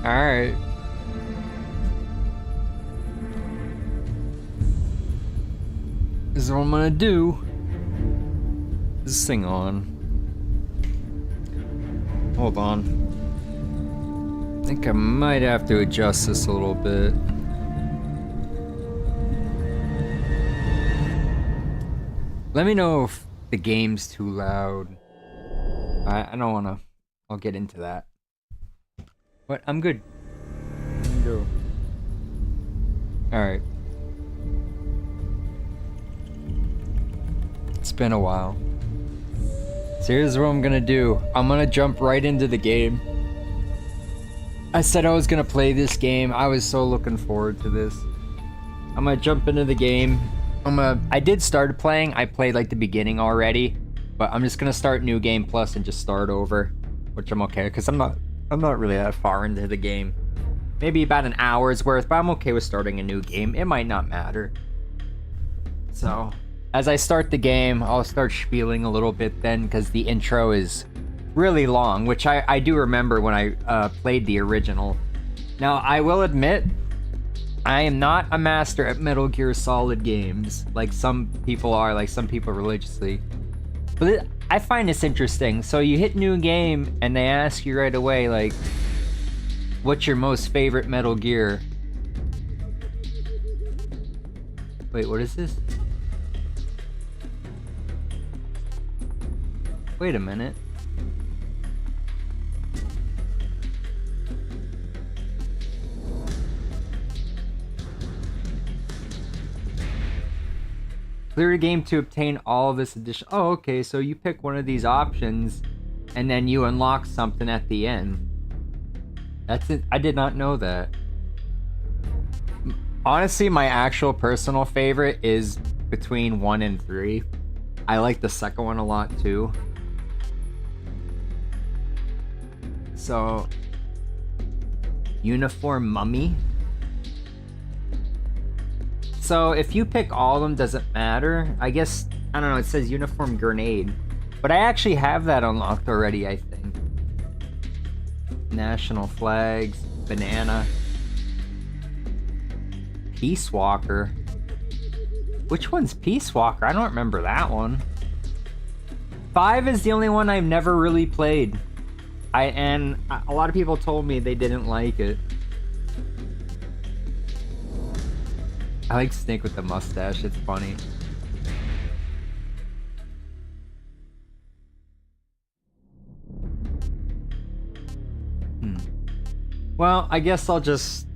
Alright. This is what I'm gonna do. Is this thing on? Hold on. I think I might have to adjust this a little bit. Let me know if the game's too loud. I don't wanna. I'll get into that. But I'm good. Go. Alright. It's been a while. So here's what I'm gonna do. I'm gonna jump right into the game. I said I was gonna play this game. I was so looking forward to this. I'm gonna jump into the game. I did start playing. I played like the beginning already, but I'm just gonna start New Game Plus and just start over, which I'm okay because I'm not really that far into the game. Maybe about an hour's worth, but I'm okay with starting a new game. It might not matter. So, as I start the game, I'll start spieling a little bit then, because the intro is really long, which I do remember when I played the original. Now, I will admit, I am not a master at Metal Gear Solid games, like some people are, like some people religiously. But I find this interesting. So you hit new game, and they ask you right away, like, what's your most favorite Metal Gear? Wait, what is this? Wait a minute. Clear a game to obtain all of this addition. Oh, okay, so you pick one of these options, and then you unlock something at the end. That's it. I did not know that. Honestly, my actual personal favorite is between 1 and 3. I like the second one a lot too. So, Uniform Mummy. So if you pick all of them, doesn't matter. I guess, I don't know, it says Uniform Grenade. But I actually have that unlocked already, I think. National Flags, Banana. Peace Walker. Which one's Peace Walker? I don't remember that one. 5 is the only one I've never really played. And a lot of people told me they didn't like it. I like Snake with the mustache, it's funny. Well, I guess I'll just...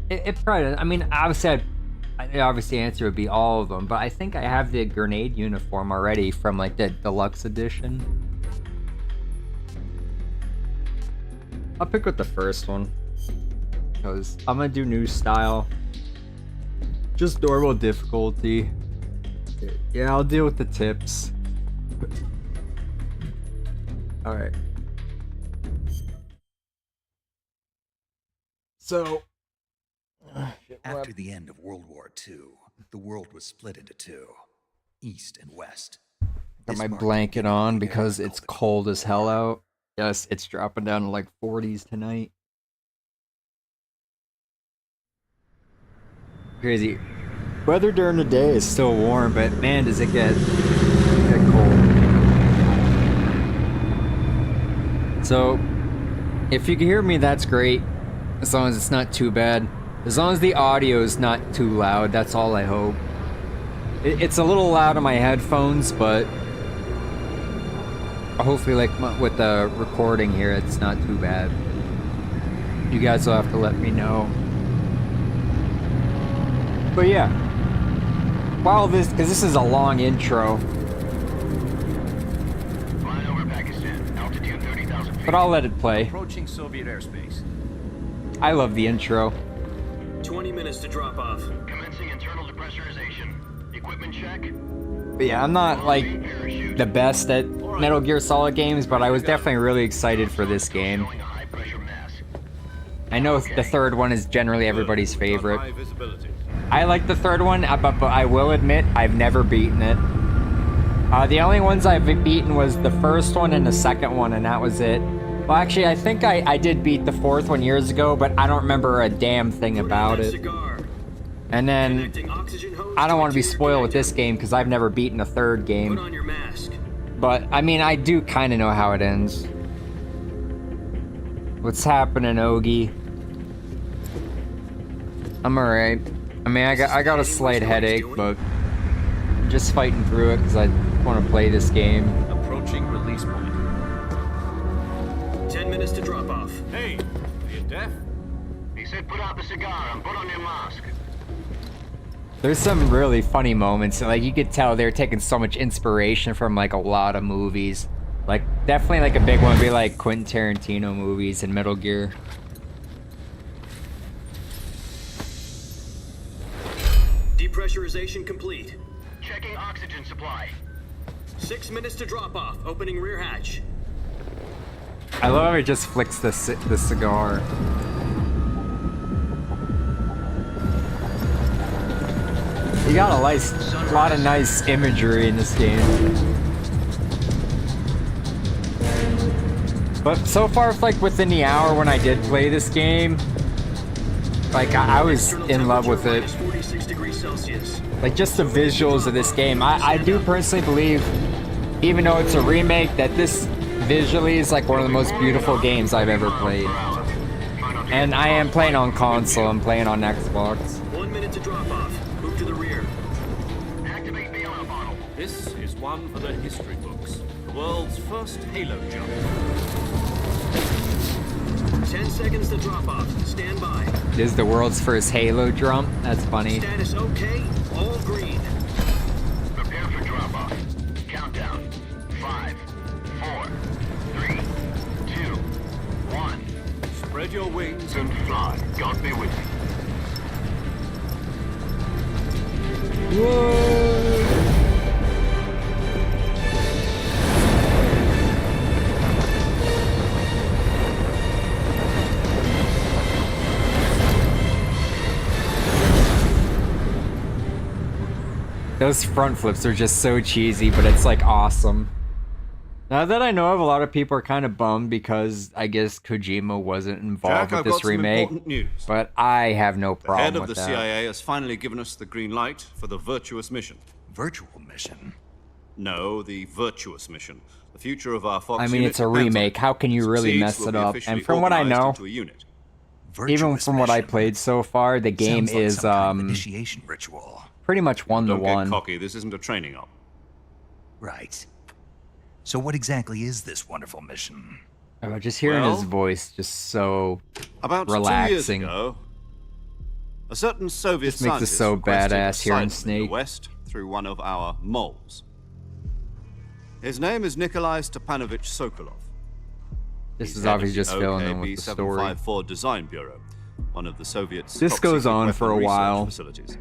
It probably... I mean, obviously, the obviously answer would be all of them, but I think I have the grenade uniform already from, like, the deluxe edition. I'll pick with the first one, because I'm gonna do new style. Just normal difficulty. Yeah, I'll deal with the tips. Alright. So... After the end of World War II, the world was split into two, East and West. Got my blanket on because it's cold as hell out. Yes, it's dropping down to like 40s tonight. Crazy. Weather during the day is still warm, but man, does it get cold. So, if you can hear me, that's great. As long as it's not too bad. As long as the audio is not too loud, that's all I hope. It's a little loud on my headphones, but hopefully, like with the recording here, it's not too bad. You guys will have to let me know. But yeah, while because this is a long intro, Flying over Pakistan, altitude 30,000 feet. but I'll let it play. Approaching Soviet airspace. I love the intro. 20 minutes to drop off. Commencing internal depressurization. Equipment check. But yeah, I'm not like the best at Metal Gear Solid games, but I was definitely really excited for this game. Showing a high pressure mass. I know the third one is generally everybody's favorite. High visibility. I like the third one, but I will admit I've never beaten it. The only ones I've beaten was the first one and the second one, and that was it. Well, actually, I think I did beat the fourth one years ago, but I don't remember a damn thing about it. Cigar. And then Connecting oxygen hose I don't to want to be interior spoiled with connector. this game because I've never beaten a third Put game. on your mask. But I mean, I do kind of know how it ends. What's happening, Ogie? I'm alright. I mean, I got a slight headache, but I'm just fighting through it because I want to play this game. Approaching release point. 10 minutes to drop off. Hey, are you deaf? He said put out the cigar and put on your mask. There's some really funny moments, and like you could tell they're taking so much inspiration from like a lot of movies. Like definitely like a big one would be like Quentin Tarantino movies and Metal Gear. Depressurization complete. Checking oxygen supply. 6 minutes to drop off. Opening rear hatch. I love how he just flicks the cigar. You got a lot of nice imagery in this game. But so far, like within the hour when I did play this game, like I was External in love with temperature it. minus 46 degrees Celsius. Like just the visuals of this game. I do personally believe, even though it's a remake, that this visually is like one of the most beautiful games I've ever played. And I am playing on console, I'm playing on Xbox. 1 minute to drop off. Move to the rear. Activate the oil bottle. This is one for the history books. The world's first Halo jump. 10 seconds to drop off. Stand by. This is the world's first Halo drum. That's funny. Status okay. All green. Prepare for drop off. Countdown. 5, 4, 3, 2, 1. Spread your wings And and fly. God be with you. Those front flips are just so cheesy, but it's like awesome. Now that I know of, a lot of people are kind of bummed because I guess Kojima wasn't involved Jack, with I've this got some remake, important news. but I have no The head problem of with the that. CIA has finally given us the green light for the virtuous mission. Virtual mission. No, the virtuous mission. The future of our Fox I mean, unit it's a depends on remake. it. How can you If it really succeeds, mess we'll it be up? officially And from what I organized know, into a unit. even Virtuous from what I mission. played so far, the game Sounds like is some kind of initiation ritual. pretty much one to Don't get one. cocky. This isn't a training op. Right. So what exactly is this wonderful mission? Oh, just hearing his Well, voice just so About 2 relaxing. years ago, a certain Soviet Just makes it scientist so requested badass hearing asylum in Snake. the West through one of our moles. His name is Nikolai Stepanovich Sokolov. This He's is head of obviously the just filling in with the story. OKB-754 Design Bureau, one of the Soviet's This top goes secret on weapon for a research while. facilities.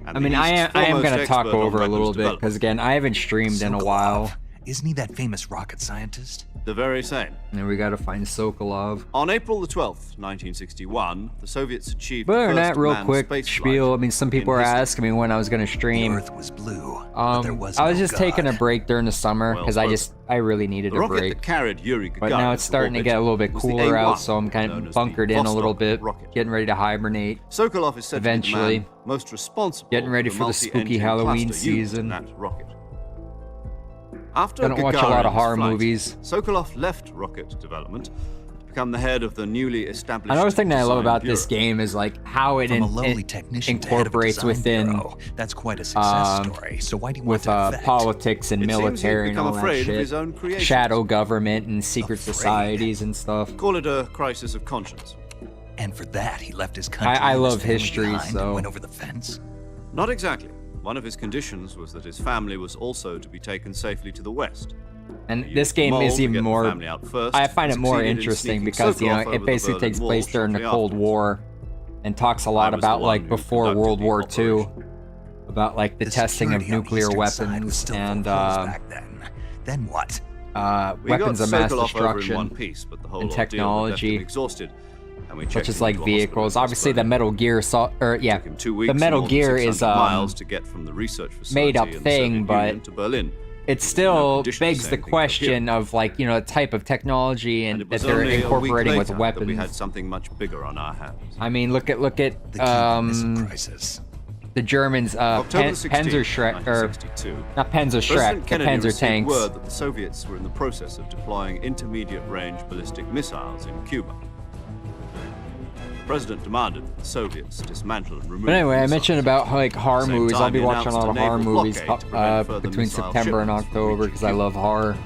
And I the mean, I East's am foremost going to talk expert on over a weapons little bit development. because again, I haven't streamed in a Sokolov. while, Isn't he that famous rocket scientist? The very same. and we got to find Sokolov. On April the 12th, 1961, the Soviets achieved But the other than first that, real manned quick space spiel. I flight mean, some people in are history. asking me when I was going to The stream. Earth was blue, but there was I was no just taking a God. break during the summer Well because I really needed The a rocket break. that carried Yuri Gagarin But now it's to starting to orbit get a little bit was the cooler out, A1, so I'm kind known of as the bunkered in a little Vostok bit, rocket. getting ready to hibernate. Sokolov is said Eventually. to be the man most responsible Getting ready for the spooky multi-engine Halloween cluster used season. in that rocket. After I don't watch a lot of Gagarin's horror flight, movies. Sokolov left rocket development to become the head of the newly established. Another thing that I love Design about this Bureau. game is like how it, From a lowly it technician to head of a incorporates design within bureau. That's quite a success story. So why do you want with that effect? politics and It seems he'd military and become all that afraid of shit. his own creations. Shadow government and secret Afraid? societies and stuff. Call it a crisis of conscience. And for that, he left his country. I and his love family history, behind so- and went over the fence. Not exactly. One of his conditions was that his family was also to be taken safely to the West. And He this used game Mole is to even get the more. family out first, I find it and more succeeded in interesting sneaking because Sokolov over it the basically Berlin takes Wall place during the shortly Cold afterwards. War, and talks a lot I was the about one like who before conducted World the War II, operation. about like the The testing of security on the nuclear eastern side was weapons still full and of holes back then. Then what? We weapons got of mass Sokolov over in destruction. one piece, but the whole and ordeal had left him technology, exhausted, and we such checked as him like into a hospital vehicles. in Obviously, the Berlin. Metal Gear Took him 2 weeks the and Metal more than Gear 600 is miles to get from the research facility made up in the thing, Soviet but Union to Berlin, it still condition to begs say the anything question of, like, you know, the type of technology And and it that was they're only a week incorporating with later that we had weapons. something much bigger on our hands. I mean, look at The Cuban Missile Crisis. the Germans, October 16, Panzerschreck, or 1962. not Panzerschreck, President the Kennedy Panzer received tanks. word that the Soviets were in the process of deploying intermediate-range ballistic missiles in Cuba. The president demanded that the Soviets dismantle and remove But anyway, the I mentioned missiles. about like horror At the same movies. I'll time, be he watching a lot of announced a horror naval movies blockade to prevent further between missile September and shipments from October reaching because I Cuba. love horror.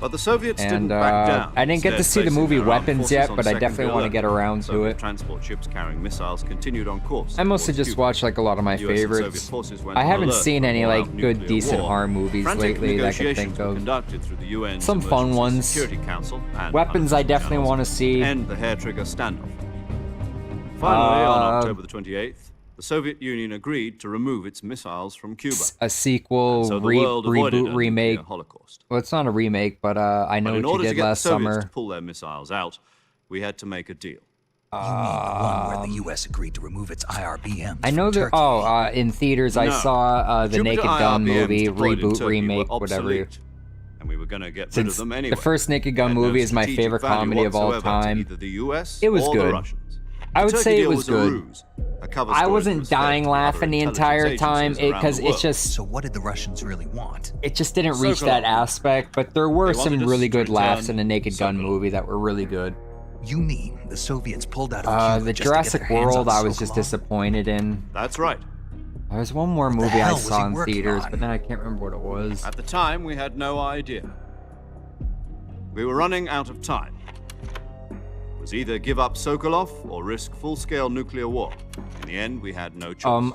But the Soviets didn't And back down. I didn't get to Instead, see the placing movie their armed Weapons forces yet, on but I definitely secondary want to alert. get around to Soviet it. transport ships carrying missiles continued on course. I mostly towards just Cuba. watch like a lot of my US and Soviet favorites. forces went I on haven't alert seen for any all-out like good, nuclear decent war. horror movies Frantic lately that I can negotiations think were of. conducted through the UN's Some fun Emergency ones. Security Council and Weapons I other definitely channels want to see. end the hair-trigger standoff. Finally, on Uh, October the 28th, the Soviet Union agreed to remove its missiles from Cuba. A sequel, So the world avoided a reboot, nuclear remake. holocaust. Well, it's not a remake, but I know But in what order you to did get the last Soviets to summer. pull their missiles out, we had to make a deal. You mean the one where the U.S. agreed to remove its IRBMs I know from that. Turkey? Oh, in theaters I No. saw the Jupiter Naked Gun IRBMs movie, deployed in reboot, Turkey remake, were whatever. obsolete, and we were going to get rid of Since them anyway. the first Naked Gun Had no movie is my strategic favorite value comedy of all whatsoever to time. either the US It was or good. The Russians. I would The say Turkey it deal was a good. ruse, a cover I story that wasn't was fed dying to other laughing the intelligence entire time agencies around because the it world. just So what did the Russians really want? it just didn't Sokolov. reach that aspect. But there were They wanted some us really to good laughs return in the Naked Gun Sokolov. movie that were really good. You mean the Soviets pulled out of Cuba The just to get Jurassic their hands World on I was just Sokolov? disappointed in. That's right. There was one more movie hell I was saw he in working theaters, on? but now I can't remember what it was. At the time, we had no idea. We were running out of time. It was either give up Sokolov or risk full-scale nuclear war. In the end, we had no choice. I'm the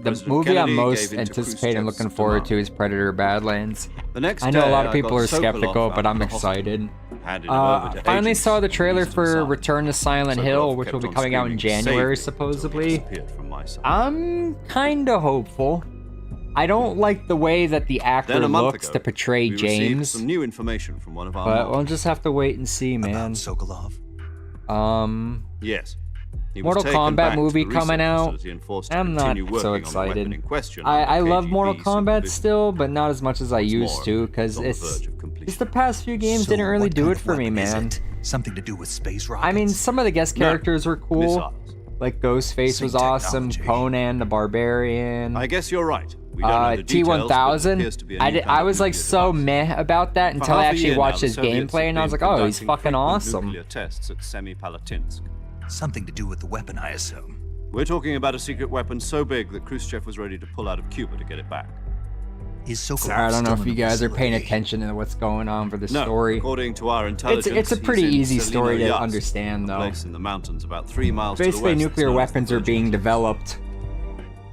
President movie Kennedy I'm most gave in to anticipating, Khrushchev's looking forward to demand. is Predator Badlands. The next I know a day, lot of I people got are skeptical, Sokolov but out I'm of the hospital, excited. handed him over to Finally agents saw the who trailer used him for silent. Return to Silent Sokolov Hill, which will kept be on coming out in screaming, January, "Save me," supposedly. until he disappeared from my sight. I'm kinda hopeful. I don't like the way that the actor Then a month looks ago, to portray we received James, some new information from one of our but models. we'll just have to wait and see, About man. Sokolov? Yes. He was Mortal taken Kombat back to movie the coming research out. facility and forced to I'm not continue working so on the weapon excited. in question I under love KGB Mortal Kombat supervision. still, but not as much as I What's used more, to, because on the it's verge of completion. just the past few games So didn't really what do kind it of for me, weapon is man. it? Something to do with space rockets? I mean, some of the guest No, characters were cool. missiles. Like Ghostface Same was awesome, technology. Conan the Barbarian. I guess you're right. We don't know the details, but it appears to be a T1000. new kind I of was like nuclear so device. meh about that For until I half a actually year now, watched the his Soviets gameplay have and I was been like, oh, he's conducting fucking frequent awesome. Nuclear tests at Semipalatinsk. Something to do with the weapon, I assume. We're talking about a secret weapon so big that Khrushchev was ready to pull out of Cuba to get it back. Is Sokolov Sorry, I don't know still if in you the guys are paying facility? attention to what's going on for the No, story. according to our intelligence, It's a he's pretty in easy Selino story to Yas, understand, a though. place in the mountains about 3 miles Basically, to the west. nuclear that's known as the weapons are Virgin being Cliffs. developed,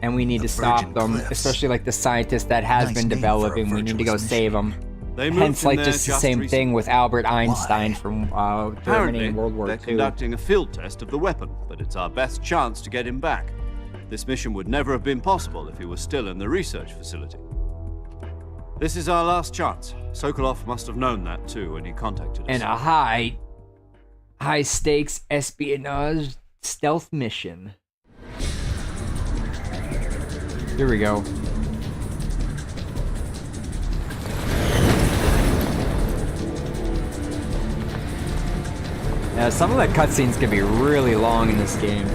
and we need The to stop Virgin them, Cliffs. especially like the scientist that has Nice been name for a developing. We need to go virtuous save them. They moved Hence, in like there just the just same recently. thing with Albert Einstein Why? from Germany Apparently, in World War they're II. conducting a field test of the weapon, but it's our best chance to get him back. This mission would never have been possible if he was still in the research facility. This is our last chance. Sokolov must have known that too when he contacted us. And a high stakes espionage stealth mission. Here we go. Yeah, some of the cutscenes can be really long in this game.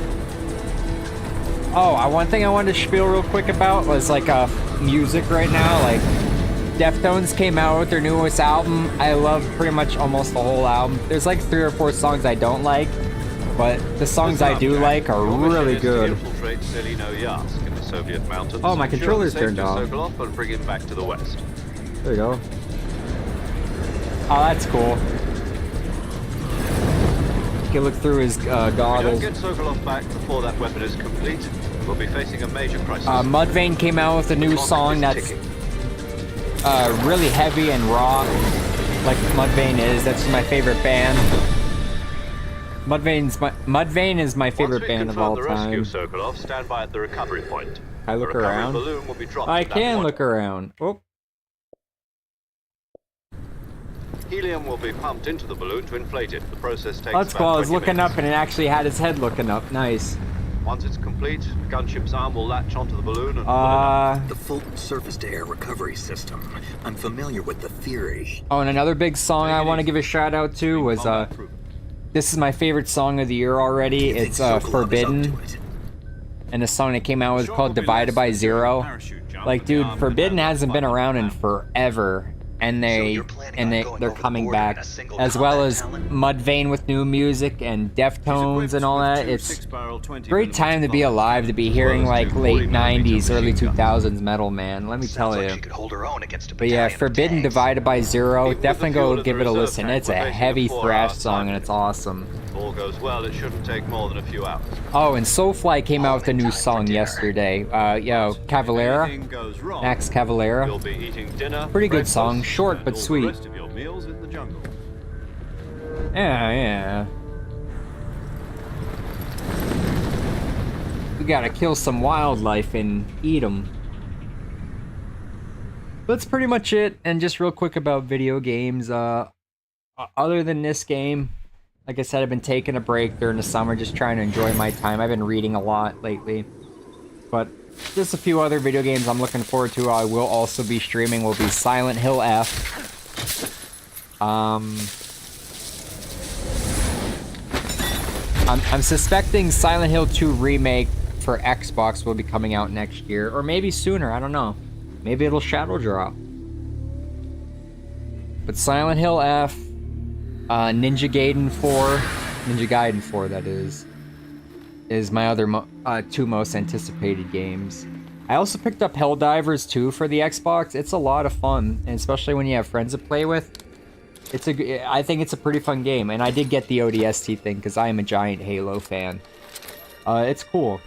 Oh, one thing I wanted to spiel real quick about was like music right now. Like Deftones came out with their newest album. I love pretty much almost the whole album. There's like 3 or 4 songs I don't like, but the songs I do like are really good. Infiltrate Selino Yask in the Soviet mountains. Oh, my ensure controller's the safety turned of off. Sokolov and bring him back to the west. There you go. Oh, that's cool. You can look through his If we don't goggles. get Sokolov back before that weapon is complete, we'll be facing a major crisis. Mudvayne came out with a new Clock song is that's ticking. really heavy and raw, like Mudvayne is. That's my favorite band. Mudvayne is my favorite band of all Once we confirm time. the rescue, Sokolov, stand by at the recovery point. Can I look the recovery around? balloon will be dropped I at that can point. look around. Oh, Helium will be pumped into the balloon to inflate it. The process takes that's about cool. I was 20 looking minutes. up and it actually had his head looking up. Nice. Once it's complete, the gunship's arm will latch onto the balloon and The Fulton surface-to-air recovery system. I'm familiar with the theory. Oh, and another big song I want to give a shout out to was this is my favorite song of the year already. It's Forbidden. And the song that came out was called Divided by Zero. Like, dude, Forbidden hasn't been around in forever, and they're coming back, as well as Mudvayne with new music and Deftones and all that. It's a great time to be alive, to be hearing like late 90s, early 2000s metal, man. Let me tell you. But yeah, Forbidden Divided by Zero, definitely go give it a listen. It's a heavy thrash song and it's awesome. If all goes well, it shouldn't take more than a few hours. Oh, and Soulfly came out with a new song yesterday. Cavalera, Max Cavalera. You'll be eating dinner, Pretty good breakfast, song, short and but all the sweet. rest of your meals in the jungle. Yeah. We gotta kill some wildlife and eat them. That's pretty much it. And just real quick about video games. Other than this game, like I said, I've been taking a break during the summer, just trying to enjoy my time. I've been reading a lot lately. But just a few other video games I'm looking forward to. I will also be streaming. Will be Silent Hill F. I'm suspecting Silent Hill 2 remake for Xbox will be coming out next year, or maybe sooner. I don't know. Maybe it'll shadow drop. But Silent Hill F, Ninja Gaiden 4, that is my other two most anticipated games. I also picked up Helldivers 2 for the Xbox. It's a lot of fun, and especially when you have friends to play with. I think it's a pretty fun game, and I did get the ODST thing because I am a giant Halo fan. It's cool.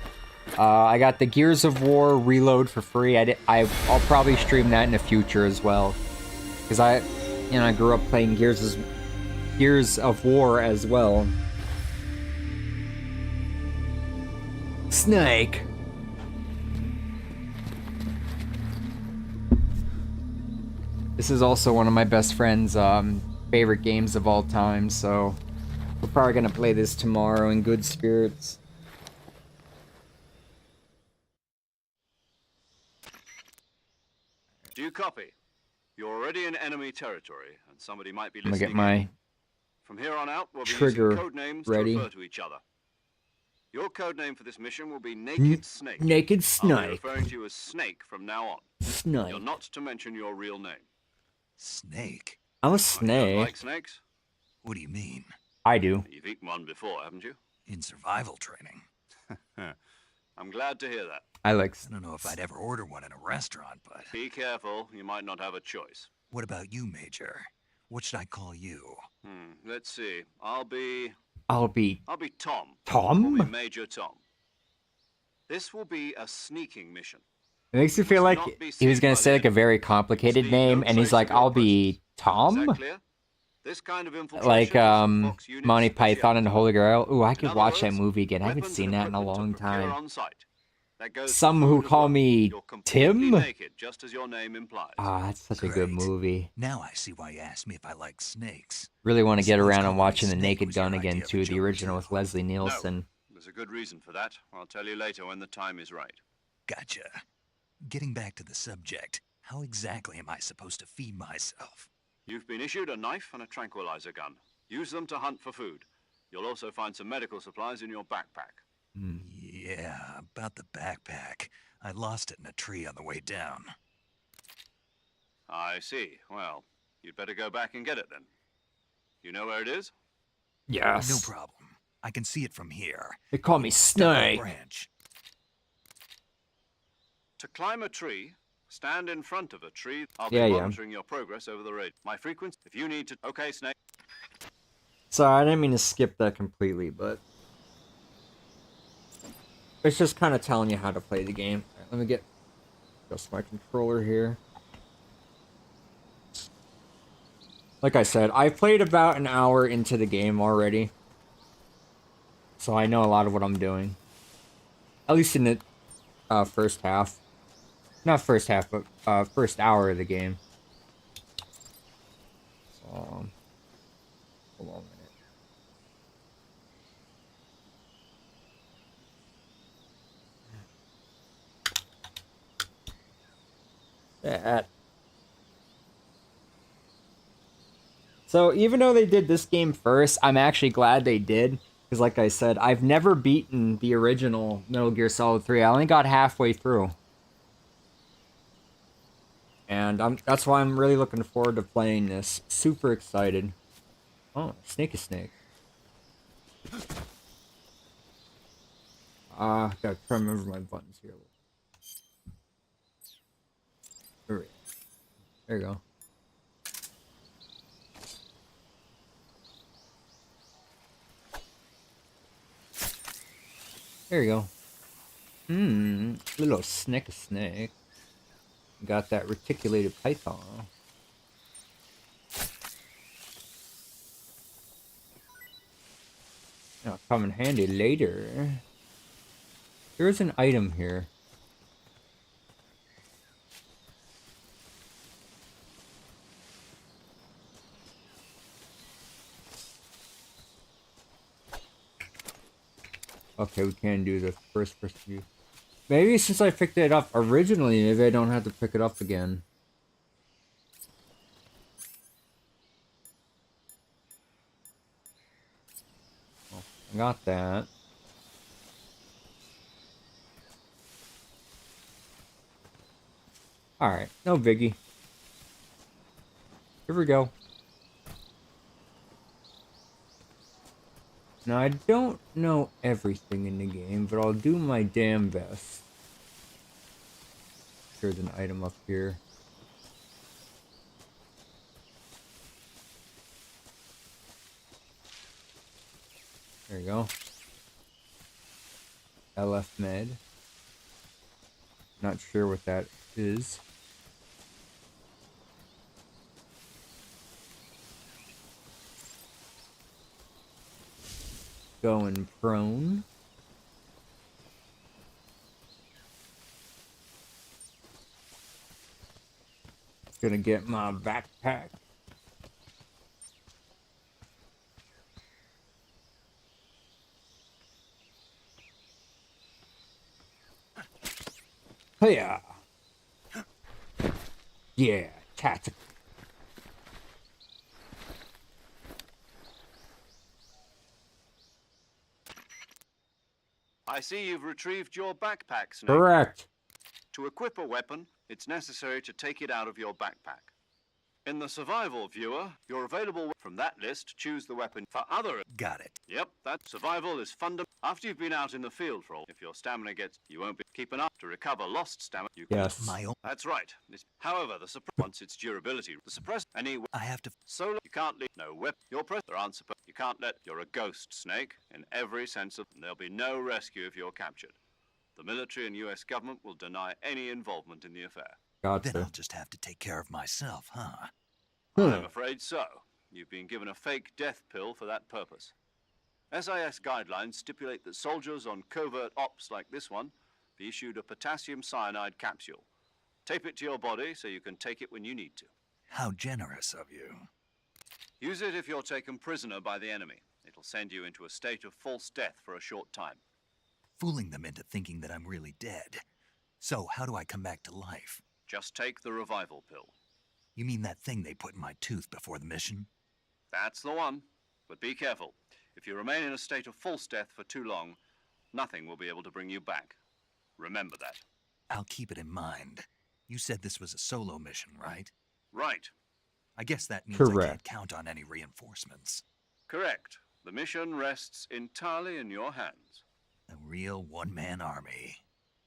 I got the Gears of War Reload for free. I'll probably stream that in the future as well, because I grew up playing Gears of War as well. Snake. This is also one of my best friend's favorite games of all time, so we're probably gonna play this tomorrow in good spirits. Do you copy? You're already in enemy territory, and somebody might be I'm gonna listening. get my From here on out, we'll be trigger using code names ready. to refer to each other. Your code name for this mission will be Naked Snake. Naked I'll be Snake. referring to you as Snake from now on. Snake. You're not to mention your real name. Snake? I'm a Oh, you don't snake. like snakes? What do you mean? I do. You've eaten one before, haven't you? In survival training? I'm glad to hear that. I like. I don't know if I'd ever order one in a restaurant, but... Be careful, you might not have a choice. What about you, Major? What should I call you? Let's see. I'll be Tom. Call me Tom? Major Tom. This will be a sneaking mission. It makes me feel like he was gonna say like a very complicated name, and he's like, "I'll be Is Tom." that clear? This kind of infiltration Like is the Fox unit's Monty Python and the specialty. Holy Grail. Ooh, I In could other watch that words, movie again. I haven't weapons seen and that in a equipment long to procure time. on site. That goes for Some food who as call well. me You're completely Tim. naked, just as your name implies. Ah, that's such a good Great. movie. Now I see why you asked me if I like snakes. Really want to get So let's around call and me watching The Snake Naked was your Gun idea again of a too, the joke, original with too. Leslie Nielsen. There's a good reason for that. I'll tell you later when the time is right. Gotcha. Getting back to the subject, how exactly am I supposed to feed myself? You've been issued a knife and a tranquilizer gun. Use them to hunt for food. You'll also find some medical supplies in your backpack. Yeah, about the backpack. I lost it in a tree on the way down. I see. Well, you'd better go back and get it then. You know where it is? Yes. No problem. I can see it from here. They call me Stuck on a Snake. branch. To climb a tree, stand in front of a tree. I'll Yeah, be yeah. monitoring your progress over the radio. My frequency, if you need to... Okay, Snake. Sorry, I didn't mean to skip that completely, but it's just kind of telling you how to play the game. All right, let me get just my controller here. Like I said, I played about an hour into the game already, so I know a lot of what I'm doing. At least in the first half. Not first half, but first hour of the game. So, hold on a minute. That. So even though they did this game first, I'm actually glad they did. Because like I said, I've never beaten the original Metal Gear Solid 3. I only got halfway through. And that's why I'm really looking forward to playing this. Super excited. Oh, Snake is Snake. Gotta try to remember my buttons here. There you go. There you go. Little snake. Got that reticulated python. That'll come in handy later. There's an item here. Okay, we can do the first view. Maybe since I picked it up originally, maybe I don't have to pick it up again. Oh, I got that. Alright, no biggie. Here we go. Now, I don't know everything in the game, but I'll do my damn best. There's an item up here. There you go. LF Med. Not sure what that is. Going prone. Gonna get my backpack. Hiya. Yeah, tactical. I see you've retrieved your backpack, Snake. Correct. To equip a weapon, it's necessary to take it out of your backpack. In the survival viewer, your available from that list, choose the weapon for other. Got it. Yep, that survival is fundamental. After you've been out in the field for all, if your stamina gets, you won't be keeping up to recover lost stamina. Yes. My own. That's right. However, once its durability, the suppress any. I have to. Solo, you can't leave. No weapon. Your press. There aren't supposed. You can't let. You're a ghost, Snake, in every sense of. There'll be no rescue if you're captured. The military and U.S. government will deny any involvement in the affair. Then I'll Gotcha. just have to take care of myself, huh? I'm afraid so. You've been given a fake death pill for that purpose. SIS guidelines stipulate that soldiers on covert ops like this one be issued a potassium cyanide capsule. Tape it to your body so you can take it when you need to. How generous of you. Use it if you're taken prisoner by the enemy. It'll send you into a state of false death for a short time. Fooling them into thinking that I'm really dead. So, how do I come back to life? Just take the revival pill. You mean that thing they put in my tooth before the mission? That's the one. But be careful. If you remain in a state of false death for too long, nothing will be able to bring you back. Remember that. I'll keep it in mind. You said this was a solo mission, right? Right. I guess that means I can't Correct. count on any reinforcements. Correct. The mission rests entirely in your hands. A real one-man army.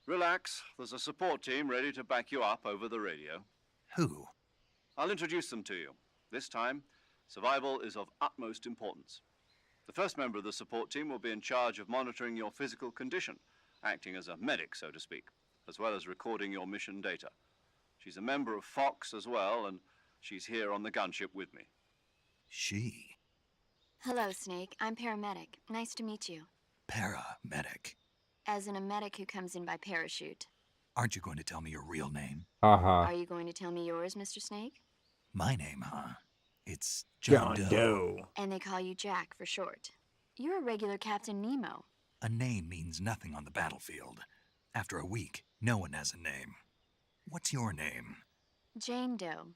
Relax. There's a support team ready to back you up over the radio. Who? I'll introduce them to you. This time, survival is of utmost importance. The first member of the support team will be in charge of monitoring your physical condition, acting as a medic, so to speak, as well as recording your mission data. She's a member of Fox as well, and she's here on the gunship with me. She. Hello, Snake. I'm paramedic. Nice to meet you. Paramedic. As in a medic who comes in by parachute. Aren't you going to tell me your real name? Haha. Are you going to tell me yours, Mr. Snake? My name, huh? It's John Doe. And they call you Jack for short. You're a regular Captain Nemo. A name means nothing on the battlefield. After a week, no one has a name. What's your name? Jane Doe.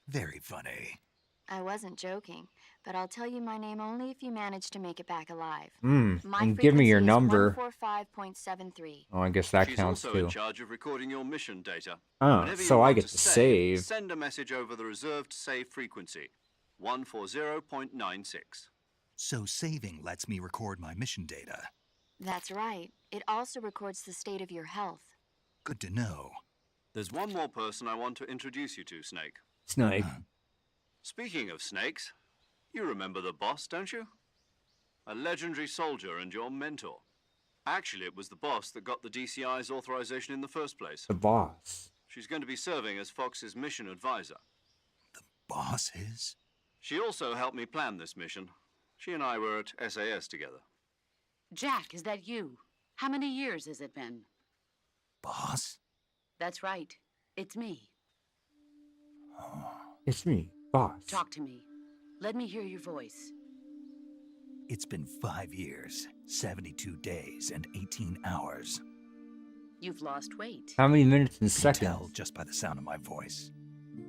Very funny. I wasn't joking, but I'll tell you my name only if you manage to make it back alive. And My give me your frequency is number. 145.73. Oh, I guess that She's counts also in too. charge of recording your mission data. Oh, Whenever you so I want get to save. Send a message over the reserved save frequency, 140.96. So saving lets me record my mission data. That's right. It also records the state of your health. Good to know. There's one more person I want to introduce you to, Snake. Snake. Speaking of snakes, you remember the boss, don't you? A legendary soldier and your mentor. Actually, it was the boss that got the DCI's authorization in the first place. The boss. She's going to be serving as Fox's mission advisor. Boss is? She also helped me plan this mission. She and I were at SAS together. Jack, is that you? How many years has it been? Boss? That's right. It's me. It's me, boss. Talk to me. Let me hear your voice. It's been 5 years, 72 days, and 18 hours. You've lost weight. How many minutes and Can tell seconds? just by the sound of my voice.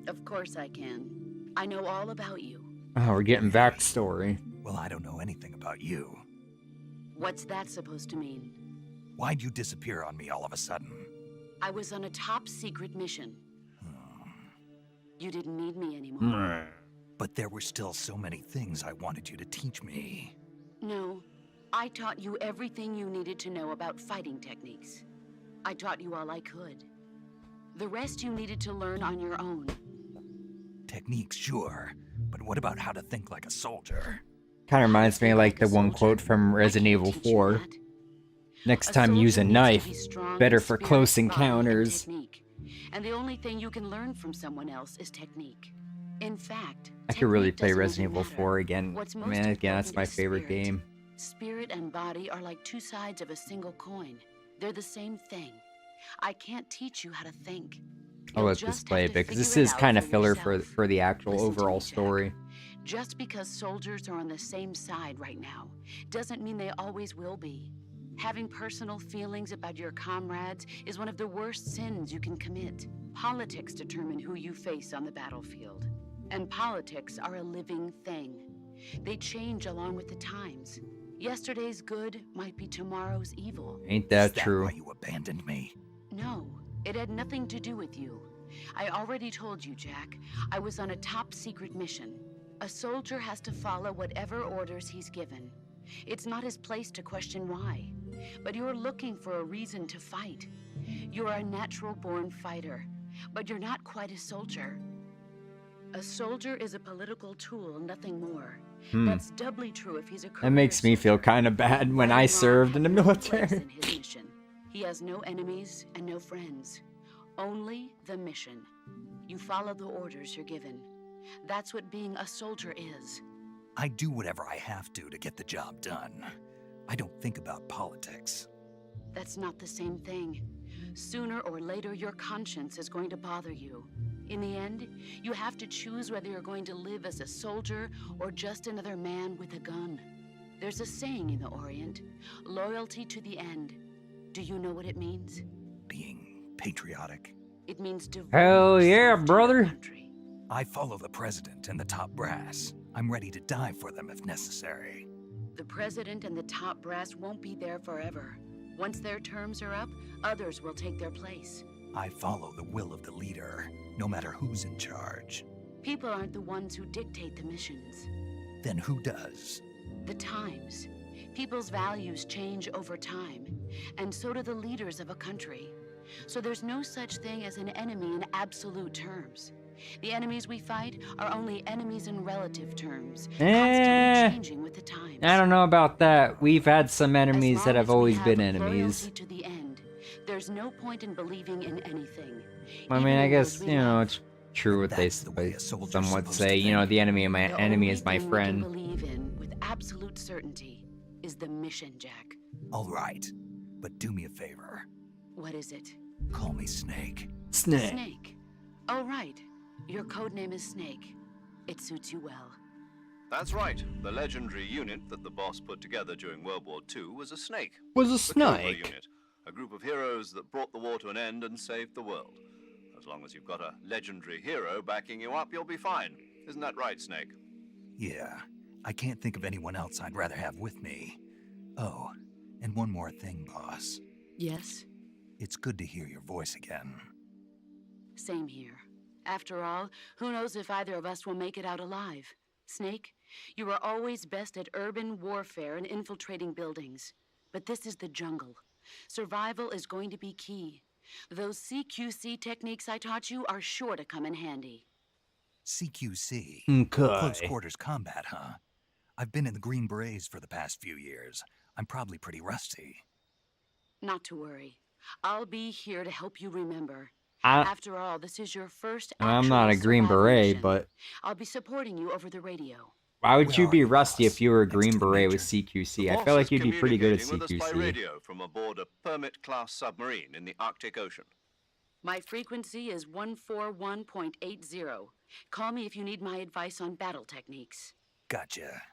Of course I can. I know all about you. Oh, we're getting backstory. Well, I don't know anything about you. What's that supposed to mean? Why'd you disappear on me all of a sudden? I was on a top secret mission. You didn't need me anymore. But there were still so many things I wanted you to teach me. No, I taught you everything you needed to know about fighting techniques. I taught you all I could. The rest you needed to learn on your own. Techniques, sure. But what about how to think like a soldier? Kind of reminds me of like the one quote from Resident Evil 4. Next time use a knife. Better for close encounters. And the only thing you can learn from someone else is technique. In fact, I could really technique play doesn't Resident even Evil matter. 4 again. What's most Man, again, that's important my is favorite spirit. game. Spirit and body are like two sides of a single coin. They're the same thing. I can't teach you how to think. I'll You'll let this just play a have to bit, because this figure it is out kind of for filler yourself. for the actual Listen to overall me, Jack. story. Just because soldiers are on the same side right now doesn't mean they always will be. Having personal feelings about your comrades is one of the worst sins you can commit. Politics determine who you face on the battlefield. And politics are a living thing. They change along with the times. Yesterday's good might be tomorrow's evil. Ain't Is that that true? why you abandoned me? No, it had nothing to do with you. I already told you, Jack. I was on a top secret mission. A soldier has to follow whatever orders he's given. It's not his place to question why. But you're looking for a reason to fight. You're a natural-born fighter, but you're not quite a soldier. A soldier is a political tool, nothing more. That's doubly true if he's a career That makes me feel soldier. kind of bad when I Ron served in the had no place military. in his mission. He has no enemies and no friends. Only the mission. You follow the orders you're given. That's what being a soldier is. I do whatever I have to get the job done. I don't think about politics. That's not the same thing. Sooner or later, your conscience is going to bother you. In the end, you have to choose whether you're going to live as a soldier or just another man with a gun. There's a saying in the Orient, loyalty to the end. Do you know what it means? Being patriotic. It means devoting Hell yeah, yourself to brother. your country. I follow the president and the top brass. I'm ready to die for them if necessary. The president and the top brass won't be there forever. Once their terms are up, others will take their place. I follow the will of the leader, no matter who's in charge. People aren't the ones who dictate the missions. Then who does? The times. People's values change over time, and so do the leaders of a country. So there's no such thing as an enemy in absolute terms. The enemies we fight are only enemies in relative terms, constantly changing with the times. I don't know about that. We've had some As enemies long that have as we always have been enemies. loyalty to the end, there's no point in believing in anything. I mean, even I in guess, those we you know, love. it's true what they That's the way a soldier's some would supposed say. to You know, think. the enemy of my The enemy only is my thing friend. we can believe in with absolute certainty is the mission, Jack. All right, but do me a favor. What is it? Call me Snake. Snake. Snake. Oh, right. Your code name is Snake. It suits you well. That's right. The legendary unit that the boss put together during World War II was a snake. Was a The Cobra snake. Unit, a group of heroes that brought the war to an end and saved the world. As long as you've got a legendary hero backing you up, you'll be fine. Isn't that right, Snake? Yeah, I can't think of anyone else I'd rather have with me. Oh, and one more thing, boss. Yes? It's good to hear your voice again. Same here. After all, who knows if either of us will make it out alive? Snake, you are always best at urban warfare and infiltrating buildings. But this is the jungle. Survival is going to be key. Those CQC techniques I taught you are sure to come in handy. CQC? Okay. Close quarters combat, huh? I've been in the Green Berets for the past few years. I'm probably pretty rusty. Not to worry. I'll be here to help you remember. I, After all, this is your first I'm not a actual Green survival Beret, mission. but I'll be supporting you over the radio. why would you Where be are you, rusty boss? if you were a Next Green to the Beret major? with CQC? The I boss feel like is you'd be pretty good at communicating with us by CQC. radio from aboard a Permit-class submarine in the Arctic Ocean. My frequency is 141.80. Call me if you need my advice on battle techniques. Gotcha.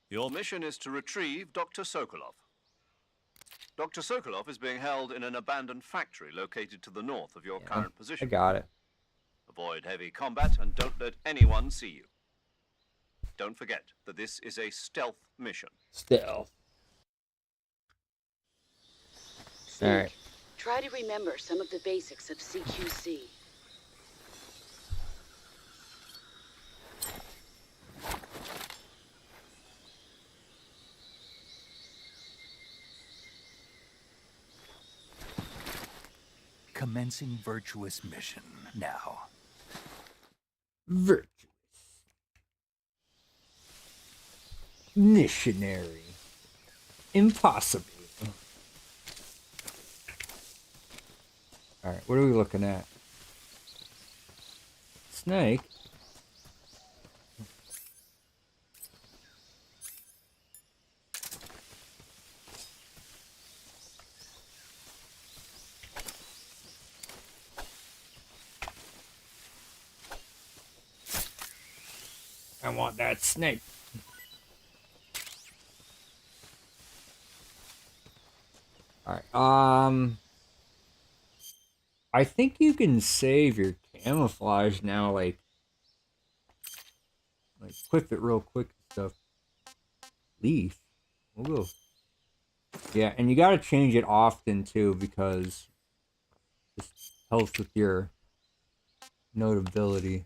Your mission is to retrieve Dr. Sokolov. Dr. Sokolov is being held in an abandoned factory located to the north of your current I position. got it. Avoid heavy combat and don't let anyone see you. Don't forget that this is a stealth mission. Still. Snake, Alright. try to remember some of the basics of CQC. Commencing virtuous mission now. Virtuous. Missionary. Impossible. Alright, what are we looking at? Snake? I want that snake. Alright, I think you can save your camouflage now, like equip it real quick and stuff. Leaf. We'll go. Yeah, and you gotta change it often too, because this helps with your notability.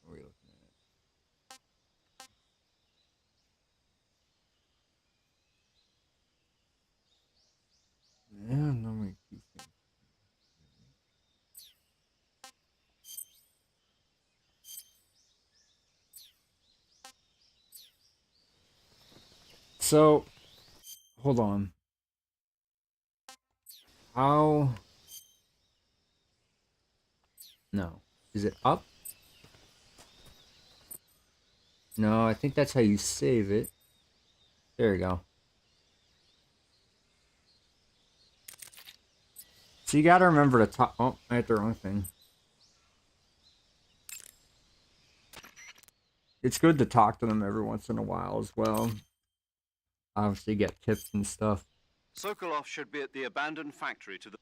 What are we looking at? Yeah, no, me keep it. So, hold on. How? No. Is it up? No, I think that's how you save it. There you go. So you gotta remember to talk. Oh, I hit the wrong thing. It's good to talk to them every once in a while as well. Obviously get tips and stuff. Sokolov should be at the abandoned factory to the...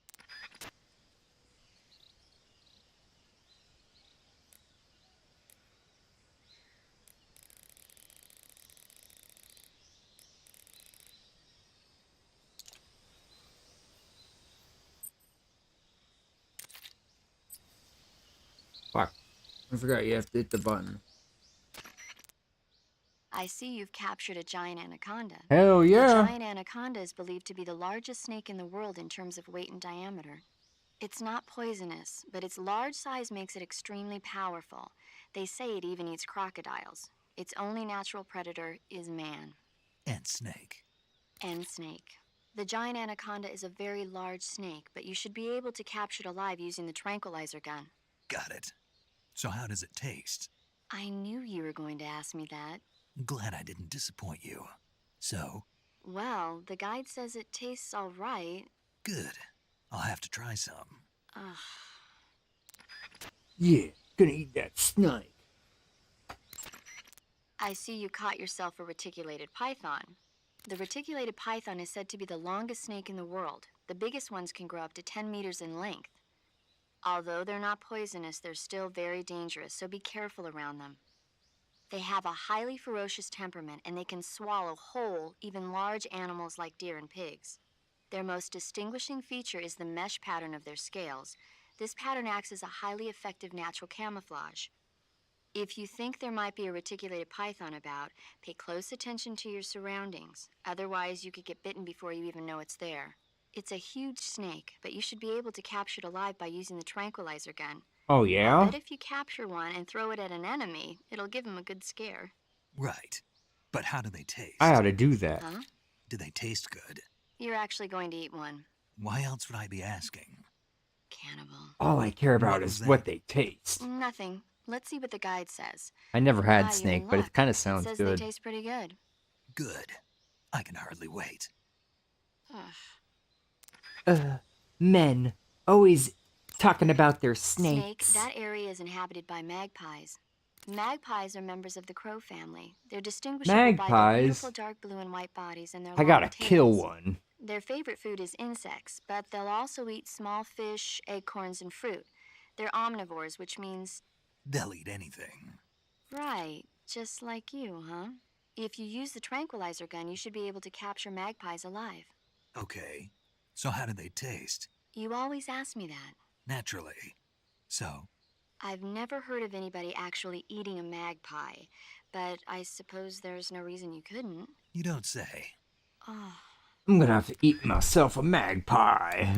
Fuck. I forgot you have to hit the button. I see you've captured a giant anaconda. Hell The yeah! giant anaconda is believed to be the largest snake in the world in terms of weight and diameter. It's not poisonous, but its large size makes it extremely powerful. They say it even eats crocodiles. Its only natural predator is man. And snake. And snake. The giant anaconda is a very large snake, but you should be able to capture it alive using the tranquilizer gun. Got it. So how does it taste? I knew you were going to ask me that. Glad I didn't disappoint you. So, Well, the guide says it tastes all right. good. I'll have to try some. Ugh. Yeah, gonna eat that snake. I see you caught yourself a reticulated python. The reticulated python is said to be the longest snake in the world. The biggest ones can grow up to 10 meters in length. Although they're not poisonous, they're still very dangerous, so be careful around them. They have a highly ferocious temperament, and they can swallow whole, even large animals like deer and pigs. Their most distinguishing feature is the mesh pattern of their scales. This pattern acts as a highly effective natural camouflage. If you think there might be a reticulated python about, pay close attention to your surroundings. Otherwise, you could get bitten before you even know it's there. It's a huge snake, but you should be able to capture it alive by using the tranquilizer gun. Oh, I yeah? bet if you capture one and throw it at an enemy, it'll give him a good scare. Right. But how do they taste? I ought to do that. Huh? Do they taste good? You're actually going to eat one. Why else would I be asking? Cannibal. All I care about What is was what that? they taste. Nothing. Let's see what the guide says. I never Ah, had you're snake, in but it luck. kind of It sounds says good. they taste pretty good. Good. I can hardly wait. Men always talking about their snakes. Snake, that area is inhabited by magpies. Magpies are members of the crow family. They're distinguishable by their Magpies? beautiful dark blue and white bodies and their I gotta long kill tails. one. Their favorite food is insects, but they'll also eat small fish, acorns, and fruit. They're omnivores, which means, They'll eat anything. right, just like you, huh? If you use the tranquilizer gun, you should be able to capture magpies alive. Okay. So how do they taste? You always ask me that. Naturally. So, I've never heard of anybody actually eating a magpie, but I suppose there's no reason you couldn't. you don't say. Oh, I'm gonna have to eat myself a magpie.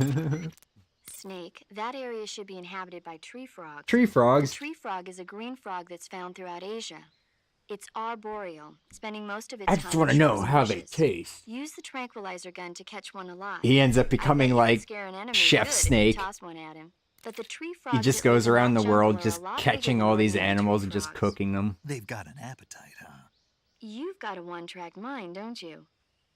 snake, that area should be inhabited by tree frogs. Tree The frogs. tree frog is a green frog that's found throughout Asia. It's arboreal, spending most of its I time just in want to know shrubs and how they bushes. taste. Use the tranquilizer gun to catch one alive. He ends up I bet becoming you could like scare an enemy Chef good if Snake. you toss one at him. But the tree He frogs just that live goes in that around the jungle world are a just lot catching bigger all than these ordinary animals tree and just frogs. cooking them. They've got an appetite, huh? You've got a one-track mind, don't you?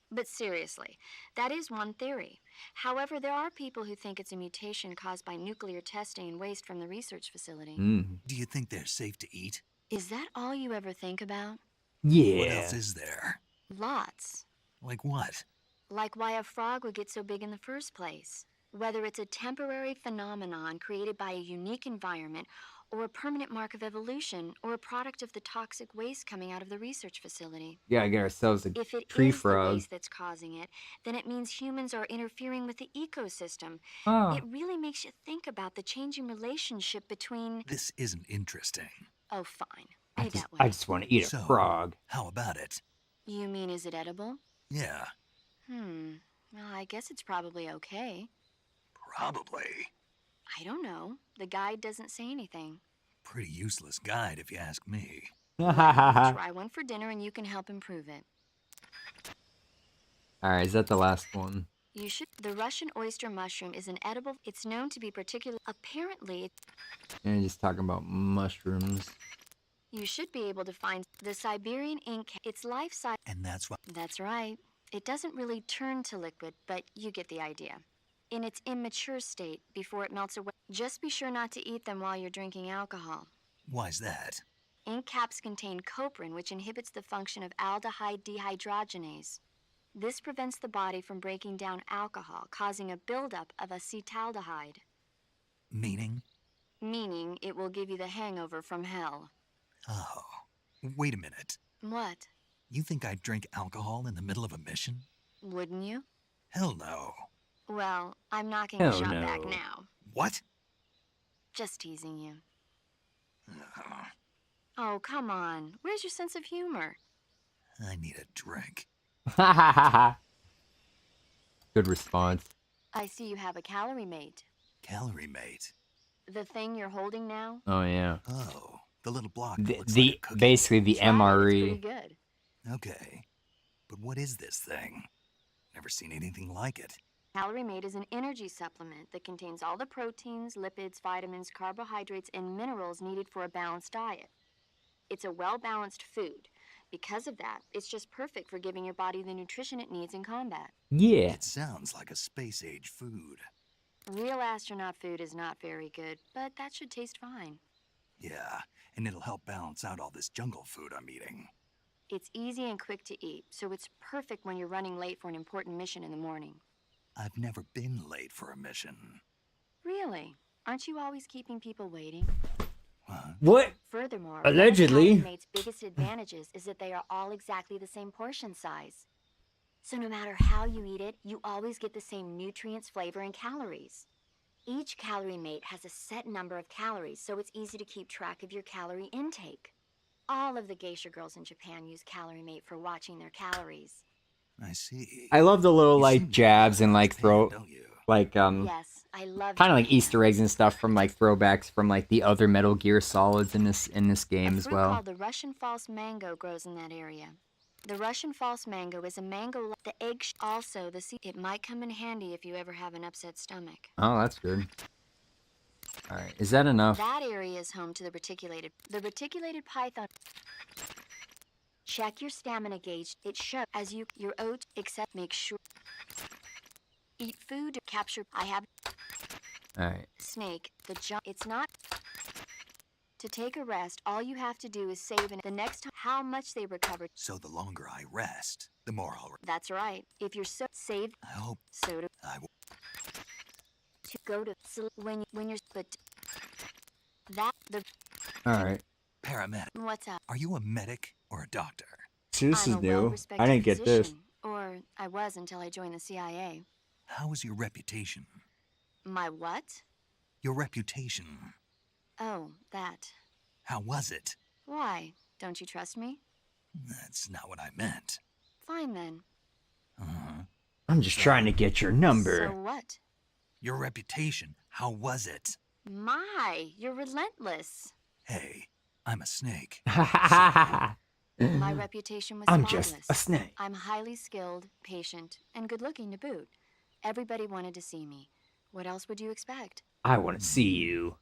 But seriously, that is one theory. However, there are people who think it's a mutation caused by nuclear testing and waste from the research facility. Mm. Do you think they're safe to eat? Is that all you ever think about? Yeah. What else is there? Lots. Like what? Like why a frog would get so big in the first place. Whether it's a temporary phenomenon created by a unique environment, or a permanent mark of evolution, or a product of the toxic waste coming out of the research facility. Gotta get ourselves a If it tree is the frog. waste that's causing it, then it means humans are interfering with the ecosystem. Oh. It really makes you think about the changing relationship between... This isn't interesting. Oh, fine. I Be just, that way. I just want to eat a So, frog. How about it? You mean, is it edible? Yeah, Well, I guess it's probably okay. probably. I don't know. The guide doesn't say anything. Pretty useless guide if you ask me. Try one for dinner and you can help improve it. Alright, is that the last one? You should. The Russian oyster mushroom is an edible. It's known to be particular. Apparently, And just talking about mushrooms. you should be able to find the Siberian ink. It's life size. And that's why. That's right. It doesn't really turn to liquid, but you get the idea. In its immature state, before it melts away, just be sure not to eat them while you're drinking alcohol. Why's that? Ink caps contain coprin, which inhibits the function of aldehyde dehydrogenase. This prevents the body from breaking down alcohol, causing a buildup of acetaldehyde, Meaning? meaning it will give you the hangover from hell. Oh. Wait a minute. What? You think I'd drink alcohol in the middle of a mission? Wouldn't you? Hell no. Well, I'm knocking Hell a shot back no. now. What? Just teasing you. Oh, come on. Where's your sense of humor? I need a drink. Good response. I see you have a calorie mate. Calorie mate. The thing you're holding now? Oh yeah. Oh, the little block. that The, looks the like a cookie. basically the Try it, it's MRE. pretty good. Okay. But what is this thing? Never seen anything like it. Calorie Mate is an energy supplement that contains all the proteins, lipids, vitamins, carbohydrates, and minerals needed for a balanced diet. It's a well-balanced food. Because of that, it's just perfect for giving your body the nutrition it needs in combat. Yeah. It sounds like a space-age food. Real astronaut food is not very good, but that should taste fine. Yeah, and it'll help balance out all this jungle food I'm eating. It's easy and quick to eat, so it's perfect when you're running late for an important mission in the morning. I've never been late for a mission. Really? Aren't you always keeping people waiting? What? Furthermore, Allegedly. one of Mate's biggest advantages is that they are all exactly the same portion size. So no matter how you eat it, you always get the same nutrients, flavor, and calories. Each Calorie Mate has a set number of calories, so it's easy to keep track of your calorie intake. All of the geisha girls in Japan use Calorie Mate for watching their calories. I see. I love the little You like seem to jabs and love like Japan, throw don't you? like Yes, I love kind of like Japan. Easter eggs and stuff from like throwbacks from like the other Metal Gear Solids in this game A as fruit well. called the Russian false mango grows in that area. The Russian false mango is a mango. The egg also the seed. It might come in handy if you ever have an upset stomach. Oh, that's good. All right, is that enough? That area is home to the reticulated python. Check your stamina gauge. It shows as your oat. Except make sure eat food to capture. I have All right. snake. The jump. It's not. To take a rest, all you have to do is save, and the next time how much they recovered. So the longer I rest, the more I'll. That's right. If you're saved, I hope so to I will. go to when you're but that the All right. Paramedic. what's up? Are you a medic or a doctor? See, this I'm is a new. well-respected I didn't get this. physician, or I was until I joined the CIA. How is your reputation? My what? Your reputation. Oh, that. How was it? Why? Don't you trust me? That's not what I meant. Fine then. Uh-huh. I'm just trying to get your number. So what? Your reputation. How was it? My, you're relentless. Hey, I'm a snake. My reputation was I'm spotless. just a snake. I'm highly skilled, patient, and good-looking to boot. Everybody wanted to see me. What else would you expect? I want to see you.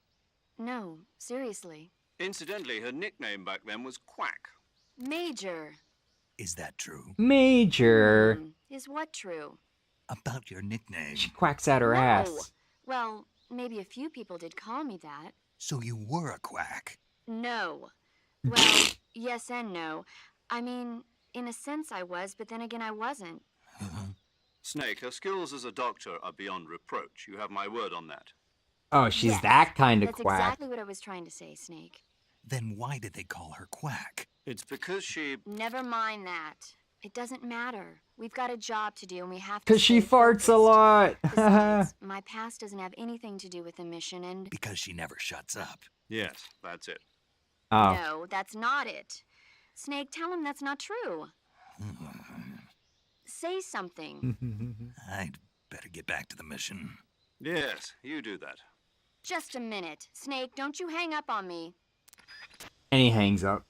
No, seriously. Incidentally, her nickname back then was Quack. Major. Is that true? Major. Is what true? About your nickname. She quacks out her No. ass. Well, maybe a few people did call me that. So you were a quack. No. Well, yes and no. I mean, in a sense I was, but then again I wasn't. Snake, her skills as a doctor are beyond reproach. You have my word on that. Oh, she's Yes, that kind of That's quack. exactly what I was trying to say, Snake. Then why did they call her quack? It's because she... Never mind that. It doesn't matter. We've got a job to do and we have to Cause she stay farts a focused. lot. Besides, my past doesn't have anything to do with the mission and... Because she never shuts up. Yes, that's it. Oh. No, that's not it. Snake, tell him that's not true. Say something. I'd better get back to the mission. Yes, you do that. Just a minute. Snake, don't you hang up on me. And he hangs up.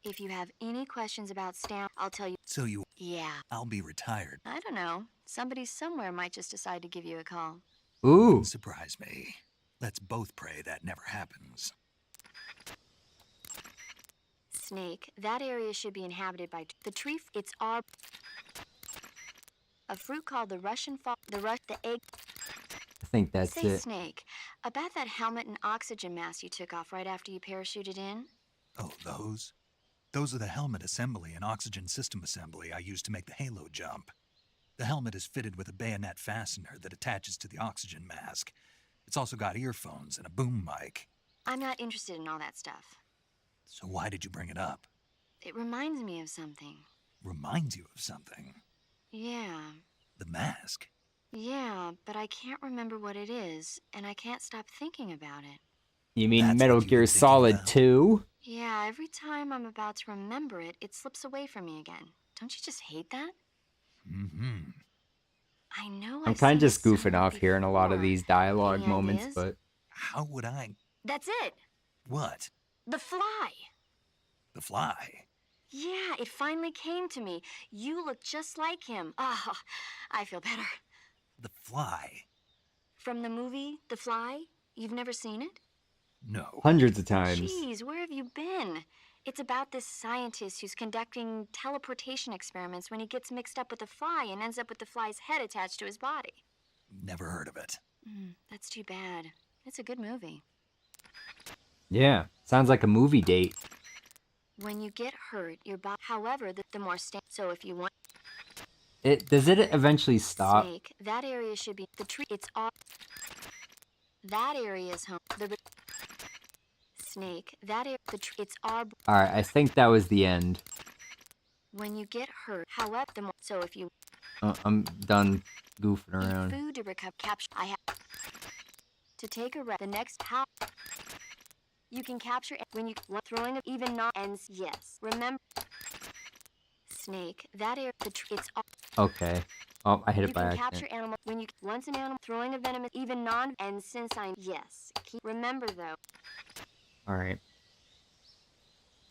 If you have any questions about Stam, I'll tell you. So you... Yeah. I'll be retired. I don't know. Somebody somewhere might just decide to give you a call. Ooh. Surprise me. Let's both pray that never happens. Snake, that area should be inhabited by the tree. It's our... A fruit called the Russian fall. The egg. I think that's Say, it. Snake, about that helmet and oxygen mask you took off right after you parachuted in? Oh, those? Those are the helmet assembly and oxygen system assembly I used to make the Halo jump. The helmet is fitted with a bayonet fastener that attaches to the oxygen mask. It's also got earphones and a boom mic. I'm not interested in all that stuff. So why did you bring it up? It reminds me of something. Reminds you of something. Yeah. The mask. Yeah, but I can't remember what it is, and I can't stop thinking about it. You mean That's Metal what you've Gear been thinking Solid about. 2? Yeah, every time I'm about to remember it, it slips away from me again. Don't you just hate that? Mm-hmm. I know I'm I've kind of seen just it goofing somewhere off here in a lot of before. these dialogue Any moments, ideas? but How would I... That's it! What? The fly! The fly? Yeah, it finally came to me. You look just like him. Ah, I feel better. The fly? From the movie The Fly? You've never seen it? No. hundreds of times. Jeez, where have you been? It's about this scientist who's conducting teleportation experiments when he gets mixed up with a fly and ends up with the fly's head attached to his body. Never heard of it. That's too bad. It's a good movie. Yeah, sounds like a movie date. When you get hurt, your body. However, the more so if you want Does it eventually stop? snake, that area should be the tree. It's all. That area is home. The snake, that area. It's our. Alright, I think that was the end. When you get hurt, however, the more so if you I'm done goofing eat around. food to recover. Capture. I have to take a rest. The next how. You can capture when you throwing even non ends. Yes. Remember. Snake, that area. It's all. Okay. Oh, I hit it You by can accident. capture animal when you once an animal throwing a venomous even non and since I yes. Remember though. Alright.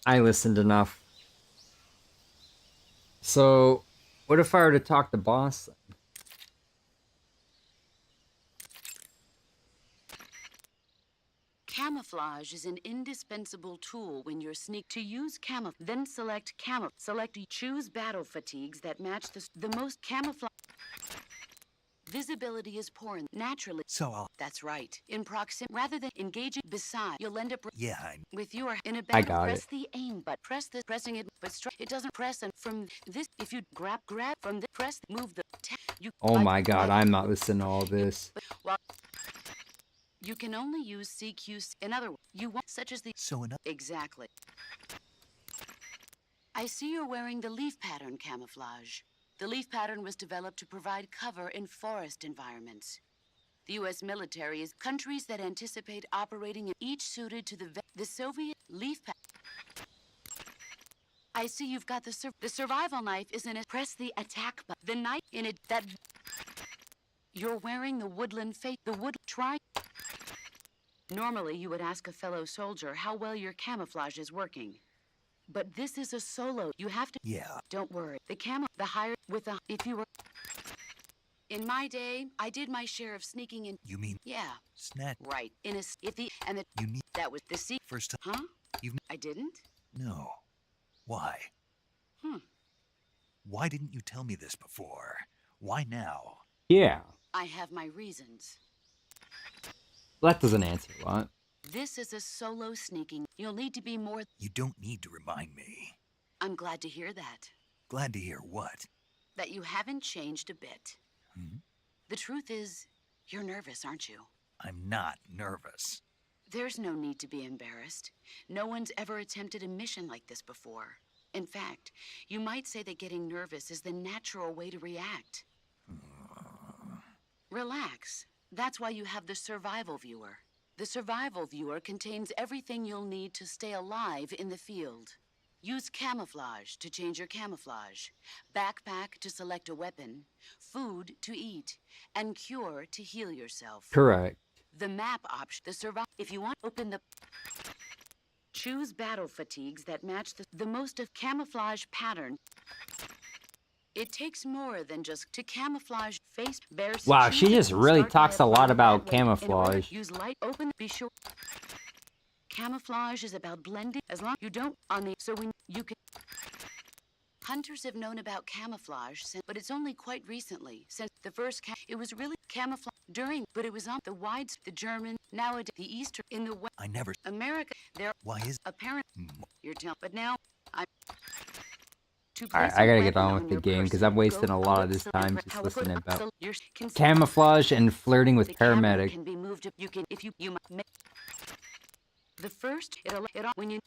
I listened enough. So, what if I were to talk to boss? Camouflage is an indispensable tool when you're sneak. To use then select choose battle fatigues that match the most camouflage. Visibility is poor and naturally. So I'll. That's right. In proximity, rather than engaging beside, you'll end up Yeah, I. with your in a I battle. got Press it. the aim button. Pressing it, but it doesn't press. And from this, if you grab from the press, move the you. Oh like- my god, like- I'm not listening to all this. Well, you can only use CQs. In other words, you want such as the So enough. exactly. I see you're wearing the leaf pattern camouflage. The leaf pattern was developed to provide cover in forest environments. The U.S. military is countries that anticipate operating in each suited to the Soviet leaf pattern. I see you've got the survival knife is in it. Press the attack button. The knife in it that you're wearing the woodland try. Normally, you would ask a fellow soldier how well your camouflage is working. But this is a solo. You have to. Yeah. Don't worry. If you were. In my day, I did my share of sneaking in. You mean Yeah, snatch? right. You need that was the secret. first time? Huh? You've. I didn't? No. Why? Hmm. Why didn't you tell me this before? Why now? Yeah. I have my reasons. That doesn't answer a lot. This is a solo sneaking. You'll need to be more. You don't need to remind me. I'm glad to hear that. Glad to hear what? That you haven't changed a bit. Hmm? The truth is, you're nervous, aren't you? I'm not nervous. There's no need to be embarrassed. No one's ever attempted a mission like this before. In fact, you might say that getting nervous is the natural way to react. Relax. That's why you have the survival viewer. The survival viewer contains everything you'll need to stay alive in the field. Use camouflage to change your camouflage, backpack to select a weapon, food to eat, and cure to heal yourself. Correct. The map option, if you want, open the. Choose battle fatigues that match the most of camouflage pattern. It takes more than just to camouflage face bears. Wow, she just really Start talks by a lot applying about that way. In order camouflage. to use light, open, be sure. Camouflage is about blending as long you don't so when you can. Hunters have known about camouflage since, but it's only quite recently since the first it was really camouflage but it was on the the German, nowadays the Eastern, in the West, I never. America, there Why is. apparent you're telling, but now I'm. Alright, I gotta get on with the game because I'm wasting a lot of this time just listening about camouflage and flirting with the camera paramedic. can be moved. You can if you might. The first when you.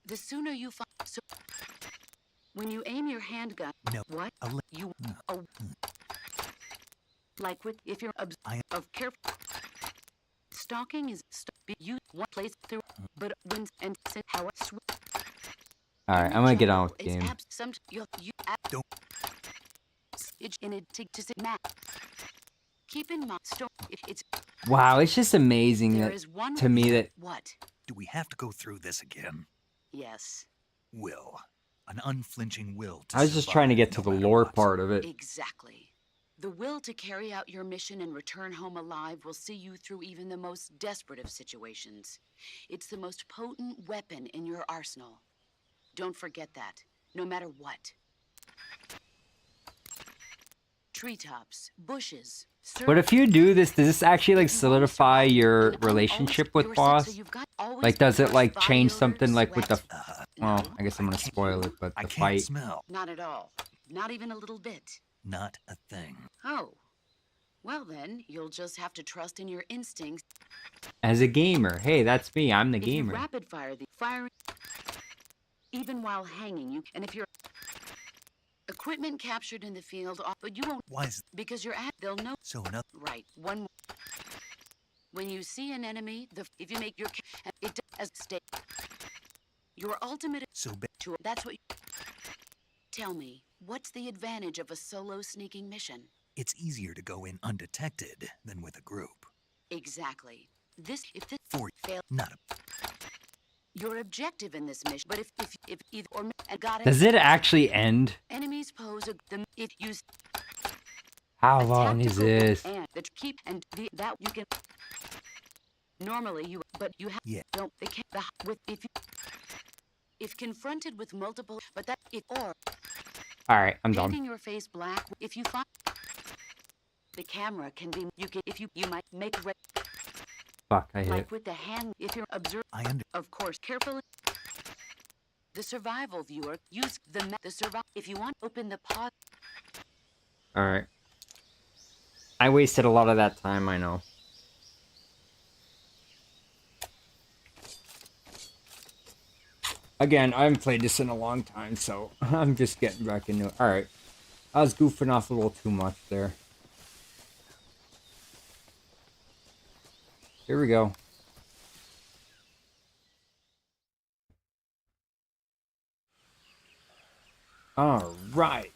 The sooner you find when you aim your handgun. No. What I'll let- you No. oh. Like with if you're of careful. Stalking is you one place through, but when and how Alright, I'm gonna get on with the game. Don't. It's in it to say map. Keep in mind, it's Wow, it's just amazing there that is one to me that what? Do we have to go through this again? Yes, Will. An unflinching will to I was just trying to get to survive the no lore matter what. part of it. exactly. The will to carry out your mission and return home alive will see you through even the most desperate of situations. It's the most potent weapon in your arsenal. Don't forget that, no matter what. Treetops, bushes. But if you do this, does this actually like solidify your relationship with boss? Like, does it like change something like with the? No, Well, I guess I'm gonna spoil it, but I the can't fight. smell. not at all. Not even a little bit. Not a thing. Oh. Well then, you'll just have to trust in your instincts. As a gamer, hey, that's me. I'm the If you gamer. rapid fire the firing, even while hanging, and if your equipment captured in the field, but you won't Why is because you're at. They'll know. so enough? Right. One more. When you see an enemy, if you make your it as state your ultimate So to that's what. Tell me, what's the advantage of a solo sneaking mission? it's easier to go in undetected than with a group. Exactly. This For fail. not a Your objective in this mission, but if either or got it. Does it actually end? Enemies pose if you How a long is tactical this? and that keep and that you can normally you but you have Yeah. don't they can't with if confronted with multiple but that if or All right, I'm done. painting your face black if you find the camera can be you can if you might make Fuck, I hit. like with the hand if you're observe I under of course carefully the survival viewer use the survival if you want open the pod. All right. I wasted a lot of that time. I know. Again, I haven't played this in a long time, so I'm just getting back into it. All right. I was goofing off a little too much there. Here we go. All right.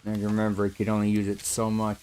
Now remember, you could only use it so much.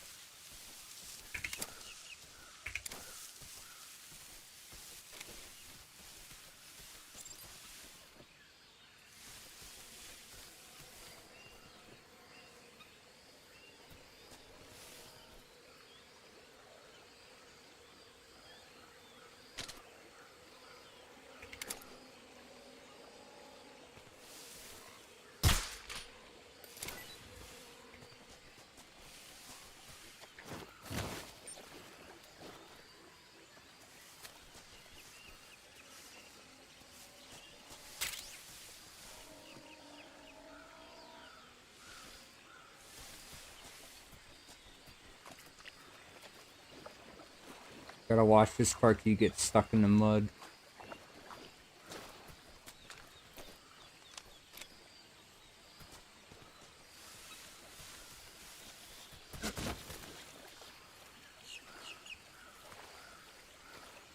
Gotta watch this part till you get stuck in the mud.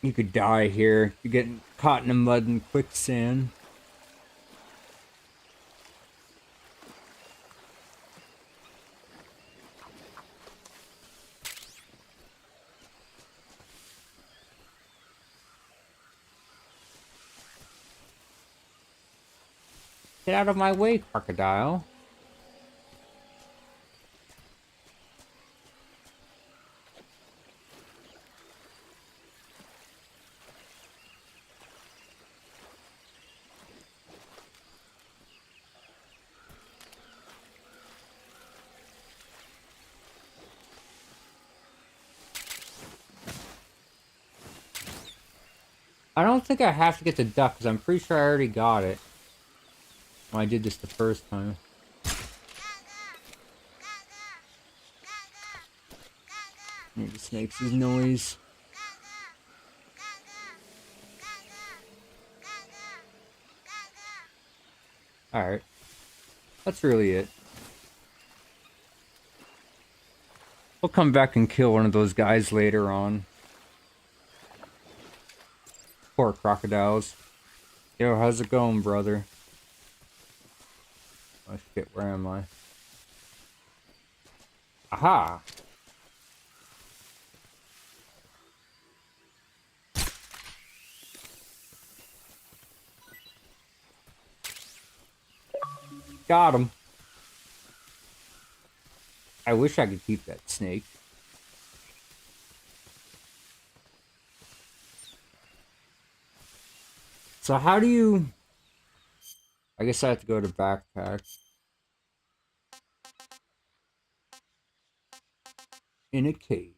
You could die here. You're getting caught in the mud and quicksand. Get out of my way, crocodile. I don't think I have to get the duck, because I'm pretty sure I already got it. Well, I did this the first time. He just makes his noise. Alright. That's really it. We'll come back and kill one of those guys later on. Poor crocodiles. Yo, how's it going, brother? Oh shit, where am I? Aha! Got him. I wish I could keep that snake. So how do you... I guess I have to go to backpack. In a cave.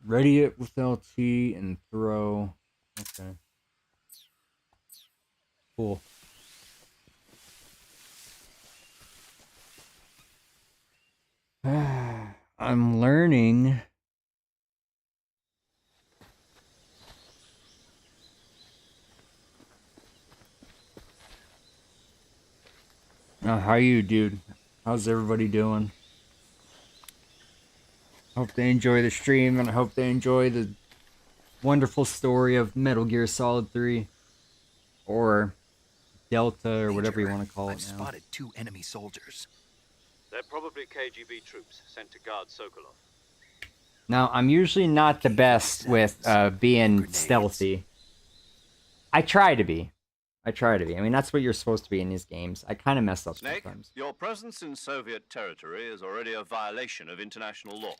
Ready it with LT and throw. Okay. Cool. I'm learning. How you, dude? How's everybody doing? Hope they enjoy the stream, and I hope they enjoy the wonderful story of Metal Gear Solid 3. Or Delta, or whatever you Major, want to call I've it now. spotted 2 enemy soldiers. They're probably KGB troops sent to guard Sokolov. Now, I'm usually not the best with being Grenades. stealthy. I try to be. I mean, that's what you're supposed to be in these games. I kind of mess up Snake, sometimes. your presence in Soviet territory is already a violation of international law.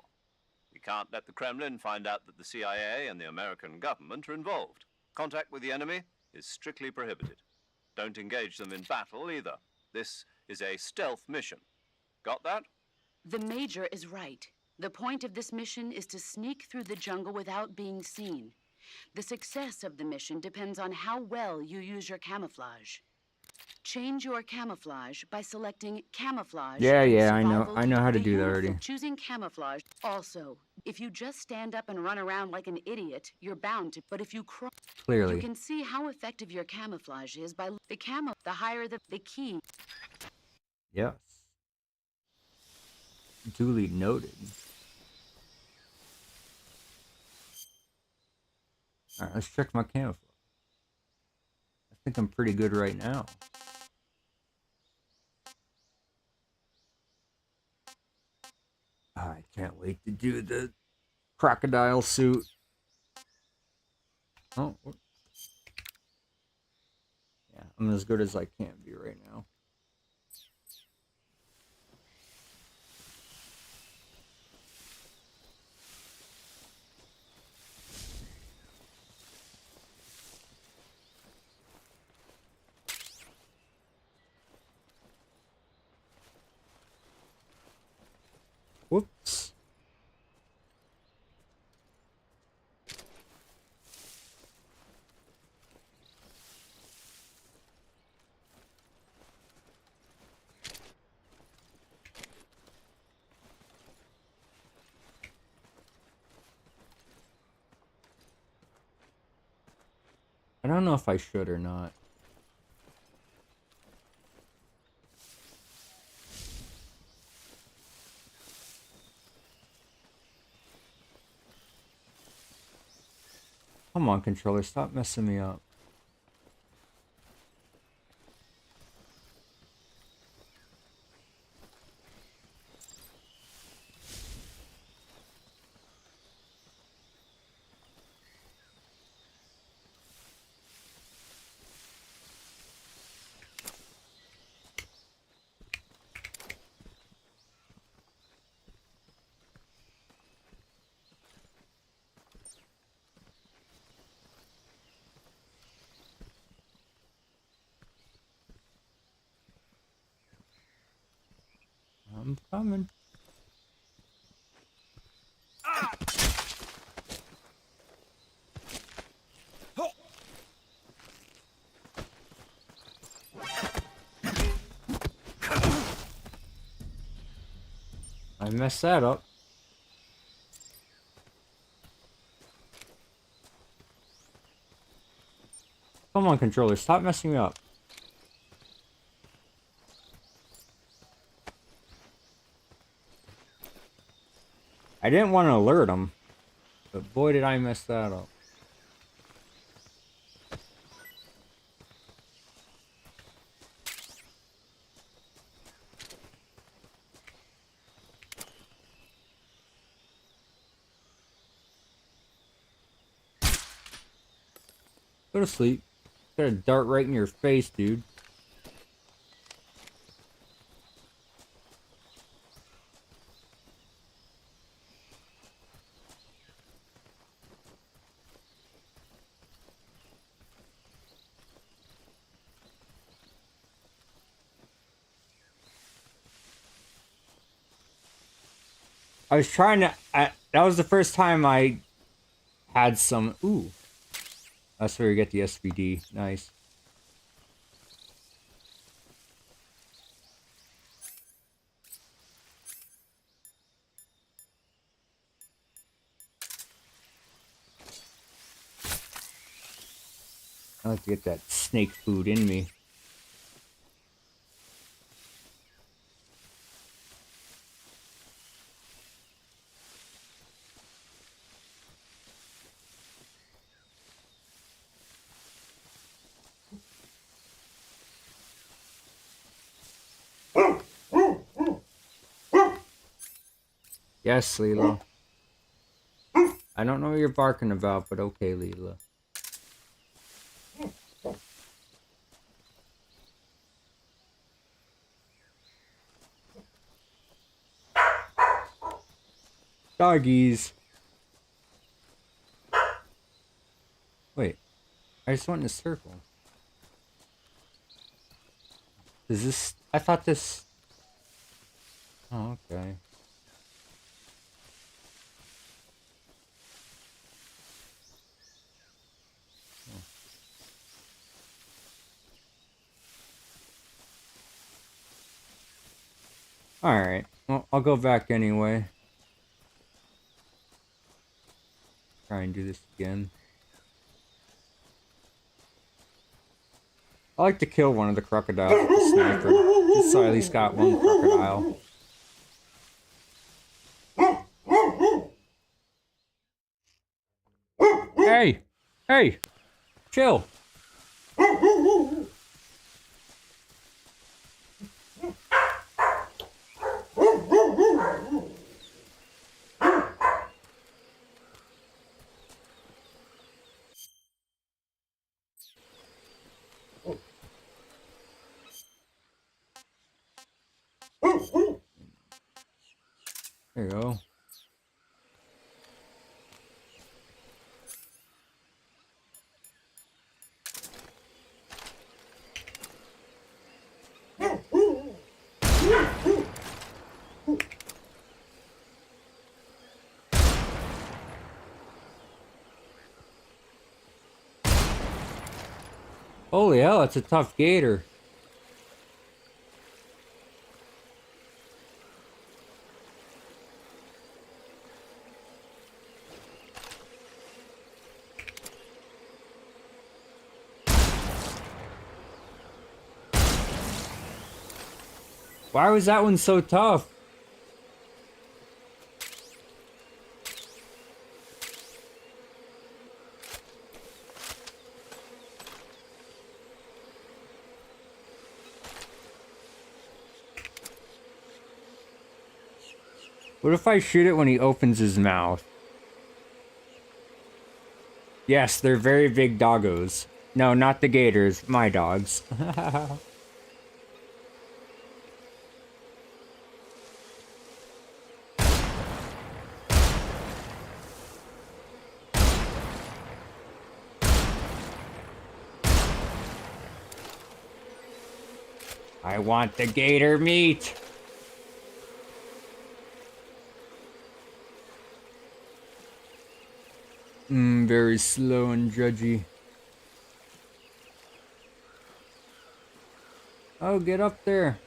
We can't let the Kremlin find out that the CIA and the American government are involved. Contact with the enemy is strictly prohibited. Don't engage them in battle either. This is a stealth mission. Got that? The Major is right. The point of this mission is to sneak through the jungle without being seen. The success of the mission depends on how well you use your camouflage. Change your camouflage by selecting camouflage. Yeah, in the I know. survival I know how to the do that unit already. for choosing camouflage. Also, if you just stand up and run around like an idiot, you're bound to. But if you crawl, Clearly. you can see how effective your camouflage is by the camo. The higher the key. Yes. Duly noted. Alright, let's check my camouflage. I think I'm pretty good right now. I can't wait to do the crocodile suit. Oh. Yeah, I'm as good as I can be right now. Whoops. I don't know if I should or not. Come on, controller, stop messing me up. I'm coming. I messed that up. Come on, controller, stop messing me up. I didn't want to alert him, but boy did I mess that up. Go to sleep. Got a dart right in your face, dude. I was trying to. That was the first time I had some. Ooh, that's where you get the SVD. Nice. I like to get that snake food in me. Yes, Leela. I don't know what you're barking about, but okay, Leela. Doggies. Wait, I just went in a circle. Is this... I thought this... Oh, okay. Alright, well, I'll go back anyway. Try and do this again. I like to kill one of the crocodiles with the sniper, so I at least got one crocodile. Hey! Hey! Chill! There you go. Holy hell, that's a tough gator. Why was that one so tough? What if I shoot it when he opens his mouth? Yes, they're very big doggos. No, not the gators, my dogs. I want the gator meat! Very slow and judgy. Oh, get up there.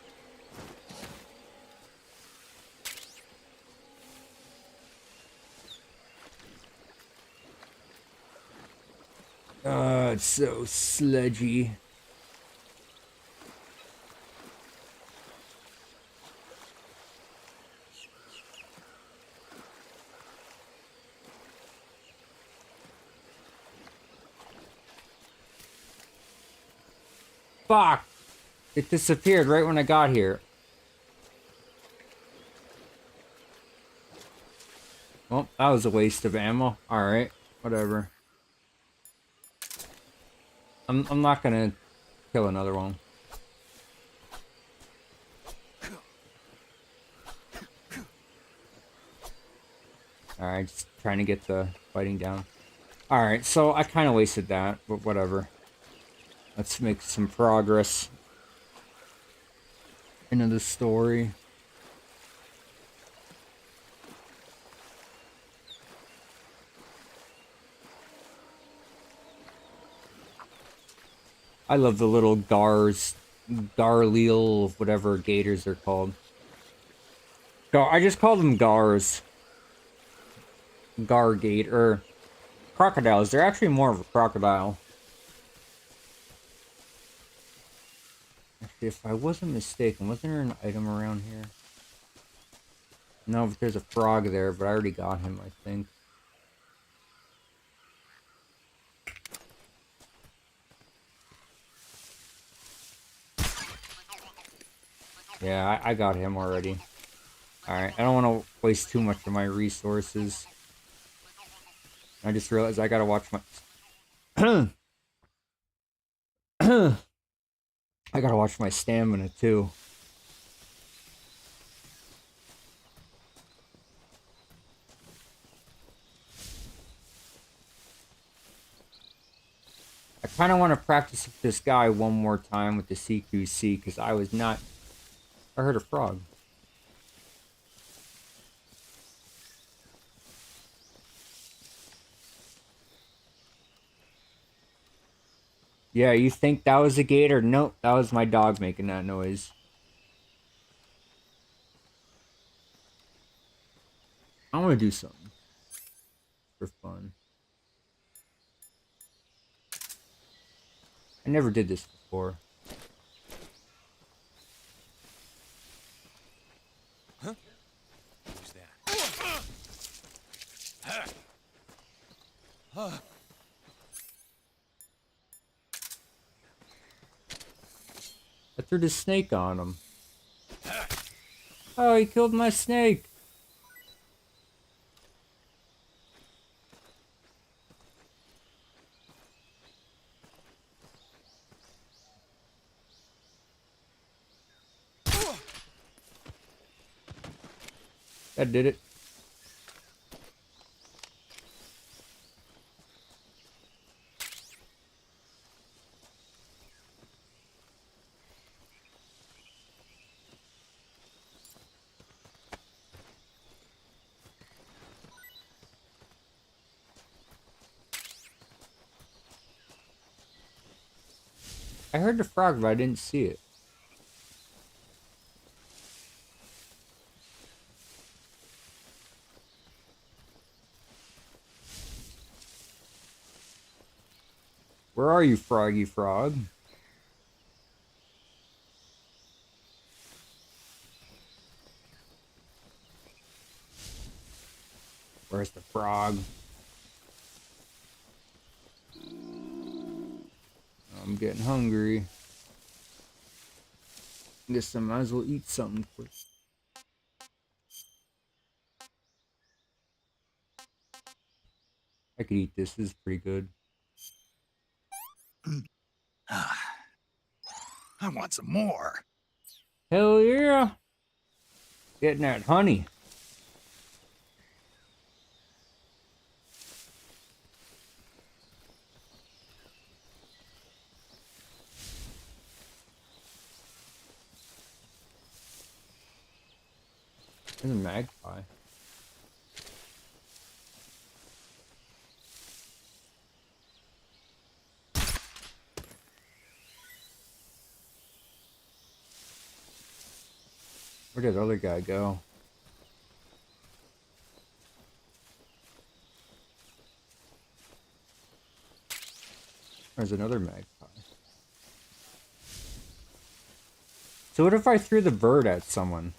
It's so sludgy. Fuck! It disappeared right when I got here. Well, that was a waste of ammo. Alright, whatever. I'm not gonna kill another one. Alright, just trying to get the fighting down. Alright, so I kind of wasted that, but whatever. Let's make some progress into the story. I love the little Garleal, whatever gators are called. I just call them Gars. Gargate, or crocodiles. They're actually more of a crocodile. Actually, if I wasn't mistaken, wasn't there an item around here? No, but there's a frog there, but I already got him, I think. Yeah, I got him already. Alright, I don't want to waste too much of my resources. I just realized I gotta watch my... I gotta watch my stamina, too. I kind of want to practice with this guy one more time with the CQC, because I was not... I heard a frog. Yeah, you think that was a gator? Nope, that was my dog making that noise. I want to do something for fun. I never did this before. Huh? Who's that? I threw the snake on him. Oh, he killed my snake. That did it. I heard the frog, but I didn't see it. Where are you, Froggy Frog? Where's the frog? I'm getting hungry. Guess I might as well eat something quick. I could eat this. This is pretty good. I want some more. Hell yeah! Getting that honey. There's a magpie. Where did the other guy go? There's another magpie. So what if I threw the bird at someone?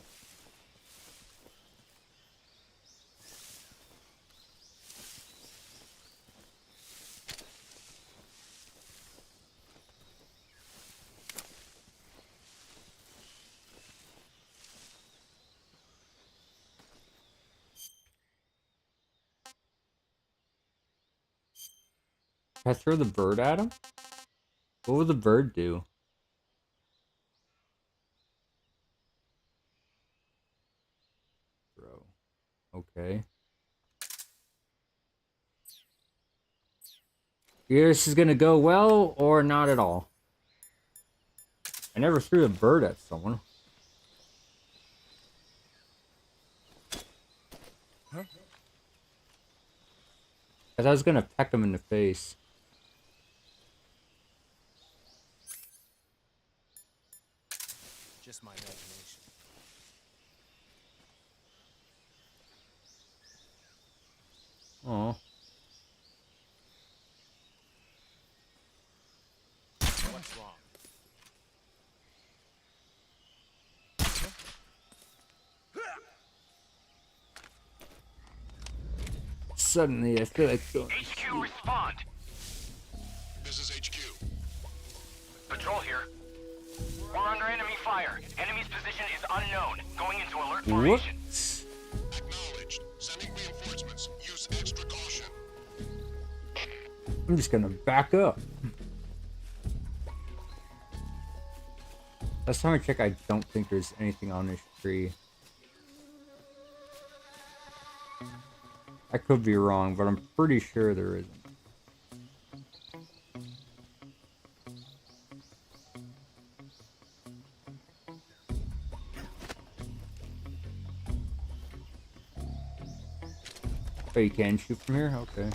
If I throw the bird at him? What would the bird do? Throw. Okay. Either this is gonna go well or not at all. I never threw a bird at someone. Huh? I thought I was gonna peck him in the face. just my imagination. Oh. What's wrong? Suddenly, I feel like going. HQ, respond. This is HQ. Patrol here. We're under enemy fire. Enemy's position is unknown. Going into alert What? formation. Acknowledged. Sending reinforcements. Use extra caution. I'm just gonna back up. Last time I checked, I don't think there's anything on this tree. I could be wrong, but I'm pretty sure there isn't. Oh, you can shoot from here? Okay.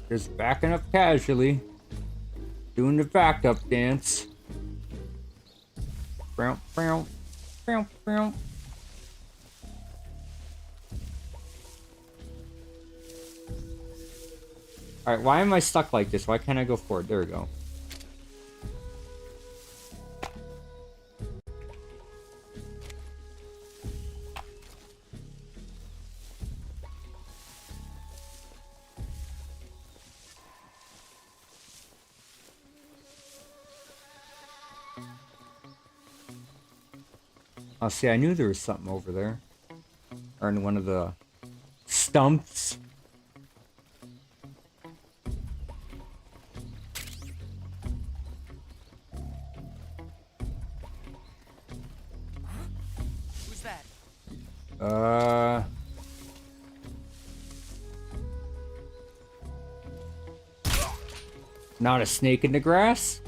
Just backing up casually. Doing the backup dance. Bow, bow, bow, bow. Alright, why am I stuck like this? Why can't I go forward? There we go. Oh, see, I knew there was something over there. Or in one of the stumps. Who's that? Not a snake in the grass?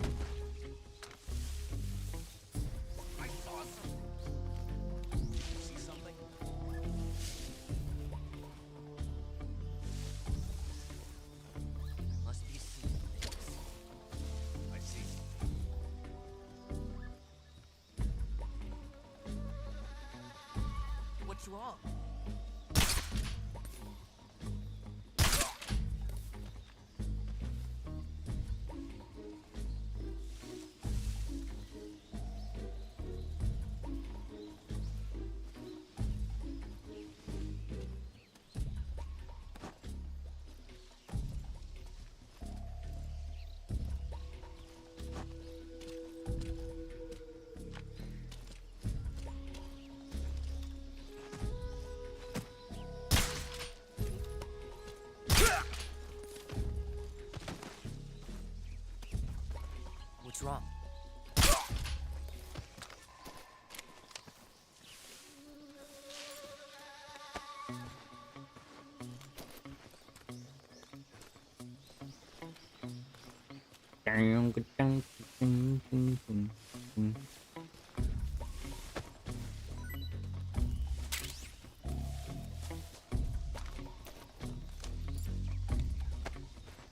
See something? Must be seeing things. I see. What's wrong? What's wrong?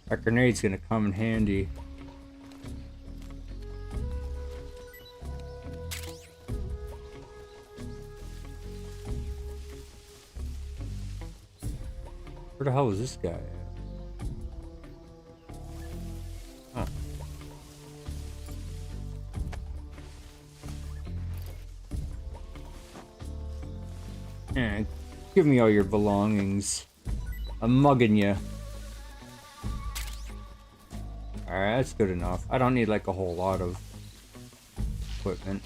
That grenade's gonna come in handy. Where the hell is this guy at? Huh. Yeah, give me all your belongings. I'm mugging you. Alright, that's good enough. I don't need like a whole lot of equipment.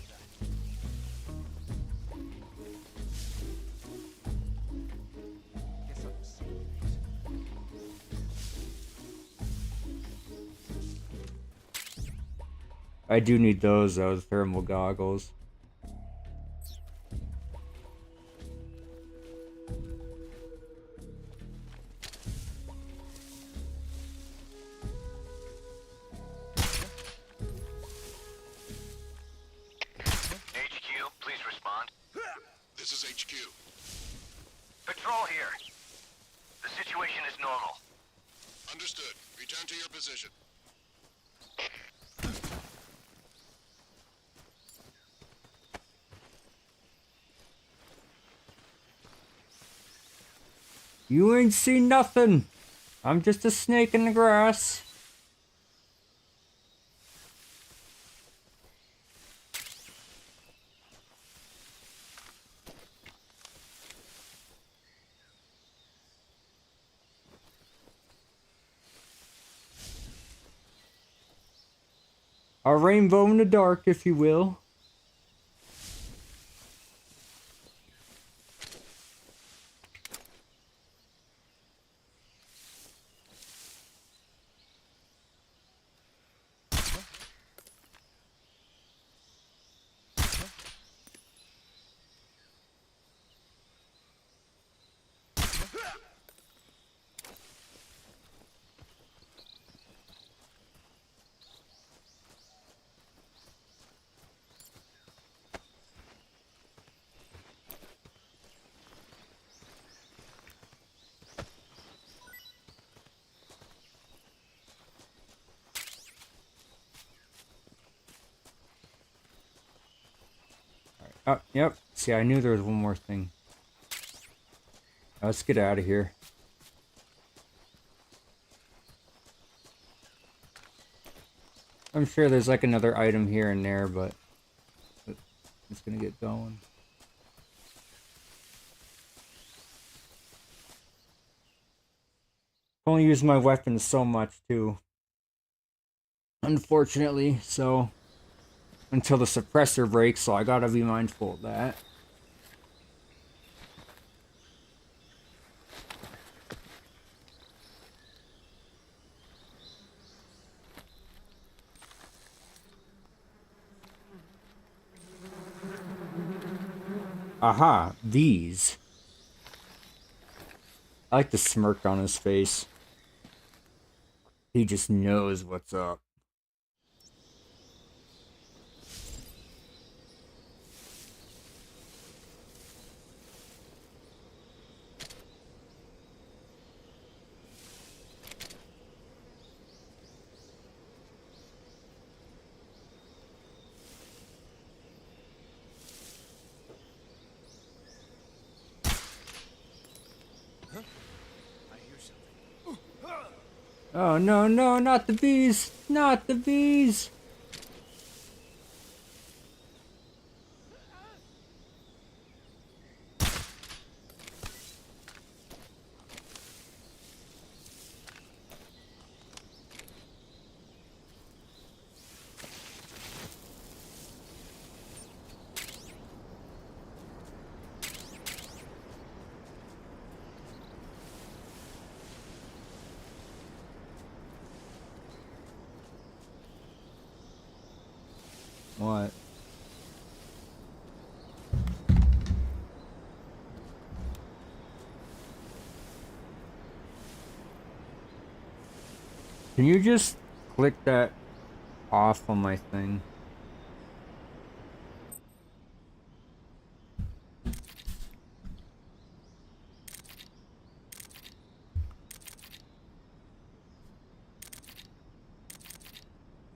I do need those though, the thermal goggles. HQ, please respond. This is HQ. Patrol here. The situation is normal. Understood. Return to your position. You ain't seen nothing. I'm just a snake in the grass. A rainbow in the dark, if you will. Oh, yep. See, I knew there was one more thing. Let's get out of here. I'm sure there's like another item here and there, but it's gonna get going. I only use my weapons so much too. Unfortunately, so until the suppressor breaks, so I gotta be mindful of that. Aha, these. I like the smirk on his face. He just knows what's up. Oh no, no, not the bees! Not the bees! What? Can you just click that off on my thing?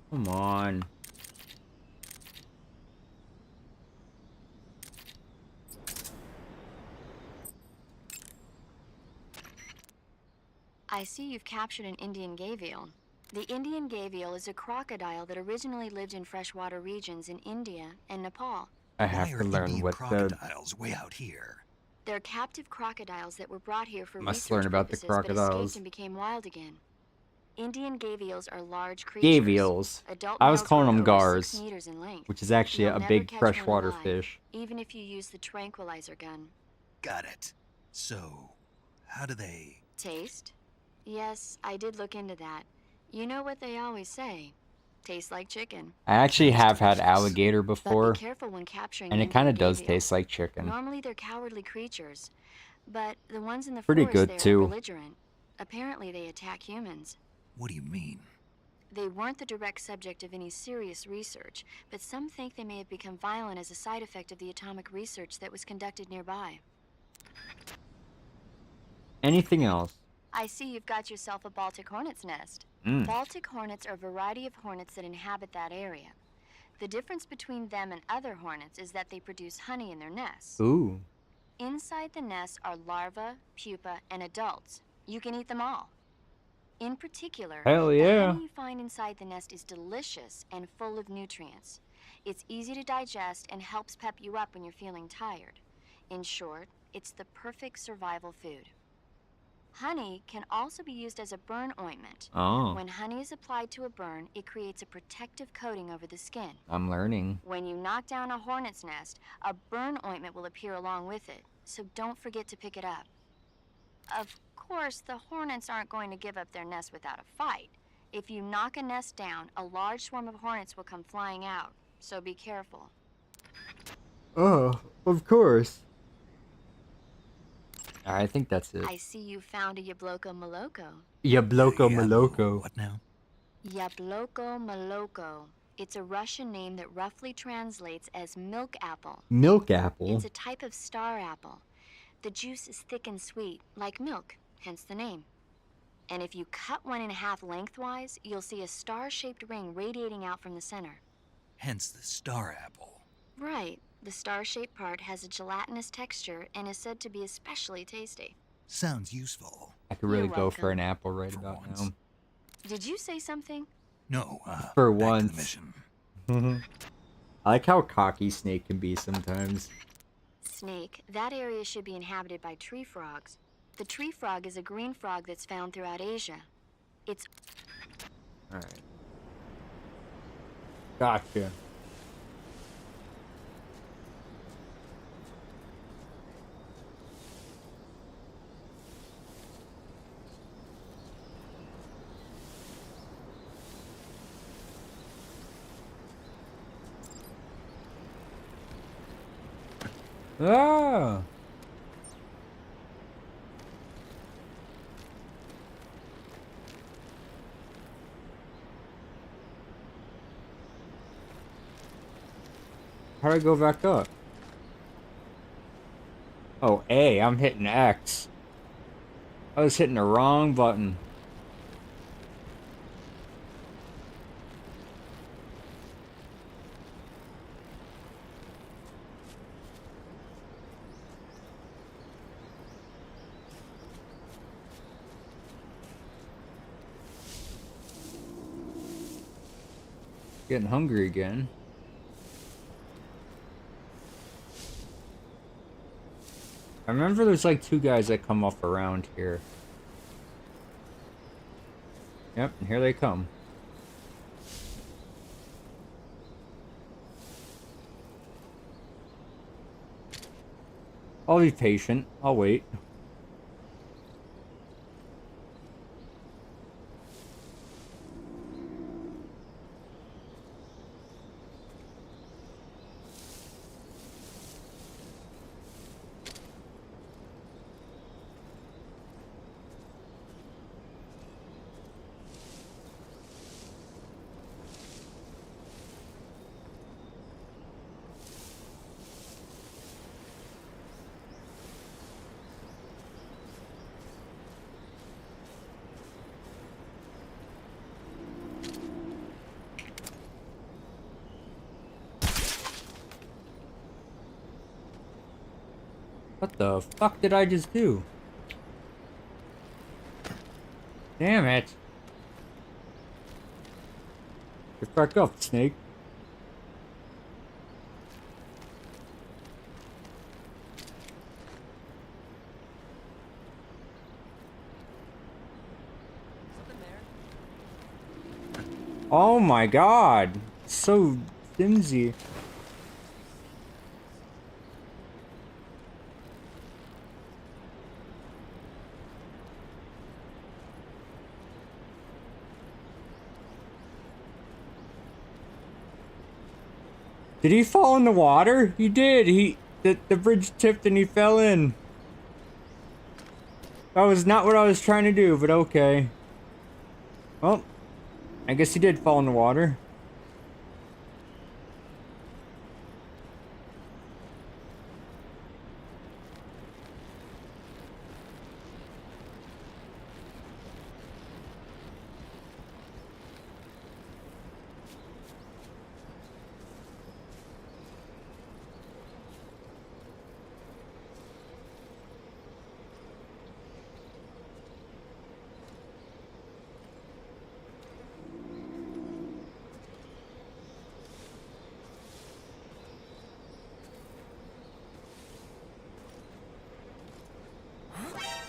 Come on. I see you've captured an Indian gavial. The Indian gavial is a crocodile that originally lived in freshwater regions in India and Nepal. I have Why to are learn Indian what crocodiles way out here? They're captive crocodiles that were brought here for Must research learn about the purposes, but crocodiles. escaped and became wild again. Indian gavials are large creatures. Gavials. Adult I was males calling run them over 6 gars, meters in length. which is actually You'll a never big catch one freshwater alive, fish. even if you use the tranquilizer gun. Got it. So, how do they... Taste? Yes, I did look into that. You know what they always say. Tastes like chicken. I actually have had alligator But before, be careful when capturing and them it for kind of does Davia. taste like chicken. Normally they're cowardly creatures, but the ones in the Pretty forest good, there too. are belligerent. Apparently they attack humans. What do you mean? They weren't the direct subject of any serious research, but some think they may have become violent as a side effect of the atomic research that was conducted nearby. Anything else? I see you've got yourself a Baltic hornet's nest. Mm. Baltic hornets are a variety of hornets that inhabit that area. The difference between them and other hornets is that they produce honey in their nests. Ooh. Inside the nest are larvae, pupa, and adults. You can eat them all. In particular, Hell the yeah. honey you find inside the nest is delicious and full of nutrients. It's easy to digest and helps pep you up when you're feeling tired. In short, it's the perfect survival food. Honey can also be used as a burn ointment. Oh, When honey is applied to a burn, it creates a protective coating over the skin. I'm learning. When you knock down a hornet's nest, a burn ointment will appear along with it, so don't forget to pick it up. Of course, the hornets aren't going to give up their nest without a fight. If you knock a nest down, a large swarm of hornets will come flying out, so be careful. Oh, of course. I think that's it. I see you found a Yabloko Moloko. Yabloko Yeah, Moloko. What now? Yabloko Moloko. It's a Russian name that roughly translates as milk apple. Milk apple. It's a type of star apple. The juice is thick and sweet, like milk, hence the name. And if you cut one in half lengthwise, you'll see a star-shaped ring radiating out from the center. Hence the star apple. Right. The star-shaped part has a gelatinous texture and is said to be especially tasty. Sounds useful. I could really You're go for welcome. an apple right For about once. now. Did you say something? No, For back to once. the mission. I like how cocky Snake can be sometimes. Snake, that area should be inhabited by tree frogs. The tree frog is a green frog that's found throughout Asia. It's Alright. Gotcha. Ah! How do I go back up? Oh, A. I'm hitting X. I was hitting the wrong button. Getting hungry again. I remember there's like two guys that come off around here. Yep, and here they come. I'll be patient. I'll wait. What the fuck did I just do? Damn it. Get back up, Snake. Something there. Oh my god. So flimsy. Did he fall in the water? He did. The bridge tipped and he fell in. That was not what I was trying to do, but okay. Well, I guess he did fall in the water.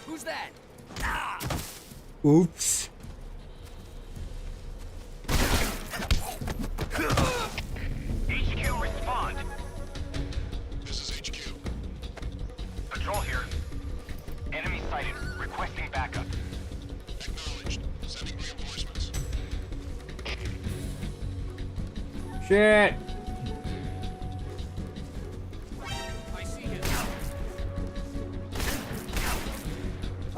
Who's that? Oops. HQ, respond. This is HQ. Patrol here. Enemy sighted. Requesting backup. Acknowledged. Sending reinforcements. Shit. I see him.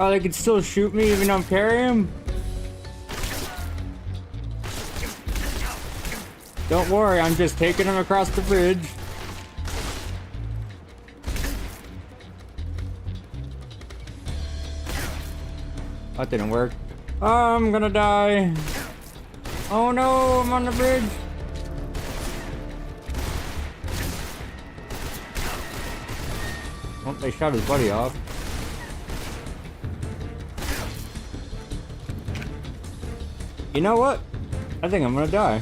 Oh, they can still shoot me even though I'm carrying him? Don't worry, I'm just taking him across the bridge. That didn't work. I'm gonna die. Oh no, I'm on the bridge. Oh, they shot his buddy off. You know what? I think I'm gonna die.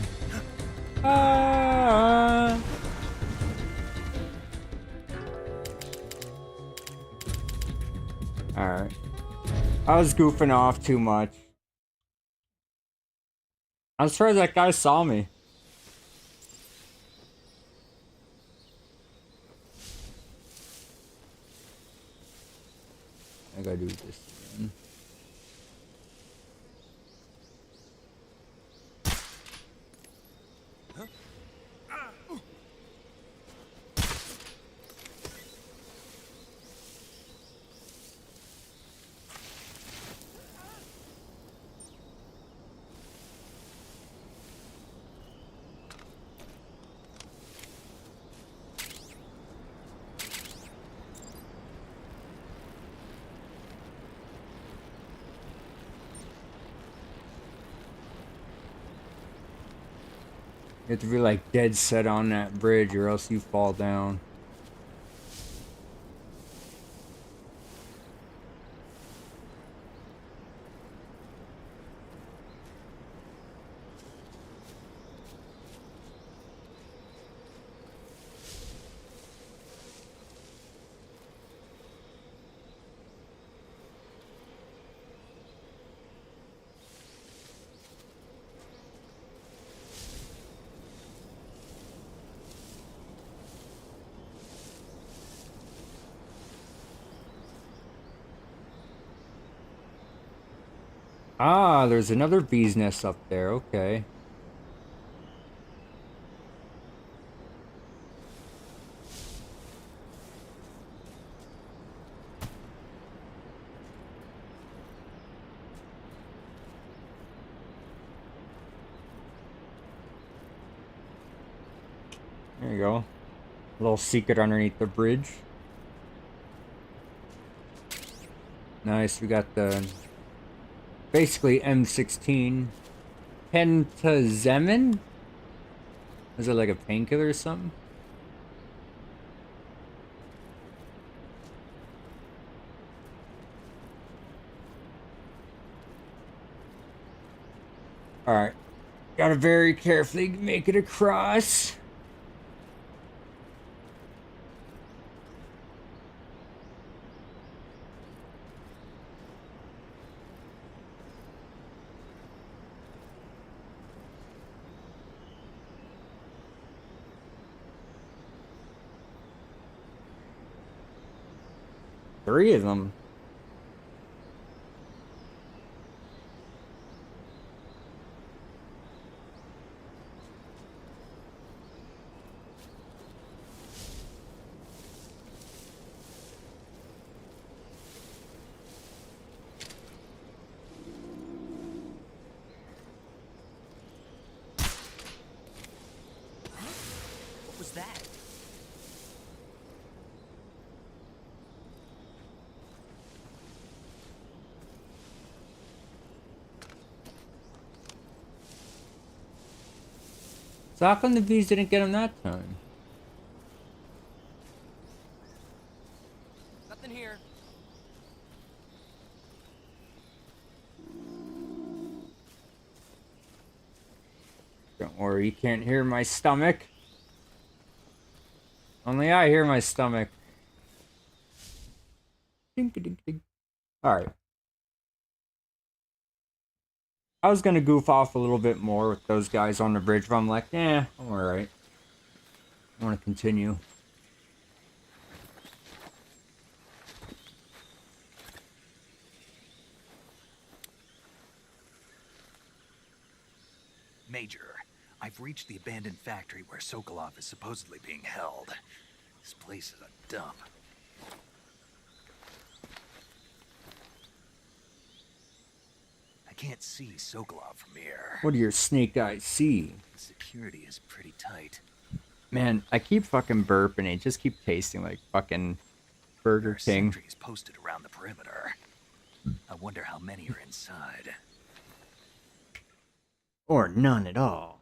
Ah. Alright. I was goofing off too much. I'm surprised that guy saw me. I gotta do this again. You have to be like dead set on that bridge or else you fall down. Ah, there's another bee's nest up there. Okay. There you go. A little secret underneath the bridge. Nice, we got the basically M16 Pentazemin? Is it like a painkiller or something? Alright. Gotta very carefully make it across. Three of them. was that? So how come the V's didn't get him that time? Nothing here. Don't worry, you can't hear my stomach. Only I hear my stomach. Dink-a-dink-dink. Alright. I was gonna goof off a little bit more with those guys on the bridge, but I'm like, I'm alright. I wanna continue. Major, I've reached the abandoned factory where Sokolov is supposedly being held. This place is a dump. I can't see Sokolov from here. What do your snake eyes see? The security is pretty tight. Man, I keep fucking burping. It just keep tasting like fucking There Burger are King. sentries posted around the perimeter. I wonder how many are inside. Or none at all.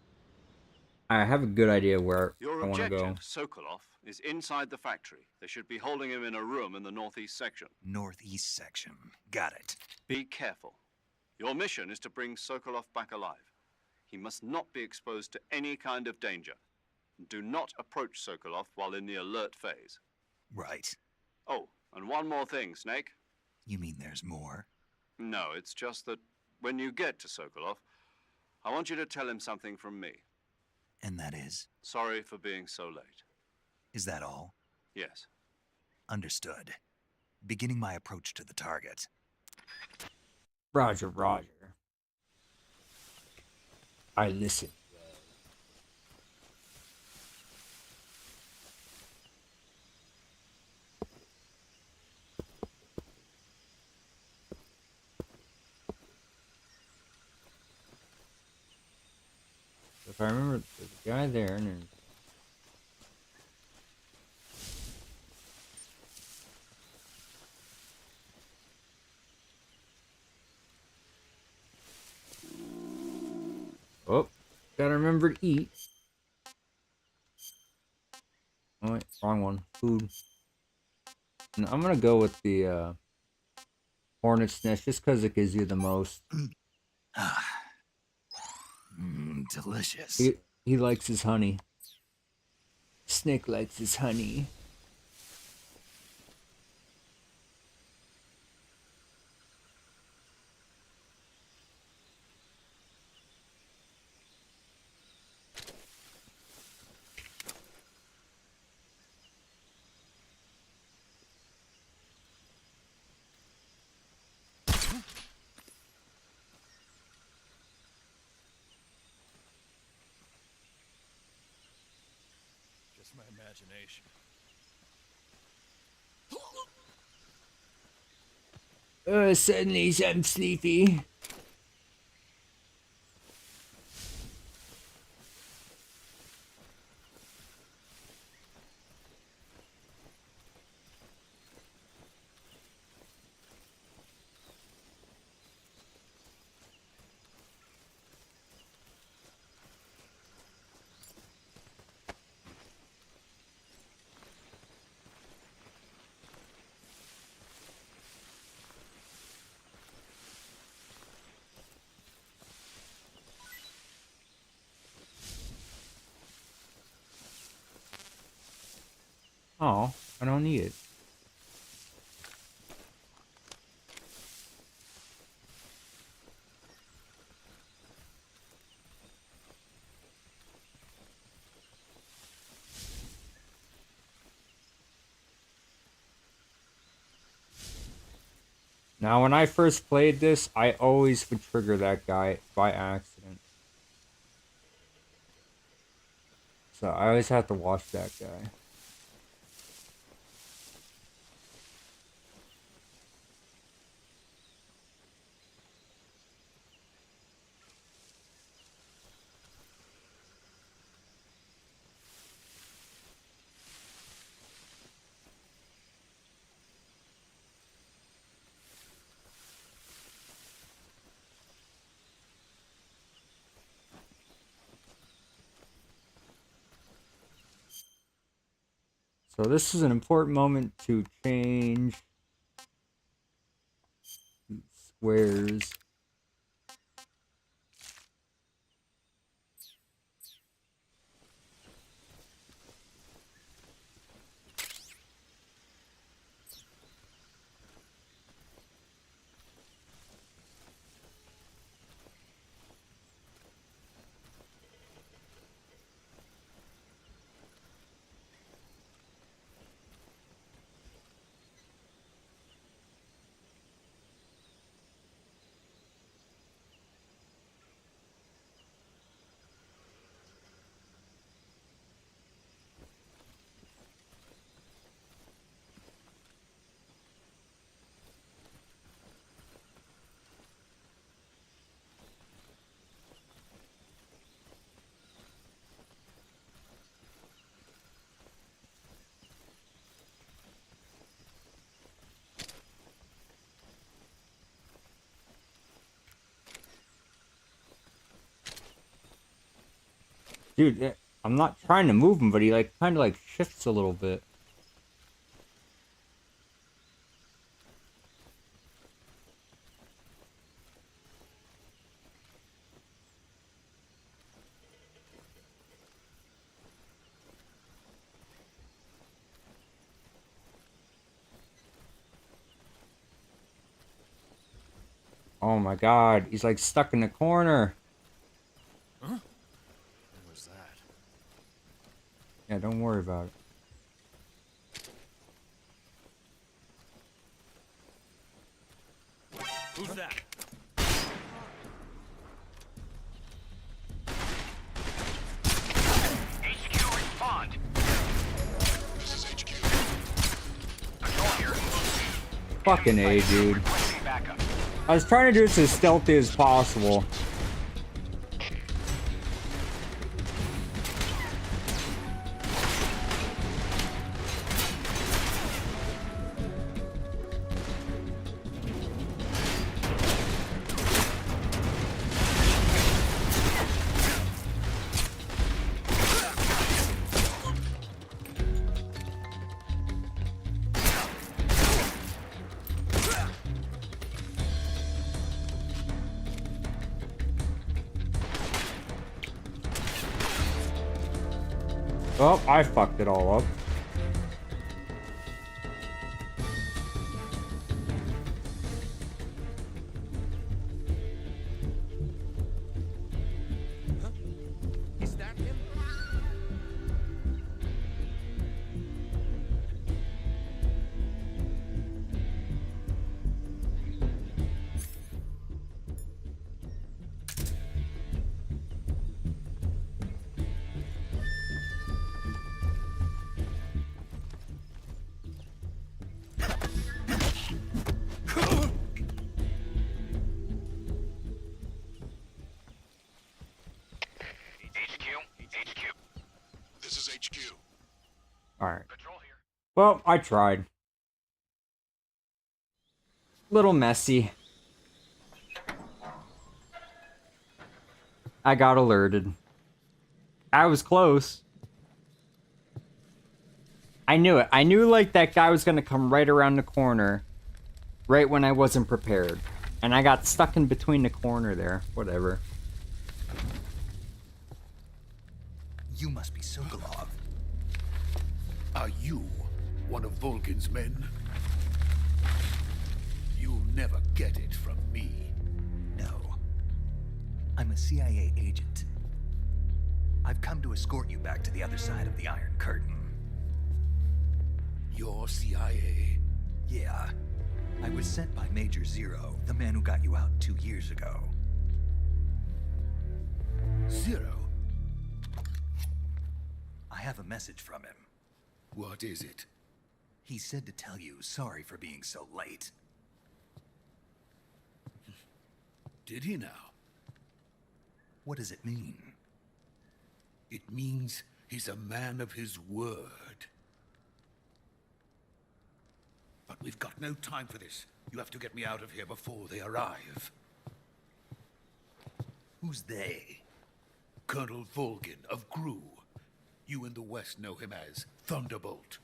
I have a good idea where Your I want to objective, go. Sokolov, is inside the factory. They should be holding him in a room in the northeast section. Northeast section. Got it. Be careful. Your mission is to bring Sokolov back alive. He must not be exposed to any kind of danger. Do not approach Sokolov while in the alert phase. Right. Oh, and one more thing, Snake. You mean there's more? No, it's just that when you get to Sokolov, I want you to tell him something from me. And that is? Sorry for being so late. Is that all? Yes. Understood. Beginning my approach to the target. Roger, Roger. I listen. If I remember, there's a guy there, and then... Oh, gotta remember to eat. Oh, wait, wrong one. Food. And I'm gonna go with the Hornet's Nest just because it gives you the most. Delicious. He likes his honey. Snake likes his honey. Just my imagination. Suddenly I'm sleepy. Oh, I don't need it. Now, when I first played this, I always would trigger that guy by accident. So I always have to watch that guy. So this is an important moment to change these squares. Dude, I'm not trying to move him, but he like kind of like shifts a little bit. Oh my god, he's like stuck in the corner. Huh? What was that? Yeah, don't worry about it. Who's that? HQ, respond. This is HQ. Patrol here. Fucking A, dude. Requesting backup. I was trying to do this as stealthy as possible. Oh, I fucked it all up. Is that him? HQ. This is HQ. Alright. Patrol here. Well, I tried. Little messy. I got alerted. I was close. I knew it. I knew like that guy was gonna come right around the corner. Right when I wasn't prepared. And I got stuck in between the corner there. Whatever. You must be Sokolov. Are you one of Volgin's men? You'll never get it from me. No. I'm a CIA agent. I've come to escort you back to the other side of the Iron Curtain. You're CIA? Yeah. I was sent by Major Zero, the man who got you out 2 years ago. Zero? I have a message from him. What is it? He said to tell you sorry for being so late. Did he now? What does it mean? It means he's a man of his word. But we've got no time for this. You have to get me out of here before they arrive. Who's they? Colonel Volgin of GRU. You in the West know him as Thunderbolt.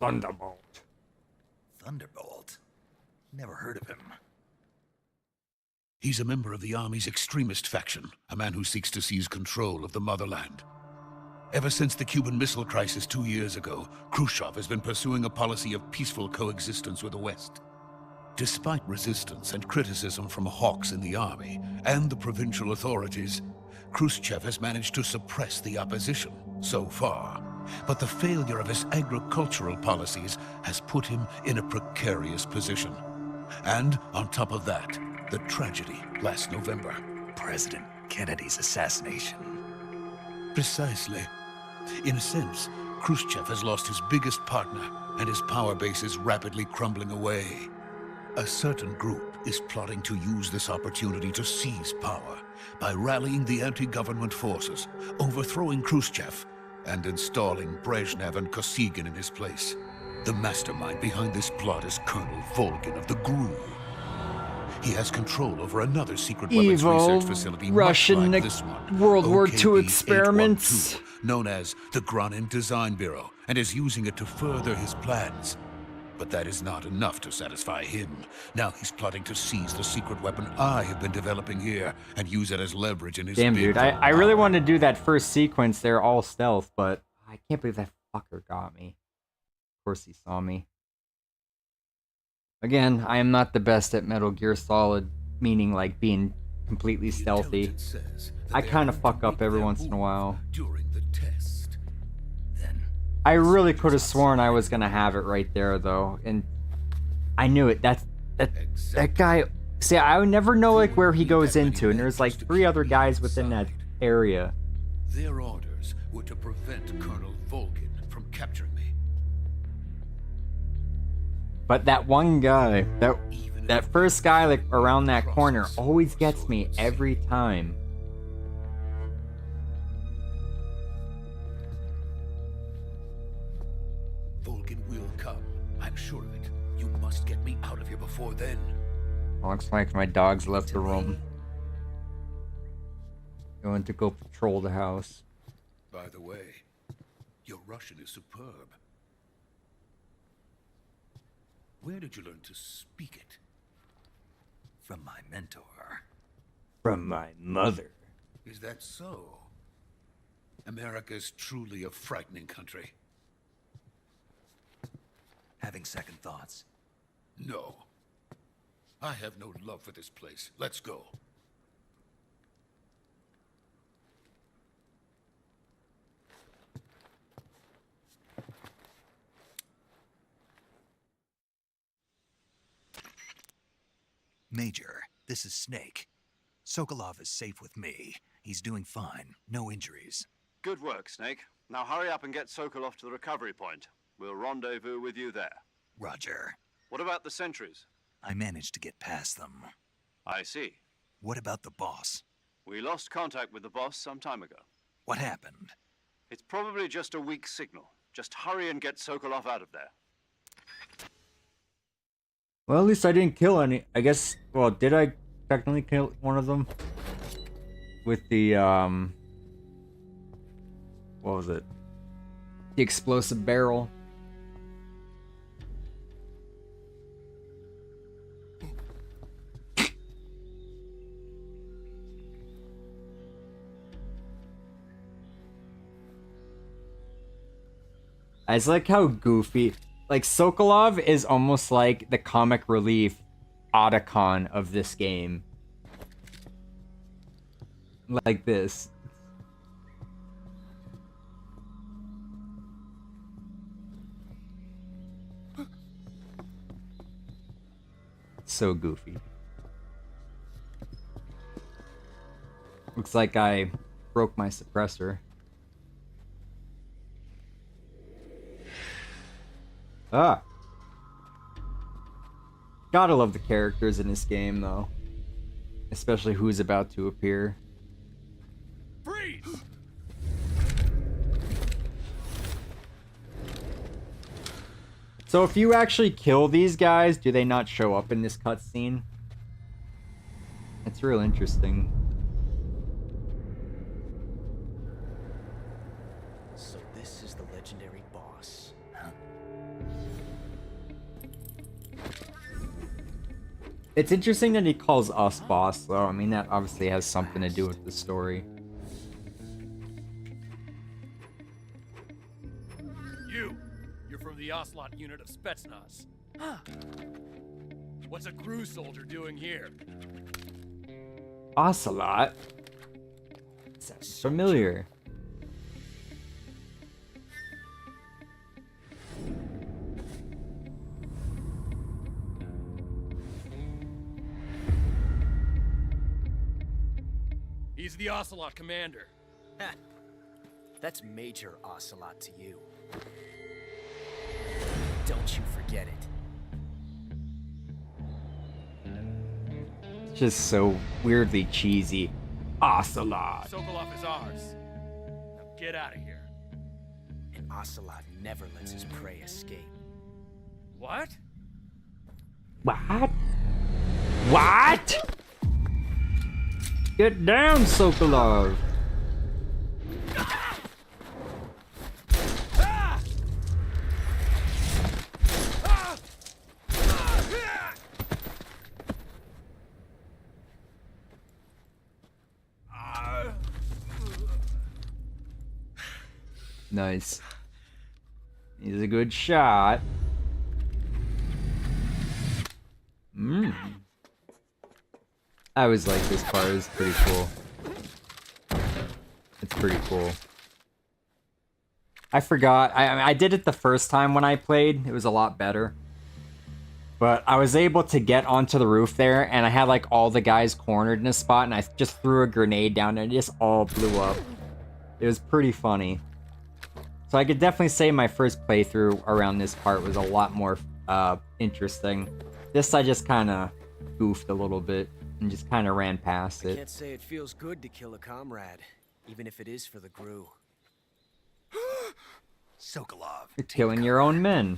Thunderbolt. Thunderbolt? Never heard of him. He's a member of the Army's extremist faction, a man who seeks to seize control of the motherland. Ever since the Cuban Missile Crisis 2 years ago, Khrushchev has been pursuing a policy of peaceful coexistence with the West. Despite resistance and criticism from hawks in the army and the provincial authorities, Khrushchev has managed to suppress the opposition so far. But the failure of his agricultural policies has put him in a precarious position. And on top of that, the tragedy last November. President Kennedy's assassination. Precisely. In a sense, Khrushchev has lost his biggest partner, and his power base is rapidly crumbling away. A certain group is plotting to use this opportunity to seize power by rallying the anti-government forces, overthrowing Khrushchev, and installing Brezhnev and Kosygin in his place. The mastermind behind this plot is Colonel Volgin of the GRU. He has control over another secret weapons Evil research facility Russian much like this one, World War II OKB experiments. 812, known as the Granin Design Bureau, and is using it to further his plans. But that is not enough to satisfy him. Now he's plotting to seize the secret weapon I have been developing here and use it as leverage in his Damn, bid dude. for I really power. want to do that first sequence there, all stealth, but I can't believe that fucker got me. Of course he saw me. Again, I am not the best at Metal Gear Solid, meaning like being completely stealthy. Intelligence says that I they kind are of fuck gonna up make every their once in a move while. during the test. Then I really could have sworn I was gonna have it right there, though, and I knew it. That guy. See, I would never know like where he goes into, and there's like 3 other guys within that area. their orders were to prevent Colonel Volgin from capturing me. But that one guy, that first guy like around that corner, always gets me every time. Volgin will come. I'm sure of it. You must get me out of here before then. Looks like my dog's left the room. Going to go patrol the house. By the way, your Russian is superb. Where did you learn to speak it? From my mentor. From my mother. Is that so? America's truly a frightening country. Having second thoughts. No. I have no love for this place. Let's go. Major, this is Snake. Sokolov is safe with me. He's doing fine. No injuries. Good work, Snake. Now hurry up and get Sokolov to the recovery point. We'll rendezvous with you there. Roger. What about the sentries? I managed to get past them. I see. What about the boss? We lost contact with the boss some time ago. What happened? It's probably just a weak signal. Just hurry and get Sokolov out of there. Well, at least I didn't kill any. I guess. Well, did I technically kill one of them? With the what was it? The explosive barrel. I just like how goofy. Like, Sokolov is almost like the comic relief Otacon of this game. Like this. So goofy. Looks like I broke my suppressor. Ah. Gotta love the characters in this game, though. Especially who's about to appear. Freeze! So if you actually kill these guys, do they not show up in this cutscene? That's real interesting. So this is the legendary boss. It's interesting that he calls us boss, though. I mean, that obviously has something to do with the story. You're from the Ocelot unit of Spetsnaz. Huh. What's a crew soldier doing here? Ocelot? Sounds familiar. He's the Ocelot commander. That's Major Ocelot to you. Don't you forget it. It's just so weirdly cheesy. Ocelot. Sokolov is ours. Now get out of here. And Ocelot never lets his prey escape. What? What? What? Get down, Sokolov. Nice. He's a good shot. I always like this part. It's pretty cool. It's pretty cool. I forgot. I did it the first time when I played. It was a lot better. But I was able to get onto the roof there, and I had like all the guys cornered in a spot, and I just threw a grenade down there, and it just all blew up. It was pretty funny. So I could definitely say my first playthrough around this part was a lot more interesting. This I just kind of goofed a little bit and just kind of ran past I it. can't say it feels good to kill a comrade, even if it is for the GRU. Sokolov. You're killing your own men.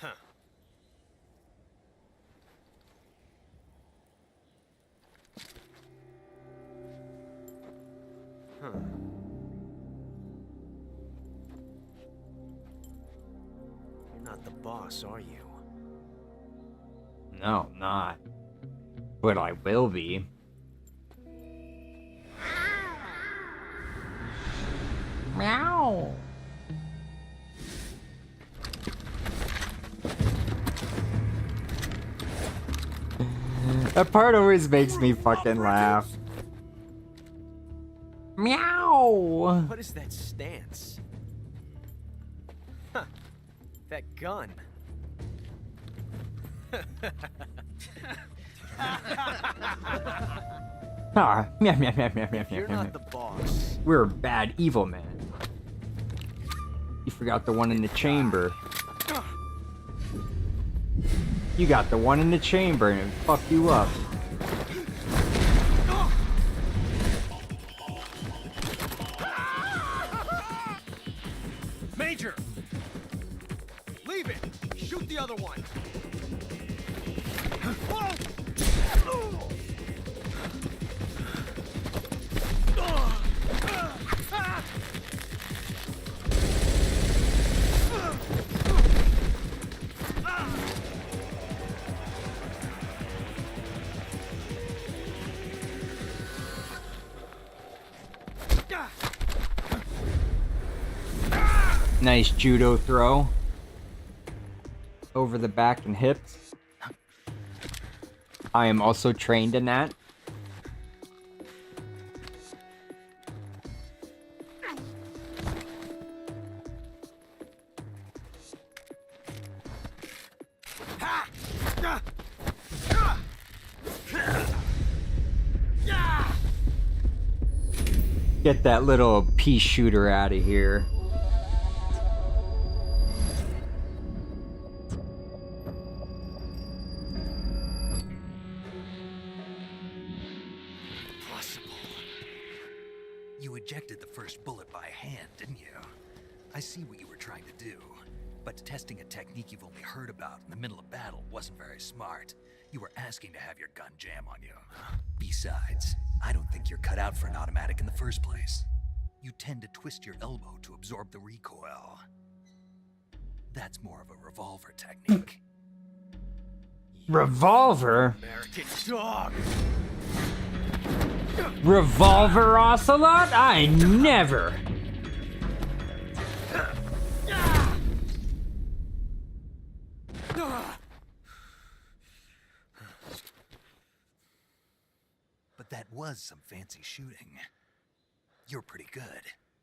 Huh. Huh. You're not the boss, are you? No, not. But I will be. Meow. That part always makes me fucking laugh. Meow. What is that stance? Huh. That gun. Ah, meow, meow, meow, meow, meow, You're meow, not meow. the boss. We're bad, evil men. You forgot the one in the chamber. You got the one in the chamber and it fucked you up. Major! Leave it! Shoot the other one! Nice judo throw. Over the back and hips. I am also trained in that. Get that little pea shooter out of here. You ejected the first bullet by hand, didn't you? I see what you were trying to do. But testing a technique you've only heard about in the middle of battle wasn't very smart. You were asking to have your gun jam on you. Besides, I don't think you're cut out for an automatic in the first place. You tend to twist your elbow to absorb the recoil. That's more of a revolver technique. Revolver? American dog! Revolver Ocelot? I never! But that was some fancy shooting. You're pretty good.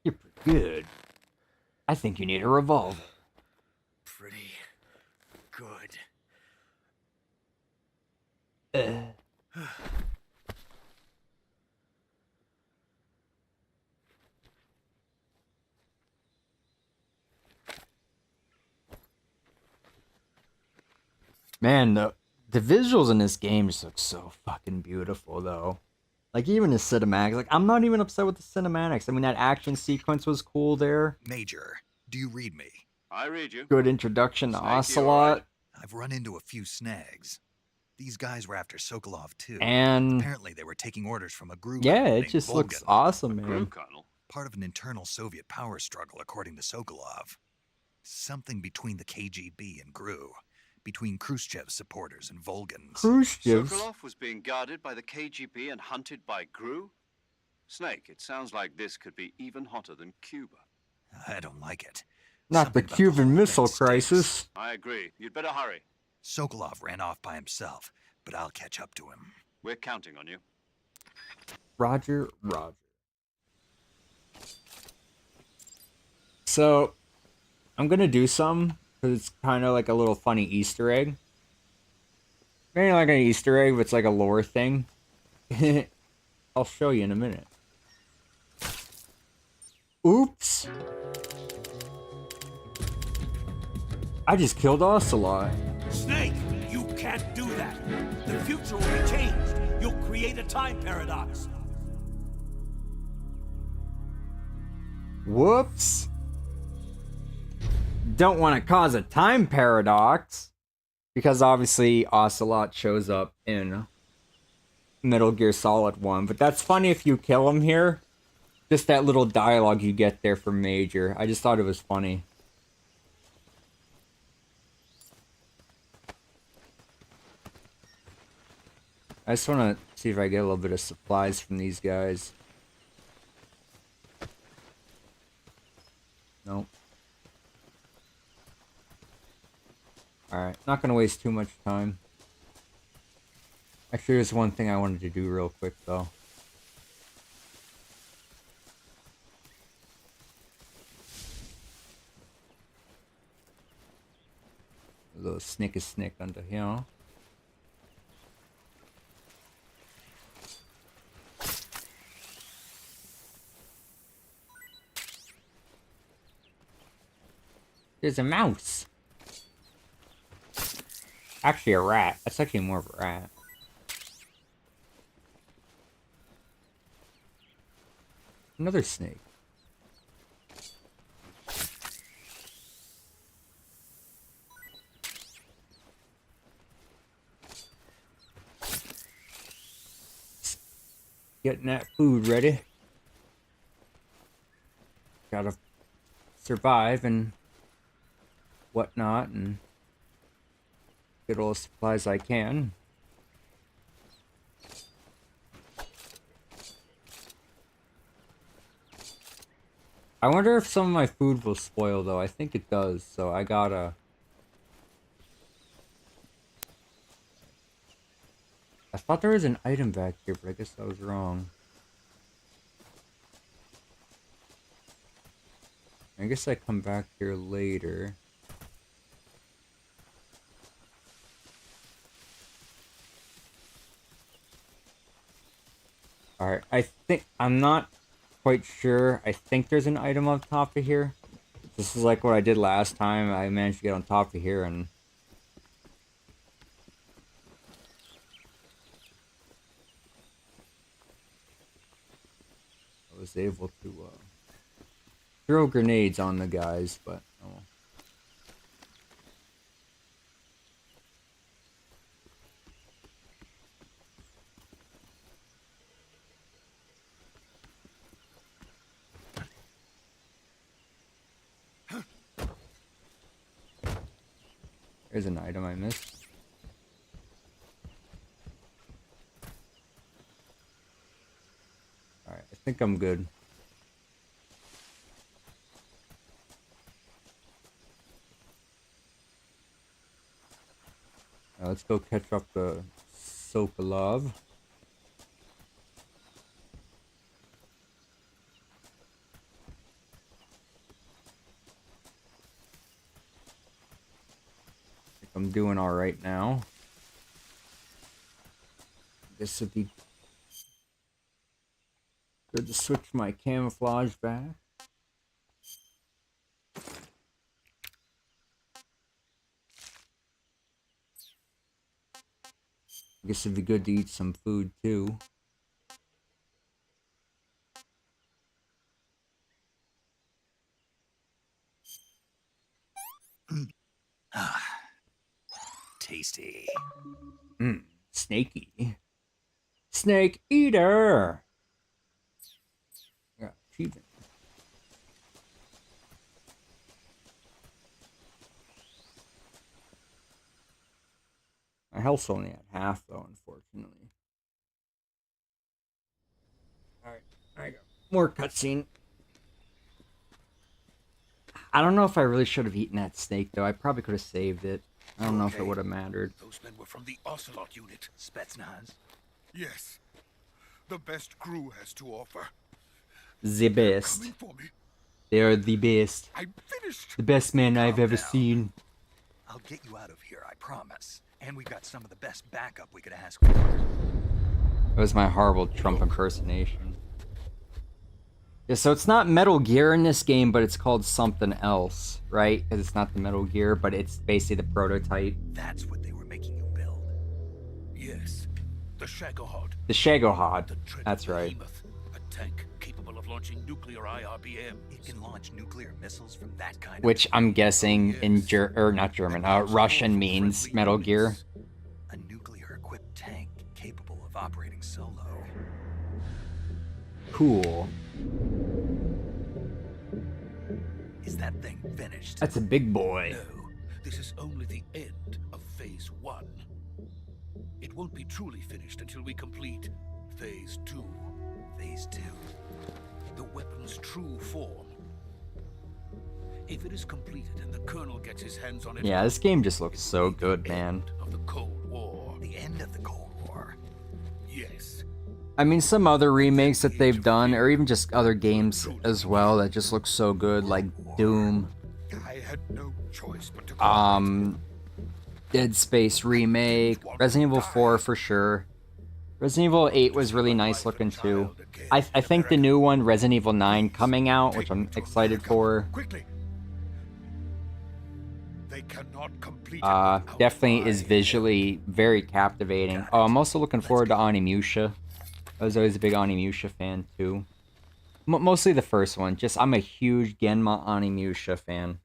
You're pretty good. I think you need a revolver. Pretty good. Man, the visuals in this game just look so fucking beautiful, though. Like, even the cinematics. Like, I'm not even upset with the cinematics. I mean, that action sequence was cool there. Major, do you read me? I read you. Good introduction to Snake, you all Ocelot. right? I've run into a few snags. These guys were after Sokolov too. And apparently they were taking orders from a group. yeah, it named just looks Volgan. awesome, Crew man. colonel. Part of an internal Soviet power struggle, according to Sokolov. Something between the KGB and GRU. Between Khrushchev's supporters and Volgans. Khrushchev's. Sokolov was being guarded by the KGB and hunted by GRU? Snake, it sounds like this could be even hotter than Cuba. I don't like it. Not Something the about Cuban whole Missile thing stinks. Crisis. I agree. You'd better hurry. Sokolov ran off by himself, but I'll catch up to him. We're counting on you. Roger, Roger. So, I'm gonna do some, because it's kind of like a little funny Easter egg. Maybe like an Easter egg, but it's like a lore thing. I'll show you in a minute. Oops! I just killed Ocelot. Snake, you can't do that. The future will be changed. You'll create a time paradox. Whoops. Don't want to cause a time paradox. Because obviously Ocelot shows up in Metal Gear Solid 1. But that's funny if you kill him here. Just that little dialogue you get there from Major. I just thought it was funny. I just want to see if I get a little bit of supplies from these guys. Nope. Alright, not gonna waste too much time. Actually, there's one thing I wanted to do real quick, though. A little snick under here. There's a mouse. Actually a rat. That's actually more of a rat. Another snake. Getting that food ready. Gotta survive and whatnot and get all the supplies I can. I wonder if some of my food will spoil though. I think it does, so I gotta... I thought there was an item back here, but I guess I was wrong. I guess I come back here later. Alright, I think... I'm not quite sure. I think there's an item on top of here. This is like what I did last time. I managed to get on top of here and... I was able to throw grenades on the guys, but oh. There's an item I missed. think I'm good. Let's go catch up the Sokolov. I think I'm doing all right now. This would be good to switch my camouflage back. I guess it'd be good to eat some food too. Tasty. Snaky. Snake eater. Yeah, achievement. My health's only at half though, unfortunately. Alright, there you go. More cutscene. I don't know if I really should have eaten that snake though. I probably could have saved it. I don't know if it would have mattered. Those men were from the Ocelot unit. Spetsnaz? Yes. The best crew has to offer. The best. Coming for me. They are the best. I'm finished. The best man I've ever down. seen. I'll get you out of here, I promise. And we've got some of the best backup we could ask for. That was my horrible Trump impersonation. Yeah, so it's not Metal Gear in this game, but it's called something else, right? Because it's not the Metal Gear, but it's basically the prototype. That's what they were making you build. Yes. The Shagohod. The Shagohod. The dreaded That's right. Behemoth, a tank capable of launching nuclear IRBM. It can launch nuclear missiles from that kind Which of... I'm guessing in Russian means Metal Gear. A nuclear-equipped tank capable of operating solo. Cool. Is that thing finished? That's a big boy. No, this is only the end of Phase 1. It won't be truly finished until we complete Phase 2. Phase 2. The weapon's true form. If it is completed and the Colonel gets his hands on it... Yeah, this game just looks so good, man. ...of the Cold War. The end of the Cold War. Yes. I mean, some other remakes that they've done, or even just other games as well, that just look so good, like Doom. I had no choice but to Dead Space remake, Resident Evil 4 for sure. Resident Evil 8 was really nice looking too. I think the new one, Resident Evil 9, coming out, which I'm excited for. Quickly. They cannot complete Definitely is visually very captivating. Oh, I'm also looking forward to Onimusha. I was always a big Onimusha fan too. Mostly the first one. Just I'm a huge Genma Onimusha fan.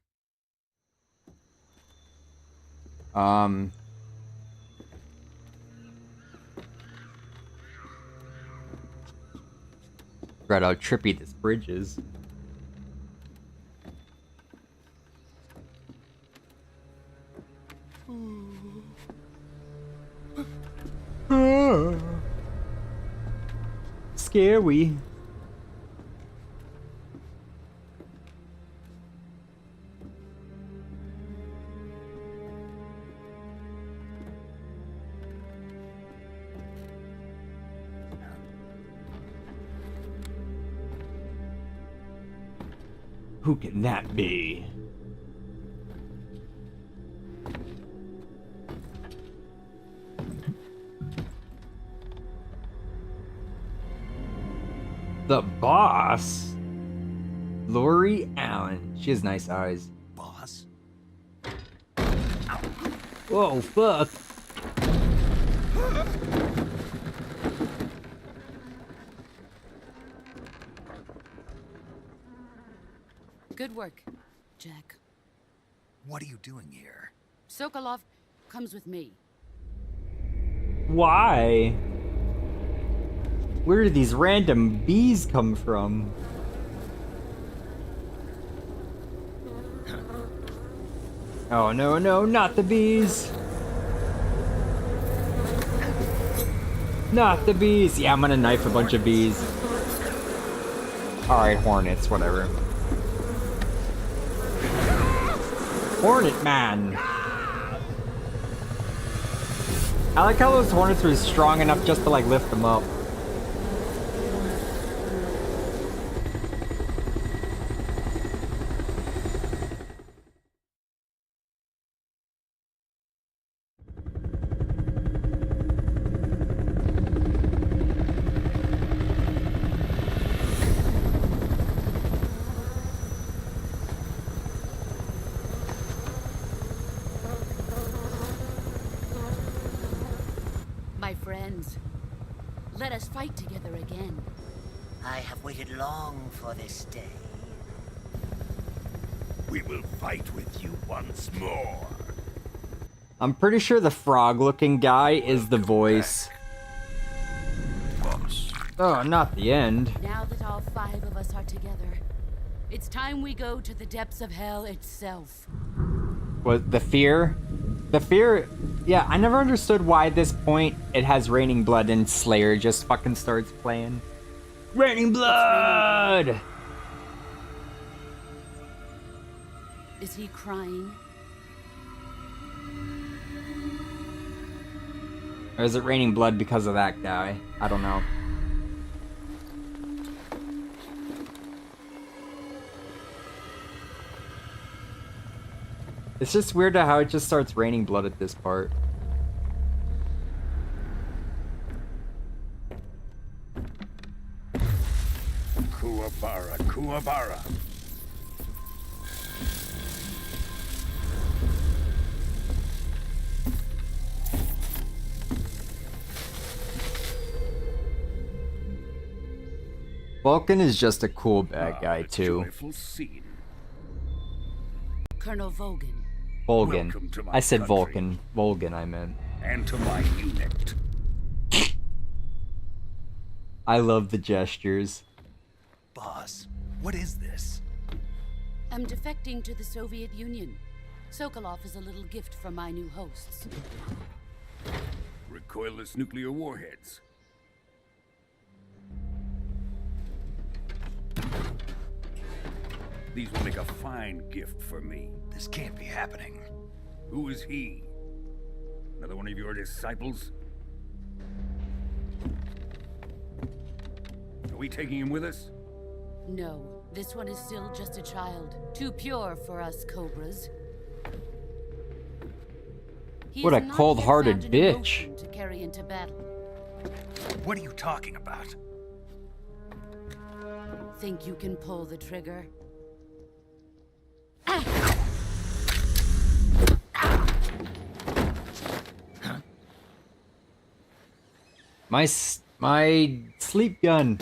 Forgot how trippy this bridge is. Scary. Who can that be? The boss? Lori Allen. She has nice eyes. Boss? Whoa, fuck. Good work, Jack. What are you doing here? Sokolov comes with me. Why? Where do these random bees come from? Oh no, no, not the bees! Not the bees! Yeah, I'm gonna knife a bunch of bees. Alright, Hornets, whatever. Hornet Man! I like how those Hornets were strong enough just to like lift them up. My friends, let us fight together again. I have waited long for this day. We will fight with you once more. I'm pretty sure the frog-looking guy is the voice. Oh, not the end. Now that all 5 of us are together, it's time we go to the depths of hell itself. What, the fear? The fear... Yeah, I never understood why at this point it has Raining Blood and Slayer just fucking starts playing. Raining Blood! Is he crying? Or is it Raining Blood because of that guy? I don't know. It's just weird how it just starts raining blood at this part. Kuwabara, Kuwabara. Vulcan is just a cool bad guy too. Colonel Volgan. Volgan. I said Vulcan. Volgan, I meant. And to my unit. I love the gestures. Boss, what is this? I'm defecting to the Soviet Union. Sokolov is a little gift from my new hosts. Recoilless nuclear warheads. These will make a fine gift for me. This can't be happening. Who is he? Another one of your disciples? Are we taking him with us? No, this one is still just a child. Too pure for us Cobras. What a cold-hearted bitch. To carry into battle. What are you talking about? Think you can pull the trigger? My sleep gun.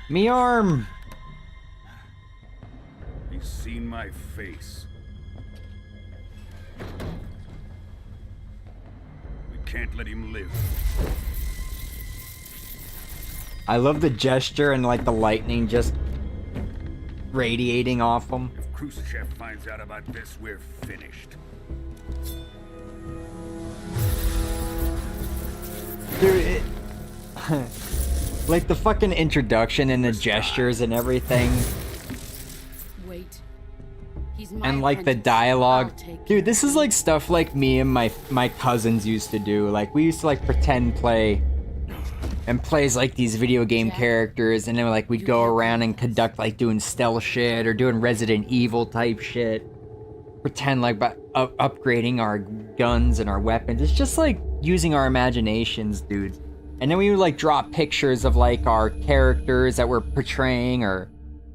Me arm. He's seen my face. We can't let him live. I love the gesture and like the lightning just radiating off him. If Khrushchev finds out about this, we're finished. Dude, it... like the fucking introduction and the gestures and everything. Wait. He's my And like the apprentice. dialogue. I'll take Dude, this is like stuff like me and my cousins used to do. Like we used to like pretend play and plays like these video game characters, and then like we'd go around and conduct like doing stealth shit or doing Resident Evil type shit. Pretend like by upgrading our guns and our weapons. It's just like using our imaginations, dude. And then we would like draw pictures of like our characters that we're portraying, or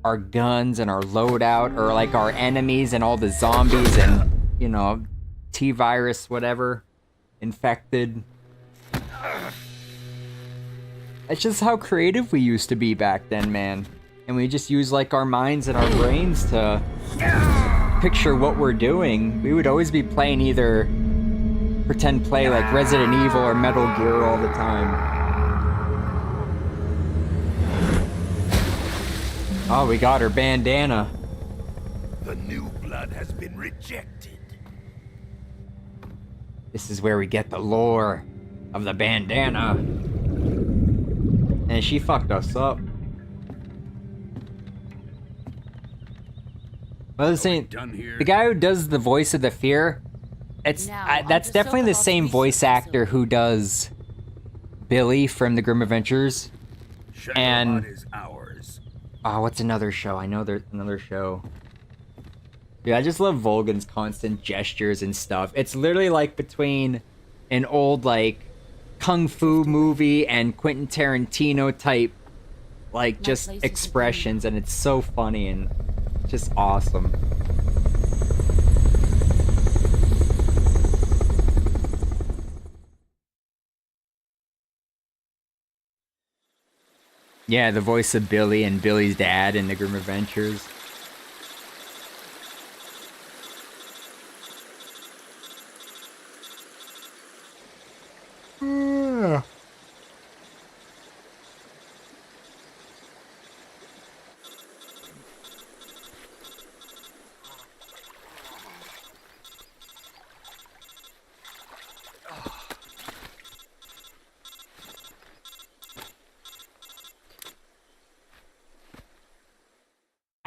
our guns and our loadout, or like our enemies and all the zombies and, you know, T-virus, whatever, infected. It's just how creative we used to be back then, man. And we just use like our minds and our brains to picture what we're doing. We would always be playing either pretend play like Resident Evil or Metal Gear all the time. Oh, we got her bandana. The new blood has been rejected. This is where we get the lore of the bandana. And she fucked us up. I was saying, the guy who does the voice of the fear, that's definitely the same voice actor who does Billy from the Grim Adventures. And what's another show? I know there's another show. Yeah, I just love Volgan's constant gestures and stuff. It's literally like between an old like kung fu movie and Quentin Tarantino type, like just expressions, and it's so funny and just awesome. Yeah, the voice of Billy and Billy's dad in the Grim Adventures.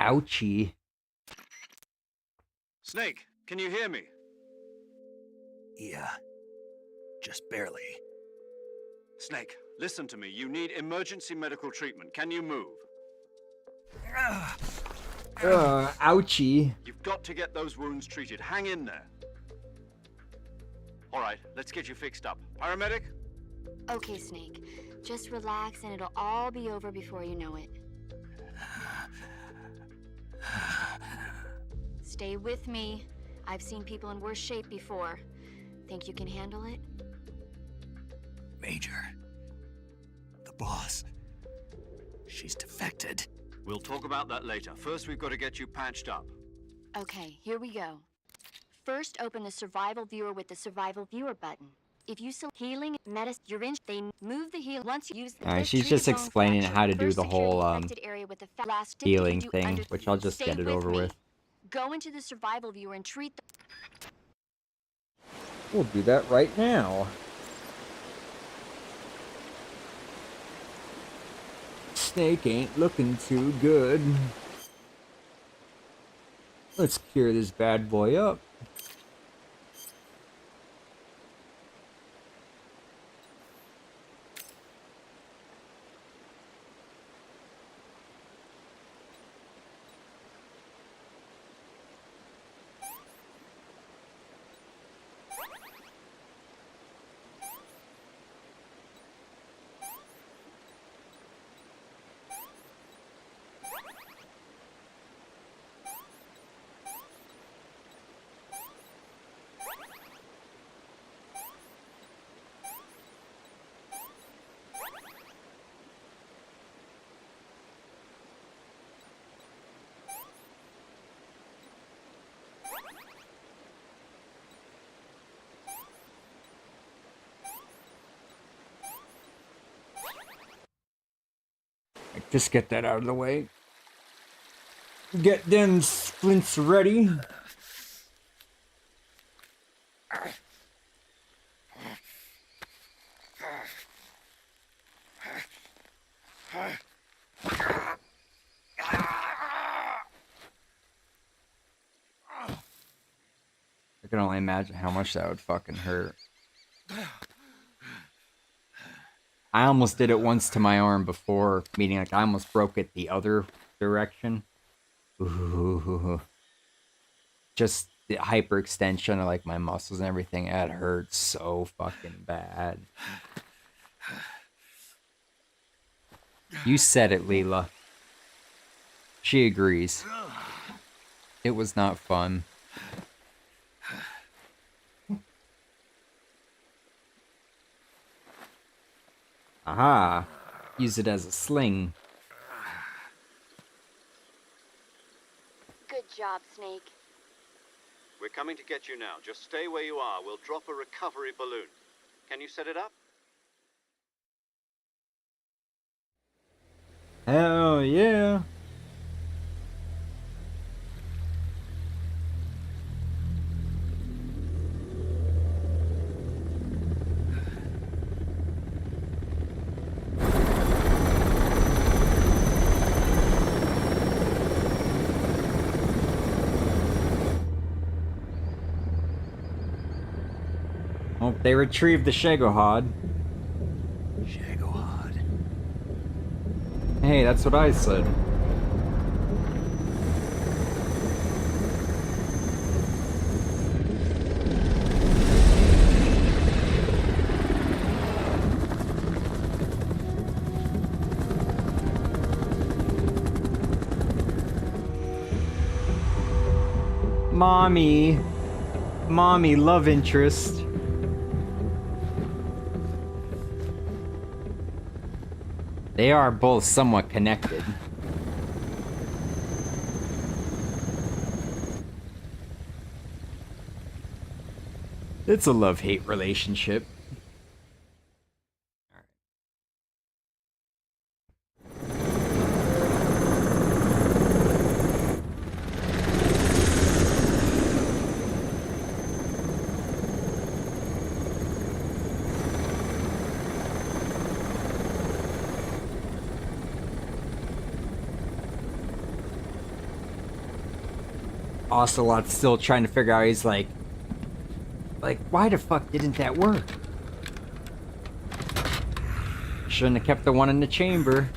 Ouchie. Snake, can you hear me? Yeah. Just barely. Snake, listen to me. You need emergency medical treatment. Can you move? Ouchie. You've got to get those wounds treated. Hang in there. All right, let's get you fixed up. Paramedic? Okay, Snake. Just relax and it'll all be over before you know it. Stay with me. I've seen people in worse shape before. Think you can handle it? Major. The boss. She's defected. We'll talk about that later. First, we've got to get you patched up. Okay, here we go. First, open the survival viewer with the survival viewer button. If you select healing, medicine, you're in, they move the heal once you use the Alright, she's just explaining how to do the whole healing thing, which I'll just get it over with. Go into the survival viewer and treat the... We'll do that right now. Snake ain't looking too good. Let's cure this bad boy up. Just get that out of the way. Get them splints ready. I can only imagine how much that would fucking hurt. I almost did it once to my arm before, meaning like I almost broke it the other direction. Ooh. Just the hyperextension of like my muscles and everything, it hurts so fucking bad. You said it, Leela. She agrees. It was not fun. Aha! Use it as a sling. Good job, Snake. We're coming to get you now. Just stay where you are. We'll drop a recovery balloon. Can you set it up? Hell yeah! Oh, they retrieved the Shagohod. Shagohod. Hey, that's what I said. Mommy, love interest. They are both somewhat connected. It's a love-hate relationship. Ocelot's still trying to figure out, he's like, why the fuck didn't that work? Shouldn't have kept the one in the chamber.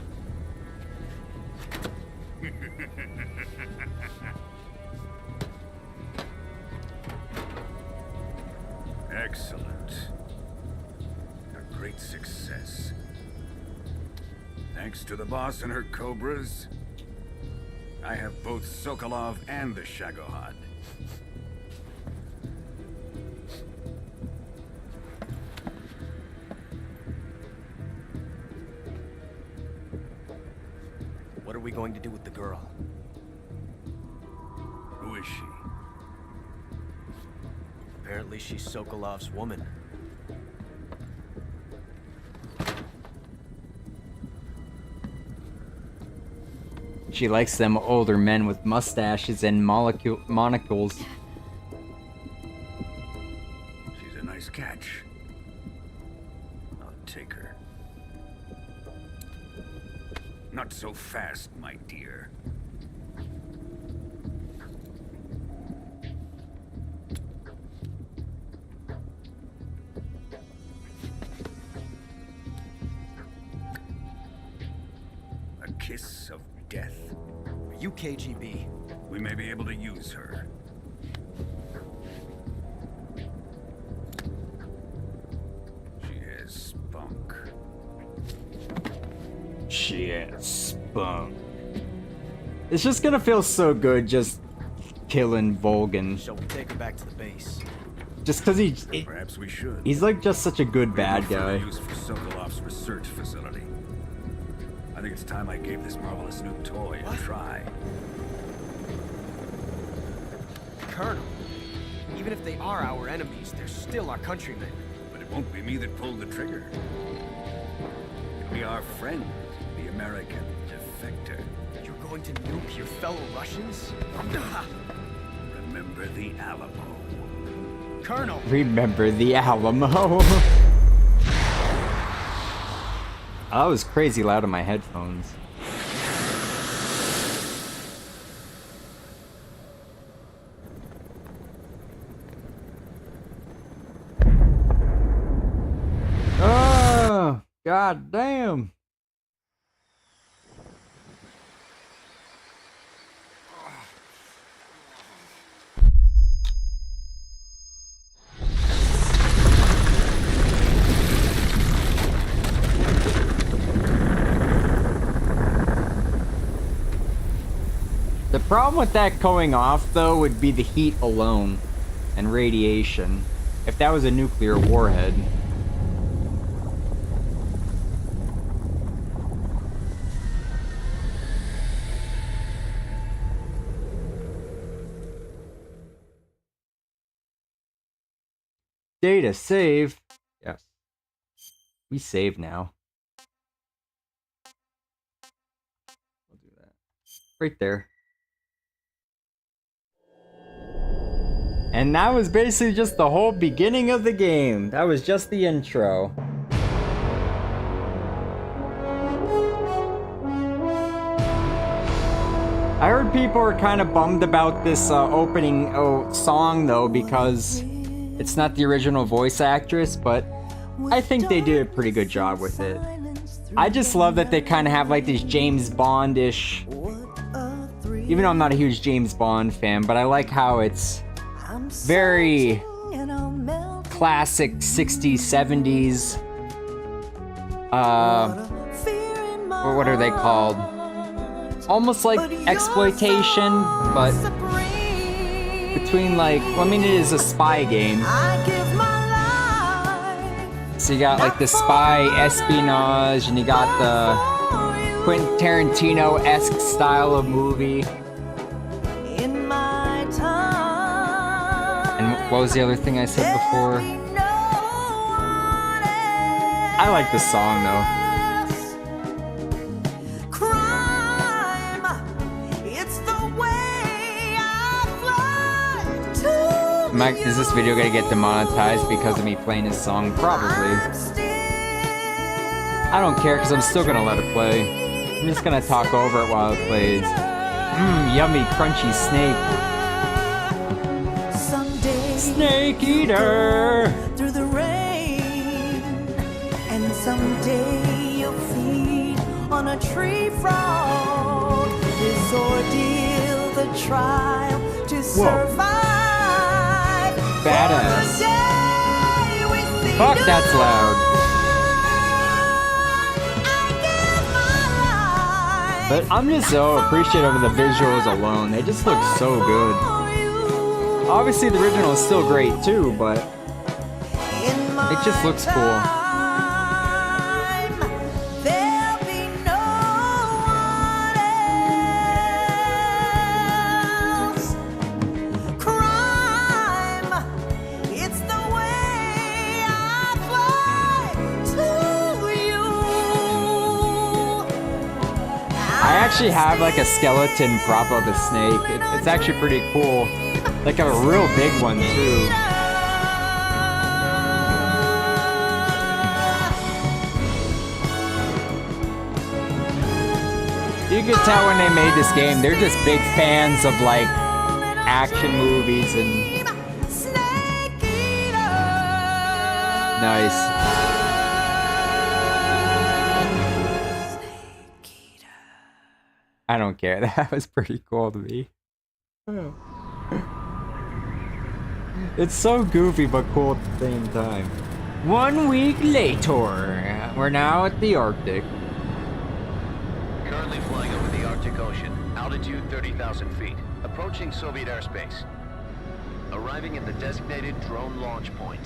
Excellent. A great success. Thanks to the boss and her cobras, I have both Sokolov and the Shagohod. What are we going to do with the girl? Who is she? Apparently she's Sokolov's woman. She likes them older men with mustaches and monocles. She's a nice catch. I'll take her. Not so fast, my dear. A kiss of death. Are you KGB? We may be able to use her. She has spunk. She has spunk. It's just gonna feel so good just killing Volgin. Shall we take her back to the base? Just cause Perhaps we should. he's like just such a good bad guy. Use for Sokolov's research facility. I think it's time I gave this marvelous new toy a try. Colonel, even if they are our enemies, they're still our countrymen. But it won't be me that pulled the trigger. It'll be our friend, the American defector. You're going to nuke your fellow Russians? Remember the Alamo. Colonel! Remember the Alamo. That was crazy loud in my headphones. Oh, god damn. The problem with that going off, though, would be the heat alone and radiation. If that was a nuclear warhead. Data save. Yes. We save now. We'll do that. Right there. And that was basically just the whole beginning of the game. That was just the intro. I heard people are kind of bummed about this opening song though, because It's not the original voice actress, but I think they did a pretty good job with it. I just love that they kind of have like this James Bond-ish, even though I'm not a huge James Bond fan, but I like how it's very classic 60s, 70s, what are they called? Almost like exploitation, but between like, well, I mean, it is a spy game. So you got like the spy espionage, and you got the Quentin Tarantino-esque style of movie. And what was the other thing I said before? I like the song though. Is this video gonna get demonetized because of me playing this song? Probably. I don't care because I'm still gonna let it play. I'm just gonna talk over it while it plays. Yummy, crunchy snake. Snake eater. Through the rain, and someday you'll feed on a tree frog. This ordeal, the trial to survive. Badass. Fuck, that's loud. But I'm just so appreciative of the visuals alone. They just look so good. Obviously the original is still great too, but it just looks cool. I actually have like a skeleton prop of a snake. It's actually pretty cool. Like a real big one too. You could tell when they made this game, they're just big fans of like action movies and... Nice. I don't care. That was pretty cool to me. It's so goofy but cool at the same time. 1 week later, we're now at the Arctic. Currently flying over the Arctic Ocean, altitude 30,000 feet, approaching Soviet airspace. Arriving at the designated drone launch point.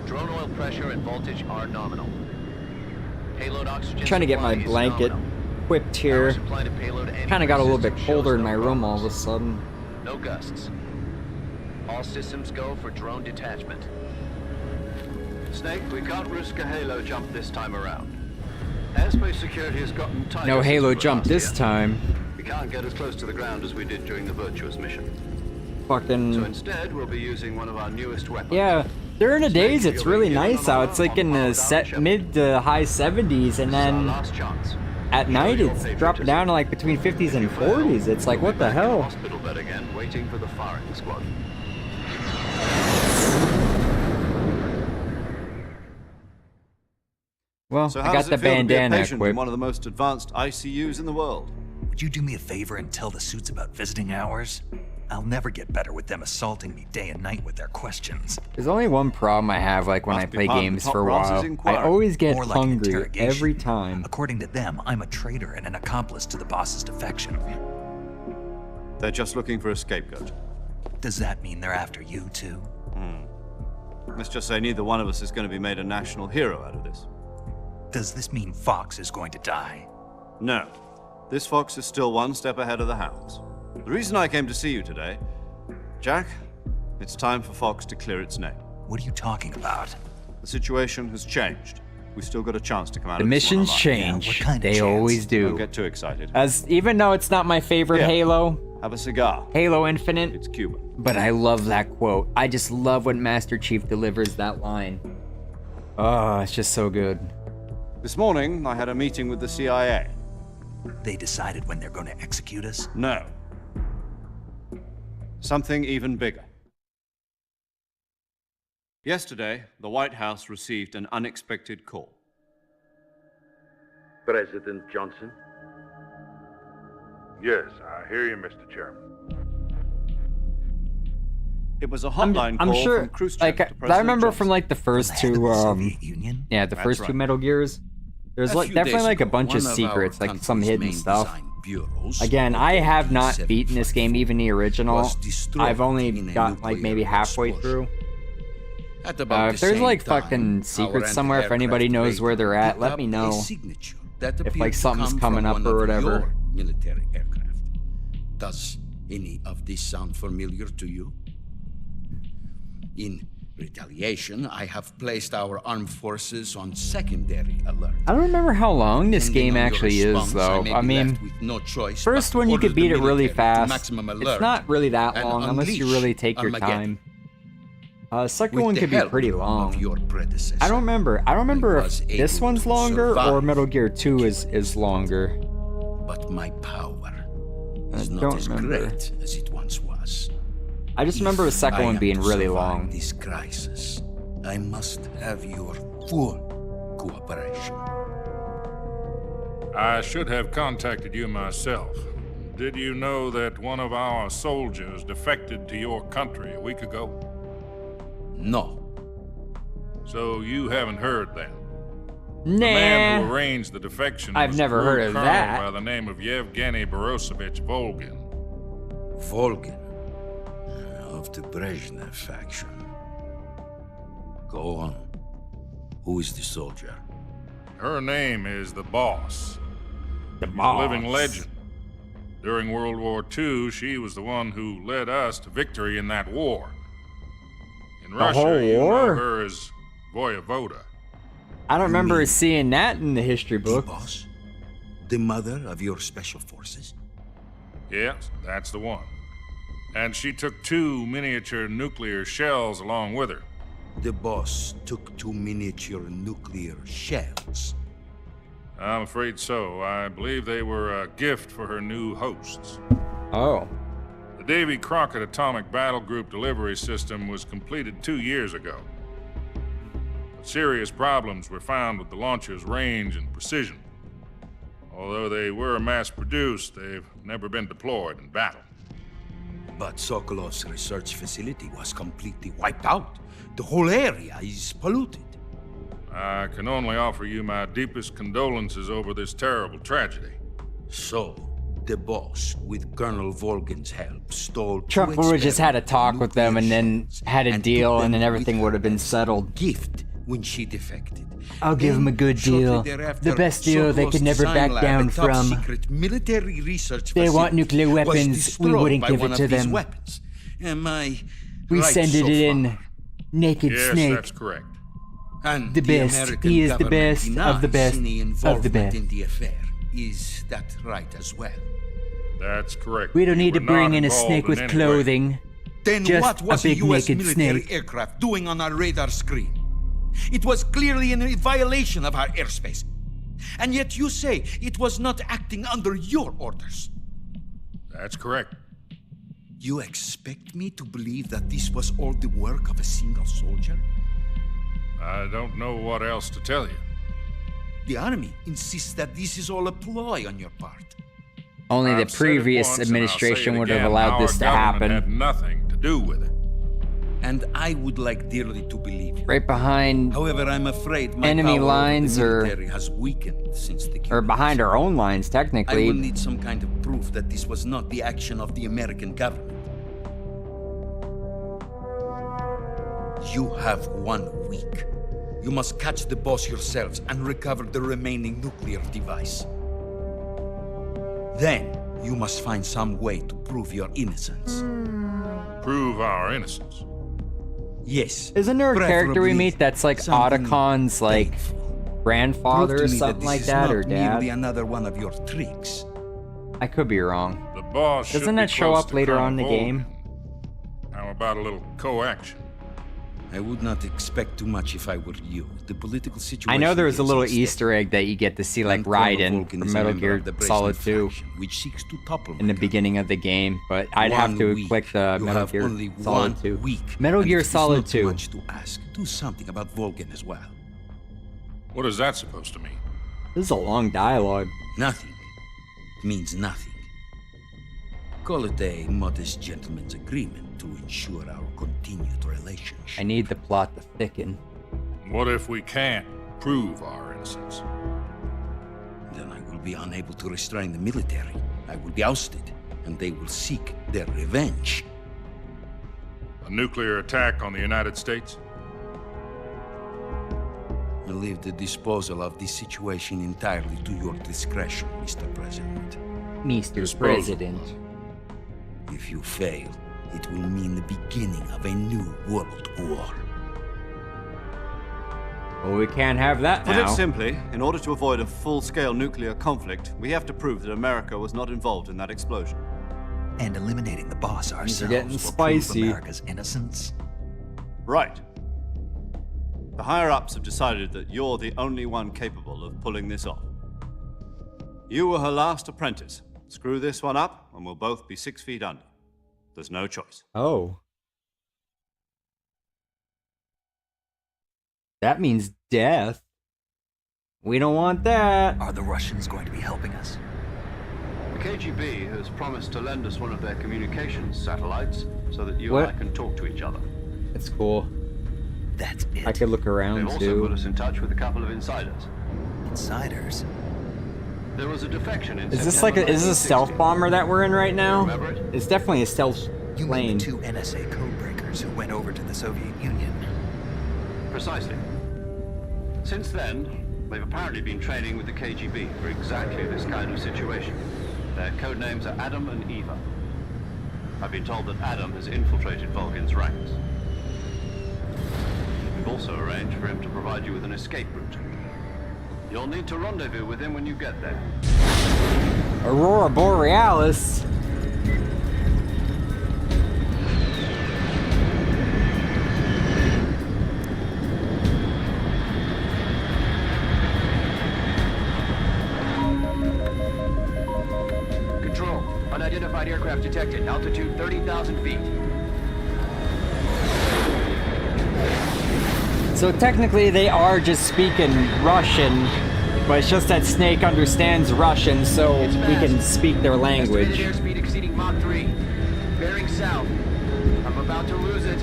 Drone oil pressure and voltage are nominal. Payload oxygen Trying to get my supply is blanket nominal. equipped here. Supply to payload Kind of got a little bit system colder shows in my no room all of a problems. sudden. No gusts. All systems go for drone detachment. Snake, we can't risk a halo jump this time around. Airspace security has gotten tighter. No since halo we were jump last this here. time. We can't get as close to the ground as we did during the Virtuous mission. Fucking... So instead, we'll be using one of our newest weapons. Yeah, during the days it's really nice out. It's like in the mid to high 70s, and then at night it's dropping down to like between 50s and 40s. It's like, what the hell? Hospital bed again, waiting for the firing squad. Well, So I how got does the it feel to be a bandana patient in equipped. one of the most advanced ICUs in the world? Would you do me a favor and tell the suits about visiting hours? I'll never get better with them assaulting me day and night with their questions. There's only one problem I have, like when I play part of the games top for a brass's while. I inquiry. always get More like an hungry interrogation. every time. According to them, I'm a traitor and an accomplice to the boss's defection. They're just looking for a scapegoat. Does that mean they're after you too? Let's just say neither one of us is going to be made a national hero out of this. Does this mean Fox is going to die? No. This fox is still one step ahead of the hounds. The reason I came to see you today, Jack, it's time for Fox to clear its name. What are you talking about? The situation has changed. We've still got a chance to come out The of this one missions alive. change. They always do. Don't get too excited. As even though it's not my favorite Yeah. Halo, Have a cigar. Halo Infinite, It's Cuban. but I love that quote. I just love when Master Chief delivers that line. Oh, it's just so good. This morning, I had a meeting with the CIA. They decided when they're going to execute us? No. Something even bigger. Yesterday, the White House received an unexpected call. President Johnson? Yes, I hear you, Mr. Chairman. It was a hotline I'm call sure, from Khrushchev like, to I President remember Johnson. from like the first two, yeah, the That's first two right. Metal Gears. There's A like few definitely days like a ago, bunch of one of secrets, our like some country's hidden main stuff. design bureaus, Again, I have not 755, beaten this game, even the original. was destroyed I've only in a got like maybe nuclear halfway explosion. through. At about If the there's same like time, fucking our secrets somewhere, if anybody anti-aircraft knows where they're radar at, let picked me up know. a signature that If appeared like to something's come coming from up one or of whatever. your military aircraft. Does any of this sound familiar to you? In retaliation, I have placed our armed forces on secondary alert. I don't remember how long this Depending game on your actually is, response, though. may I be mean, left with no choice first but one to you could order the beat it really military to fast. maximum It's alert not really that and long unless you unleash really take your Armageddon. time. Second With one the could be help pretty of long. your predecessor, I don't remember. I don't remember was if this able one's to longer or survive. Metal Gear 2 is longer. but my power is I not don't as remember. great as it once was. I just remember the second I one am being to really survive long. This crisis, I must have your full cooperation. I should have contacted you myself. Did you know that one of our soldiers defected to your country a week ago? No. So you haven't heard that? The man who Nah. arranged the defection I've was never a heard crew of colonel that. by the name of Yevgeny Borosovich Volgin. Volgin, of the Brezhnev faction. Go on. Who is the soldier? Her name is the Boss. The She's Boss. a living legend. During World War II, she was the one who led us to victory in that war. In The Russia, whole you know war? her as Voyevoda. I don't remember seeing that in the history book. Boss? The mother of your special forces? Yes, that's the one. And she took 2 miniature nuclear shells along with her. The boss took 2 miniature nuclear shells. I'm afraid so. I believe they were a gift for her new hosts. Oh. The Davy Crockett Atomic Battle Group delivery system was completed 2 years ago. But serious problems were found with the launcher's range and precision. Although they were mass-produced, they've never been deployed in battle. But Sokolov's research facility was completely wiped out. The whole area is polluted. I can only offer you my deepest condolences over this terrible tragedy. So, the boss, with Colonel Volgin's help, stole Trump would have just had a talk with them and then had a deal and then everything would have been settled. Gift when she defected. I'll give him a good deal. The best deal they could never back down from. Military research They want facility nuclear was weapons, we destroyed wouldn't by give one it of to these them. Weapons. Am I We right send so it far? in. Naked Yes, Snake. that's correct. And The best. American He is the government best of the denies best any of the involvement best. in the affair. Is that right as well? That's correct. We don't need to We're bring not in a involved snake in with any way. clothing. Then Just what was a big U.S. naked military snake. aircraft doing on our radar screen? It was clearly in violation of our airspace. And yet you say it was not acting under your orders. That's correct. You expect me to believe that this was all the work of a single soldier? I don't know what else to tell you. The army insists that this is all a ploy on your part. Only the I've said it previous once, and I'll say administration it would have again. allowed Our this to government happen. had nothing to do with it. And I would like dearly to believe you. Right behind However, I'm afraid my enemy power lines over the or military has weakened since the or behind our own lines, I will technically. need some kind of proof that this was not the action of the American government. You have 1 week. You must catch the boss yourselves and recover the remaining nuclear device. Then, you must find some way to prove your innocence. Prove our innocence. Yes. Isn't there a character we preferably meet that's like something Otacon's like grandfather Prove or to me something that like this that is or not merely dad? another one of your tricks. I could be wrong. The boss should Doesn't be that show close up to later Colonel on in the Volgin. game? How about a little co-action? I would not expect too much if I were you. The political situation. I know there was a is little unstable. Easter egg that you get to see, like, And Colonel Raiden Vulcan from is a Metal member Gear of the Brazen Solid 2 faction, which seeks to topple in the beginning of the game, but I'd have to click the You Metal have Gear only Solid 2. 1 week. Metal and Gear it is Solid not too 2. much to ask. Do something about Vulcan as well. What is that supposed to mean? This is a long dialogue. Nothing. It means nothing. Call it a modest gentleman's agreement to ensure our continued relationship. I need the plot to thicken. What if we can't prove our innocence? Then I will be unable to restrain the military. I will be ousted, and they will seek their revenge. A nuclear attack on the United States? I leave the disposal of this situation entirely to your discretion, Mr. President. Mr. President. If you fail, it will mean the beginning of a new world war. Well, we can't have that Put now. it simply, in order to avoid a full-scale nuclear conflict, we have to prove that America was not involved in that explosion. And eliminating the boss Things are ourselves getting will spicy. prove America's innocence. Right. The higher-ups have decided that you're the only one capable of pulling this off. You were her last apprentice. Screw this one up, and we'll both be 6 feet under. There's no choice. Oh. That means death. We don't want that. Are the Russians going to be helping us? The KGB has promised to lend us one of their communications satellites so that you What? and I can talk to each other. That's cool. That's it. I could look around They've also too. put us in touch with a couple of insiders. Insiders? There was a defection in Is this like a, is this a stealth 1960. bomber that we're in right now? Remember it? It's definitely a stealth You plane. mean the 2 NSA codebreakers who went over to the Soviet Union? Precisely. Since then, they've apparently been training with the KGB for exactly this kind of situation. Their code names are Adam and Eva. I've been told that Adam has infiltrated Vulcan's ranks. We've also arranged for him to provide you with an escape route. You'll need to rendezvous with him when you get there. Aurora Borealis. Control. Unidentified aircraft detected. Altitude 30,000 feet. So technically they are just speaking Russian, but it's just that Snake understands Russian, so we can speak their language. Estimated airspeed exceeding Mach 3. Bearing south. I'm about to lose it.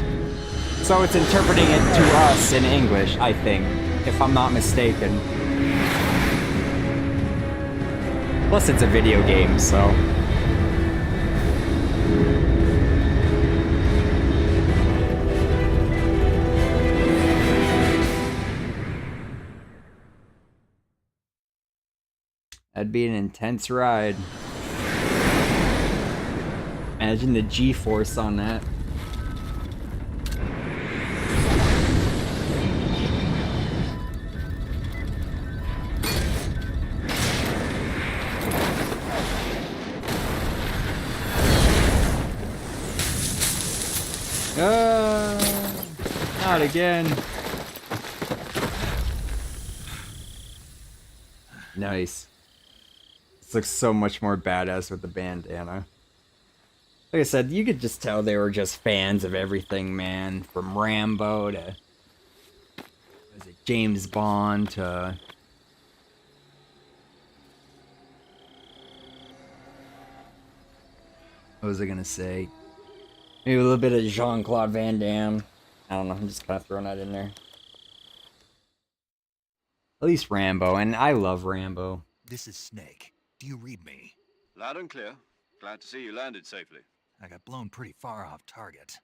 So it's interpreting it to us in English, I think, if I'm not mistaken. Plus it's a video game, so... That'd be an intense ride. Imagine the G-force on that. Not again. Nice. This looks so much more badass with the bandana. Like I said, you could just tell they were just fans of everything, man. From Rambo to... was it James Bond to... what was I gonna say? Maybe a little bit of Jean-Claude Van Damme. I don't know, I'm just kind of throwing that in there. At least Rambo, and I love Rambo. This is Snake. Do you read me? Loud and clear. Glad to see you landed safely. I got blown pretty far off target.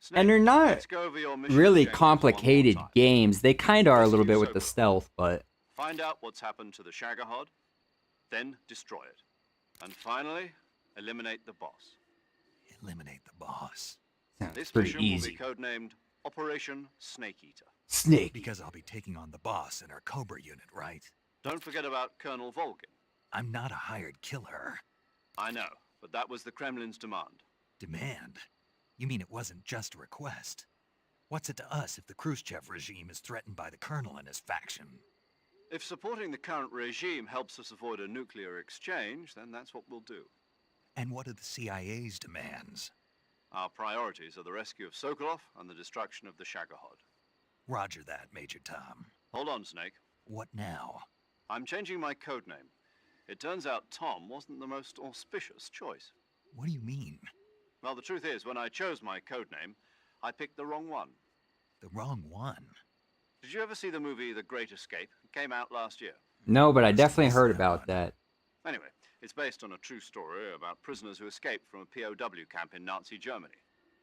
Snake, And they're not let's go over your mission really objectives one more complicated time. games. They kind of are a little bit with the stealth, but... Find out what's happened to the Shagohod, then destroy it. And finally, eliminate the boss. Eliminate the boss. Sounds This pretty mission easy. will be codenamed Operation Snake Eater. Snake. Because I'll be taking on the boss in our Cobra unit, right? Don't forget about Colonel Volgin. I'm not a hired killer. I know, but that was the Kremlin's demand. Demand? You mean it wasn't just a request? What's it to us if the Khrushchev regime is threatened by the Colonel and his faction? If supporting the current regime helps us avoid a nuclear exchange, then that's what we'll do. And what are the CIA's demands? Our priorities are the rescue of Sokolov and the destruction of the Shagohod. Roger that, Major Tom. Hold on, Snake. What now? I'm changing my code name. It turns out Tom wasn't the most auspicious choice. What do you mean? Well, the truth is, when I chose my code name, I picked the wrong one. The wrong one? Did you ever see the movie The Great Escape? It came out last year. No, but I definitely heard about that. Anyway, it's based on a true story about prisoners who escaped from a POW camp in Nazi Germany.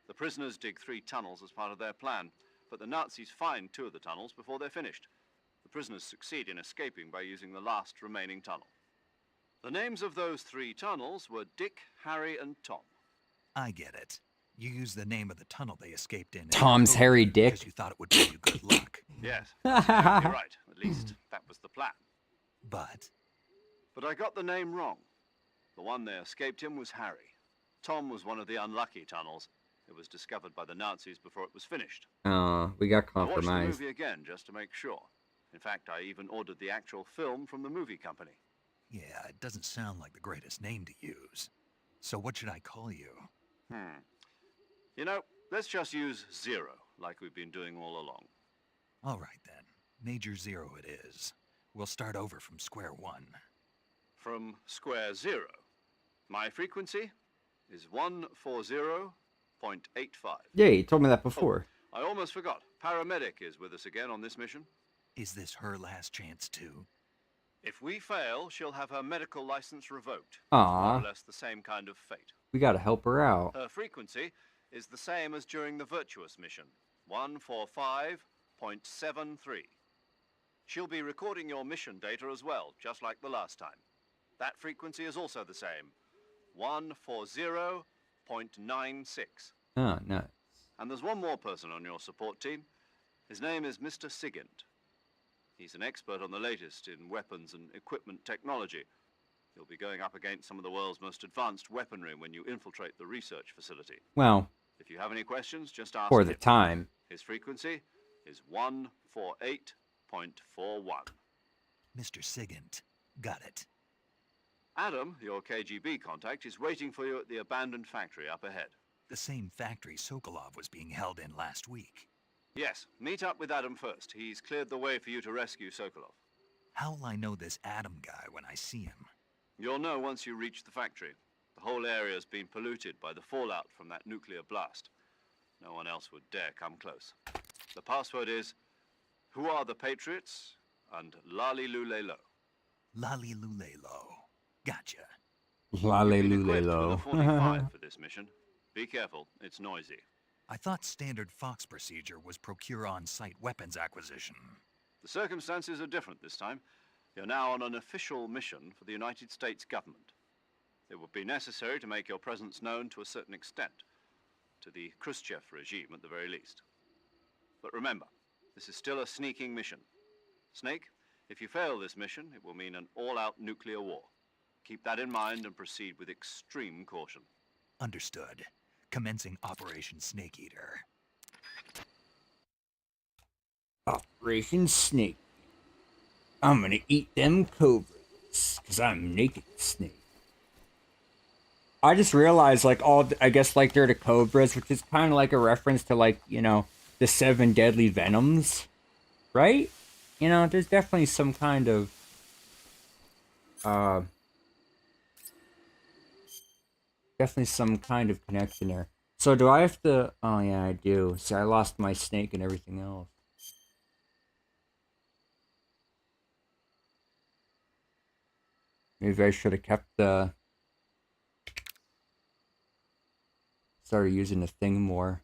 The prisoners dig 3 tunnels as part of their plan, but the Nazis find 2 of the tunnels before they're finished. The prisoners succeed in escaping by using the last remaining tunnel. The names of those 3 tunnels were Dick, Harry, and Tom. I get it. You used the name of the tunnel they escaped in. Tom's Harry Dick. Because you thought it would bring you good luck. Yes, exactly right. At least, that was the plan. But I got the name wrong. The one they escaped in was Harry. Tom was one of the unlucky tunnels. It was discovered by the Nazis before it was finished. Oh, we got I watched the compromised. movie again just to make sure. In fact, I even ordered the actual film from the movie company. yeah, it doesn't sound like the greatest name to use. So what should I call you? You know, let's just use Zero, like we've been doing all along. All right then. Major Zero it is. We'll start over from square one. From square 0. My frequency is 140.85. Yeah, you told me that before. I almost forgot. Paramedic is with us again on this mission. Is this her last chance too? If we fail, she'll have her medical license revoked. Aw. More or less the same kind of fate. We gotta help her out. Her frequency is the same as during the Virtuous mission, 145.73. She'll be recording your mission data as well, just like the last time. That frequency is also the same, 140.96. Oh, no. And there's one more person on your support team. His name is Mr. Sigint. He's an expert on the latest in weapons and equipment technology. You'll be going up against some of the world's most advanced weaponry when you infiltrate the research facility. Well, If you have any questions, just ask for the him. time. His frequency is 148.41. Mr. Sigint. Got it. Adam, your KGB contact, is waiting for you at the abandoned factory up ahead. The same factory Sokolov was being held in last week. Yes, meet up with Adam first. He's cleared the way for you to rescue Sokolov. How'll I know this Adam guy when I see him? You'll know once you reach the factory. The whole area's been polluted by the fallout from that nuclear blast. No one else would dare come close. The password is, "Who are the Patriots?" and "Lali Lulelo." Lali Lulelo. Gotcha. Lalelulelo. 45 for this mission. Be careful, it's noisy. I thought standard Fox procedure was procure on-site weapons acquisition. The circumstances are different this time. You're now on an official mission for the United States government. It would be necessary to make your presence known to a certain extent, to the Khrushchev regime at the very least. But remember, this is still a sneaking mission. Snake, if you fail this mission, it will mean an all-out nuclear war. Keep that in mind and proceed with extreme caution. Understood. Commencing Operation Snake Eater. Operation Snake. I'm gonna eat them cobras, cause I'm naked snake. I just realized, like, I guess, like, they're the cobras, which is kind of like a reference to, like, you know, the 7 deadly venoms, right? You know, there's definitely some kind of, definitely some kind of connection there. So do I have to, oh yeah, I do. See, I lost my snake and everything else. Maybe I should have kept the... started using the thing more.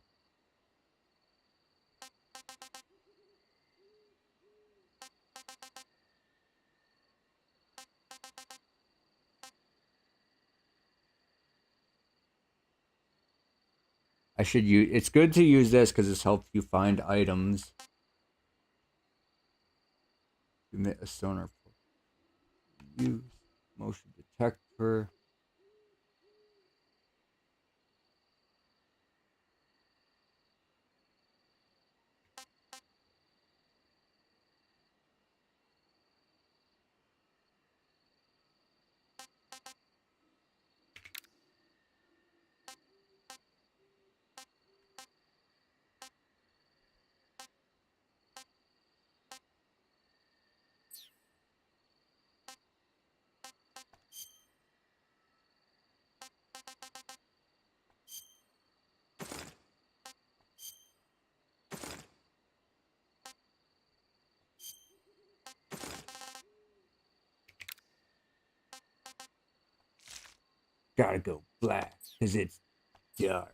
I should use... It's good to use this because this helps you find items. Emit a sonar. Use motion detector. Gotta go black, cause it's dark.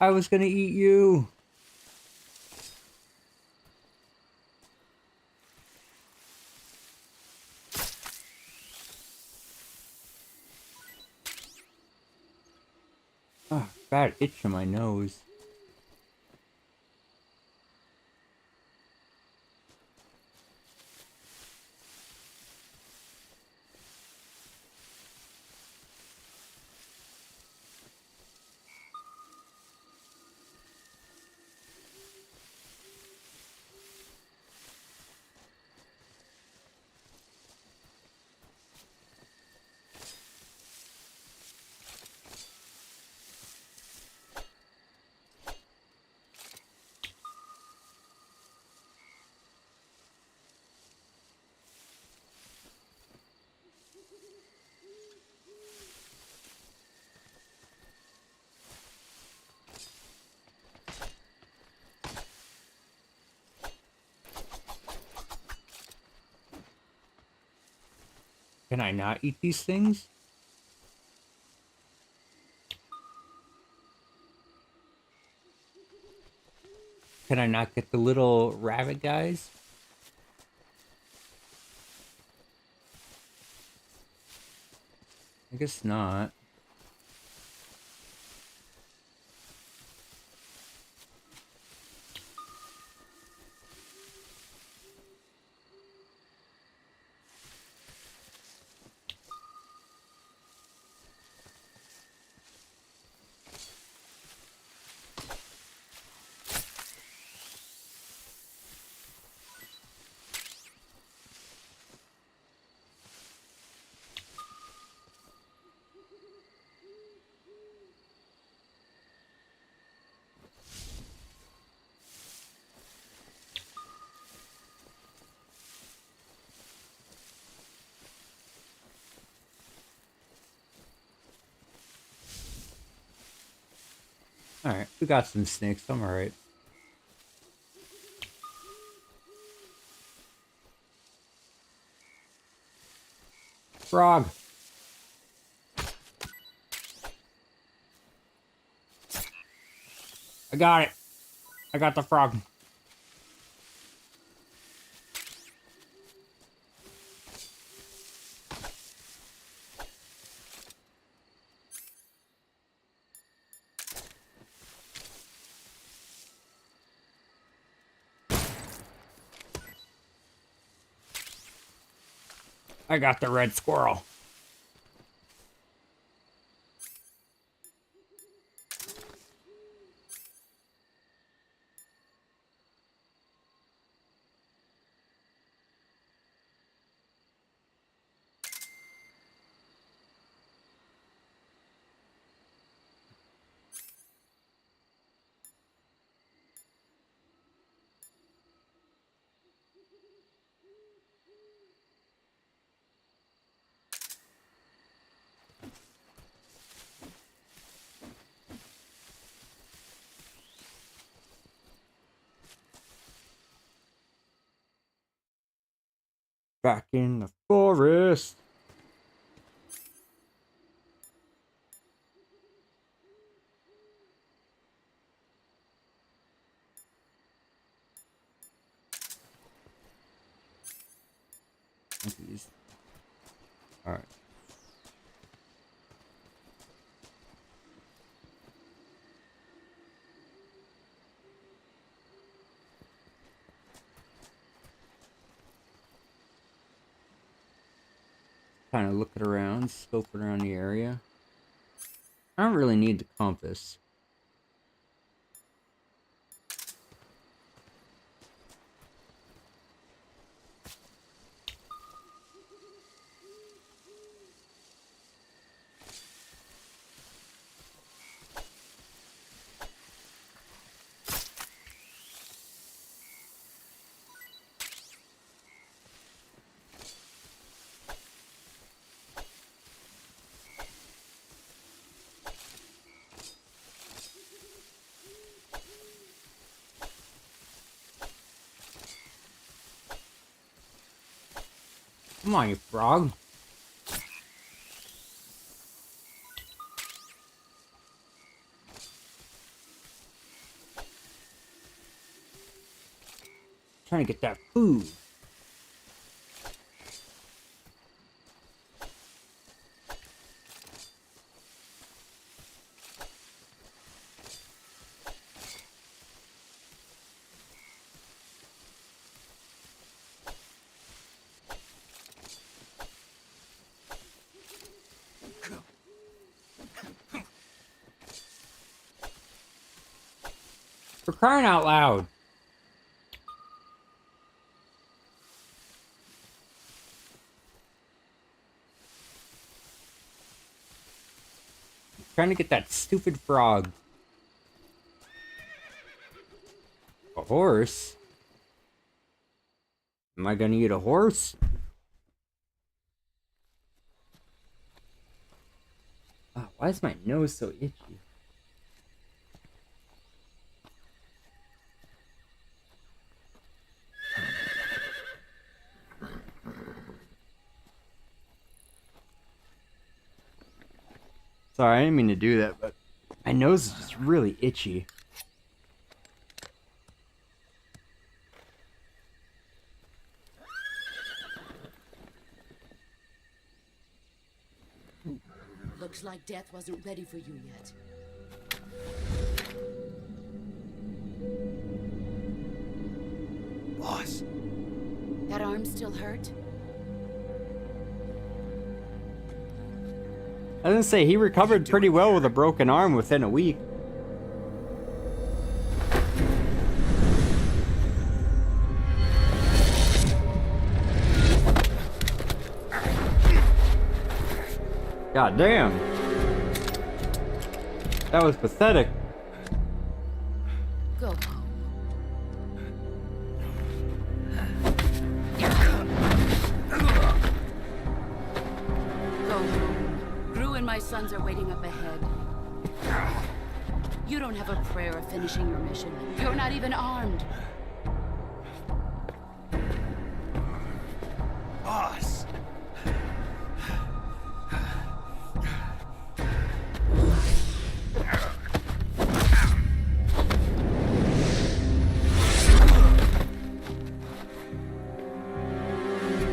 I was gonna eat you. Oh, bad itch on my nose. Can I not eat these things? Can I not get the little rabbit guys? I guess not. Alright, we got some snakes. I'm alright. Frog. I got it. I got the frog. I got the red squirrel. Back in the forest. All right. kind of looking around, scoping around the area. I don't really need the compass. Come on, you frog. Trying to get that food. For crying out loud. Trying to get that stupid frog. A horse? Am I gonna eat a horse? Oh, why is my nose so itchy? Sorry, I didn't mean to do that, but my nose is just really itchy. Looks like death wasn't ready for you yet. Boss. That arm still hurt? I was gonna say, he recovered pretty well with a broken arm within a week. God damn. That was pathetic. Go home. Go home. Gru and my sons are waiting up ahead. You don't have a prayer of finishing your mission. You're not even armed. Boss.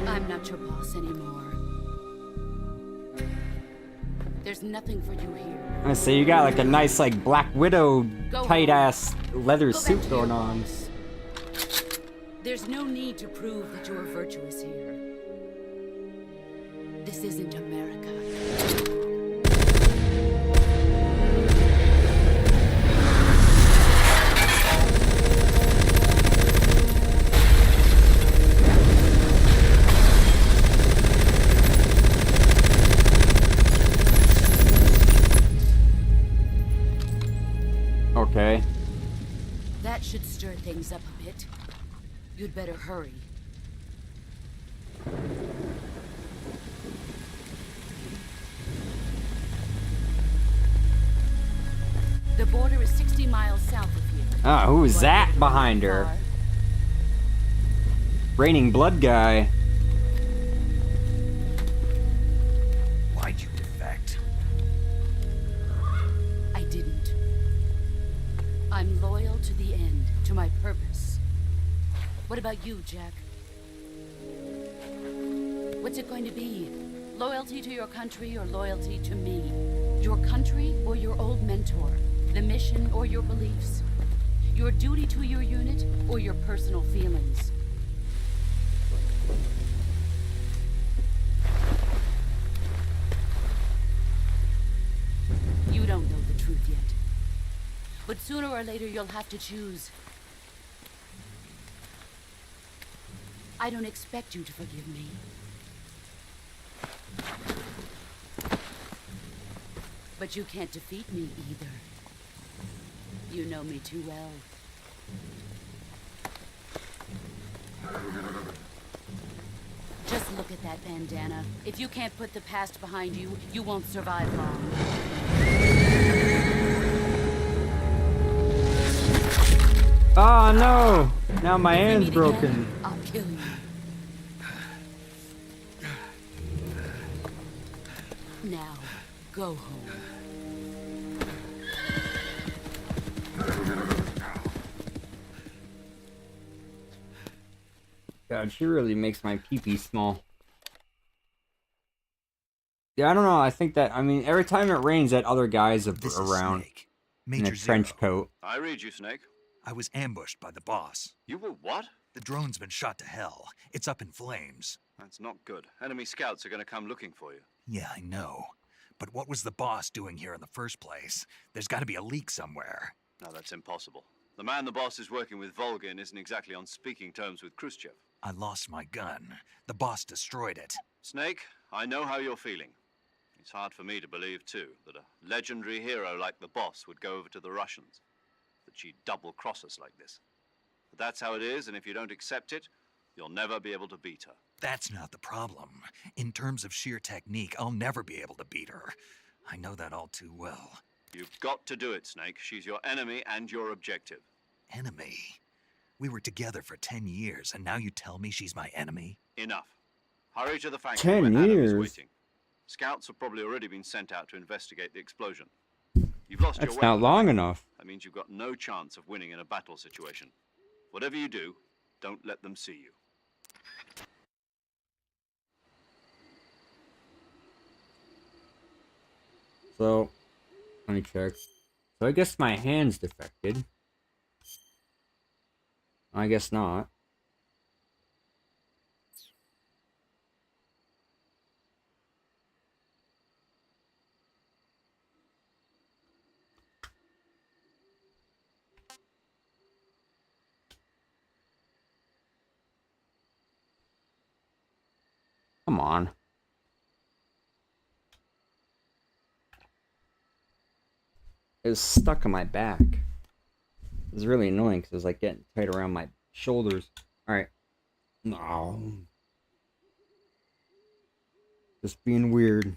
I'm not your boss anymore. There's nothing for you here. I say you got like a nice like Black Widow tight ass leather Go back suit to going your on. boss. There's no need to prove that you are virtuous here. This isn't America. Okay. That should stir things up a bit. You'd better hurry. The border is 60 miles south of here. Ah, who is that behind her? Raining blood guy. Why'd you defect? I didn't. I'm loyal to the end, to my purpose. What about you, Jack? What's it going to be? Loyalty to your country or loyalty to me? Your country or your old mentor? The mission or your beliefs? Your duty to your unit or your personal feelings? But sooner or later, you'll have to choose. I don't expect you to forgive me. But you can't defeat me either. You know me too well. Just look at that bandana. If you can't put the past behind you, you won't survive long. Oh no! Now my hand's broken. I'll kill you. Now, go home. God, she really makes my pee-pee small. Yeah, I don't know. I think that, I mean, every time it rains, that other guy's around in a trench coat. I read you, Snake. I was ambushed by the boss. You were what? The drone's been shot to hell. It's up in flames. That's not good. Enemy scouts are going to come looking for you. Yeah, I know. But what was the boss doing here in the first place? There's got to be a leak somewhere. No, that's impossible. The man the boss is working with, Volgin, isn't exactly on speaking terms with Khrushchev. I lost my gun. The boss destroyed it. Snake, I know how you're feeling. It's hard for me to believe, too, that a legendary hero like the boss would go over to the Russians. That she'd double-cross us like this. But that's how it is, and if you don't accept it, you'll never be able to beat her. That's not the problem. In terms of sheer technique, I'll never be able to beat her. I know that all too well. You've got to do it, Snake. She's your enemy and your objective. Enemy? We were together for 10 years, and now you tell me she's my enemy? Enough. Hurry to the factory 10 where Adam years? is waiting. Scouts have probably already been sent out to investigate the explosion. You've lost That's your not weapon. long enough. That means you've got no chance of winning in a battle situation. Whatever you do, don't let them see you. So, let me check. So I guess my hand's defected. I guess not. Come on. It was stuck on my back. It was really annoying because it was like getting tight around my shoulders. Alright. No. Just being weird.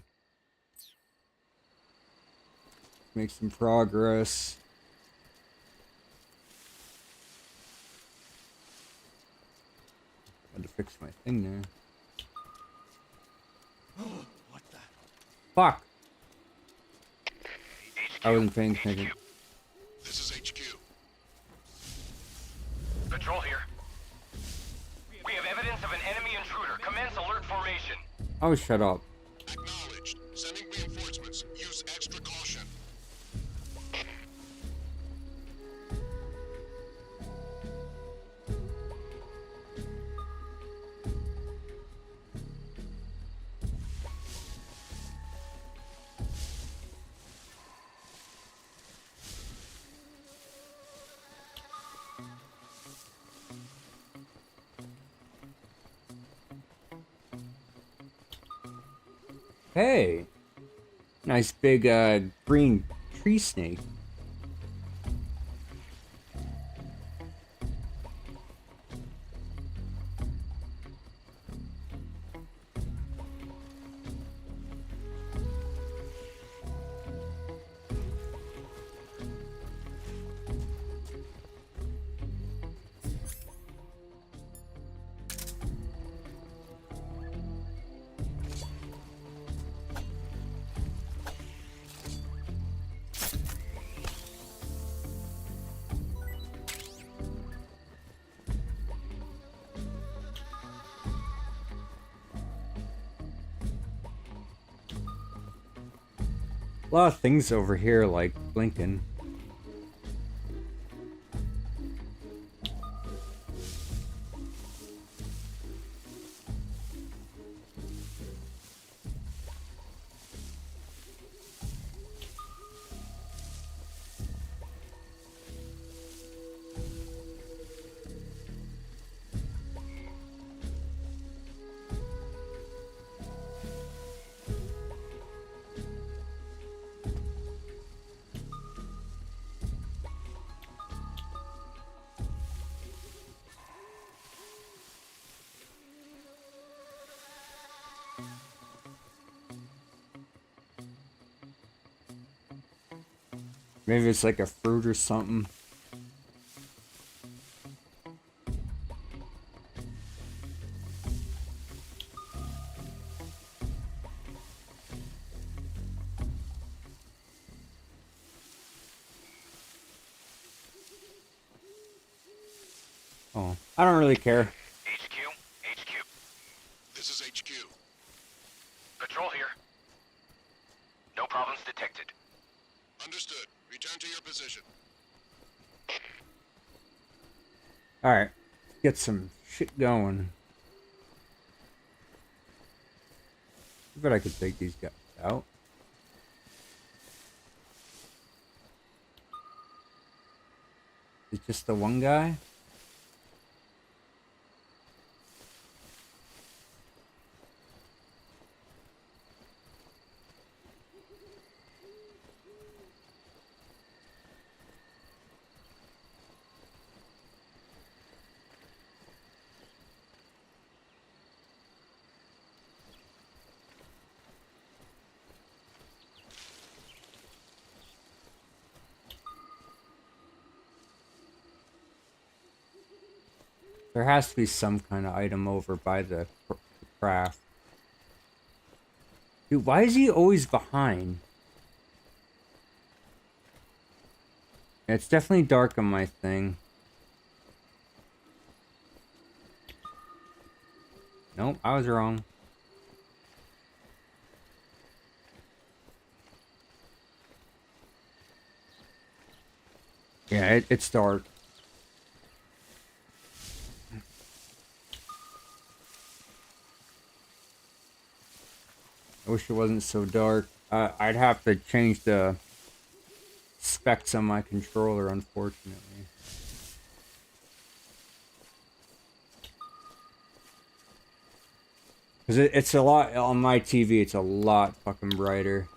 Make some progress. Had to fix my thing there. What the? Fuck! I wasn't paying attention. This is HQ. Patrol here. We have evidence of an enemy intruder. Commence alert formation. Oh, shut up. Acknowledged. Sending reinforcements. Use extra caution. Hey! Nice big, green tree snake. A lot of things over here like blinking. Maybe it's like a fruit or something. Oh, I don't really care. HQ. This is HQ. Patrol here. No problems detected. Understood. Return to your position. Alright, get some shit going. I bet I could take these guys out. It's just the one guy? There has to be some kind of item over by the craft. Dude, why is he always behind? It's definitely dark on my thing. Nope, I was wrong. Yeah, it's dark. I wish it wasn't so dark. I'd have to change the specs on my controller, unfortunately. Because it's a lot, on my TV, it's a lot fucking brighter.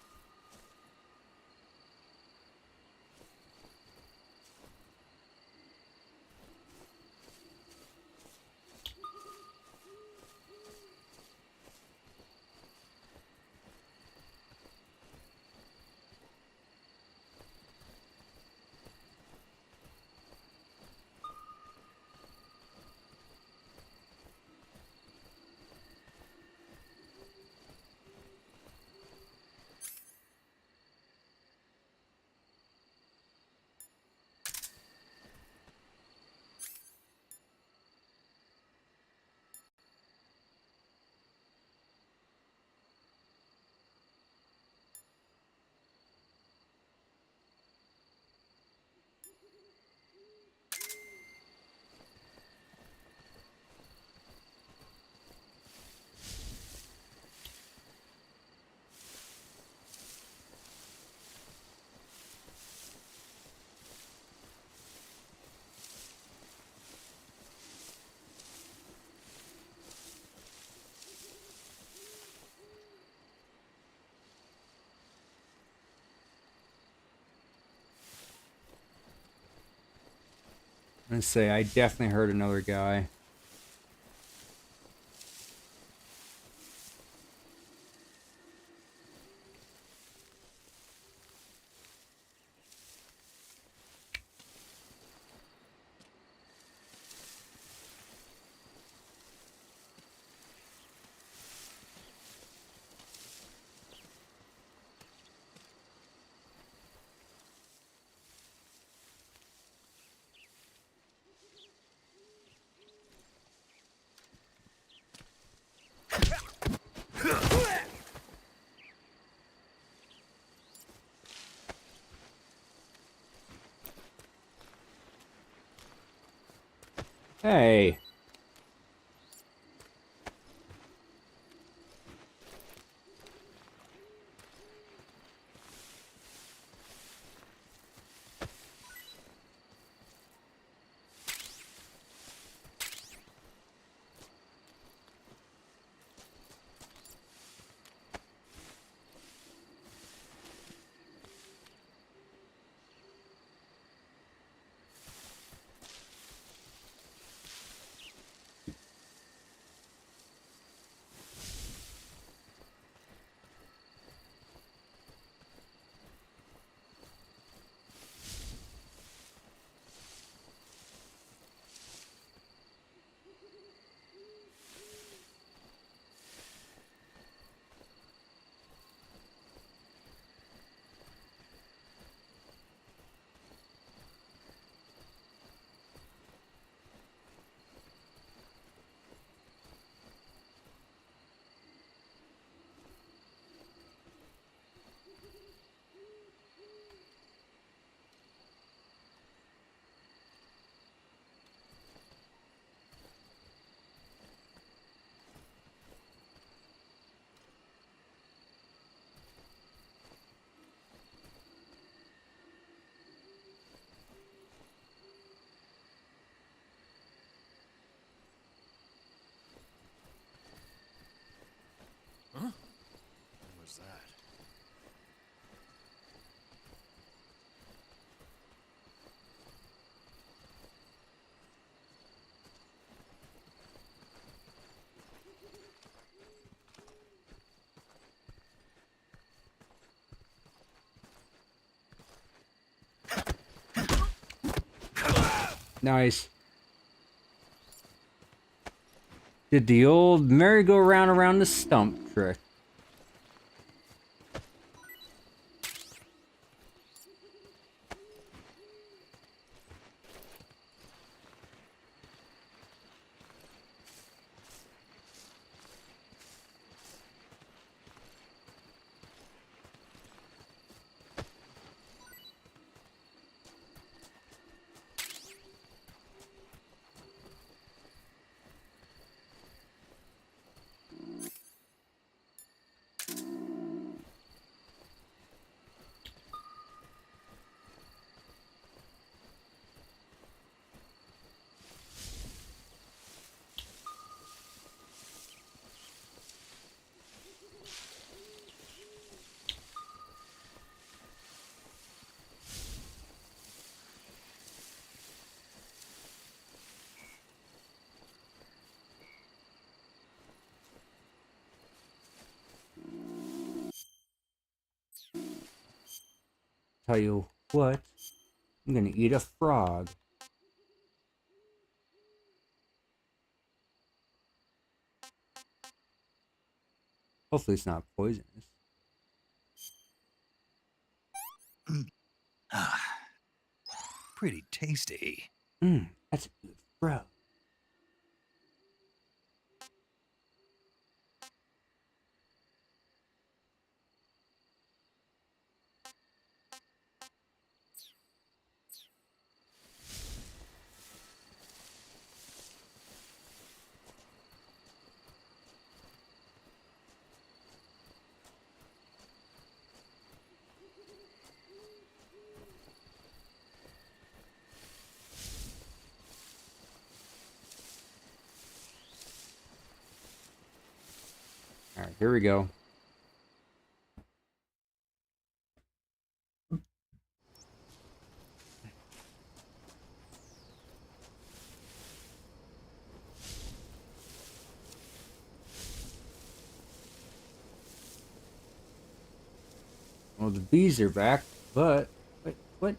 I'm gonna say, I definitely heard another guy. Hey. Nice. Did the old merry-go-round around the stump trick. Tell you what, I'm gonna eat a frog. Hopefully it's not poisonous. Pretty tasty. That's a good frog. Alright, here we go. Well, the bees are back, but... Wait, what?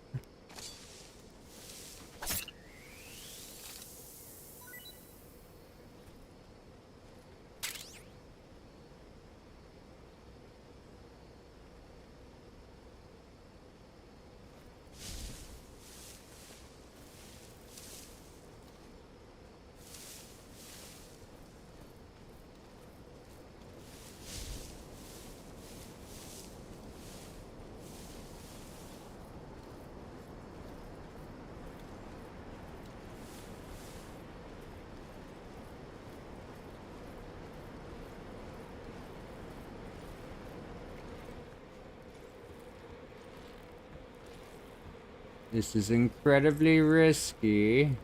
This is incredibly risky.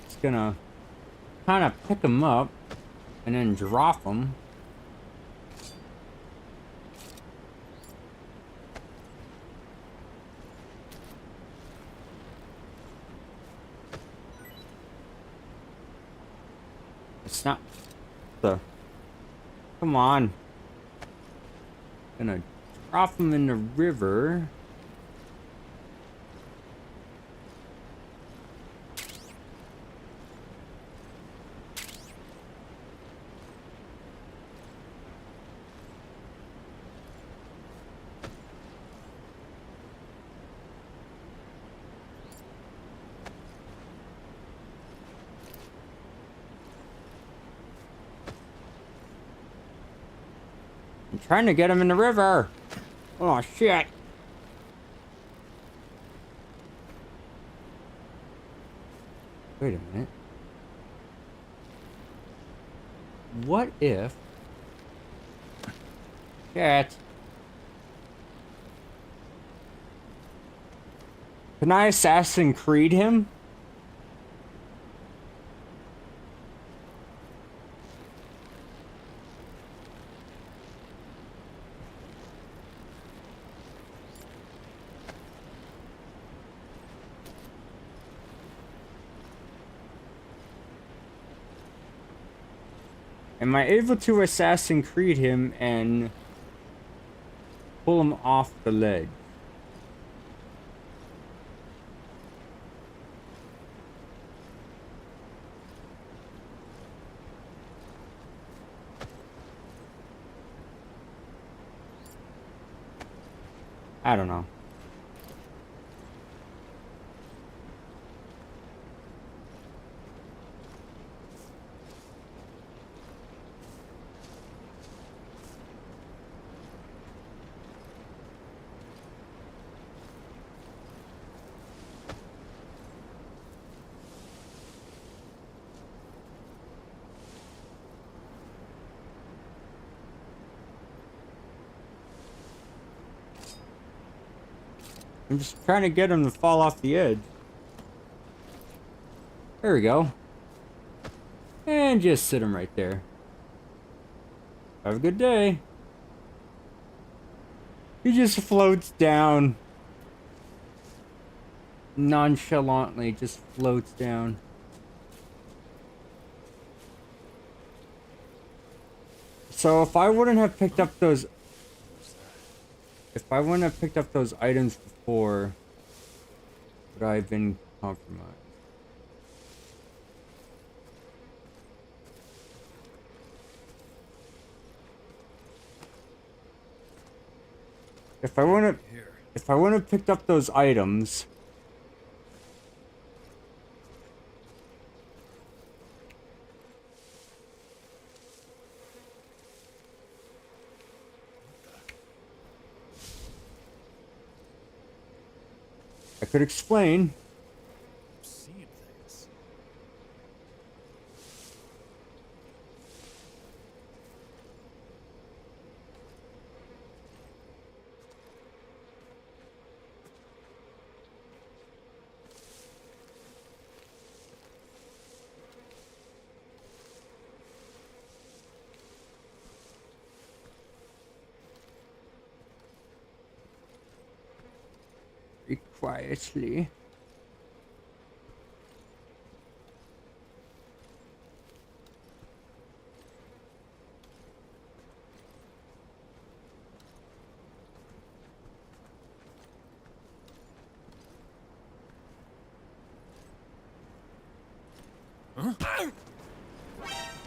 It's gonna kind of pick them up and then drop them. It's not the... Come on. Gonna drop them in the river. I'm trying to get him in the river. Oh, shit. Wait a minute. What if... Shit. Can I Assassin's Creed him? Am I able to Assassin's Creed him and pull him off the ledge? I don't know. I'm just trying to get him to fall off the edge. There we go. And just sit him right there. Have a good day. He just floats down. Nonchalantly just floats down. So if I wouldn't have picked up those... If I wouldn't have picked up those items before, would I have been compromised? If I wouldn't have picked up those items, I could explain. Seeing things. Quietly. Huh?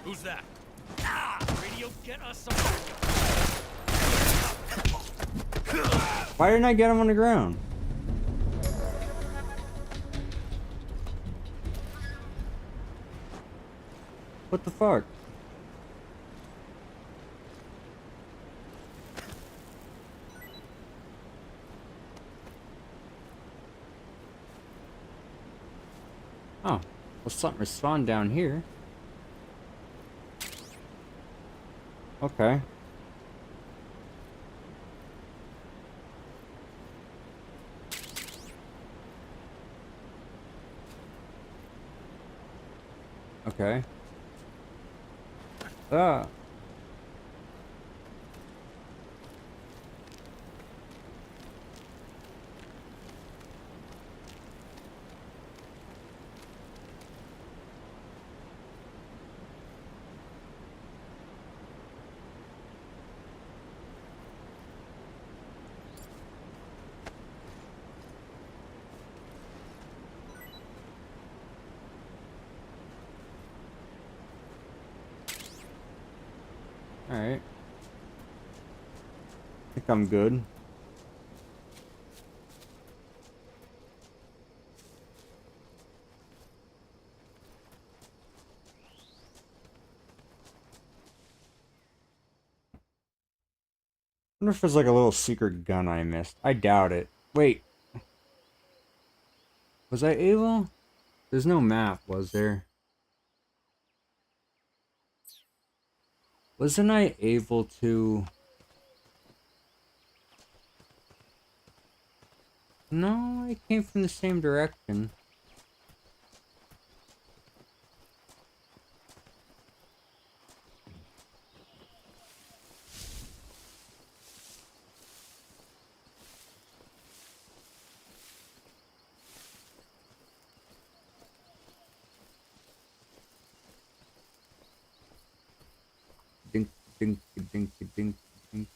Who's that? Radio, get us some. Why didn't I get him on the ground? What the fuck? Oh, well, something respawned down here. Okay. Okay. Ah. Alright. I think I'm good. I wonder if there's like a little secret gun I missed. I doubt it. Wait. Was I able? There's no map, was there? Wasn't I able to... No, I came from the same direction. dink, dink, dink, dink.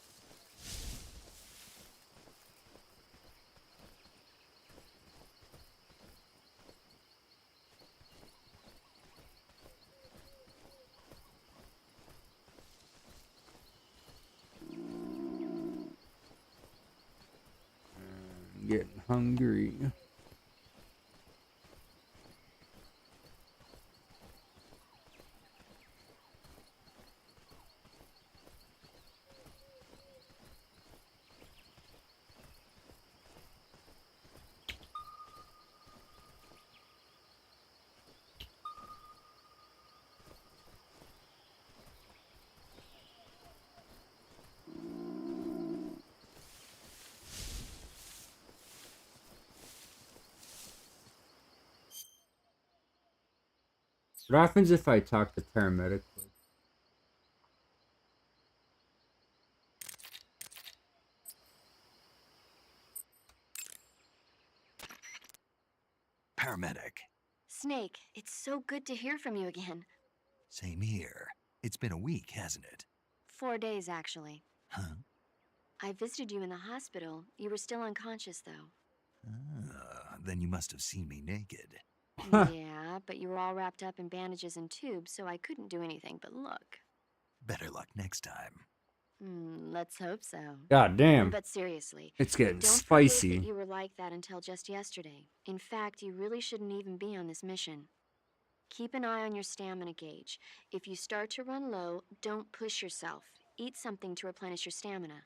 Getting hungry. What happens if I talk to paramedic? Paramedic. Snake, it's so good to hear from you again. Same here. It's been a week, hasn't it? 4 days, actually. Huh? I visited you in the hospital. You were still unconscious, though. Then you must have seen me naked. Yeah, but you were all wrapped up in bandages and tubes, so I couldn't do anything but look. Better luck next time. Let's hope so. God damn. But seriously, It's getting don't spicy. forget that you were like that until just yesterday. In fact, you really shouldn't even be on this mission. Keep an eye on your stamina gauge. If you start to run low, don't push yourself. Eat something to replenish your stamina.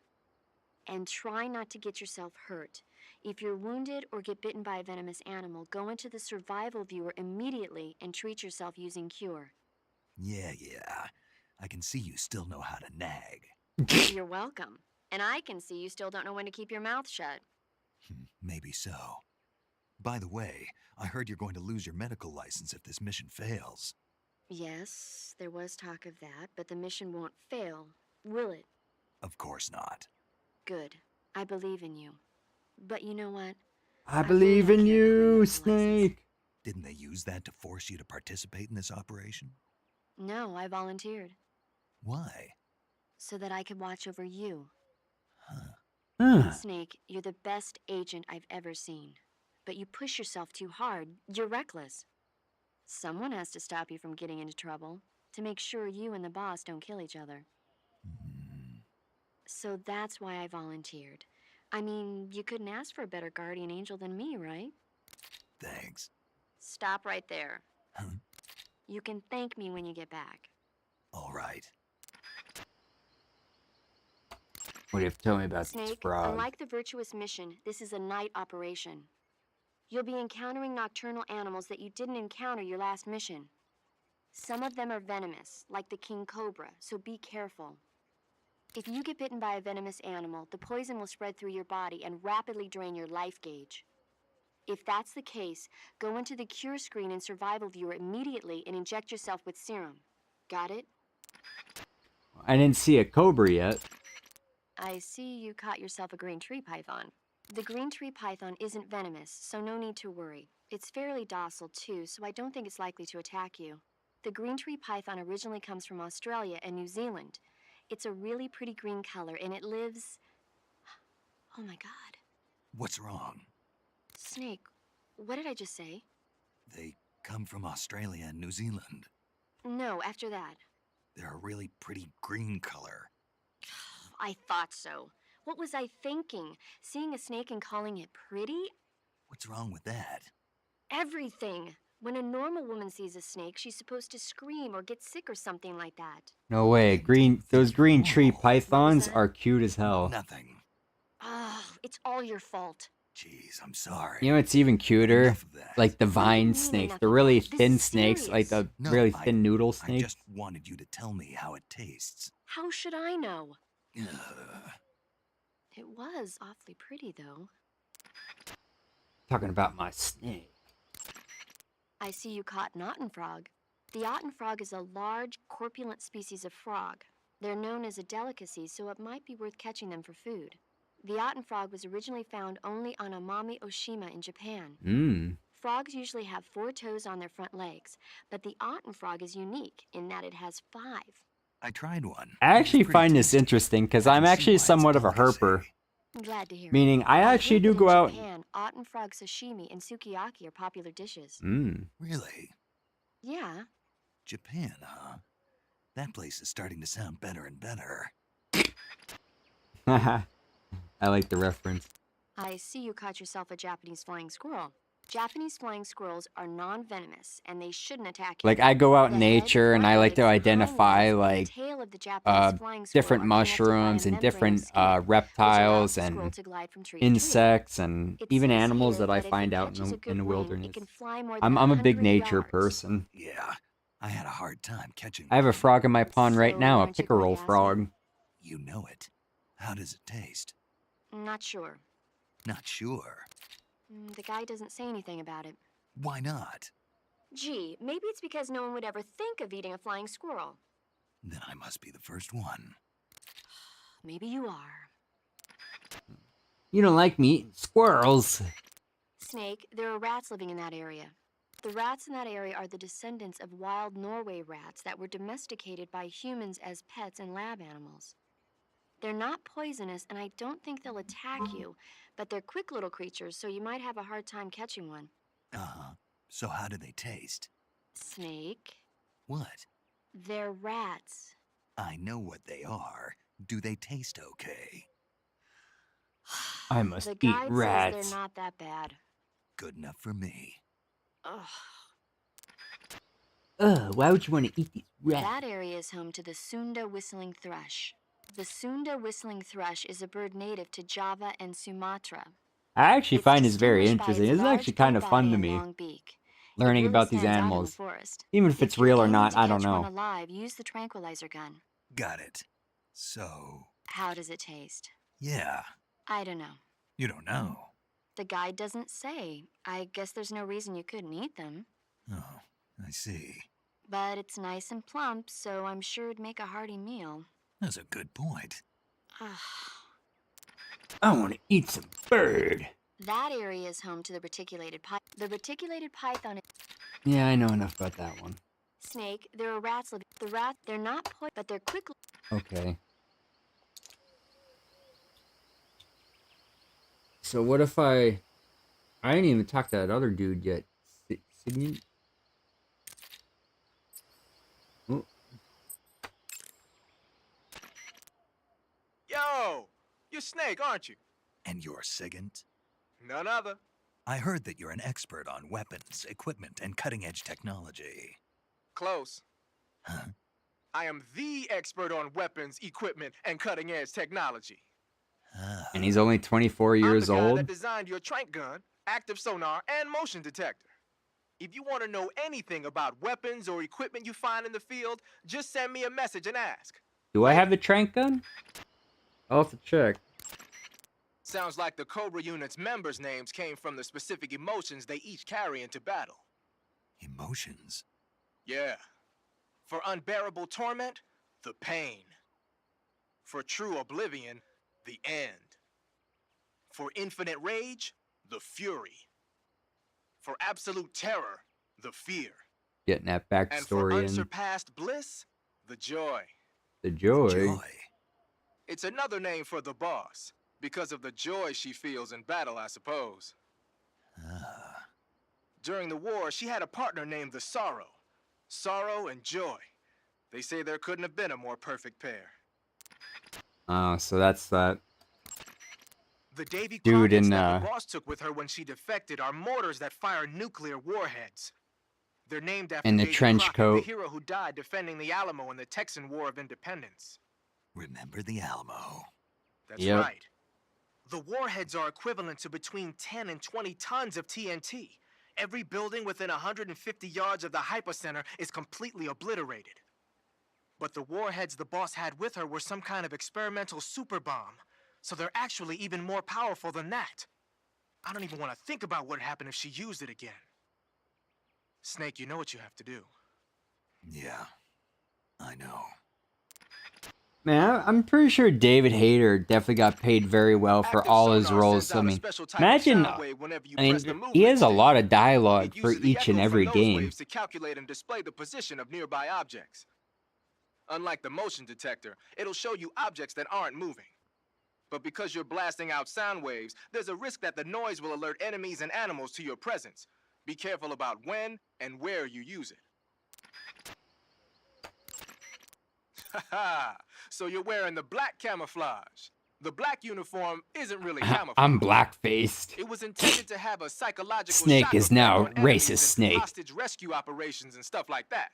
And try not to get yourself hurt. If you're wounded or get bitten by a venomous animal, go into the survival viewer immediately and treat yourself using Cure. Yeah. I can see you still know how to nag. You're welcome. And I can see you still don't know when to keep your mouth shut. Maybe so. By the way, I heard you're going to lose your medical license if this mission fails. Yes, there was talk of that, but the mission won't fail, will it? Of course not. Good. I believe in you. But you know what? I believe in you, Snake. Didn't they use that to force you to participate in this operation? No, I volunteered. Why? So that I could watch over you. Huh. Snake, you're the best agent I've ever seen. But you push yourself too hard. You're reckless. Someone has to stop you from getting into trouble, to make sure you and the boss don't kill each other. So that's why I volunteered. I mean, you couldn't ask for a better guardian angel than me, right? Thanks. Stop right there. Huh? You can thank me when you get back. All right. What do you have to tell me about this Snake, frog? unlike the Virtuous mission, this is a night operation. You'll be encountering nocturnal animals that you didn't encounter your last mission. Some of them are venomous, like the king cobra, so be careful. If you get bitten by a venomous animal, the poison will spread through your body and rapidly drain your life gauge. If that's the case, go into the cure screen and survival viewer immediately and inject yourself with serum. Got it? I didn't see a cobra yet. I see you caught yourself a green tree python. The green tree python isn't venomous, so no need to worry. It's fairly docile too, so I don't think it's likely to attack you. The green tree python originally comes from Australia and New Zealand. It's a really pretty green color, and it lives... Oh my god. What's wrong? Snake, what did I just say? They come from Australia and New Zealand. No, after that. They're a really pretty green color. I thought so. What was I thinking? Seeing a snake and calling it pretty? What's wrong with that? Everything. When a normal woman sees a snake, she's supposed to scream or get sick or something like that. No way. Those green tree pythons are cute as hell. Nothing. Oh, it's all your fault. Jeez, I'm sorry. You know what's even cuter? Like the vine snakes. The really thin snakes, like the really thin noodle I snakes. just wanted you to tell me how it tastes. How should I know? Ugh. It was awfully pretty, though. Talking about my snake. I see you caught an otten frog. The otten frog is a large, corpulent species of frog. They're known as a delicacy, so it might be worth catching them for food. The otten frog was originally found only on Amami Oshima in Japan. Frogs usually have 4 toes on their front legs, but the otten frog is unique in that it has 5. I tried one. I actually find this interesting because I'm actually somewhat of a herper. I'm glad to hear. Meaning, I actually do go out. In Japan, otten frog sashimi and sukiyaki are popular dishes. Really? Yeah. Japan, huh? That place is starting to sound better and better. I like the reference. I see you caught yourself a Japanese flying squirrel. Japanese flying squirrels are non-venomous, and they shouldn't attack you. Like, I go out in The head, nature and I like to legs, identify, hind legs, like, and tail of the Japanese flying squirrel different are connected by a mushrooms and membrane different of skin, which reptiles allows the squirrel and to glide from tree to tree. insects and It even says animals here that I if it find out catches a in good the wind, wilderness. it can fly more I'm than a big 100 nature yards. person. Yeah, I had a hard time catching I have a frog in my pond right So, now, a aren't you going pickerel to ask me? frog. You know it. How does it taste? Not sure. Not sure. The guy doesn't say anything about it. Why not? Gee, maybe it's because no one would ever think of eating a flying squirrel. Then I must be the first one. Maybe you are. You don't like me eating squirrels. Snake, there are rats living in that area. The rats in that area are the descendants of wild Norway rats that were domesticated by humans as pets and lab animals. They're not poisonous, and I don't think they'll attack you, but they're quick little creatures, so you might have a hard time catching one. Uh-huh. So how do they taste? Snake, What? they're rats. I know what they are. Do they taste okay? I must The eat guide rats. says they're not that bad. Good enough for me. Ugh. Ugh, why would you want to eat these rats? That area is home to the Sunda whistling thrush. The Sunda whistling thrush is a bird native to Java and Sumatra. I actually It's find this very distinguished by interesting. its This is large actually kind of pink fun body to and me. long beak. Learning It really about these stands out in the animals. forest. Even if it's you're real or aiming not, to I don't catch one know. alive, use the tranquilizer gun. Got it. So, How does it taste? yeah. I don't know. You don't know. The guide doesn't say. I guess there's no reason you couldn't eat them. Oh, I see. But it's nice and plump, so I'm sure it'd make a hearty meal. That's a good point. Ugh. I want to eat some bird. That area is home to the reticulated python. The reticulated python Yeah, I know enough about that one. snake. There are rats living. The rat. They're not but they're quick. Okay. So what if I didn't even talk to that other dude yet. Signy? Oh. Yo! You're Snake, aren't you? And you're Sigint? None other. I heard that you're an expert on weapons, equipment, and cutting-edge technology. Close. Huh? I am the expert on weapons, equipment, and cutting-edge technology. And he's only 24 years I'm the guy old. that designed your trank gun, active sonar, and motion detector. If you want to know anything about weapons or equipment you find in the field, just send me a message and ask. Do I have a trank gun? I'll have to check. Sounds like the Cobra unit's members' names came from the specific emotions they each carry into battle. Emotions? Yeah. For unbearable torment, the pain. For true oblivion, the end. For infinite rage, the fury. For absolute terror, the fear. Getting that And for backstory in. unsurpassed bliss, the joy. The joy. It's another name for the boss, because of the joy she feels in battle, I suppose. During the war, she had a partner named the Sorrow. Sorrow and joy. They say there couldn't have been a more perfect pair. Oh, so that's that The Davy dude Crockett's in that the boss took with her when she defected are mortars that fire nuclear warheads. They're named after in the Davy trench Crockett, coat. the hero who died defending the Alamo in the Texan War of Independence. Remember the Alamo. That's Yep. right. The warheads are equivalent to between 10 and 20 tons of TNT. Every building within 150 yards of the hypocenter is completely obliterated. But the warheads the boss had with her were some kind of experimental super bomb, so they're actually even more powerful than that. I don't even want to think about what happened if she used it again. Snake, you know what you have to do. Yeah, I know. Man, I'm pretty sure David Hayter definitely got paid very well for all his roles. I mean, imagine, he has a lot of dialogue for each and every game. To calculate and display the position of nearby objects. Unlike the motion detector, it'll show you objects that aren't moving. But because you're blasting out sound waves, there's a risk that the noise will alert enemies and animals to your presence. Be careful about when and where you use it. Haha, so you're wearing the black camouflage. The black uniform isn't really camouflage. I'm black-faced. It was intended to have a psychological Snake shock is effect now on enemies racist and Snake. hostage rescue operations and stuff like that.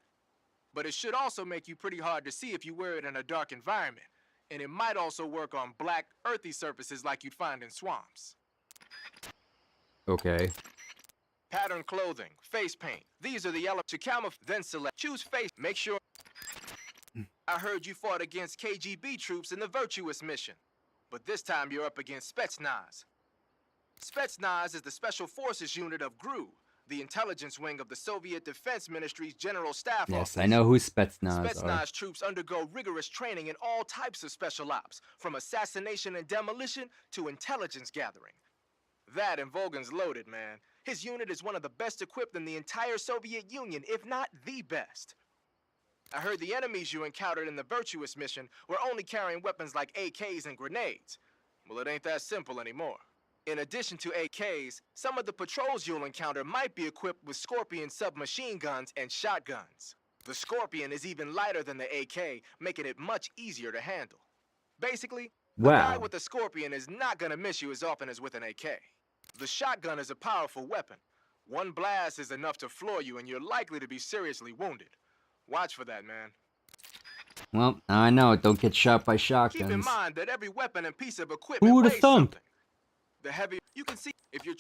But it should also make you pretty hard to see if you wear it in a dark environment. And it might also work on black, earthy surfaces like you'd find in swamps. Okay. Pattern clothing, face paint. These are the elements to camouflage. Then select. Choose face. Make sure. I heard you fought against KGB troops in the Virtuous mission. But this time you're up against Spetsnaz. Spetsnaz is the Special Forces unit of GRU, the intelligence wing of the Soviet Defense Ministry's General Staff Yes, Office. I know who Spetsnaz are. Spetsnaz troops undergo rigorous training in all types of special ops, from assassination and demolition to intelligence gathering. That and Volgan's loaded, man. His unit is one of the best equipped in the entire Soviet Union, if not the best. I heard the enemies you encountered in the Virtuous mission were only carrying weapons like AKs and grenades. Well, it ain't that simple anymore. In addition to AKs, some of the patrols you'll encounter might be equipped with Scorpion submachine guns and shotguns. The Scorpion is even lighter than the AK, making it much easier to handle. Basically, the guy with the Scorpion is not gonna miss you as often as with an AK. The shotgun is a powerful weapon. One blast is enough to floor you, and you're likely to be seriously wounded. Watch for that, man. Well, now I know. Don't get shot by shotguns. Keep in mind that every weapon and piece of equipment Who would have weighs thumped? something. The heavier you can see if you're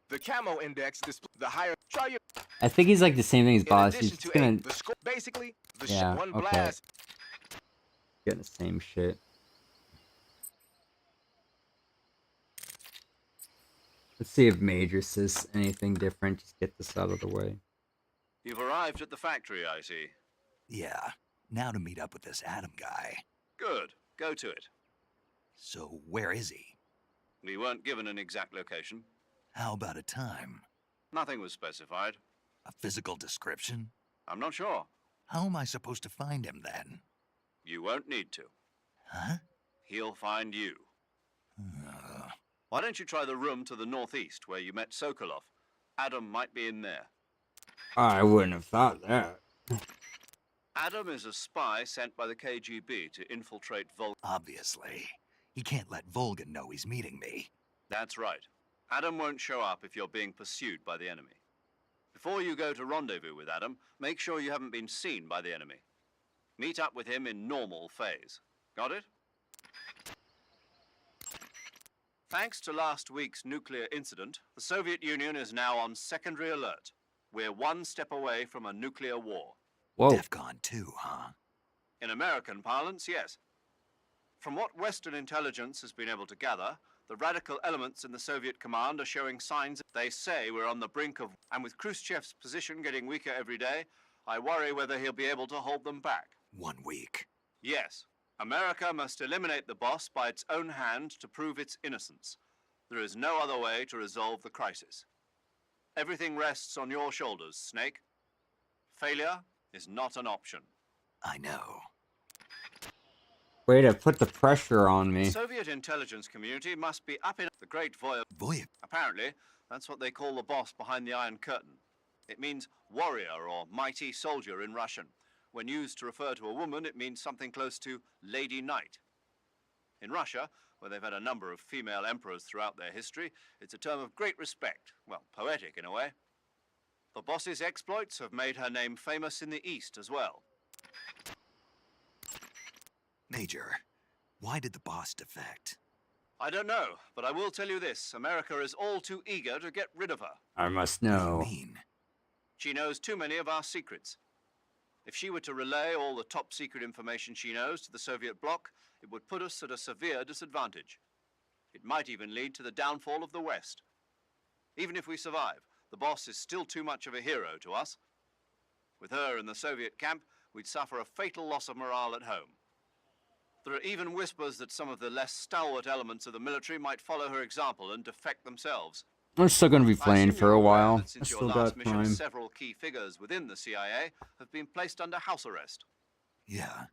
the camo index display the higher. Try your. I think he's like the same thing as Boss. He's just gonna. Basically, the Yeah. one Okay. blast. Getting the same shit. Let's see if Major says anything different. Just get this out of the way. You've arrived at the factory, I see. Yeah, now to meet up with this Adam guy. Good. Go to it. So where is he? We weren't given an exact location. How about a time? Nothing was specified. A physical description? I'm not sure. How am I supposed to find him then? You won't need to. Huh? He'll find you. Why don't you try the room to the northeast where you met Sokolov? Adam might be in there. I wouldn't have thought that. Adam is a spy sent by the KGB to infiltrate Volgan. Obviously. He can't let Volgan know he's meeting me. That's right. Adam won't show up if you're being pursued by the enemy. Before you go to rendezvous with Adam, make sure you haven't been seen by the enemy. Meet up with him in normal phase. Got it? Thanks to last week's nuclear incident, the Soviet Union is now on secondary alert. We're one step away from a nuclear war. Whoa. DEFCON 2, huh? In American parlance, yes. From what Western intelligence has been able to gather, the radical elements in the Soviet command are showing signs. They say we're on the brink of, and with Khrushchev's position getting weaker every day, I worry whether he'll be able to hold them back. 1 week. Yes. America must eliminate the boss by its own hand to prove its innocence. There is no other way to resolve the crisis. Everything rests on your shoulders, Snake. Failure is not an option. I know. Way to put the pressure on me. The Soviet intelligence community must be up in the Great Voyev. Apparently, that's what they call the boss behind the Iron Curtain. It means warrior or mighty soldier in Russian. When used to refer to a woman, it means something close to Lady Knight. In Russia, where they've had a number of female emperors throughout their history, it's a term of great respect. Well, poetic in a way. The boss's exploits have made her name famous in the East as well. Major, why did the boss defect? I don't know, but I will tell you this. America is all too eager to get rid of her. I must know. What do you mean? She knows too many of our secrets. If she were to relay all the top secret information she knows to the Soviet bloc, it would put us at a severe disadvantage. It might even lead to the downfall of the West. Even if we survive, the boss is still too much of a hero to us. With her in the Soviet camp, we'd suffer a fatal loss of morale at home. There are even whispers that some of the less stalwart elements of the military might follow her example and defect themselves. I'm still gonna be playing for a while. I Since your still last got mission, time. several key figures within the CIA have been placed under house arrest. Yeah.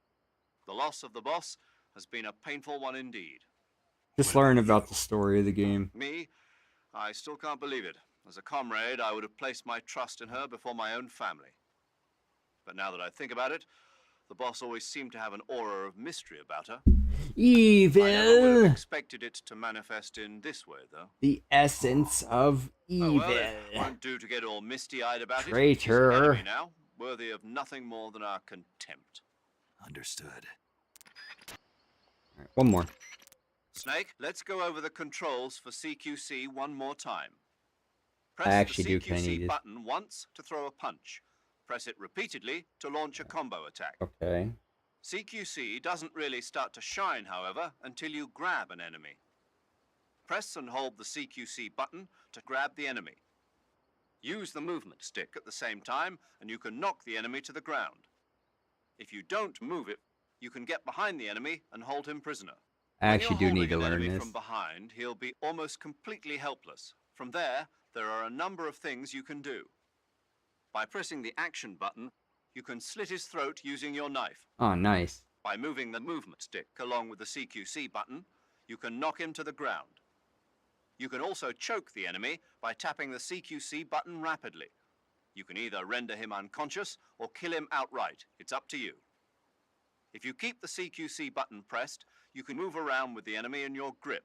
The loss of the boss has been a painful one indeed. Just learn about the story of the game. Me, I still can't believe it. As a comrade, I would have placed my trust in her before my own family. But now that I think about it, the boss always seemed to have an aura of mystery about her. Evil. I never would have expected it to manifest in this way, though. The essence of evil. Oh, well, it won't do to get all misty-eyed about it. Traitor. She's an enemy now, worthy of nothing more than our contempt. Understood. All right, one more. Snake, let's go over the controls for CQC one more time. I Press actually the do kinda need CQC it. button once to throw a punch. Press it repeatedly to launch a combo attack. Okay. CQC doesn't really start to shine, however, until you grab an enemy. Press and hold the CQC button to grab the enemy. Use the movement stick at the same time, and you can knock the enemy to the ground. If you don't move it, you can get behind the enemy and hold him prisoner. I actually do When you're need to holding an learn enemy this. from behind, he'll be almost completely helpless. From there are a number of things you can do. By pressing the action button, you can slit his throat using your knife. Oh, nice. By moving the movement stick along with the CQC button, you can knock him to the ground. You can also choke the enemy by tapping the CQC button rapidly. You can either render him unconscious or kill him outright. It's up to you. If you keep the CQC button pressed, you can move around with the enemy in your grip.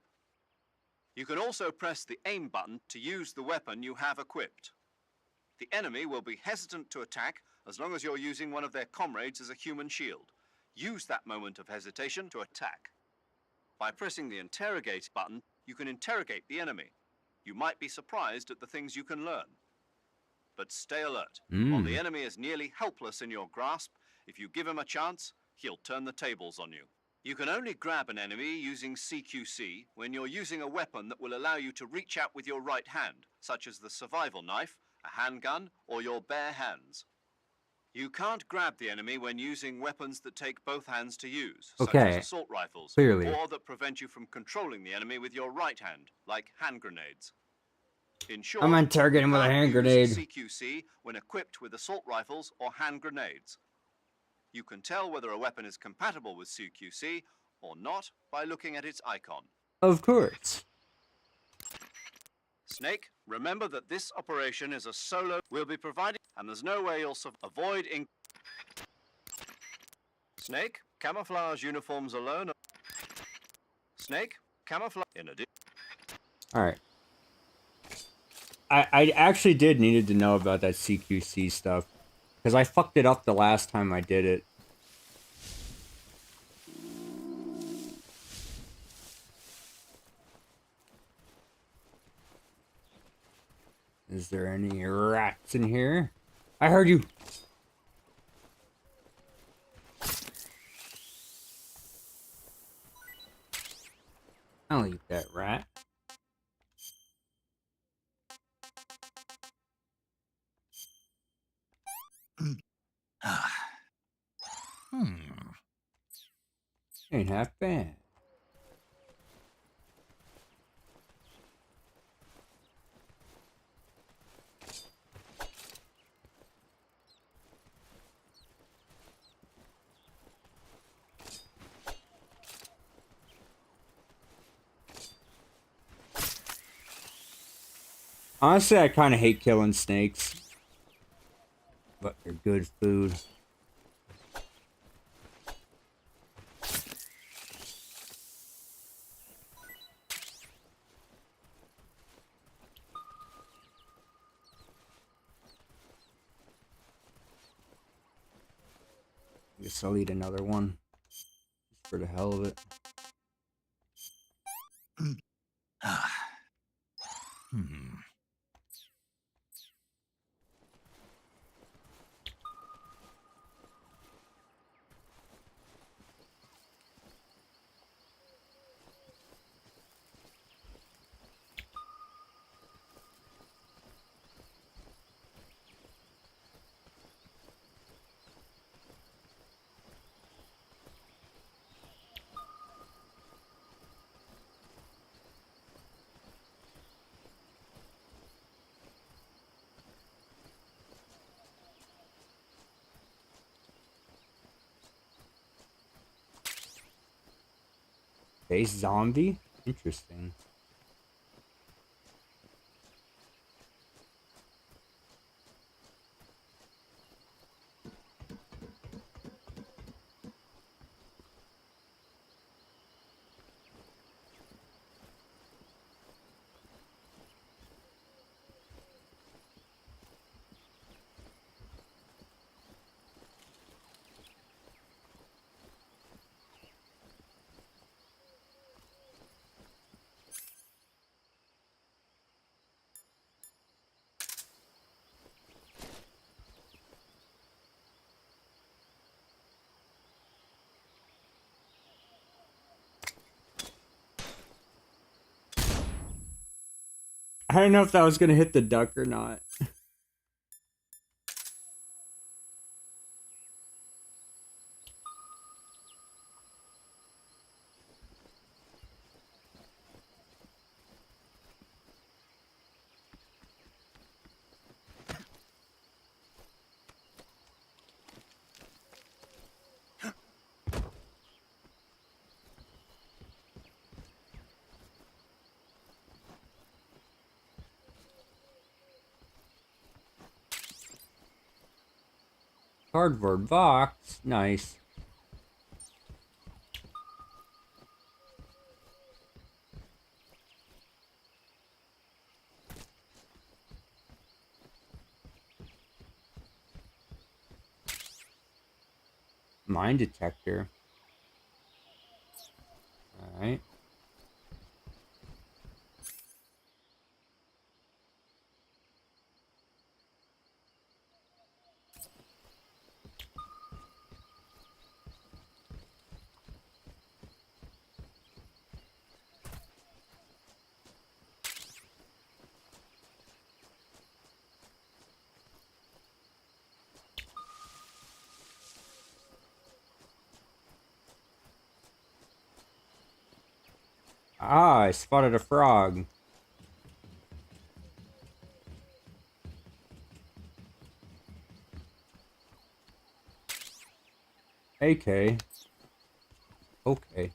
You can also press the aim button to use the weapon you have equipped. The enemy will be hesitant to attack as long as you're using one of their comrades as a human shield. Use that moment of hesitation to attack. By pressing the interrogate button, you can interrogate the enemy. You might be surprised at the things you can learn. But stay alert. While the enemy is nearly helpless in your grasp, if you give him a chance, he'll turn the tables on you. You can only grab an enemy using CQC when you're using a weapon that will allow you to reach out with your right hand, such as the survival knife, a handgun, or your bare hands. You can't grab the enemy when using weapons that take both hands to use, such Okay. as assault rifles, Clearly. or that prevent you from controlling the enemy with your right hand, like hand grenades. In short, I'm gonna target him you with a can't hand use grenade. CQC when equipped with assault rifles or hand grenades. You can tell whether a weapon is compatible with CQC or not by looking at its icon. Of course. Snake, remember that this operation is a solo. We'll be providing, and there's no way you'll avoid in. Snake, camouflage uniforms alone. Snake, camouflage in addition. All right. I actually did needed to know about that CQC stuff because I fucked it up the last time I did it. Is there any rats in here? I heard you. I'll eat that rat. Ain't half bad. Honestly, I kind of hate killing snakes, but they're good food. Guess I'll eat another one, just for the hell of it. Base zombie? Interesting. I don't know if that was gonna hit the duck or not. Cardboard box, nice. Mine detector. All right. Ah, I spotted a frog. AK. Okay.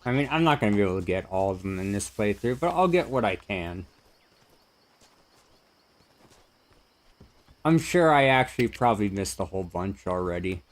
I mean, I'm not going to be able to get all of them in this playthrough, but I'll get what I can. I'm sure I actually probably missed a whole bunch already.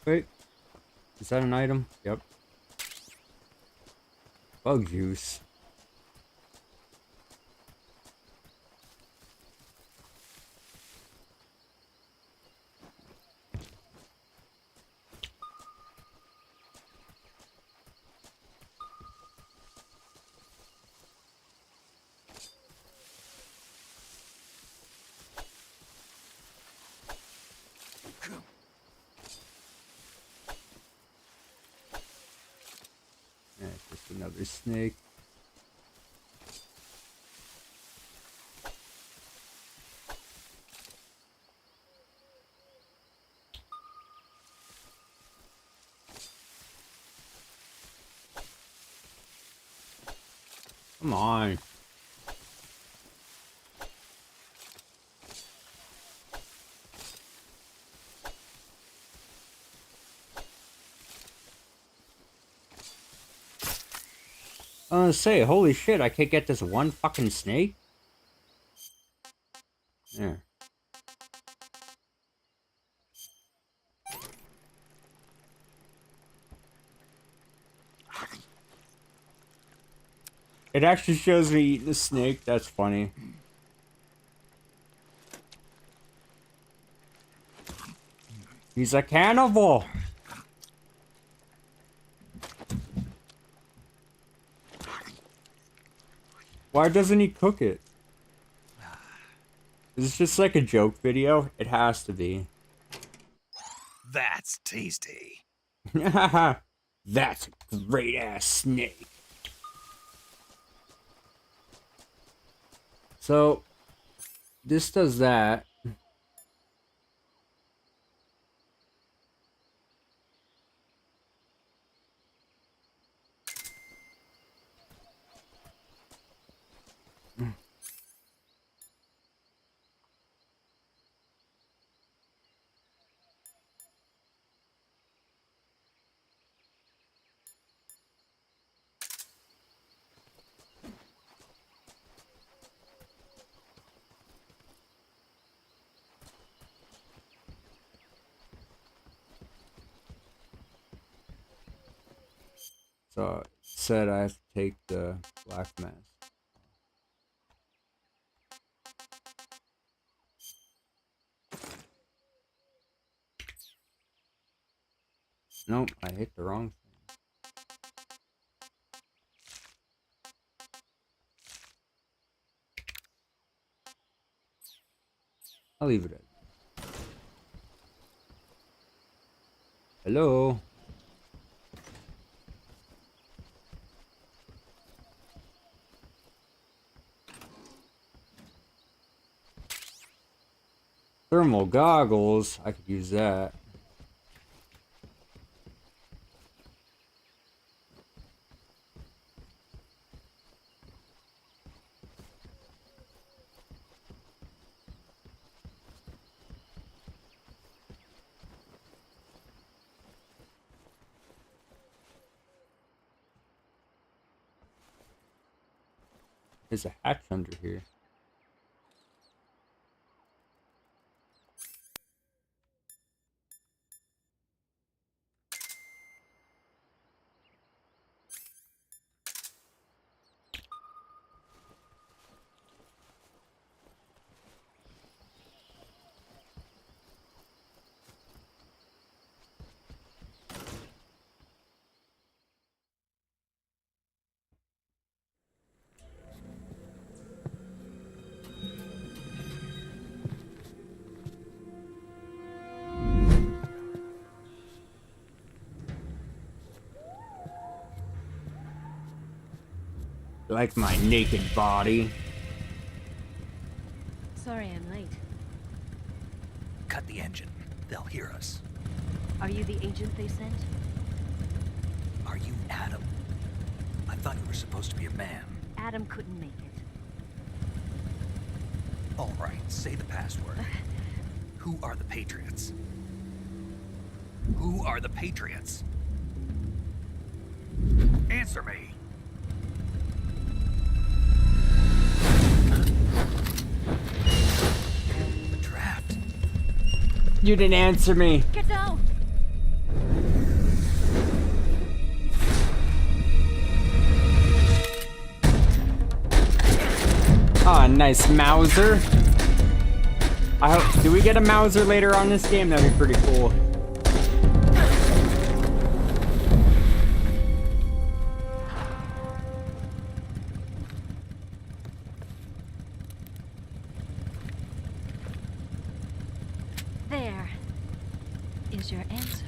Wait, is that an item? Yep. Bug juice. Another snake. Come on. Say, holy shit, I can't get this one fucking snake? There. It actually shows me eating the snake. That's funny. He's a cannibal. Why doesn't he cook it? Is this just like a joke video? It has to be. That's tasty. That's a great ass snake. So, this does that. So it said I have to take the black mask. Nope, I hit the wrong thing. I'll leave it at. Hello? Thermal goggles, I could use that. There's a hatch under here. Like my naked body. Sorry I'm late. Cut the engine. They'll hear us. Are you the agent they sent? Are you Adam? I thought you were supposed to be a man. Adam couldn't make it. All right, say the password. Who are the Patriots? Who are the Patriots? Answer me. Trapped. You didn't answer me. Get down! Ah, nice Mauser. I hope. Do we get a Mauser later on this game? That'd be pretty cool. There is your answer.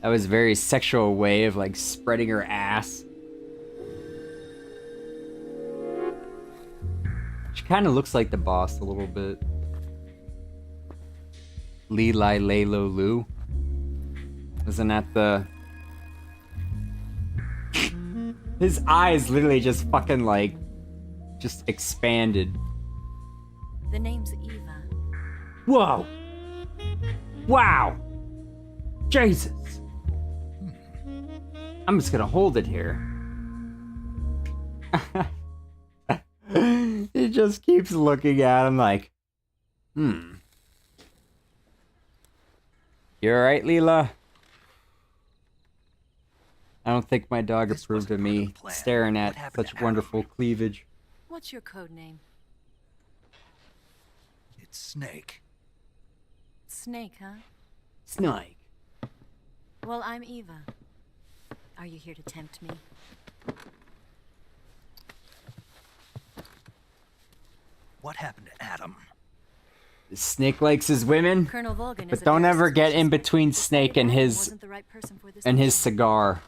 That was a very sexual way of like spreading her ass. She kind of looks like the boss a little bit. Li Lai Lalo Lu. Isn't that the... His eyes literally just fucking like... just expanded. The name's Eva. Whoa! Wow! Jesus! I'm just gonna hold it here. He just keeps looking at him like, You alright, Leela? I don't think my dog approved of me staring at such wonderful cleavage. What's your code name? It's Snake. Snake, huh? Snake. Well, I'm Eva. Are you here to tempt me? What happened to Adam? Snake likes his women, Colonel Volgan but is don't a ever get in between Snake and his wasn't the right person for this cigar.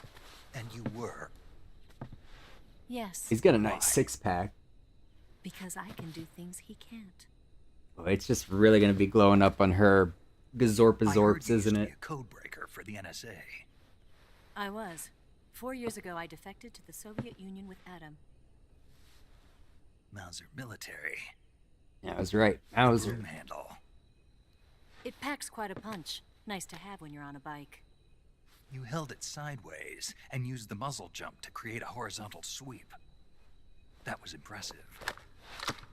And you were. Yes. He's got a nice six-pack. Because I can do things he can't. Oh, it's just really gonna be glowing up on her gazorpazorps, isn't it? A code breaker for the NSA. I was. 4 years ago, I defected to the Soviet Union with Adam. Mauser military. Yeah, I was right. Mauser. Broom handle. It packs quite a punch. Nice to have when you're on a bike. You held it sideways and used the muzzle jump to create a horizontal sweep. That was impressive.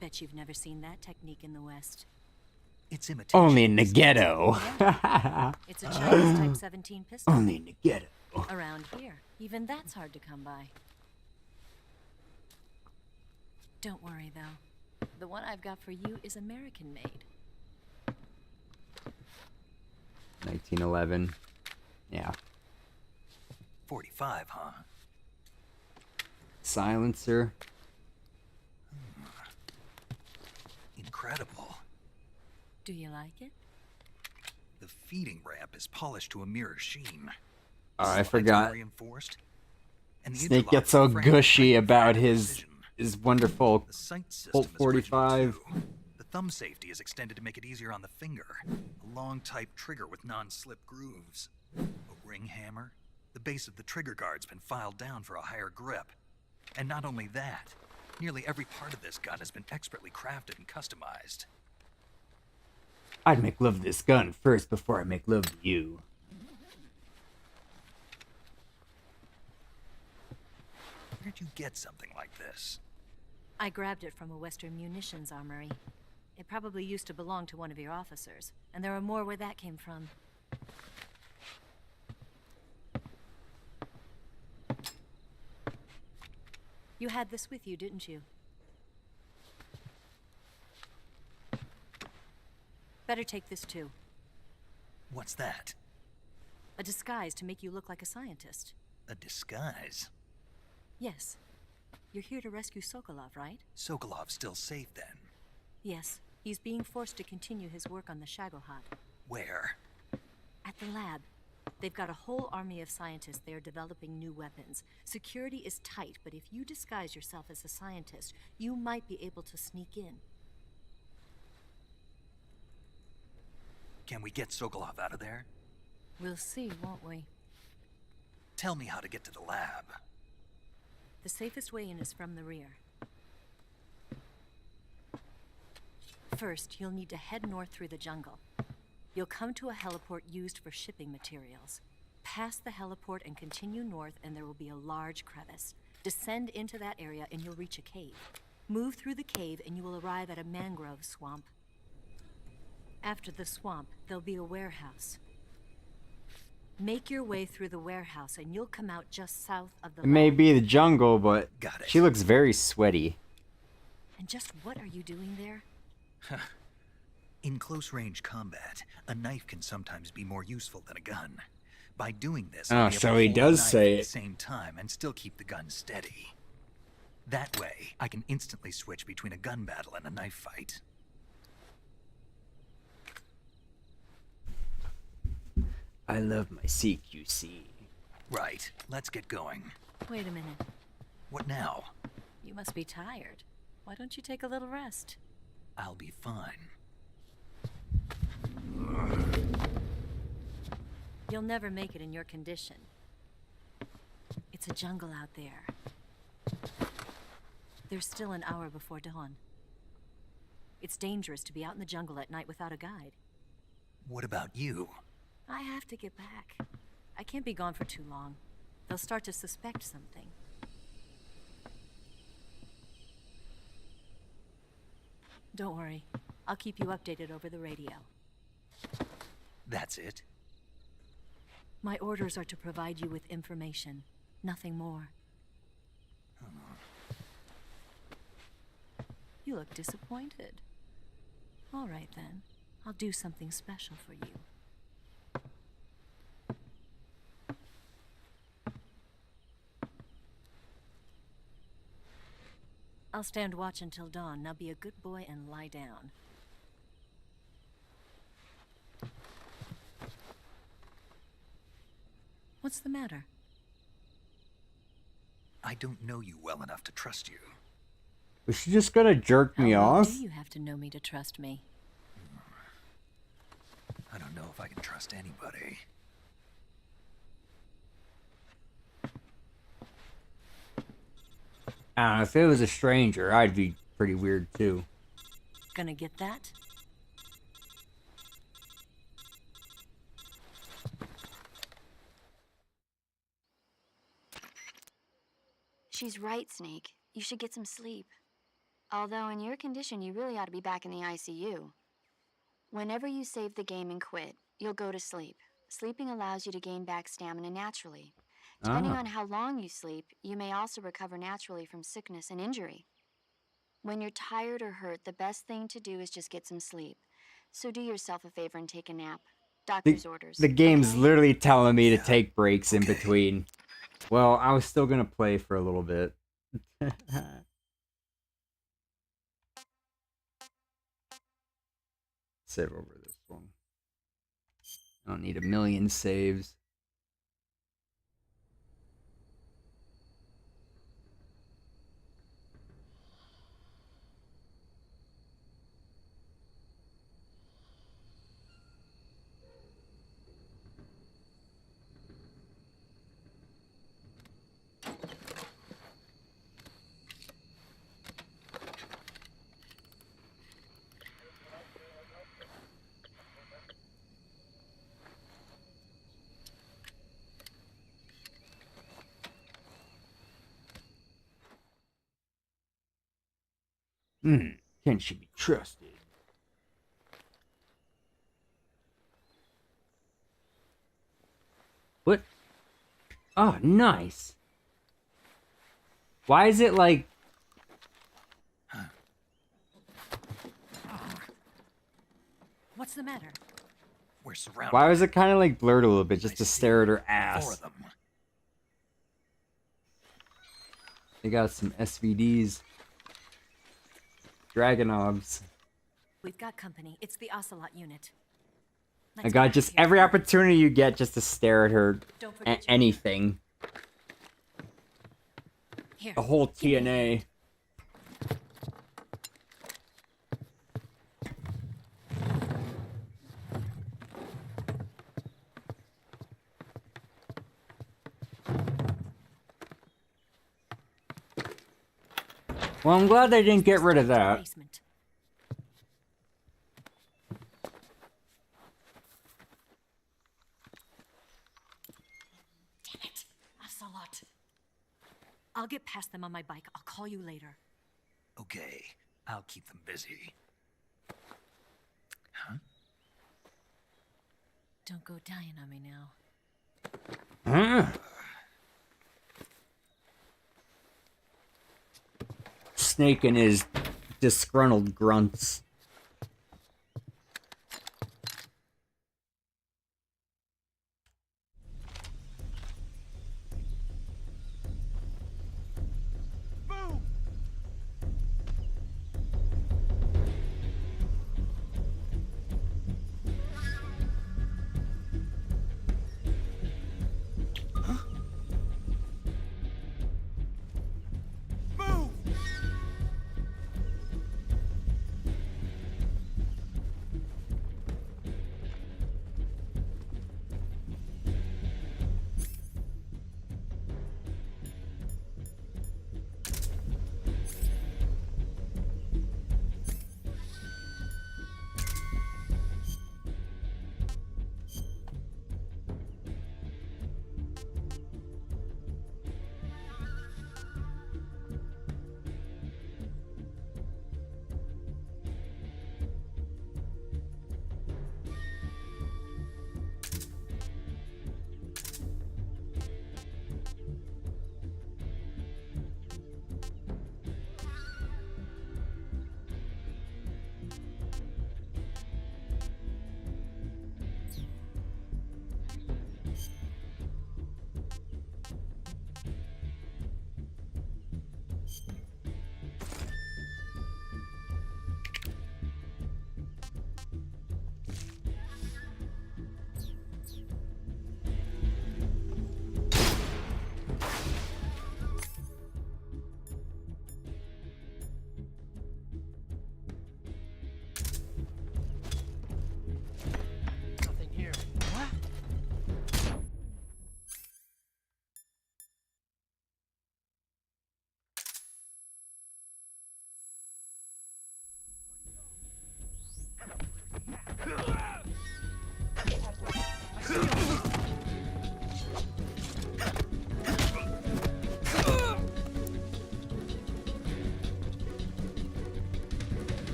Bet you've never seen that technique in the West. It's imitation. Only in the ghetto. It's a Chinese Type 17 pistol. Only in the ghetto. Around here, even that's hard to come by. Don't worry, though. The one I've got for you is American-made. 1911. Yeah. 45, huh? Silencer. Incredible. Do you like it? The feeding ramp is polished to a mirror sheen. Oh, I forgot. Reinforced. And the Snake gets so gushy about his wonderful Colt 45. The thumb safety is extended to make it easier on the finger. A long type trigger with non-slip grooves. A ring hammer. The base of the trigger guard's been filed down for a higher grip. And not only that, nearly every part of this gun has been expertly crafted and customized. I'd make love to this gun first before I make love to you. Where'd you get something like this? I grabbed it from a Western munitions armory. It probably used to belong to one of your officers, and there are more where that came from. You had this with you, didn't you? Better take this too. What's that? A disguise to make you look like a scientist. A disguise? Yes. You're here to rescue Sokolov, right? Sokolov's still safe then? Yes. He's being forced to continue his work on the Shagohod. Where? At the lab. They've got a whole army of scientists there developing new weapons. Security is tight, but if you disguise yourself as a scientist, you might be able to sneak in. Can we get Sokolov out of there? We'll see, won't we? Tell me how to get to the lab. The safest way in is from the rear. First, you'll need to head north through the jungle. You'll come to a heliport used for shipping materials. Pass the heliport and continue north, and there will be a large crevice. Descend into that area and you'll reach a cave. Move through the cave and you will arrive at a mangrove swamp. After the swamp, there'll be a warehouse. Make your way through the warehouse and you'll come out just south of the It may lab. be the jungle, but she looks very sweaty. And just what are you doing there? In close-range combat, a knife can sometimes be more useful than a gun. By doing this, Oh, I'll be able so to he hold the does knife say at it. the same time and still keep the gun steady. That way, I can instantly switch between a gun battle and a knife fight. I love my CQC. Right. Let's get going. Wait a minute. What now? You must be tired. Why don't you take a little rest? I'll be fine. You'll never make it in your condition. It's a jungle out there. There's still an hour before dawn. It's dangerous to be out in the jungle at night without a guide. What about you? I have to get back. I can't be gone for too long. They'll start to suspect something. Don't worry. I'll keep you updated over the radio. That's it? My orders are to provide you with information. Nothing more. You look disappointed. All right, then. I'll do something special for you. I'll stand watch until dawn. Now be a good boy and lie down. What's the matter? I don't know you well enough to trust you. Was she just gonna jerk me How well off? do you have to know me to trust me? I don't know if I can trust anybody. If it was a stranger, I'd be pretty weird too. Gonna get that? She's right, Snake. You should get some sleep. Although in your condition, you really ought to be back in the ICU. Whenever you save the game and quit, you'll go to sleep. Sleeping allows you to gain back stamina naturally. Depending on how long you sleep, you may also recover naturally from sickness and injury. When you're tired or hurt, the best thing to do is just get some sleep. So do yourself a favor and take a nap. Doctor's orders. The game's literally telling me to take breaks in between. Well, I was still gonna play for a little bit. Save over this one. I don't need a million saves. Can she be trusted? What? Oh, nice. Why is it like... What's the matter? We're surrounded. Why was it kind of like blurred a little bit just to stare at her ass? 4 of them. They got some SVDs. Dragonovs. We've got company. It's the Ocelot unit. I got just every opportunity you get just to stare at her. At anything. Here. The whole TNA. Well, I'm glad they didn't get rid of that. Basement. Damn it, Ocelot. I'll get past them on my bike. I'll call you later. Okay, I'll keep them busy. Huh? Don't go dying on me now. Snake and his disgruntled grunts.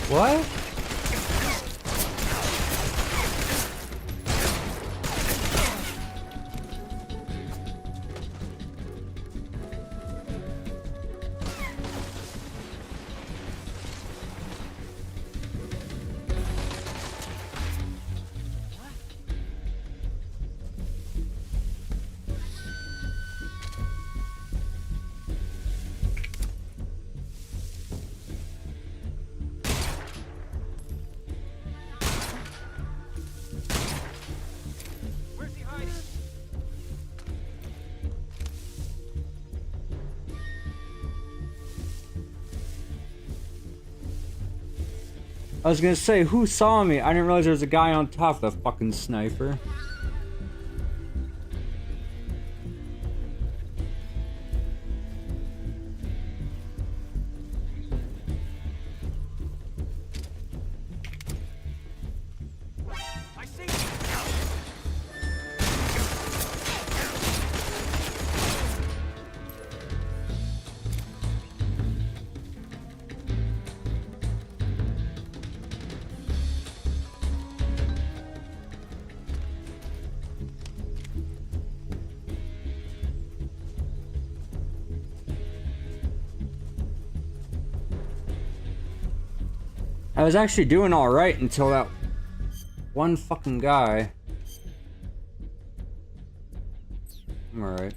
What? I was gonna say, who saw me? I didn't realize there was a guy on top of the fucking sniper. I was actually doing alright until that one fucking guy. I'm alright.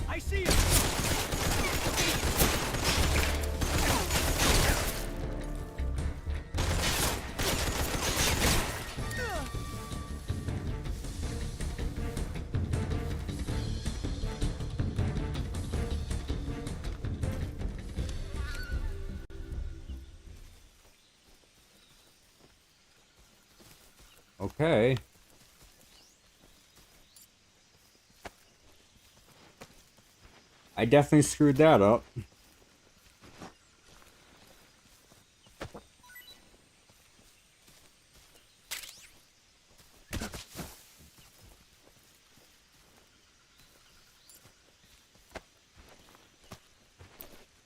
I see you! Okay. I definitely screwed that up.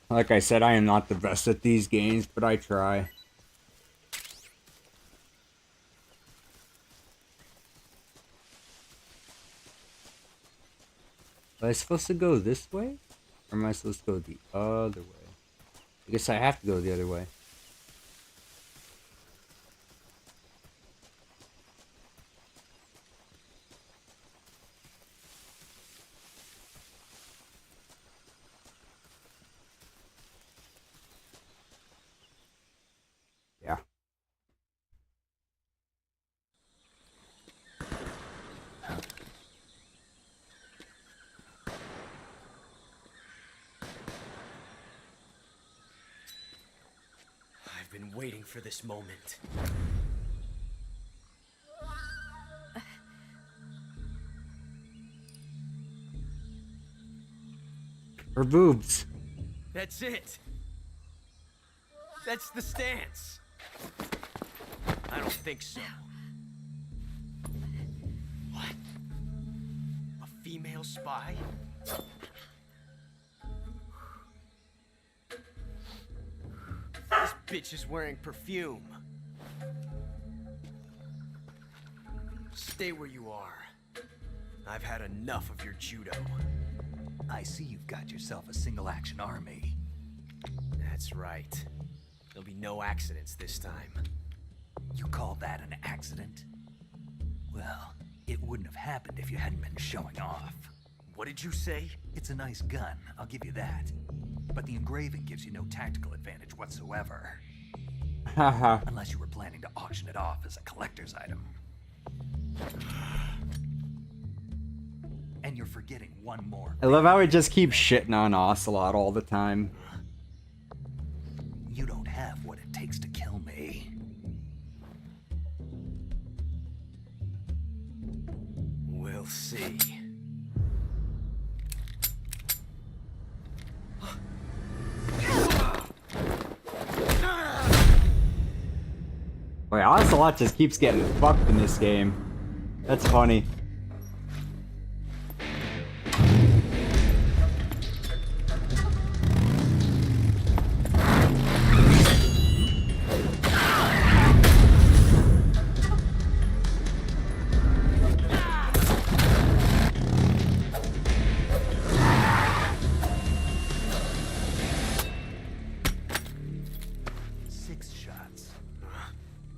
Like I said, I am not the best at these games, but I try. Am I supposed to go this way? Or am I supposed to go the other way? I guess I have to go the other way. been waiting for this moment. Her boobs. That's it. That's the stance. I don't think so. What? A female spy? This bitch is wearing perfume. Stay where you are. I've had enough of your judo. I see you've got yourself a single-action army. That's right. There'll be no accidents this time. You call that an accident? Well, it wouldn't have happened if you hadn't been showing off. What did you say? It's a nice gun, I'll give you that. But the engraving gives you no tactical advantage whatsoever. Haha. Unless you were planning to auction it off as a collector's item. And you're forgetting one more. I love how he just keeps shitting on Ocelot all the time. You don't have what it takes to kill me. We'll see. Wait, Ocelot just keeps getting fucked in this game. That's funny.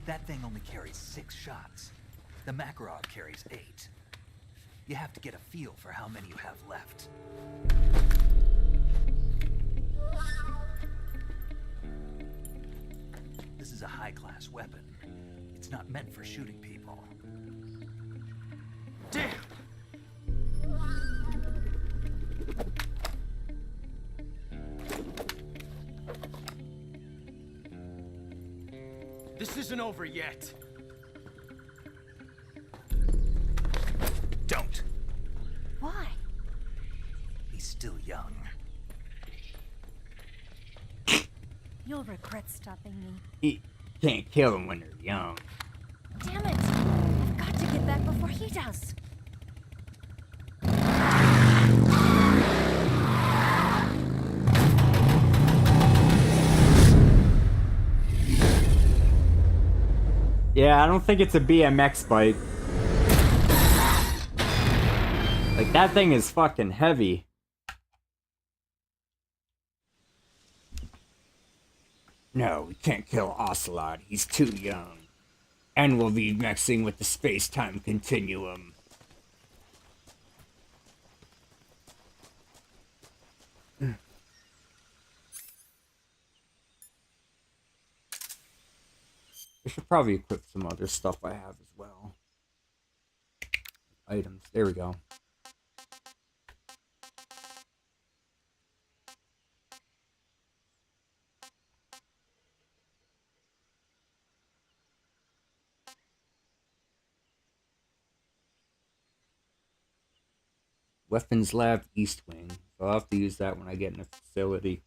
That thing only carries 6 shots. The Makarov carries 8. You have to get a feel for how many you have left. This is a high-class weapon. It's not meant for shooting people. Damn! This isn't over yet. Don't. Why? He's still young. You'll regret stopping me. You can't kill them when they're young. Damn it! I've got to get back before he does. Yeah, I don't think it's a BMX bike. Like, that thing is fucking heavy. No, we can't kill Ocelot. He's too young. And we'll be messing with the space-time continuum. I should probably equip some other stuff I have as well. Items. There we go. Weapons Lab East Wing. So I'll have to use that when I get in a facility.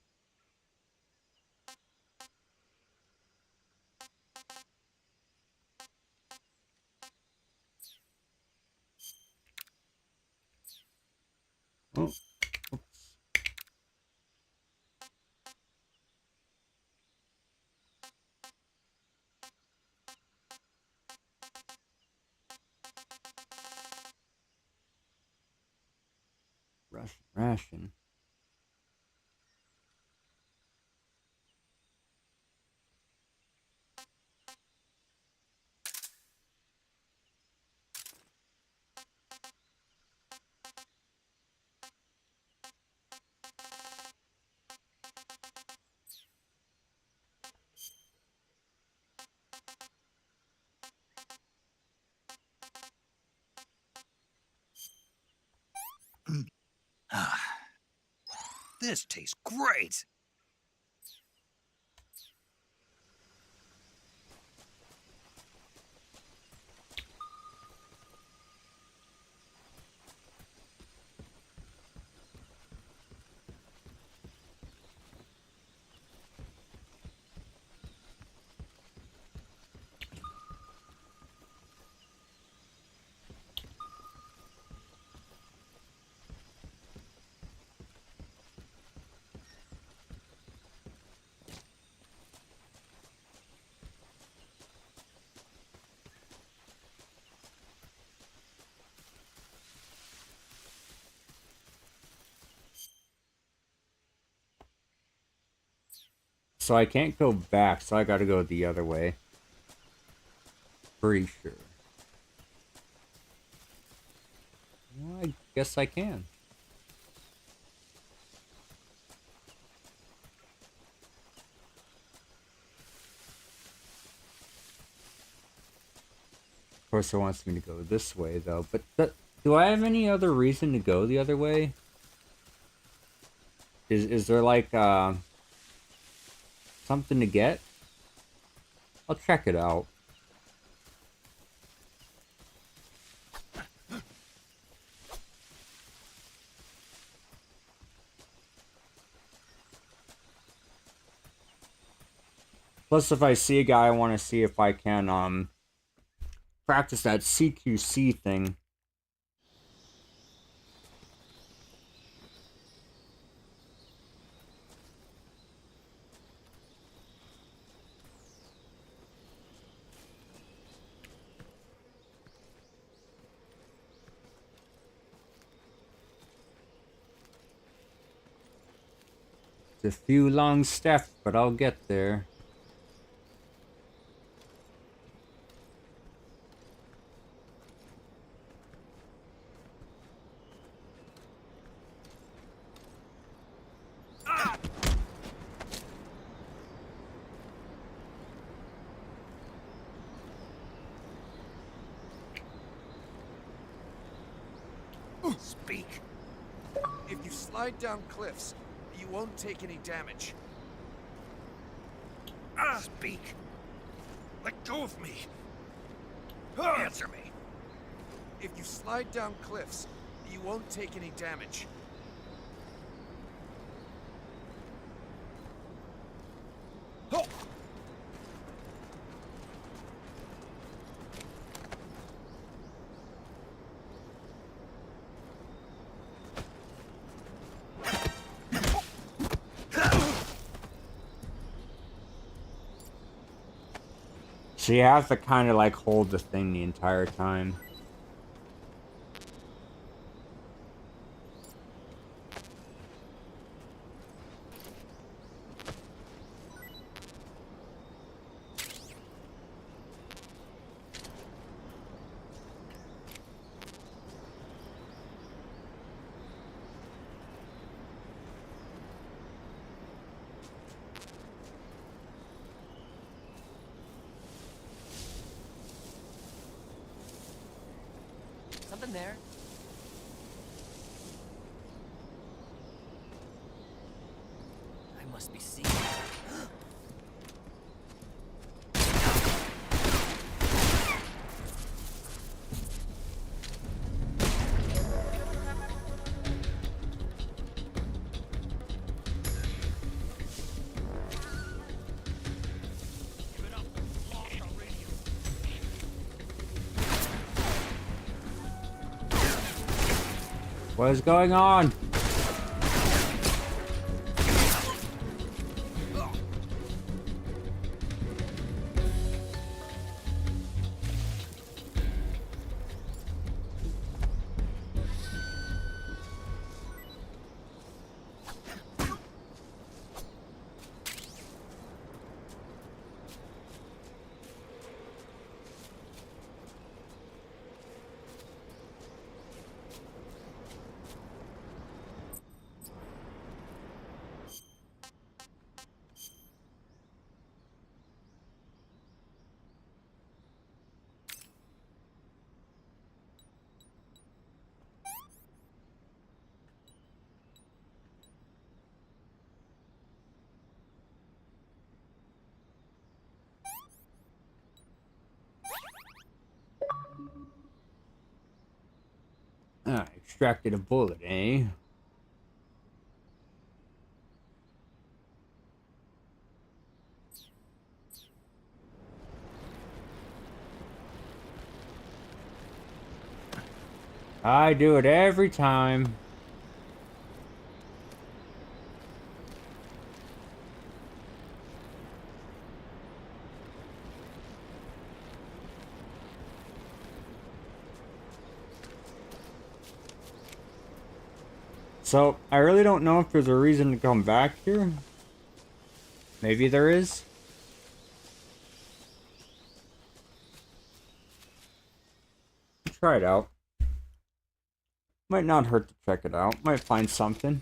Oh, oops. Ration. This tastes great! So I can't go back, so I gotta go the other way. Pretty sure. Well, I guess I can. Of course it wants me to go this way, though. But do I have any other reason to go the other way? Is there like something to get? I'll check it out. Plus, if I see a guy, I want to see if I can practice that CQC thing. It's a few long steps, but I'll get there. Speak. If you slide down cliffs, you won't take any damage. Speak. Let go of me. Answer me. If you slide down cliffs, you won't take any damage. Oh! So you have to kind of like hold the thing the entire time. Something there. I must be seeing. What is going on? Ah, extracted a bullet, eh? I do it every time. So, I really don't know if there's a reason to come back here. Maybe there is? Try it out. Might not hurt to check it out. Might find something.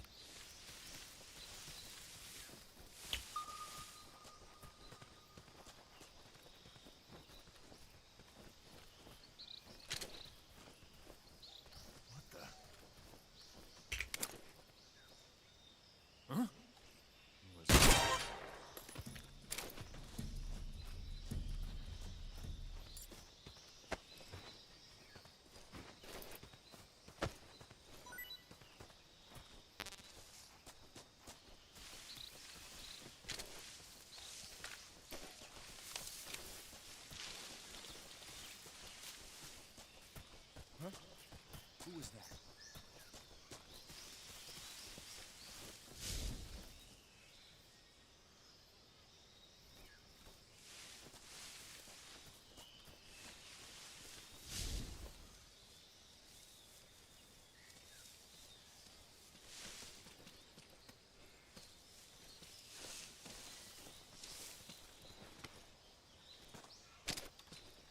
Who was that?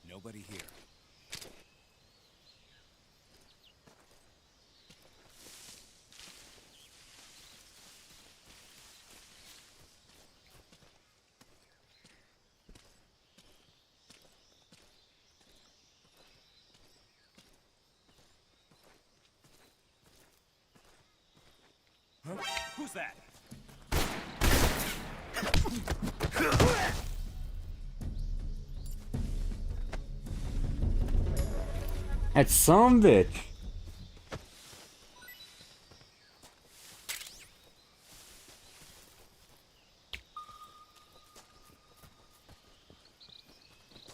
Nobody here. Huh? Who's that? That's some bitch.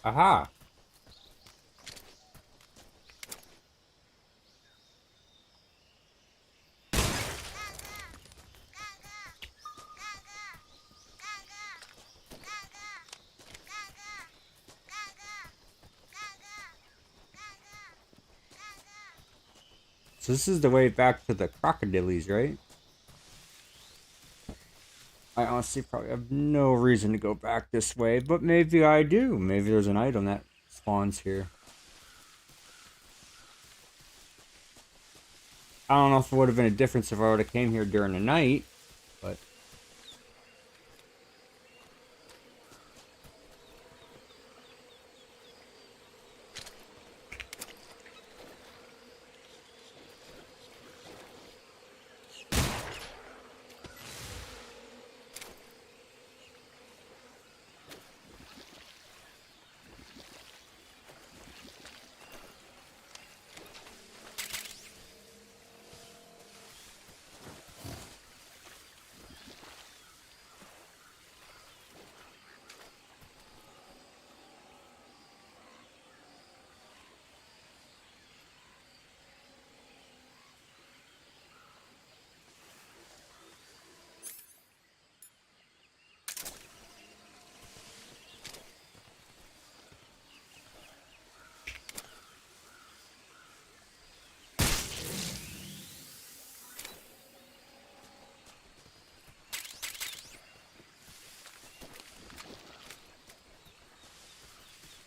Aha. So this is the way back to the crocodiles, right? I honestly probably have no reason to go back this way, but maybe I do. Maybe there's an item that spawns here. I don't know if it would have been a difference if I would have came here during the night, but...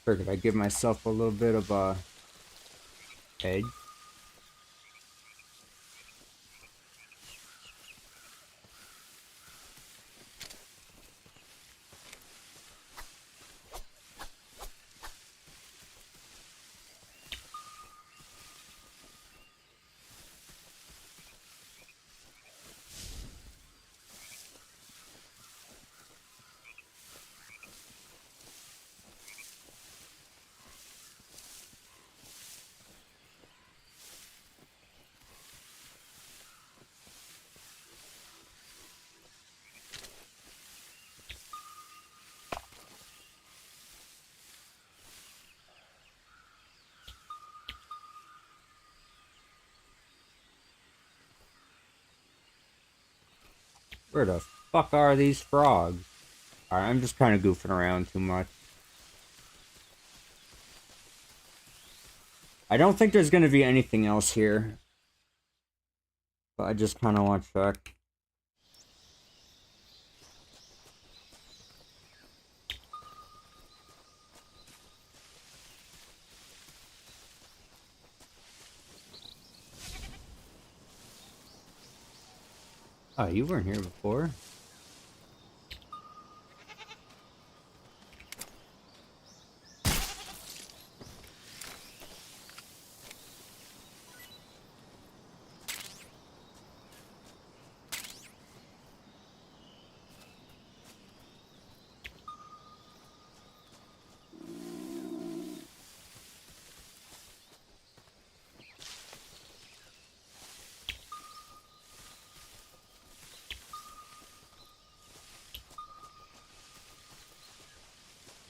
Did I give myself a little bit of a edge? Where the fuck are these frogs? Alright, I'm just kind of goofing around too much. I don't think there's going to be anything else here. But I just kind of want to check. Oh, you weren't here before.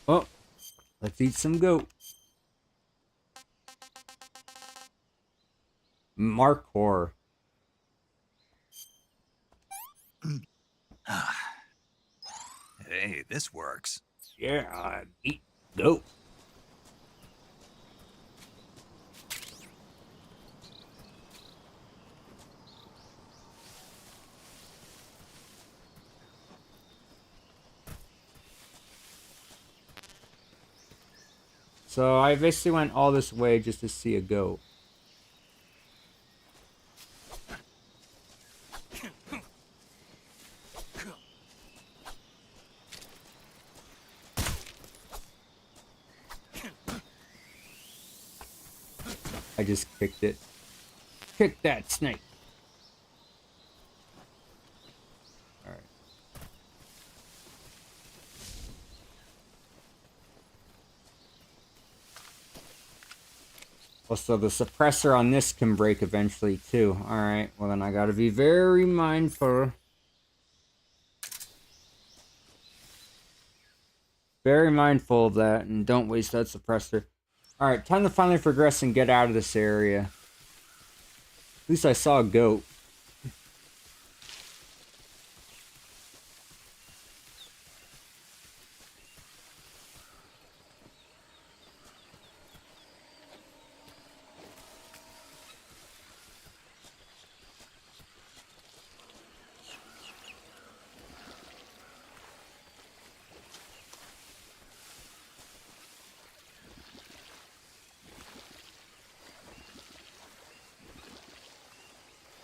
Oh, let's eat some goat. Markhor. Hey, this works. Yeah, eat goat. So I basically went all this way just to see a goat. I just kicked it. Kick that snake. Alright. Well, so the suppressor on this can break eventually too. Alright, well then I gotta be very mindful. Very mindful of that, and don't waste that suppressor. Alright, time to finally progress and get out of this area. At least I saw a goat.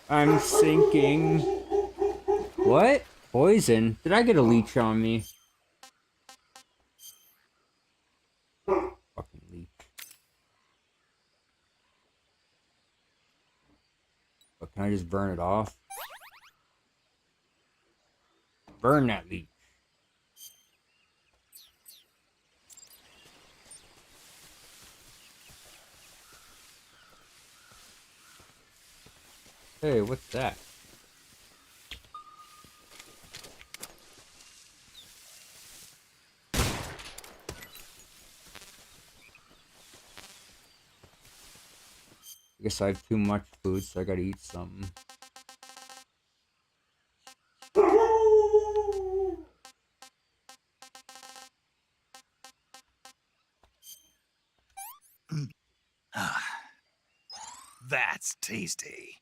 I'm sinking. What? Poison? Did I get a leech on me? Fucking leech. But can I just burn it off? Burn that leech. Hey, what's that? I guess I have too much food, so I gotta eat something. That's tasty.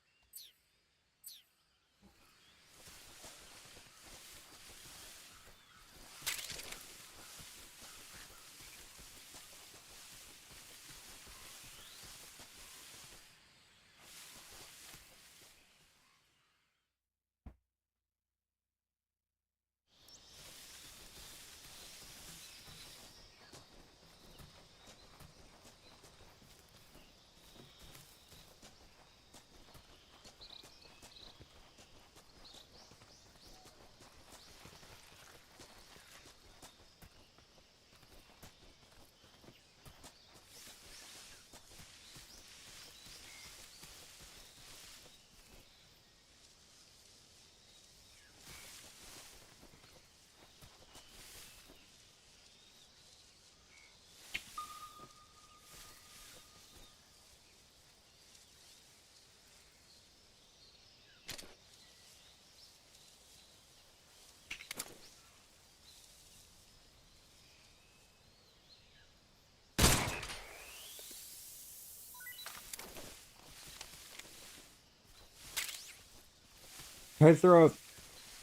Can I throw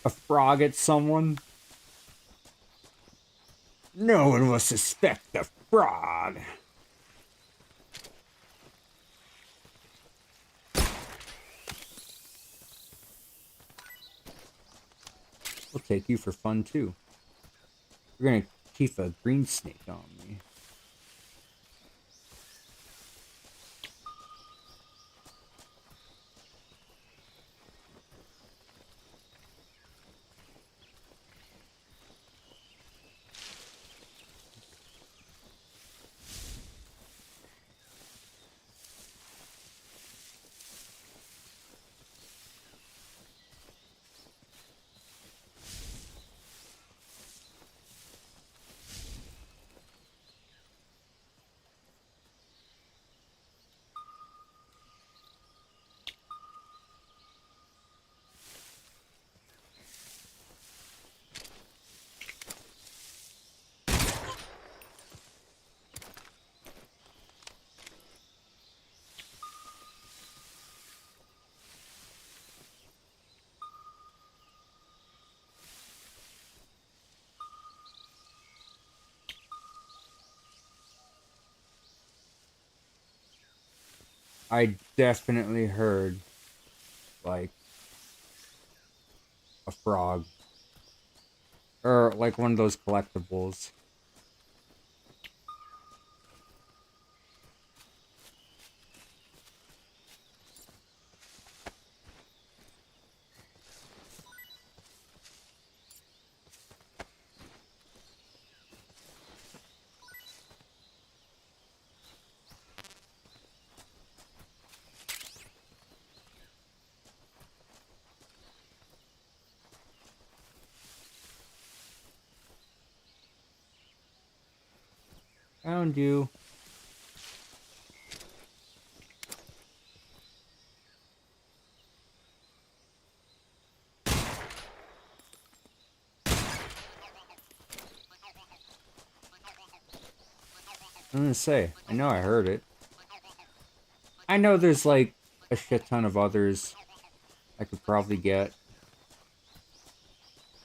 a frog at someone? No one will suspect the frog. We'll take you for fun too. We're gonna keep a green snake on me. I definitely heard, like, a frog. Or, like, one of those collectibles. Found you. I'm gonna say, I know I heard it. I know there's like a shit ton of others I could probably get.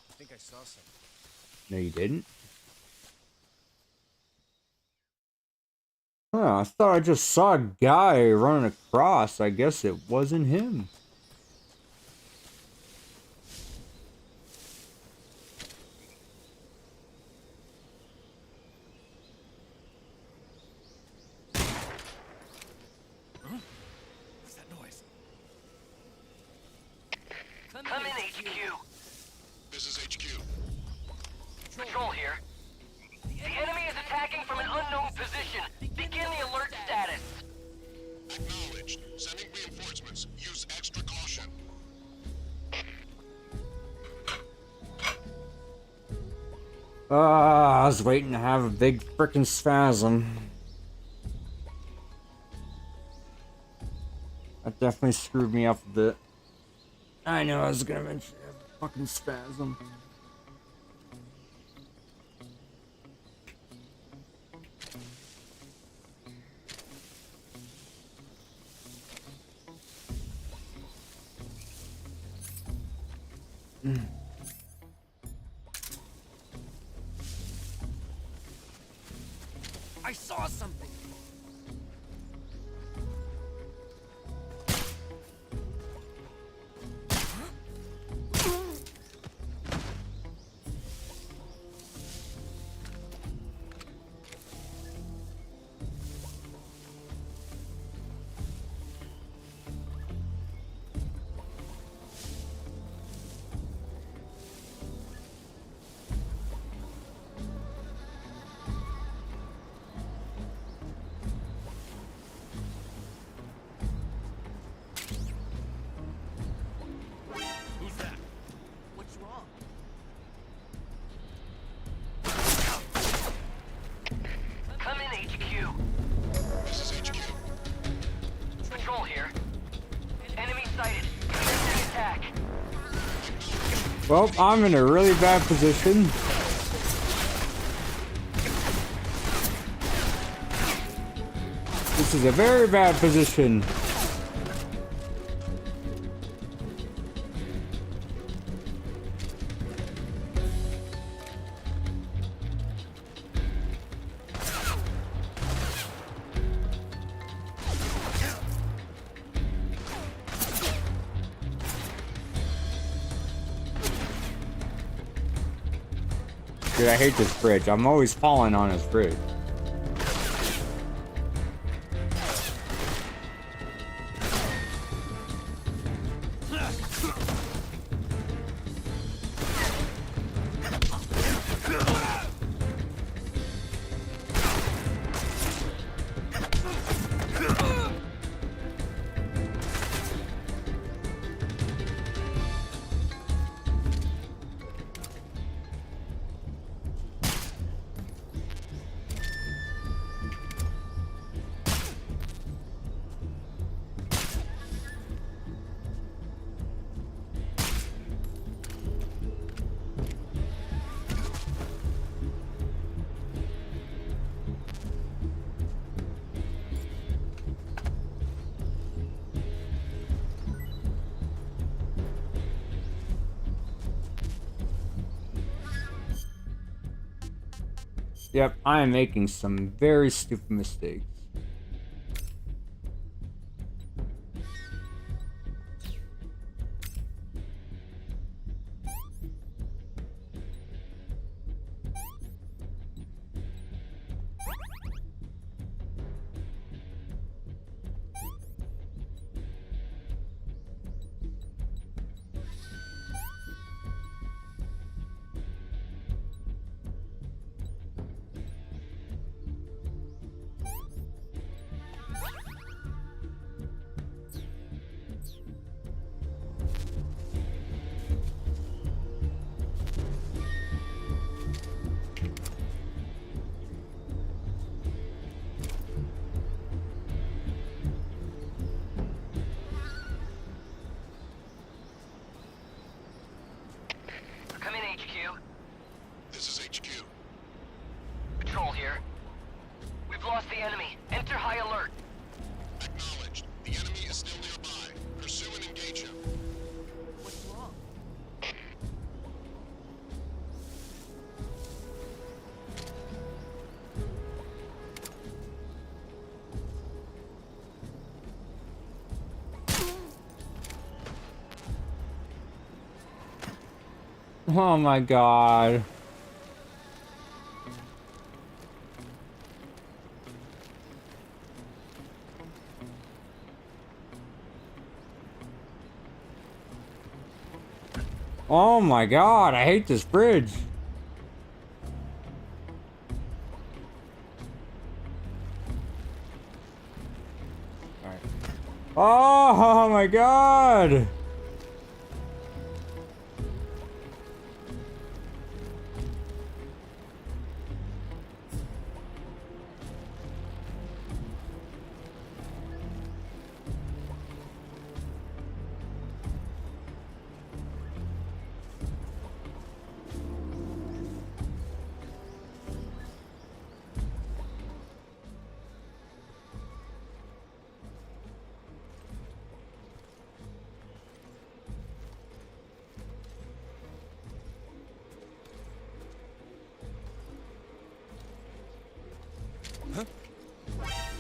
I think I saw something. No, you didn't? Huh, I thought I just saw a guy running across. I guess it wasn't him. What's that noise? Come in, HQ. This is HQ. Patrol here. The enemy is attacking from an unknown position. Begin the alert status. Acknowledged. Sending reinforcements. Use extra caution. I was waiting to have a big frickin' spasm. That definitely screwed me up a bit. I know I was gonna mention a fucking spasm. I saw something. Come in, HQ. This is HQ. Patrol here. Enemy sighted. Commencing attack. Well, I'm in a really bad position. This is a very bad position. Dude, I hate this bridge. I'm always falling on this bridge. Yep, I am making some very stupid mistakes. Come in, HQ. This is HQ. Patrol here. We've lost the enemy. Enter high alert. Acknowledged. The enemy is still nearby. Pursue and engage him. What's wrong? Oh my god. Oh my god, I hate this bridge. Alright. Oh my god!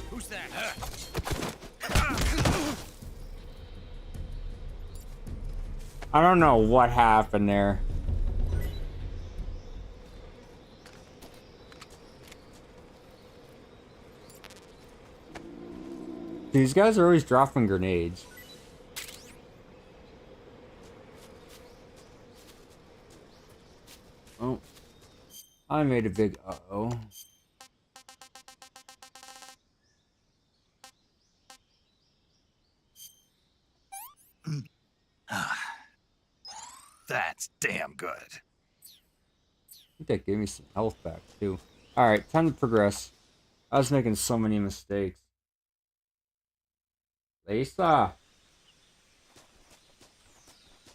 Who's that? I don't know what happened there. These guys are always dropping grenades. Oh. I made a big uh-oh. That's damn good. I think that gave me some health back, too. Alright, time to progress. I was making so many mistakes. Lisa!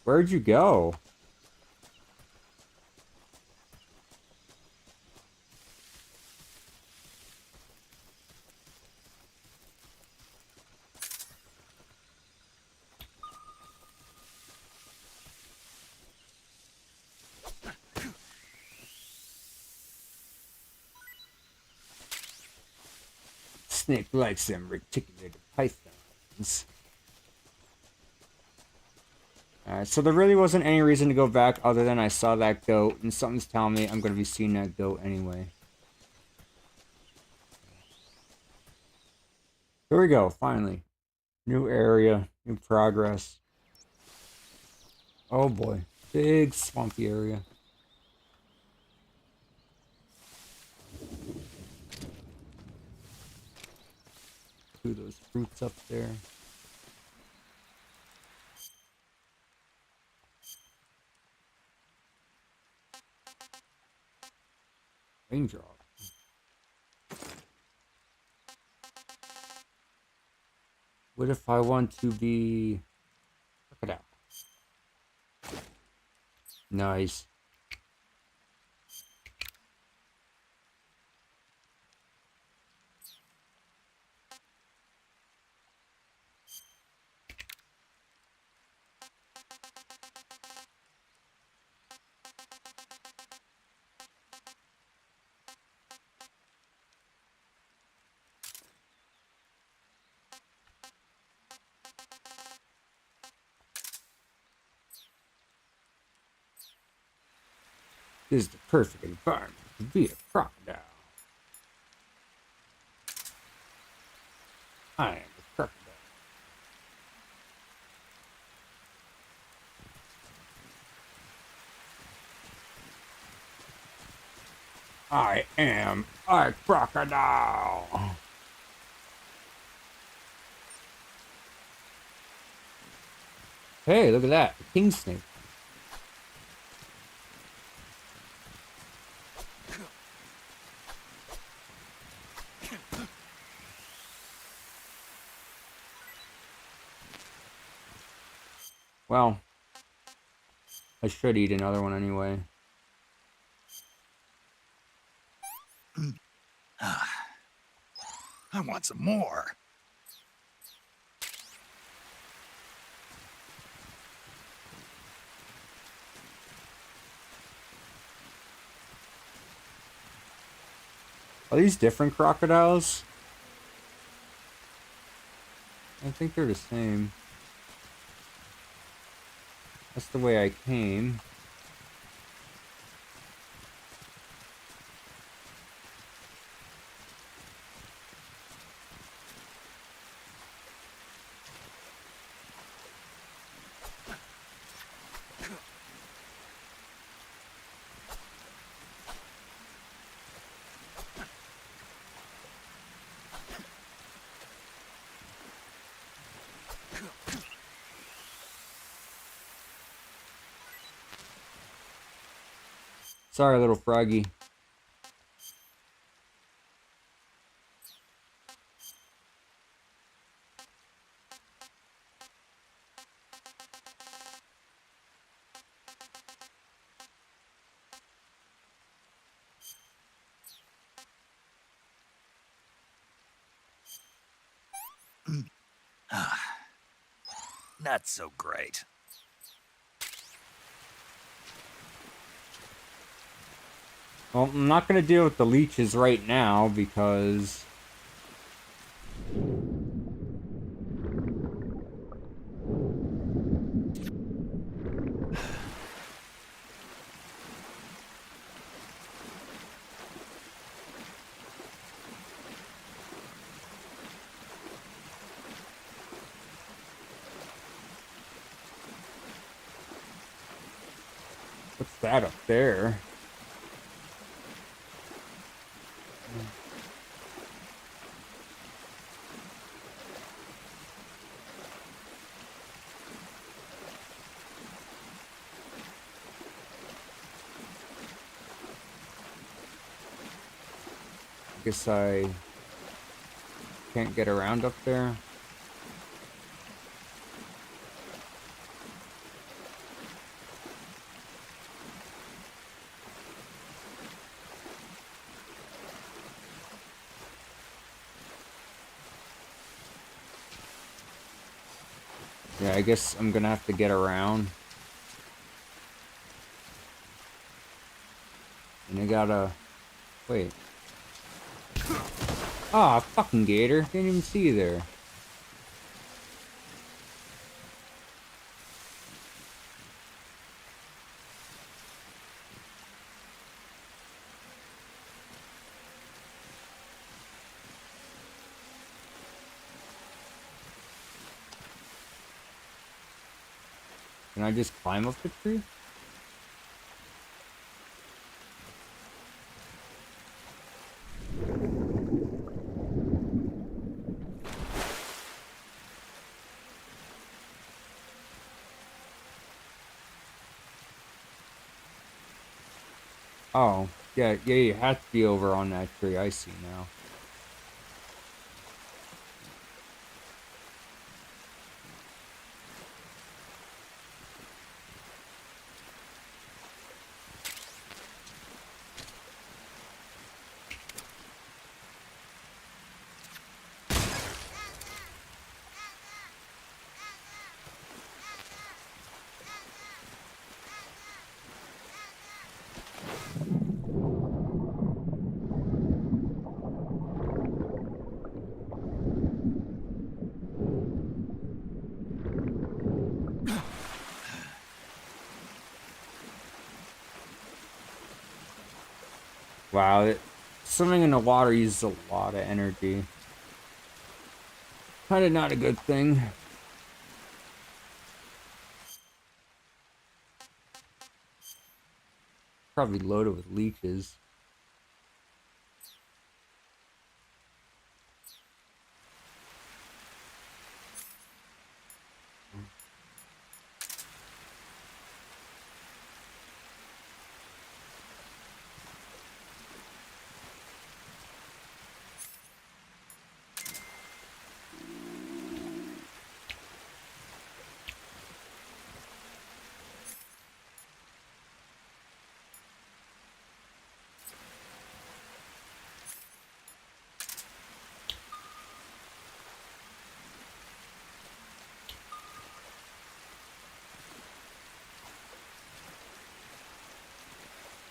Where'd you go? Snake likes them reticulated pythons. Alright, so there really wasn't any reason to go back other than I saw that goat, and something's telling me I'm going to be seeing that goat anyway. Here we go, finally. New area, new progress. Oh boy, big swampy area. Ooh, those fruits up there. Raindrop. What if I want to be... Check it out. Nice. This is the perfect environment to be a crocodile. I am a crocodile. I am a crocodile. Hey, look at that. A king snake. Well, I should eat another one anyway. I want some more. Are these different crocodiles? I think they're the same. That's the way I came. Sorry, little froggy. Not so great. Well, I'm not going to deal with the leeches right now because... What's that up there? Guess I can't get around up there. Yeah, I guess I'm gonna have to get around. And I gotta... Wait. Ah, fucking gator. Didn't even see you there. Can I just climb up the tree? Oh, yeah, you have to be over on that tree. I see now. Wow, swimming in the water uses a lot of energy. Kinda not a good thing. Probably loaded with leeches.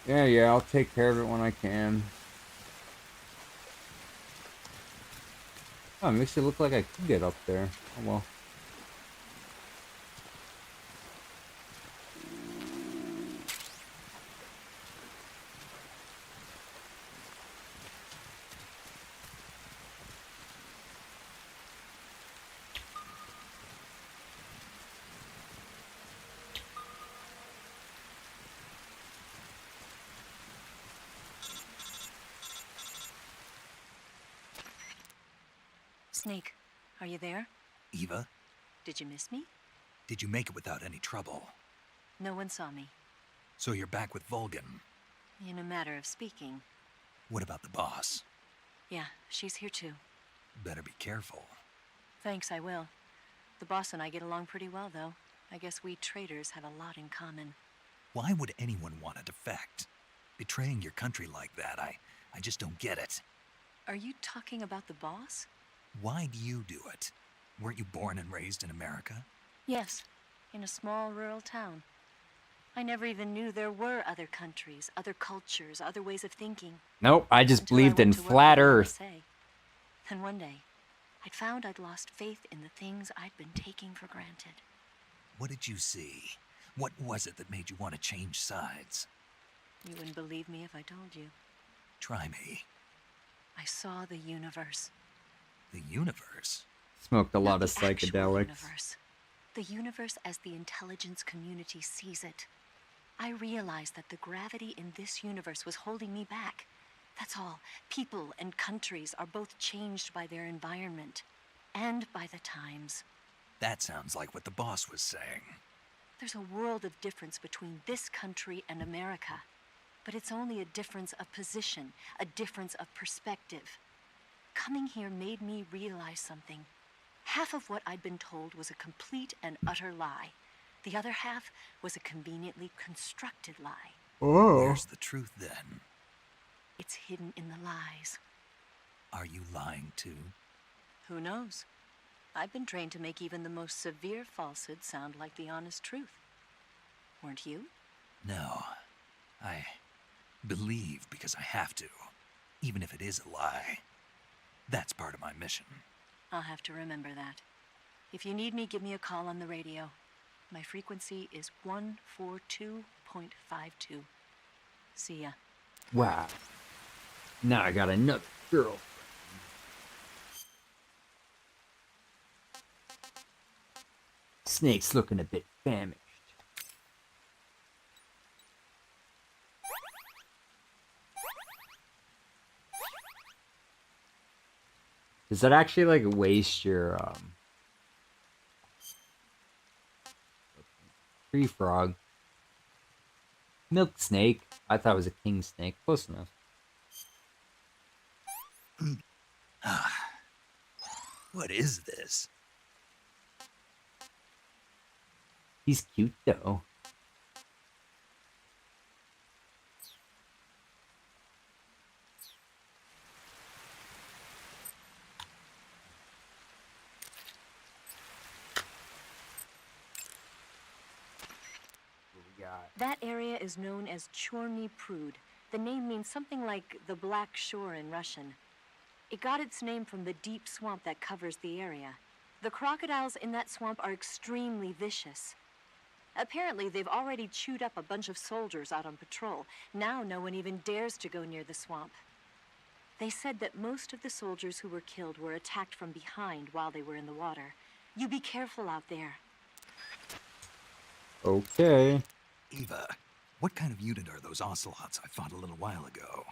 Yeah, I'll take care of it when I can. Oh, it makes it look like I could get up there. Oh well. Snake, are you there? Eva, Did you miss me? did you make it without any trouble? No one saw me. So you're back with Vulcan. In a matter of speaking. What about the boss? Yeah, she's here too. Better be careful. Thanks, I will. The boss and I get along pretty well, though. I guess we traitors have a lot in common. Why would anyone want to defect? Betraying your country like that, I just don't get it. Are you talking about the boss? Why do you do it? Weren't you born and raised in America? Yes, in a small rural town. I never even knew there were other countries, other cultures, other ways of thinking. Nope, I just Until believed in went to work flat for the Earth. USA. Then one day, I'd found I'd lost faith in the things I'd been taking for granted. What did you see? What was it that made you want to change sides? You wouldn't believe me if I told you. Try me. I saw the universe. The universe? Smoked a lot Not of the actual psychedelics. universe. The universe as the intelligence community sees it. I realized that the gravity in this universe was holding me back. That's all. People and countries are both changed by their environment and by the times. That sounds like what the boss was saying. There's a world of difference between this country and America. But it's only a difference of position, a difference of perspective. Coming here made me realize something. Half of what I'd been told was a complete and utter lie. The other half was a conveniently constructed lie. Where's the truth then? It's hidden in the lies. Are you lying too? Who knows? I've been trained to make even the most severe falsehood sound like the honest truth. Weren't you? No. I believe because I have to, even if it is a lie. That's part of my mission. I'll have to remember that. If you need me, give me a call on the radio. My frequency is 142.52. See ya. Wow. Now I got another girl. Snake's looking a bit famished. Does that actually like waste your tree frog? Milk snake. I thought it was a king snake. Close enough. What is this? He's cute though. That area is known as Chorny Prud. The name means something like the Black Shore in Russian. It got its name from the deep swamp that covers the area. The crocodiles in that swamp are extremely vicious. Apparently, they've already chewed up a bunch of soldiers out on patrol. Now no one even dares to go near the swamp. They said that most of the soldiers who were killed were attacked from behind while they were in the water. You be careful out there. Okay. Eva, what kind of unit are those ocelots I fought a little while ago?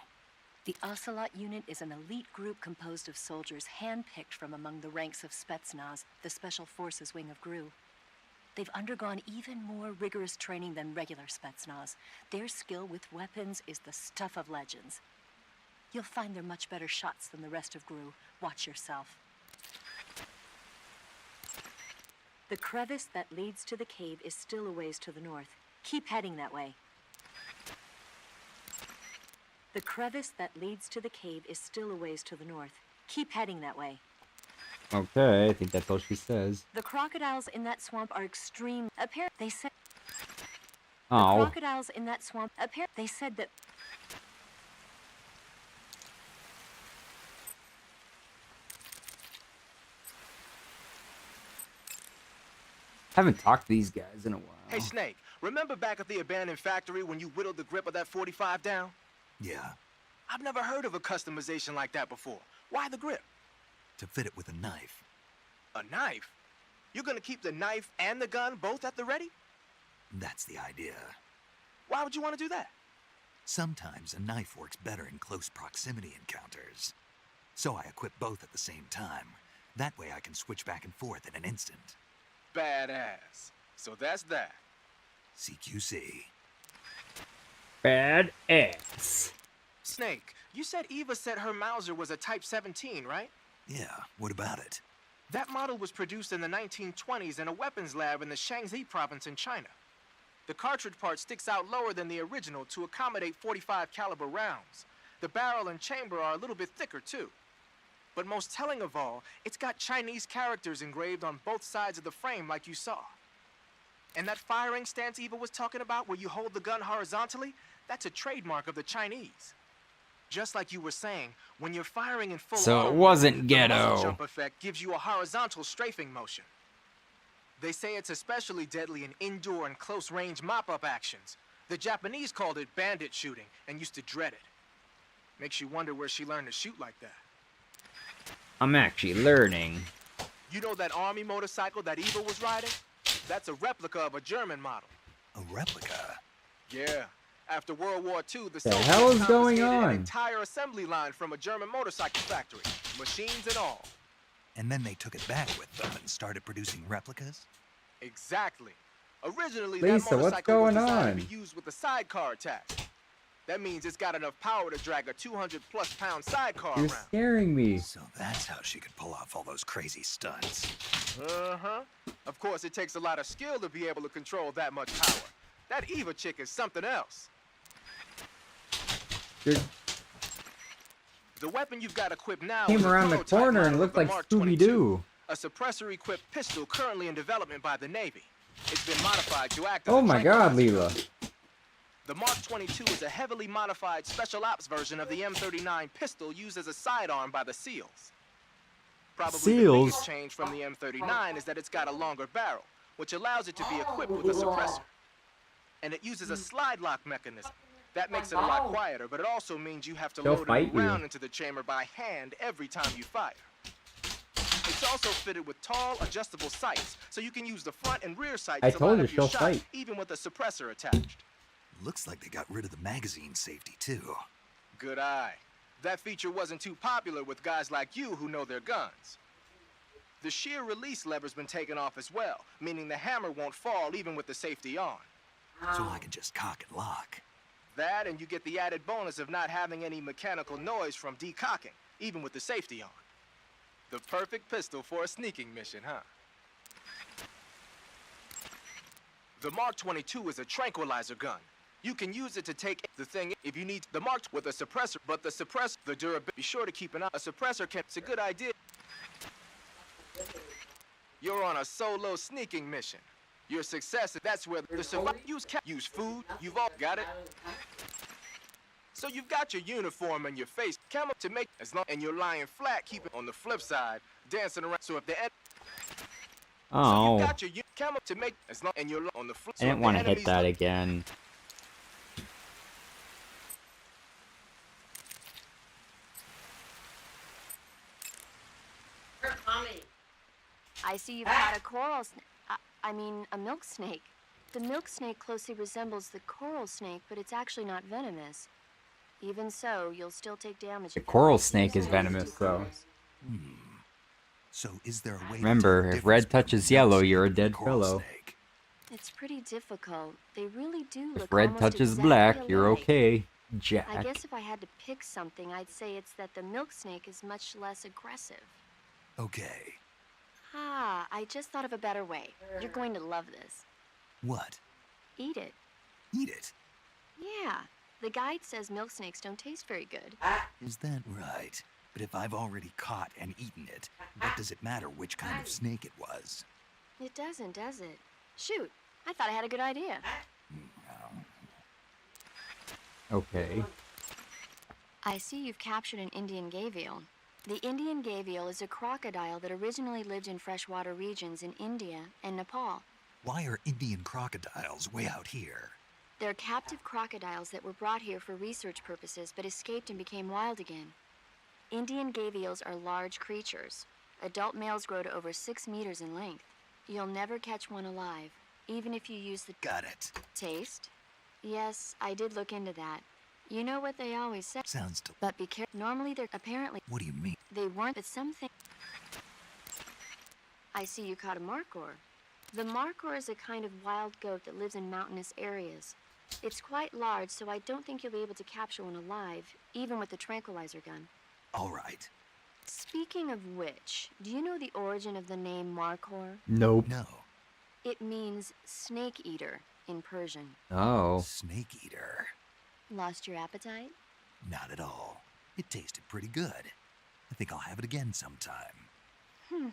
The Ocelot unit is an elite group composed of soldiers handpicked from among the ranks of Spetsnaz, the Special Forces wing of GRU. They've undergone even more rigorous training than regular Spetsnaz. Their skill with weapons is the stuff of legends. You'll find they're much better shots than the rest of GRU. Watch yourself. The crevice that leads to the cave is still a ways to the north. Keep heading that way. The crevice that leads to the cave is still a ways to the north. Keep heading that way. Okay, I think that's all she says. The crocodiles in that swamp are extreme. They said. Oh. The crocodiles in that swamp. They said that. Haven't talked to these guys in a while. Hey, Snake, remember back at the abandoned factory when you whittled the grip of that 45 down? Yeah, I've never heard of a customization like that before. Why the grip? to fit it with a knife. A knife? You're gonna keep the knife and the gun both at the ready? That's the idea. Why would you want to do that? Sometimes a knife works better in close proximity encounters. So I equip both at the same time. That way I can switch back and forth in an instant. Badass. So that's that. CQC. Bad ass. Snake, you said Eva said her Mauser was a Type 17, right? Yeah, what about it? That model was produced in the 1920s in a weapons lab in the Shaanxi province in China. The cartridge part sticks out lower than the original to accommodate 45 caliber rounds. The barrel and chamber are a little bit thicker too. But most telling of all, it's got Chinese characters engraved on both sides of the frame like you saw. And that firing stance Eva was talking about where you hold the gun horizontally, that's a trademark of the Chinese. Just like you were saying, when you're firing in full So it arm, wasn't the muzzle ghetto. jump effect gives you a horizontal strafing motion. They say it's especially deadly in indoor and close-range mop-up actions. The Japanese called it bandit shooting and used to dread it. Makes you wonder where she learned to shoot like that. I'm actually learning. You know that army motorcycle that Eva was riding? That's a replica of a German model. A replica? Yeah. After World War II, the The Soviets hell is going confiscated on? an entire assembly line from a German motorcycle factory, machines and all. And then they took it back with them and started producing replicas? Exactly. Originally, Lisa, that what's motorcycle was going designed on? to be used with a sidecar attached. That means it's got enough power to drag a 200-plus pound sidecar You're around. scaring me. So that's how she could pull off all those crazy stunts. Uh-huh. Of course, it takes a lot of skill to be able to control that much power. That Eva chick is something else. You're The weapon you've got equipped now came is a around the prototype corner and model looked of the like Mark Scooby 22, Doo. a suppressor-equipped pistol currently in development by the Navy. It's been modified to act as Oh a my god, tranquilizer. Leela. The Mark 22 is a heavily modified special ops version of the M39 pistol used as a sidearm by the SEALs. Probably the SEALs? biggest change from the M39 is that it's got a longer barrel, which allows it to be equipped with a suppressor. And it uses a slide lock mechanism. That makes it a lot quieter, but it also means you have to They'll load a fight new you. round into the chamber by hand every time you fire. It's also fitted with tall, adjustable sights, so you can use the front and rear sights I to told line you up your she'll shot, fight. even with a suppressor attached. Looks like they got rid of the magazine safety, too. Good eye. That feature wasn't too popular with guys like you who know their guns. The shear release lever's been taken off as well, meaning the hammer won't fall even with the safety on. So I can just cock and lock. That, and you get the added bonus of not having any mechanical noise from decocking, even with the safety on. The perfect pistol for a sneaking mission, huh? The Mark 22 is a tranquilizer gun. You can use it to take the thing if you need the Mark with a suppressor, but the suppressor, the durability, be sure to keep an eye. A suppressor can, it's a good idea. You're on a solo sneaking mission. Your success, that's where the survival, use food, you've all got it. So you've got your uniform and your face camera to make, as long, and you're lying flat, keep it on the flip side, dancing around, so if the end. Oh. So you've got your camera to make, as long, and you're on the flip I didn't want to hit that again. I see you've got a coral snake. I mean, a milk snake. The milk snake closely resembles the coral snake, but it's actually not venomous. Even so, you'll still take damage. The coral snake is venomous, though. So is there a way Remember, if red touches yellow, you're a dead fellow. It's pretty difficult. They really do look If red almost touches exactly black, you're alike. okay, I Jack. guess if I had to pick something, I'd say it's that the milk snake is much less aggressive. Okay. Ah, I just thought of a better way. You're going to love this. What? Eat it. Eat it? Yeah. The guide says milk snakes don't taste very good. Is that right? But if I've already caught and eaten it, what does it matter which kind of snake it was? It doesn't, does it? Shoot, I thought I had a good idea. Okay. I see you've captured an Indian gavial. The Indian gavial is a crocodile that originally lived in freshwater regions in India and Nepal. Why are Indian crocodiles way out here? They're captive crocodiles that were brought here for research purposes but escaped and became wild again. Indian gavials are large creatures. Adult males grow to over 6 meters in length. You'll never catch one alive, even if you use the... Got it. Taste? Yes, I did look into that. You know what they always say. Sounds But be careful. Normally they're apparently... What do you mean? They weren't, but something... I see you caught a markhor. The markhor is a kind of wild goat that lives in mountainous areas. It's quite large, so I don't think you'll be able to capture one alive, even with the tranquilizer gun. All right. Speaking of which, do you know the origin of the name markhor? Nope. No. It means snake eater in Persian. Oh. Snake eater. Lost your appetite? Not at all. It tasted pretty good. I think I'll have it again sometime.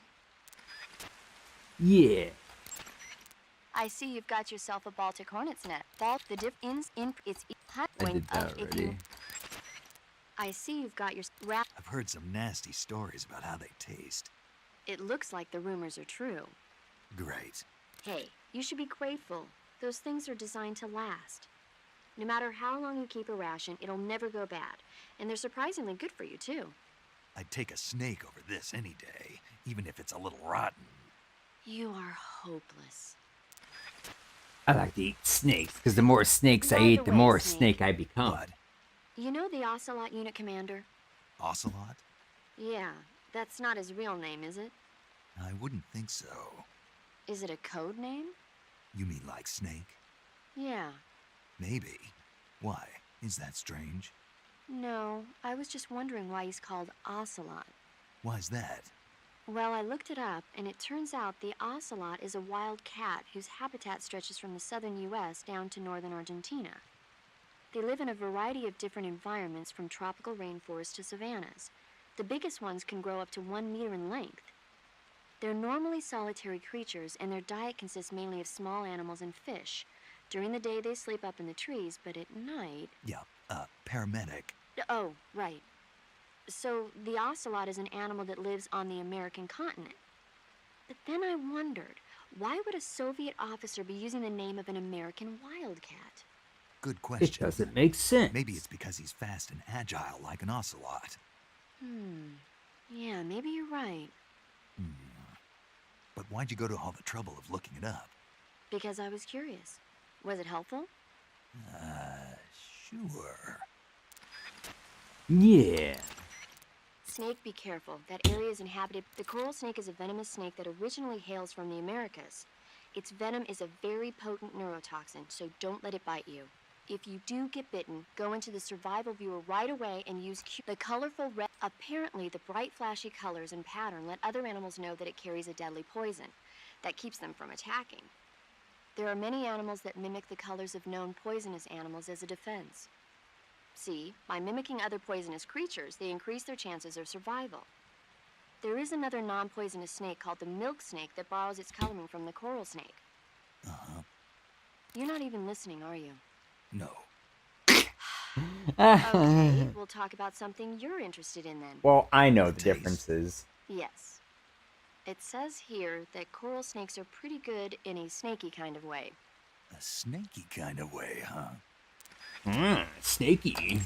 Yeah. I see you've got yourself a Baltic hornet's net. The it's hot I did that already. I see you've got your wrap. I've heard some nasty stories about how they taste. It looks like the rumors are true. Great. Hey, you should be grateful. Those things are designed to last. No matter how long you keep a ration, it'll never go bad. And they're surprisingly good for you, too. I'd take a snake over this any day, even if it's a little rotten. You are hopeless. I like to eat snakes, because the more snakes I eat, the more snake I become. What? You know the Ocelot unit commander? Ocelot? Yeah, that's not his real name, is it? I wouldn't think so. Is it a code name? You mean like snake? Yeah. Maybe. Why? Is that strange? No, I was just wondering why he's called Ocelot. Why's that? Well, I looked it up, and it turns out the ocelot is a wild cat whose habitat stretches from the southern U.S. down to northern Argentina. They live in a variety of different environments, from tropical rainforests to savannas. The biggest ones can grow up to 1 meter in length. They're normally solitary creatures, and their diet consists mainly of small animals and fish. During the day, they sleep up in the trees, but at night... Yeah, paramedic. Oh, right. So, the ocelot is an animal that lives on the American continent. But then I wondered, why would a Soviet officer be using the name of an American wildcat? Good question. It doesn't make sense. Maybe it's because he's fast and agile like an ocelot. Yeah, maybe you're right. But why'd you go to all the trouble of looking it up? Because I was curious. Was it helpful? Sure. Yeah. Snake, be careful. That area is inhabited. The coral snake is a venomous snake that originally hails from the Americas. Its venom is a very potent neurotoxin, so don't let it bite you. If you do get bitten, go into the survival viewer right away and use the colorful red. Apparently, the bright flashy colors and pattern let other animals know that it carries a deadly poison that keeps them from attacking. There are many animals that mimic the colors of known poisonous animals as a defense. See, by mimicking other poisonous creatures, they increase their chances of survival. There is another non-poisonous snake called the milk snake that borrows its coloring from the coral snake. Uh-huh. You're not even listening, are you? No. Okay, we'll talk about something you're interested in then. Well, I know the differences. Yes. It says here that coral snakes are pretty good in a snaky kind of way. A snaky kind of way, huh? Snaky.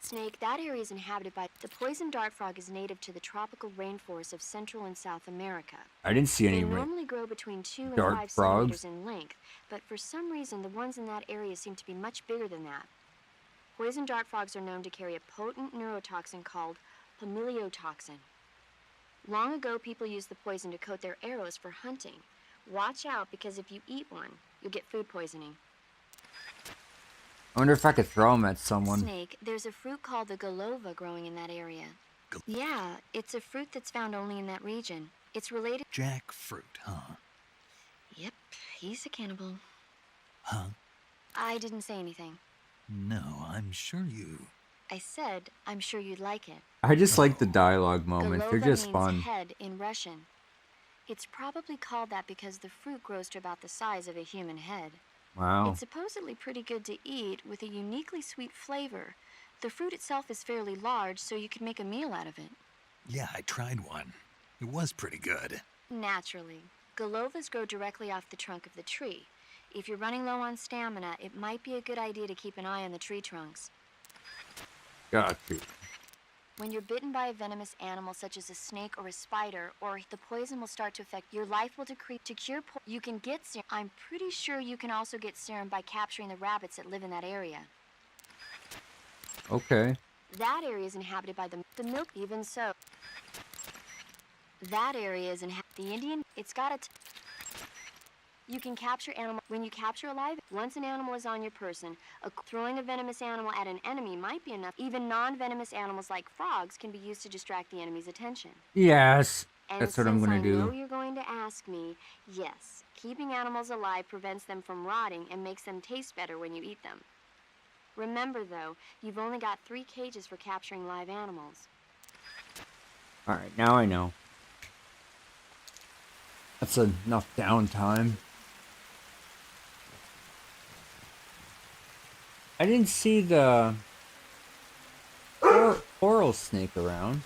Snake, that area is inhabited by... The poison dart frog is native to the tropical rainforests of Central and South America. I didn't see any They normally grow between 2 and dart 5 frogs. centimeters in length, but for some reason the ones in that area seem to be much bigger than that. Poison dart frogs are known to carry a potent neurotoxin called pamiliotoxin. Long ago, people used the poison to coat their arrows for hunting. Watch out, because if you eat one, you'll get food poisoning. I wonder if I could throw them at someone. Snake, there's a fruit called the golova growing in that area. Yeah, it's a fruit that's found only in that region. It's related... Jackfruit, huh? Yep, he's a cannibal. Huh? I didn't say anything. No, I'm sure you... I said, I'm sure you'd like it. I just like the dialogue moments. They're Golova just means fun. head in Russian. It's probably called that because the fruit grows to about the size of a human head. Wow. It's supposedly pretty good to eat with a uniquely sweet flavor. The fruit itself is fairly large, so you could make a meal out of it. Yeah, I tried one. It was pretty good. Naturally. Golovas grow directly off the trunk of the tree. If you're running low on stamina, it might be a good idea to keep an eye on the tree trunks. Got you. When you're bitten by a venomous animal such as a snake or a spider, or the poison will start to affect your life will decrease. To cure you can get serum. I'm pretty sure you can also get serum by capturing the rabbits that live in that area. Okay. That area is inhabited by the milk. Even so, that area is the Indian. It's got a... You can capture animal when you capture a live. Once an animal is on your person, throwing a venomous animal at an enemy might be enough. Even non-venomous animals like frogs can be used to distract the enemy's attention. Yes, And that's what I'm gonna since I know do. you're going to ask me, yes, keeping animals alive prevents them from rotting and makes them taste better when you eat them. Remember, though, you've only got 3 cages for capturing live animals. All right, now I know. That's enough downtime. I didn't see the coral snake around.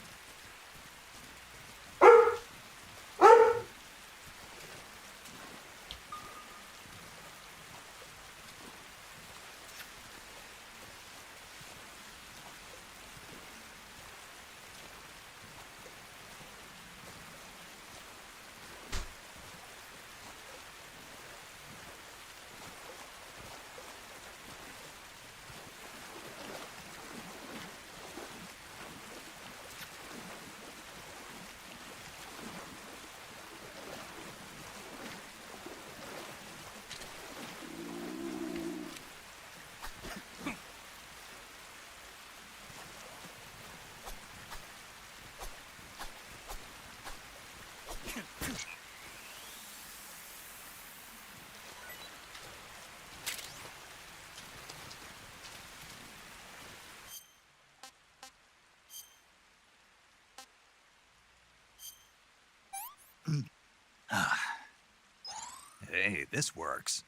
Hey, this works.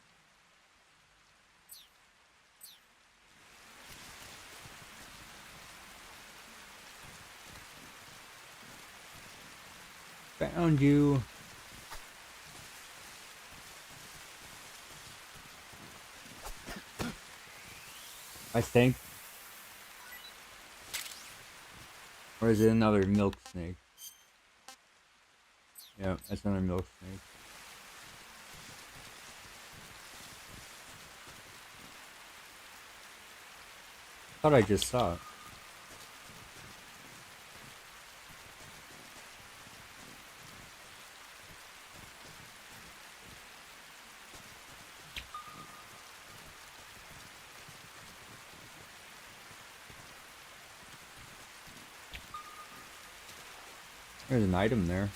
Found you. I think. Or is it another milk snake? Yeah, that's another milk snake. Thought I just saw it. There's an item there.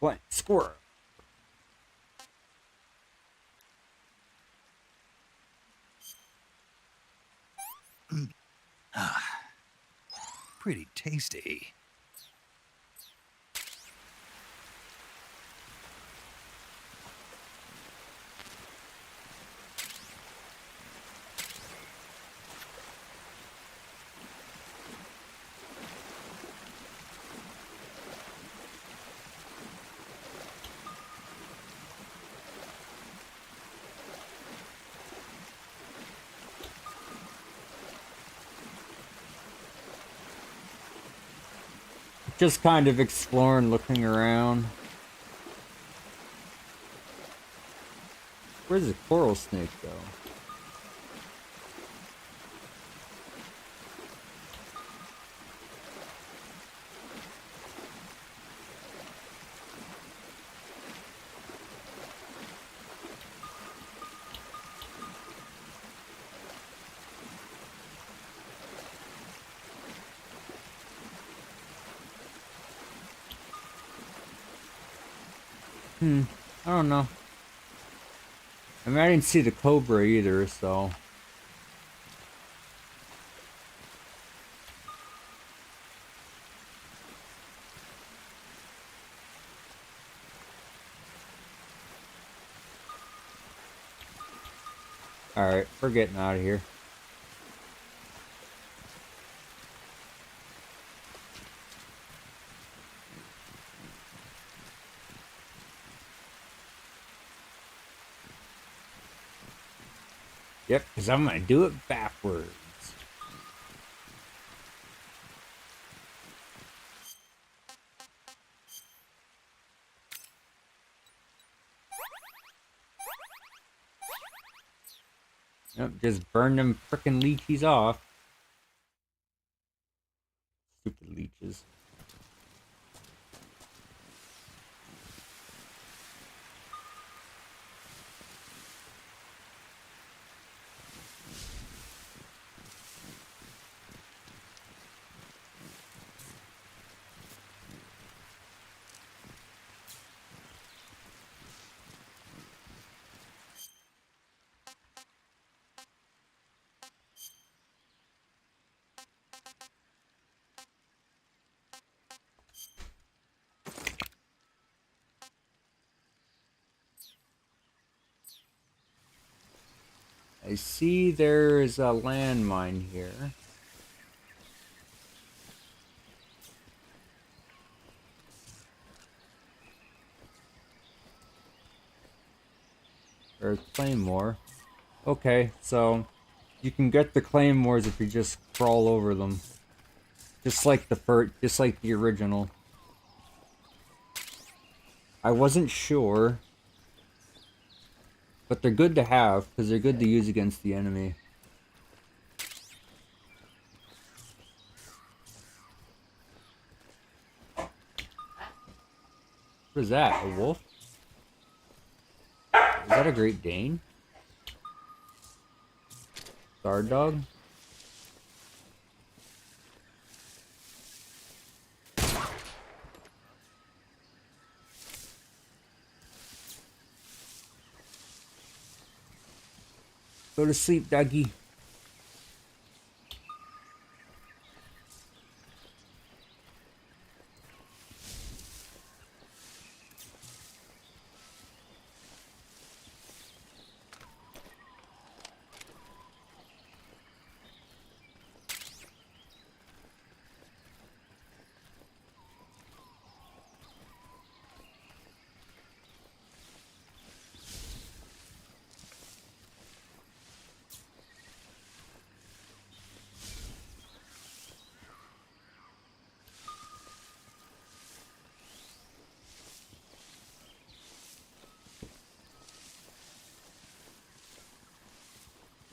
What? Squirrel. Pretty tasty. Just kind of exploring, looking around. Where's the coral snake go? I don't know. I mean, I didn't see the cobra either, so. Alright, we're getting out of here. Yep, because I'm going to do it backwards. Yep, just burn them frickin' leeches off. Stupid leeches. I see there's a landmine here. Or a claymore. Okay, so you can get the claymores if you just crawl over them. Just like the original. I wasn't sure. But they're good to have, because they're good to use against the enemy. What is that? A wolf? Is that a Great Dane? Guard dog? Go to sleep, doggy.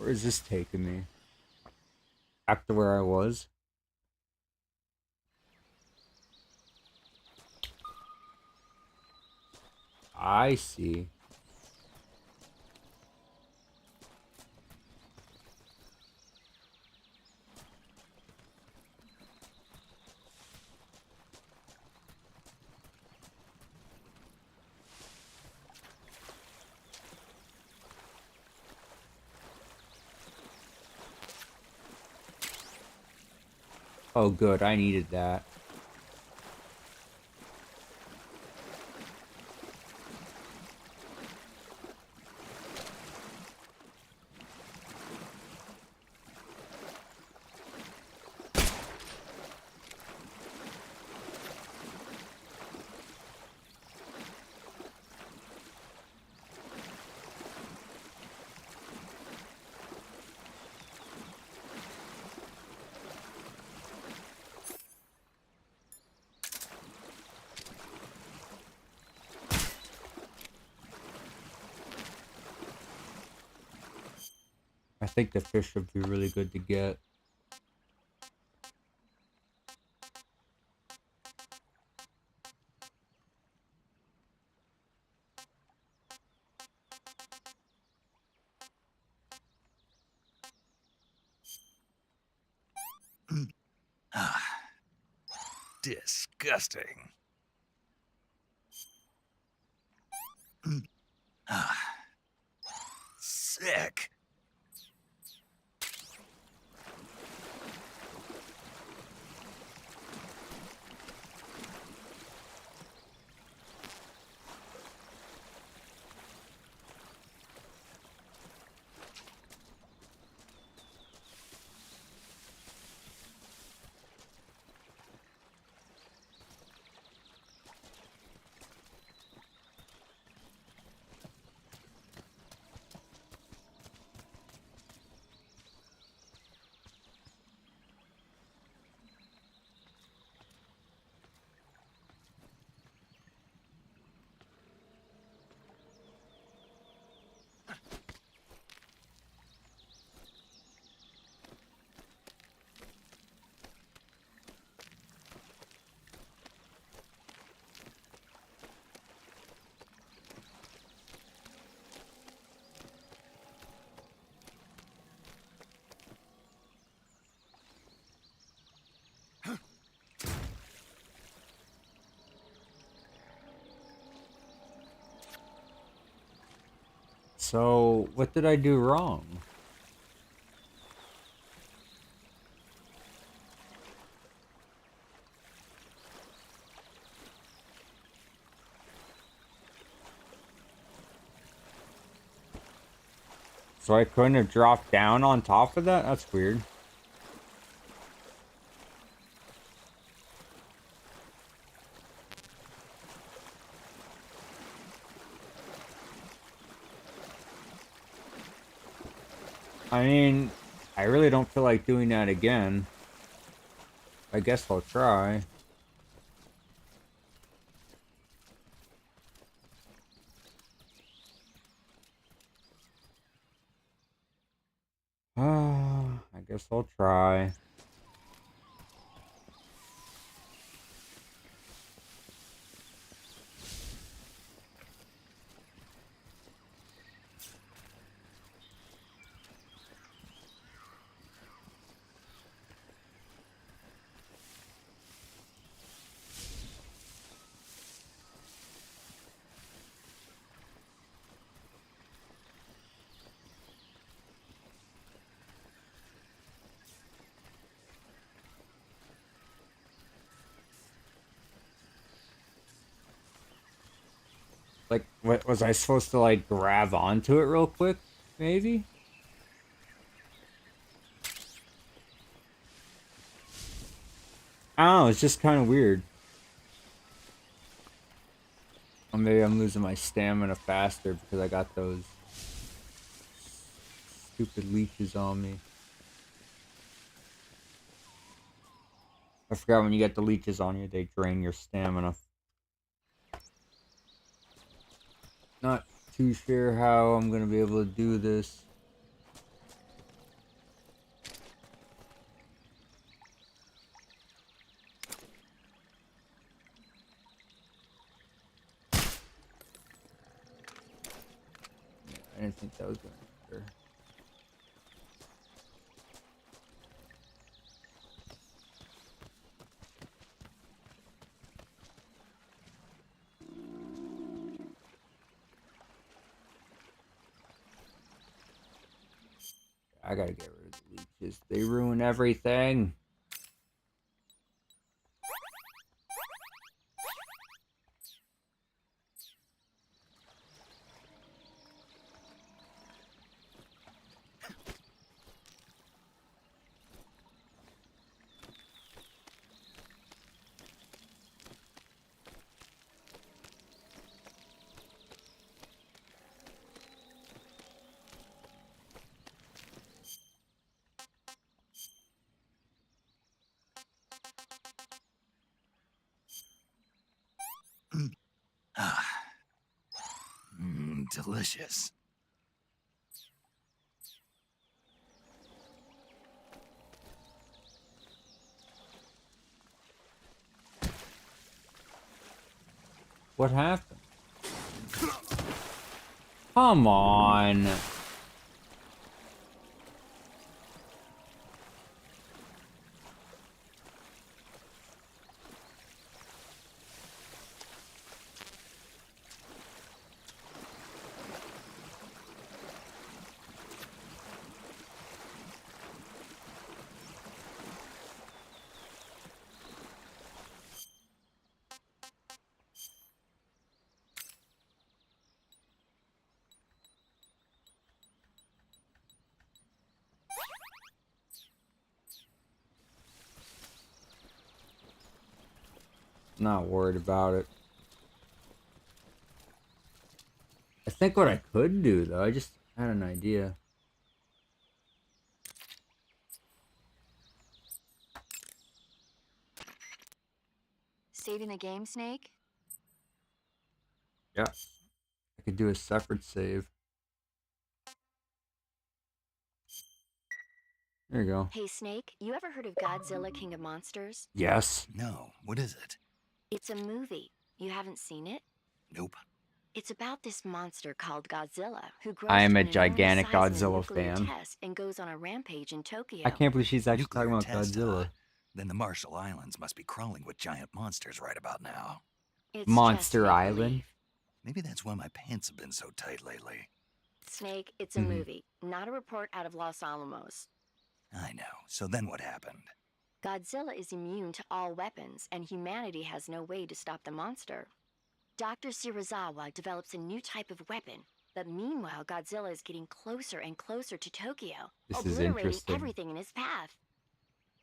Where is this taking me? Back to where I was? I see. Oh good, I needed that. I think the fish would be really good to get. Disgusting. Sick. So, what did I do wrong? So I couldn't have dropped down on top of that? That's weird. I mean, I really don't feel like doing that again. I guess I'll try. I guess I'll try. Like, what was I supposed to, like, grab onto it real quick? Maybe? I don't know, it's just kind of weird. Or maybe I'm losing my stamina faster because I got those stupid leeches on me. I forgot when you get the leeches on you, they drain your stamina. Not too sure how I'm gonna be able to do this. didn't think that was going to matter. I gotta get rid of the leeches. They ruin everything. Delicious. What happened? Come on. Not worried about it. I think what I could do, though, I just had an idea. Saving the game, Snake? Yeah. I could do a separate save. There you go. Hey, Snake, you ever heard of Godzilla King of Monsters? Yes. No, what is it? It's a movie. You haven't seen it? Nope. It's about this monster called Godzilla, who grows I am to a an enormous gigantic size in a Godzilla nuclear fan. test and goes on a rampage in Tokyo. I can't believe she's actually talking about Test, Godzilla. Then the Marshall Islands must be crawling with giant monsters right about now. It's Monster just Island. Maybe that's why my pants have been so tight lately. Snake, it's a movie, not a report out of Los Alamos. I know. So then what happened? Godzilla is immune to all weapons, and humanity has no way to stop the monster. Dr. Shirazawa develops a new type of weapon, but meanwhile Godzilla is getting closer and closer to Tokyo, This is obliterating interesting. everything in his path.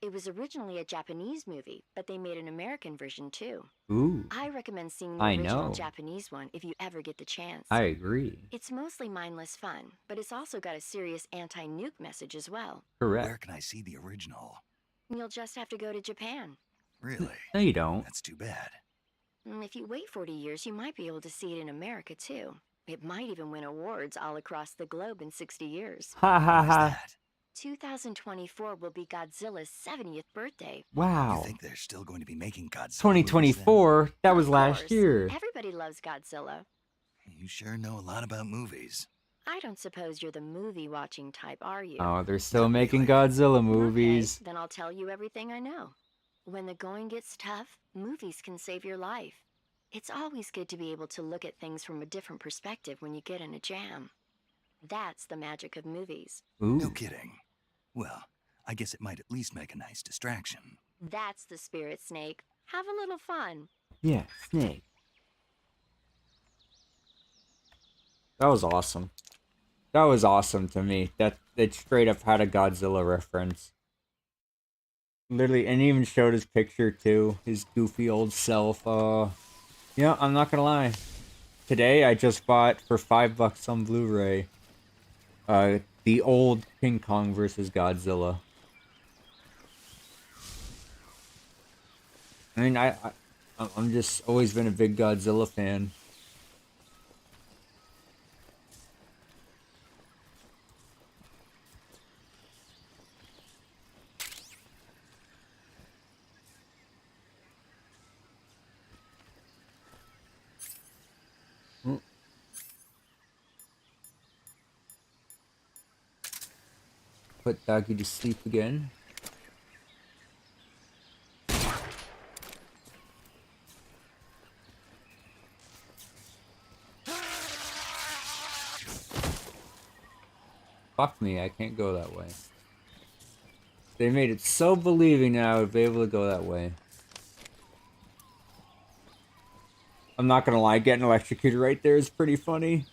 It was originally a Japanese movie, but they made an American version too. Ooh. I recommend seeing the I original know. Japanese one if you ever get the chance. I agree. It's mostly mindless fun, but it's also got a serious anti-nuke message as well. Correct. Where can I see the original? You'll just have to go to Japan. Really? No, you don't. That's too bad. If you wait 40 years, you might be able to see it in America too. It might even win awards all across the globe in 60 years. Ha ha ha. 2024 will be Godzilla's 70th birthday. Wow. You think they're still going to be making Godzilla 2024? That was Of last course. year. Everybody loves Godzilla. movies? You sure know a lot about movies. I don't suppose you're the movie-watching type, are you? Oh, they're still making Godzilla movies. Okay, then I'll tell you everything I know. When the going gets tough, movies can save your life. It's always good to be able to look at things from a different perspective when you get in a jam. That's the magic of movies. No kidding. Well, I guess it might at least make a nice distraction. That's the spirit, Snake. Have a little fun. Yeah, Snake. That was awesome. That was awesome to me. That straight up had a Godzilla reference. Literally, and even showed his picture too. His goofy old self. Yeah, I'm not gonna lie. Today I just bought for $5 on Blu-ray. The old King Kong versus Godzilla. I mean, I'm just always been a big Godzilla fan. put Doggy to sleep again. Fuck me, I can't go that way. They made it so believing that I would be able to go that way. I'm not gonna lie, getting electrocuted right there is pretty funny.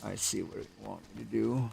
I see what you want me to do.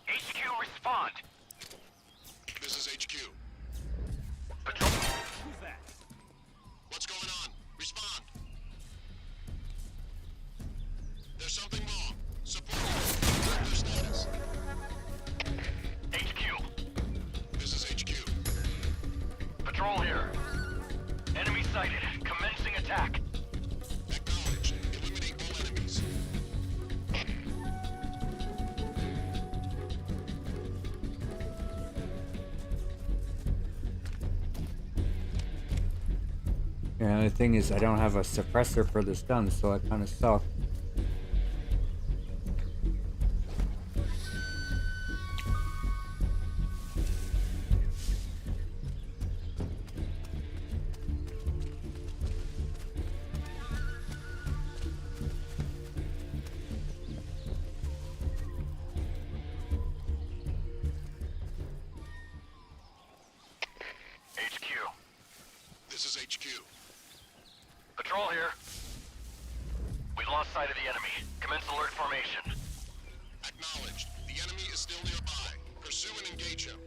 HQ, respond. This is HQ. Patrol. Who's that? What's going on? Respond. There's something wrong. Support. Their status. HQ. This is HQ. Patrol here. Enemy sighted. Commencing attack. Acknowledged. Eliminate all enemies. Yeah, the thing is, I don't have a suppressor for this gun, so I kind of suck. HQ. This is HQ. Patrol here. We lost sight of the enemy. Commence alert formation. Acknowledged. The enemy is still nearby. Pursue and engage him.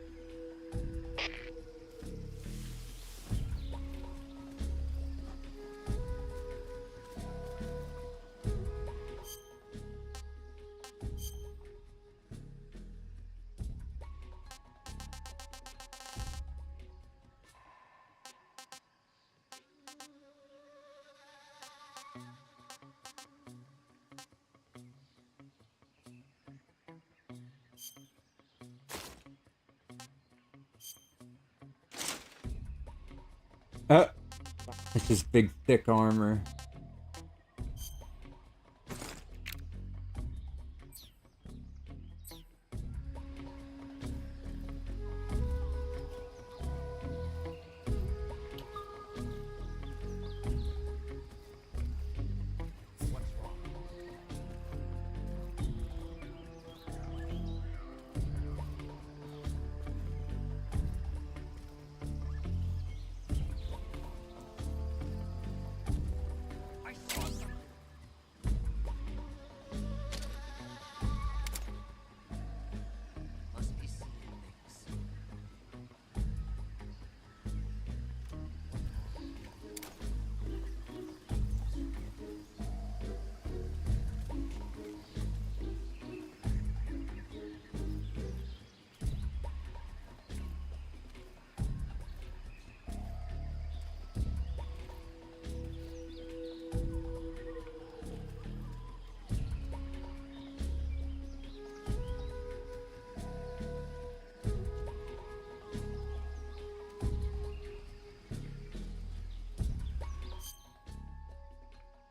It's just big, thick armor.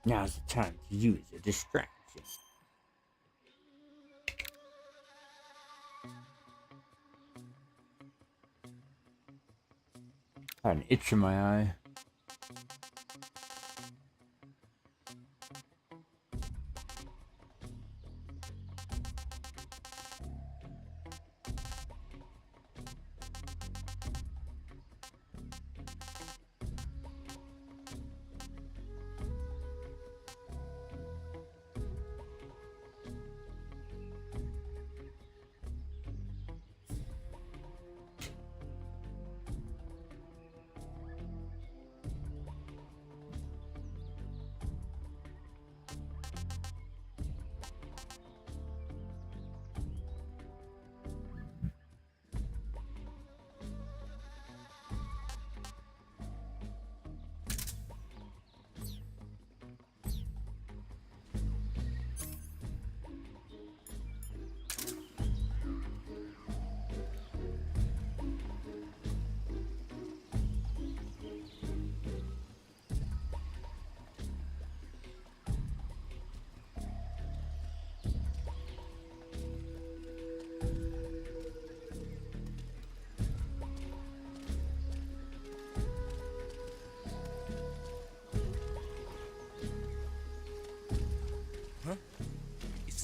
Now's the time to use a distraction. I had an itch in my eye.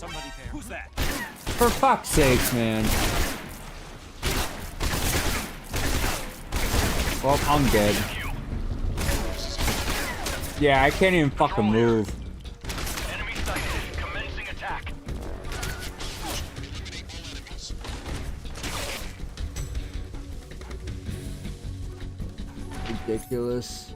somebody there. Who's that? For fuck's sakes, man. Well, I'm dead. Yeah, I can't even fucking move. Enemy sighted. Commencing attack. Ridiculous.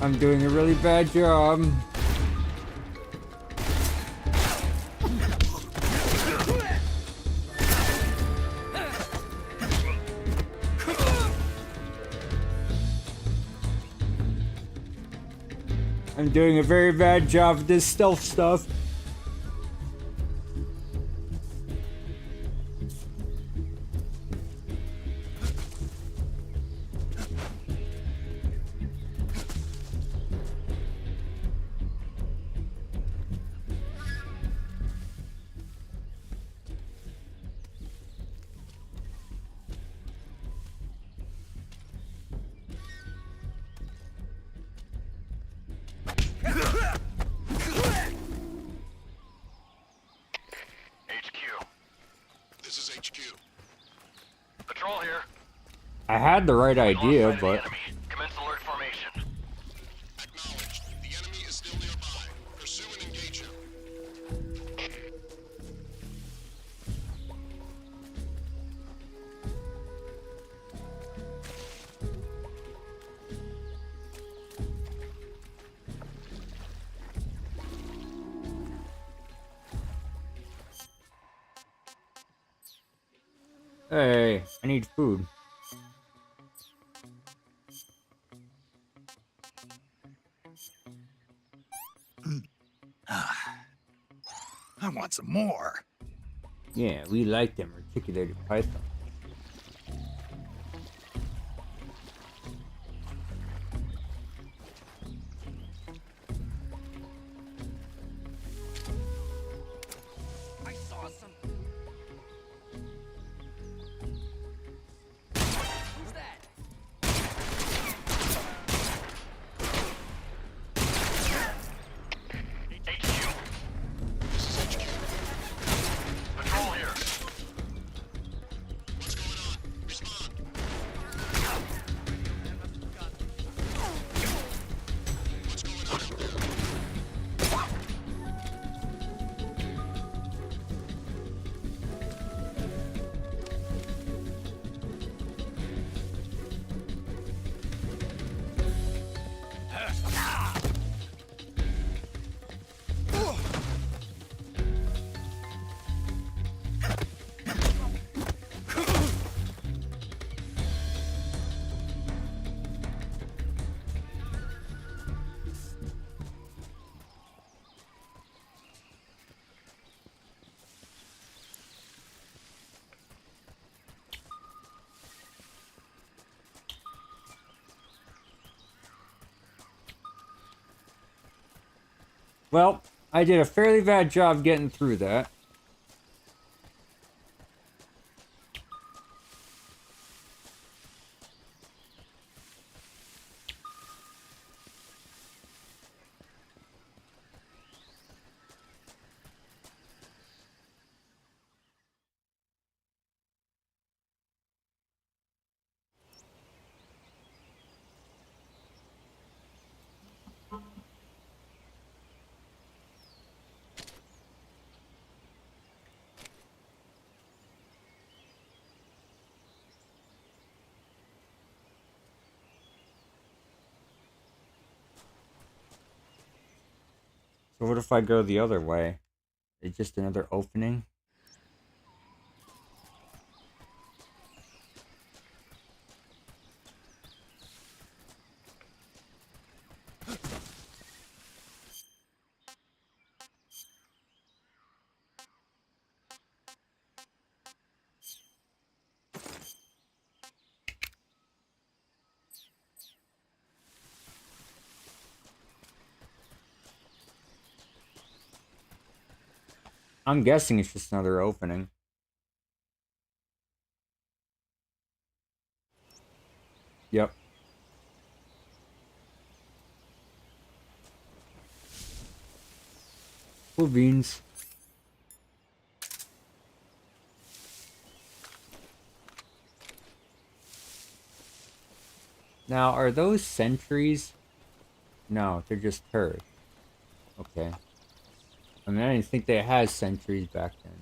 I'm doing a really bad job. I'm doing a very bad job of this stealth stuff. This is HQ. Patrol here. I had the right idea, but Commence alert formation. Acknowledged. The enemy is still nearby. Pursue and engage him. hey, I need food. I want some more. Yeah, we like them articulated python. I saw some. Who's that? Patrol here. What's going on? Respond. What's going on? Well, I did a fairly bad job getting through that. So what if I go the other way? It's just another opening? I'm guessing it's just another opening. Yep. Cool beans. Now, are those sentries? No, they're just turrets. Okay. I mean, I didn't think they had sentries back then.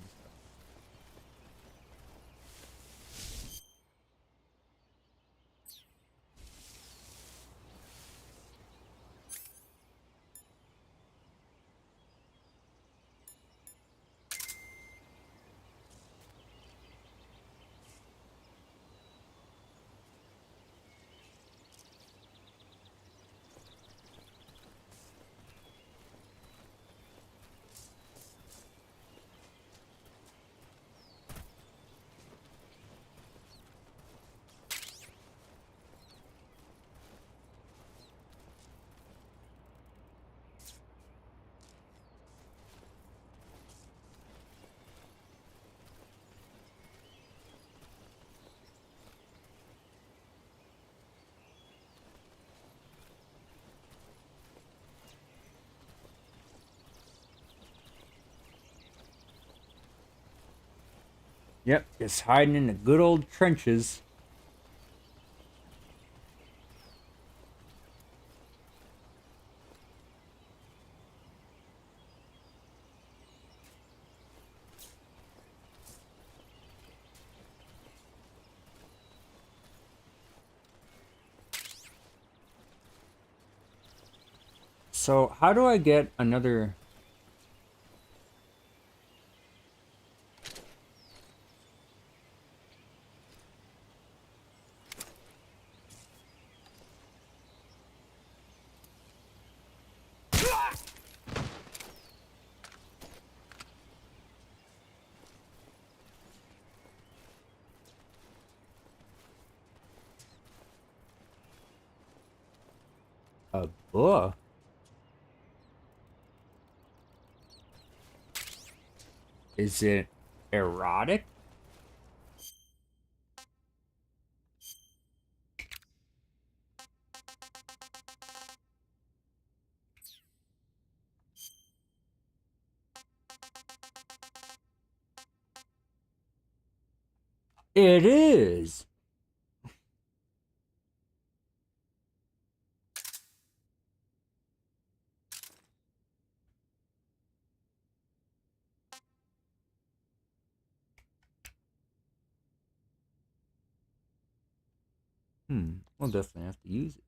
Yep, just hiding in the good old trenches. So, how do I get another... a book? Is it erotic? It is. We'll definitely have to use it.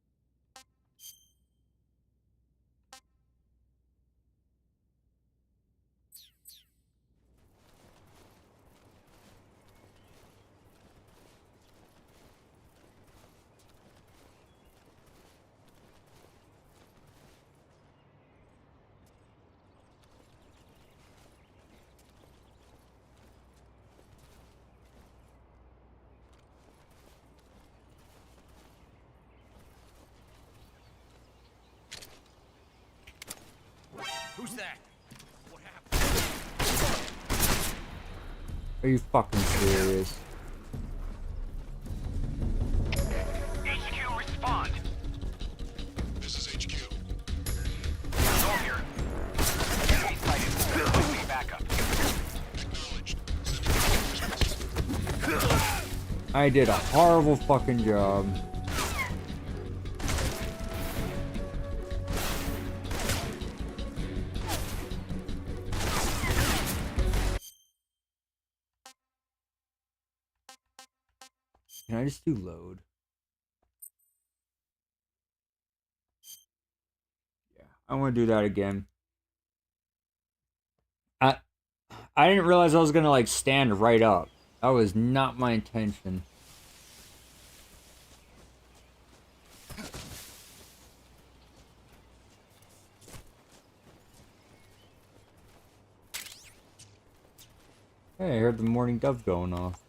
Who's that? What happened? Are you fucking serious? HQ, respond. This is HQ. Control here. Enemy sighted. Complete backup. Acknowledged. I did a horrible fucking job. Can I just do load? Yeah, I want to do that again. I didn't realize I was gonna like stand right up. That was not my intention. Hey, I heard the morning dove going off.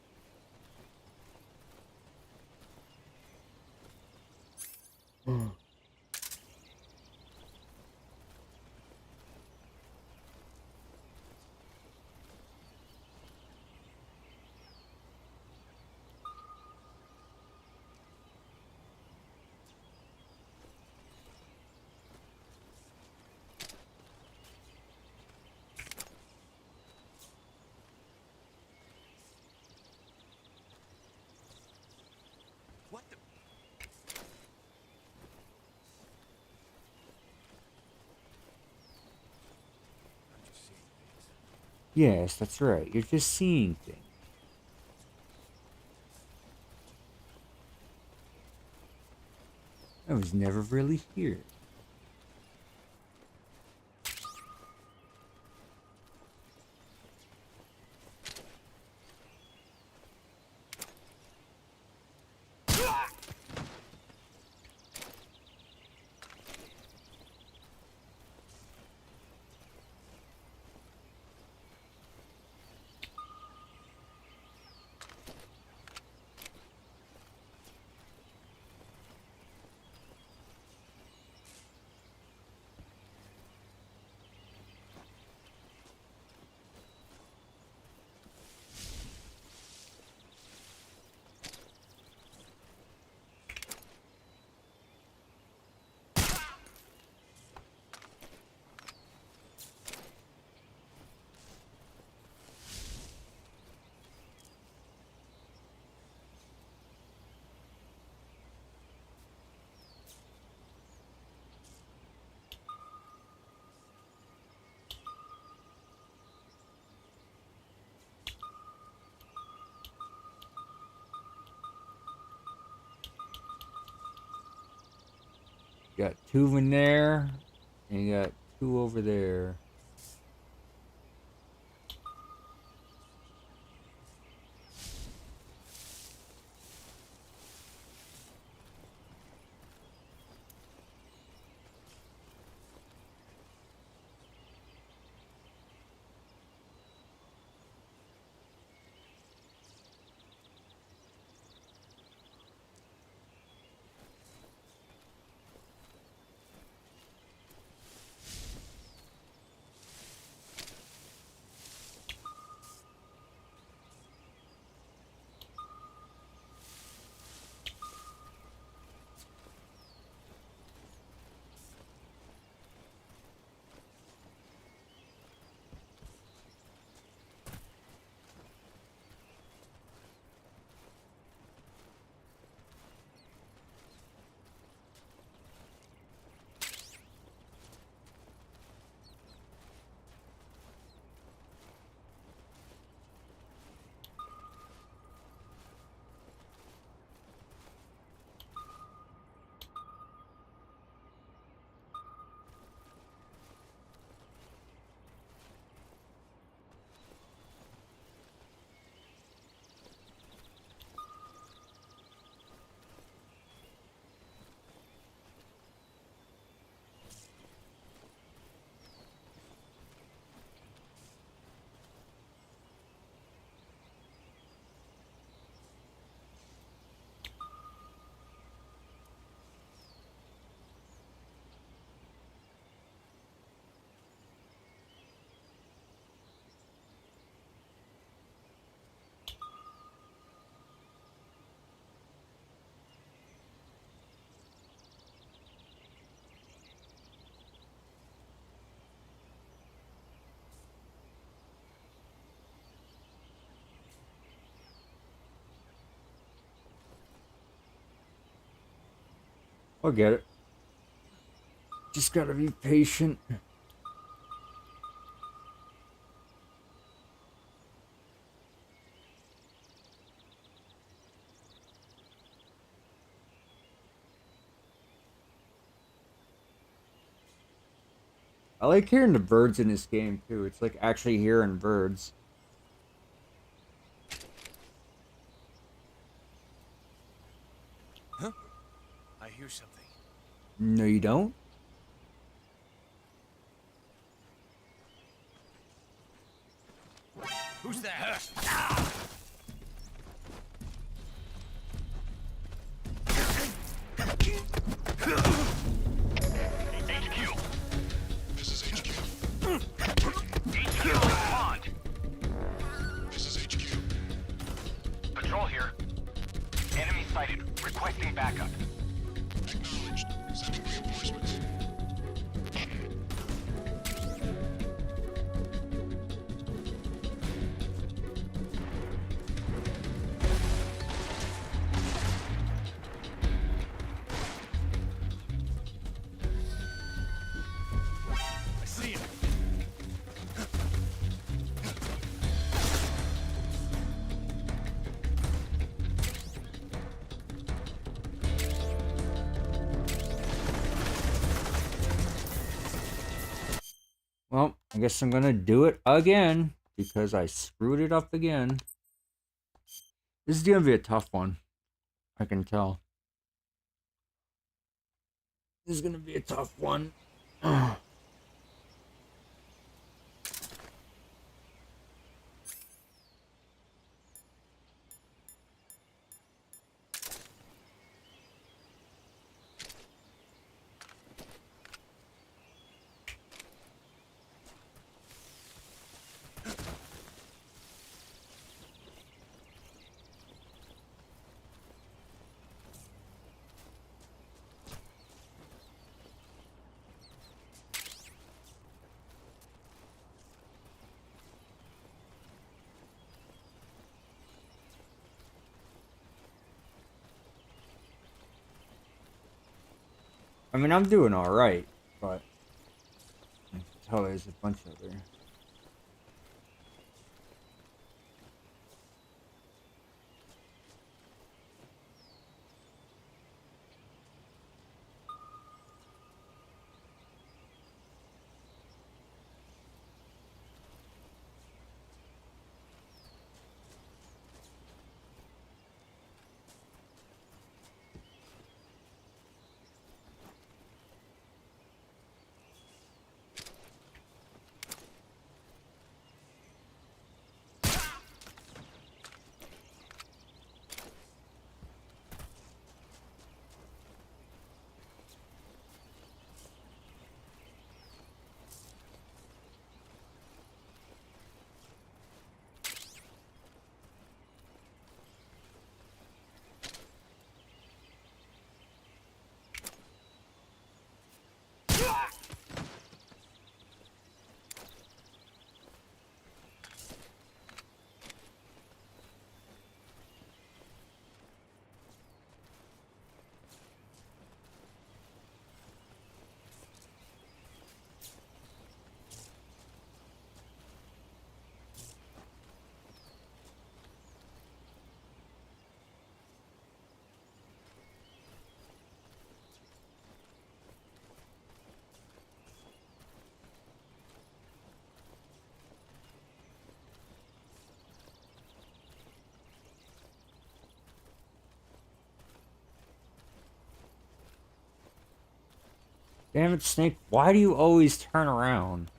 What the? Yes, that's right. You're just seeing things. I was never really here. You got two in there, and you got two over there. I'll get it. Just gotta be patient. I like hearing the birds in this game too. It's like actually hearing birds. hear something. No, you don't? Who's that? HQ. This is HQ. HQ, respond. This is HQ. Patrol here. Enemy sighted. Requesting backup. Acknowledged. Sending reinforcements. I see him. Well, I guess I'm gonna do it again because I screwed it up again. This is gonna be a tough one. I can tell. This is gonna be a tough one. I mean, I'm doing all right, but I can tell there's a bunch of there. Damn it, Snake, why do you always turn around?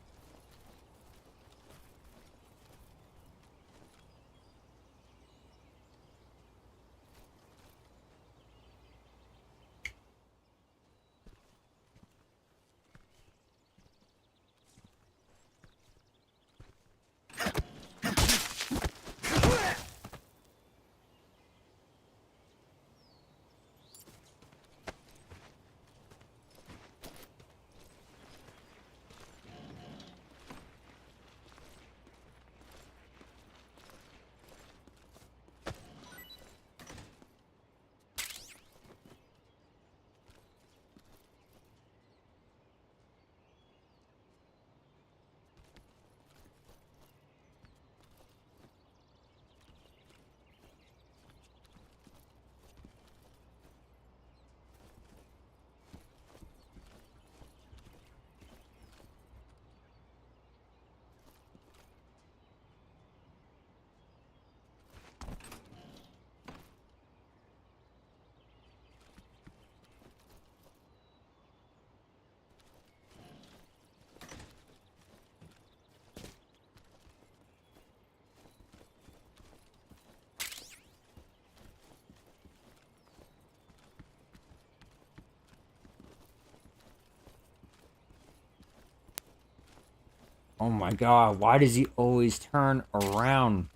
Oh my god, why does he always turn around?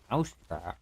Mousetrap.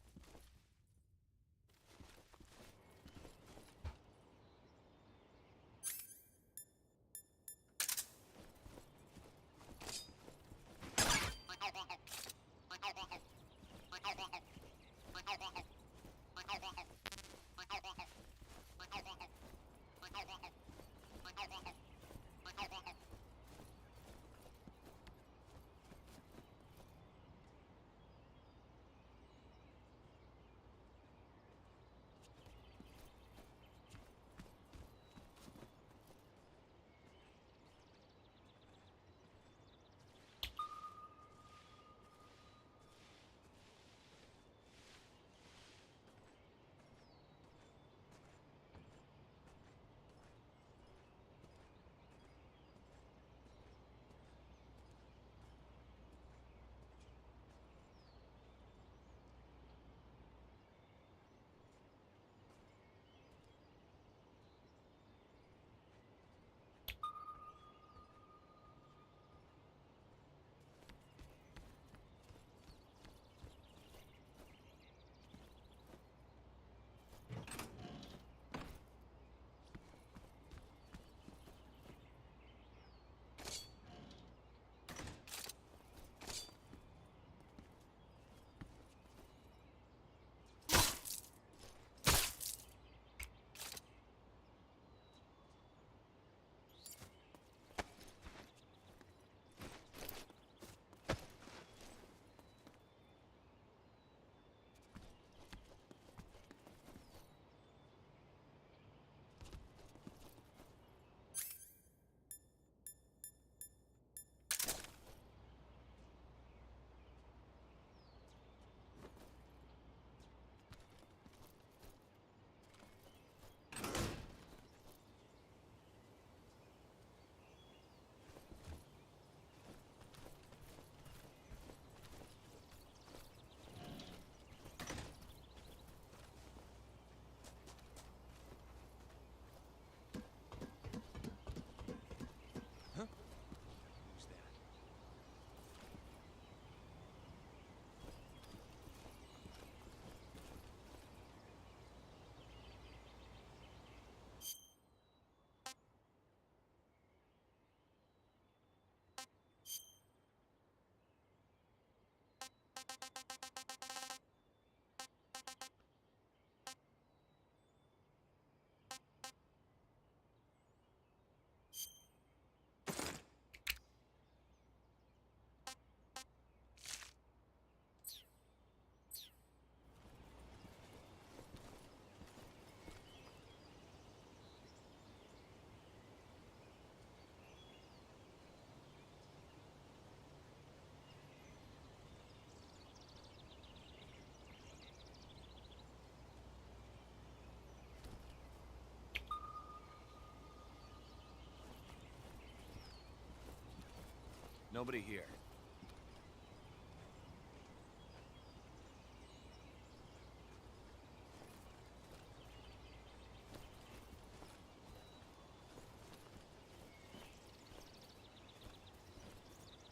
Nobody here.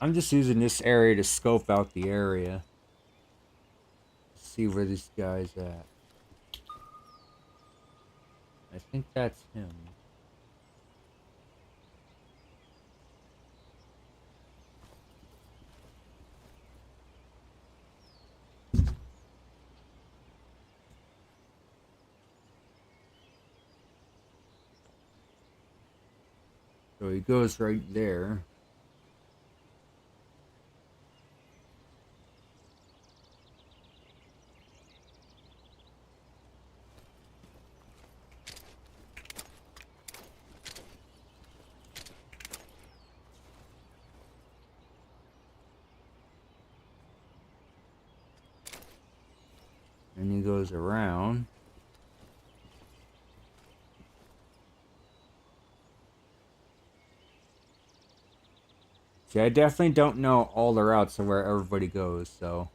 I'm just using this area to scope out the area. See where this guy's at. I think that's him. So he goes right there. And he goes around. See, I definitely don't know all the routes of where everybody goes, so.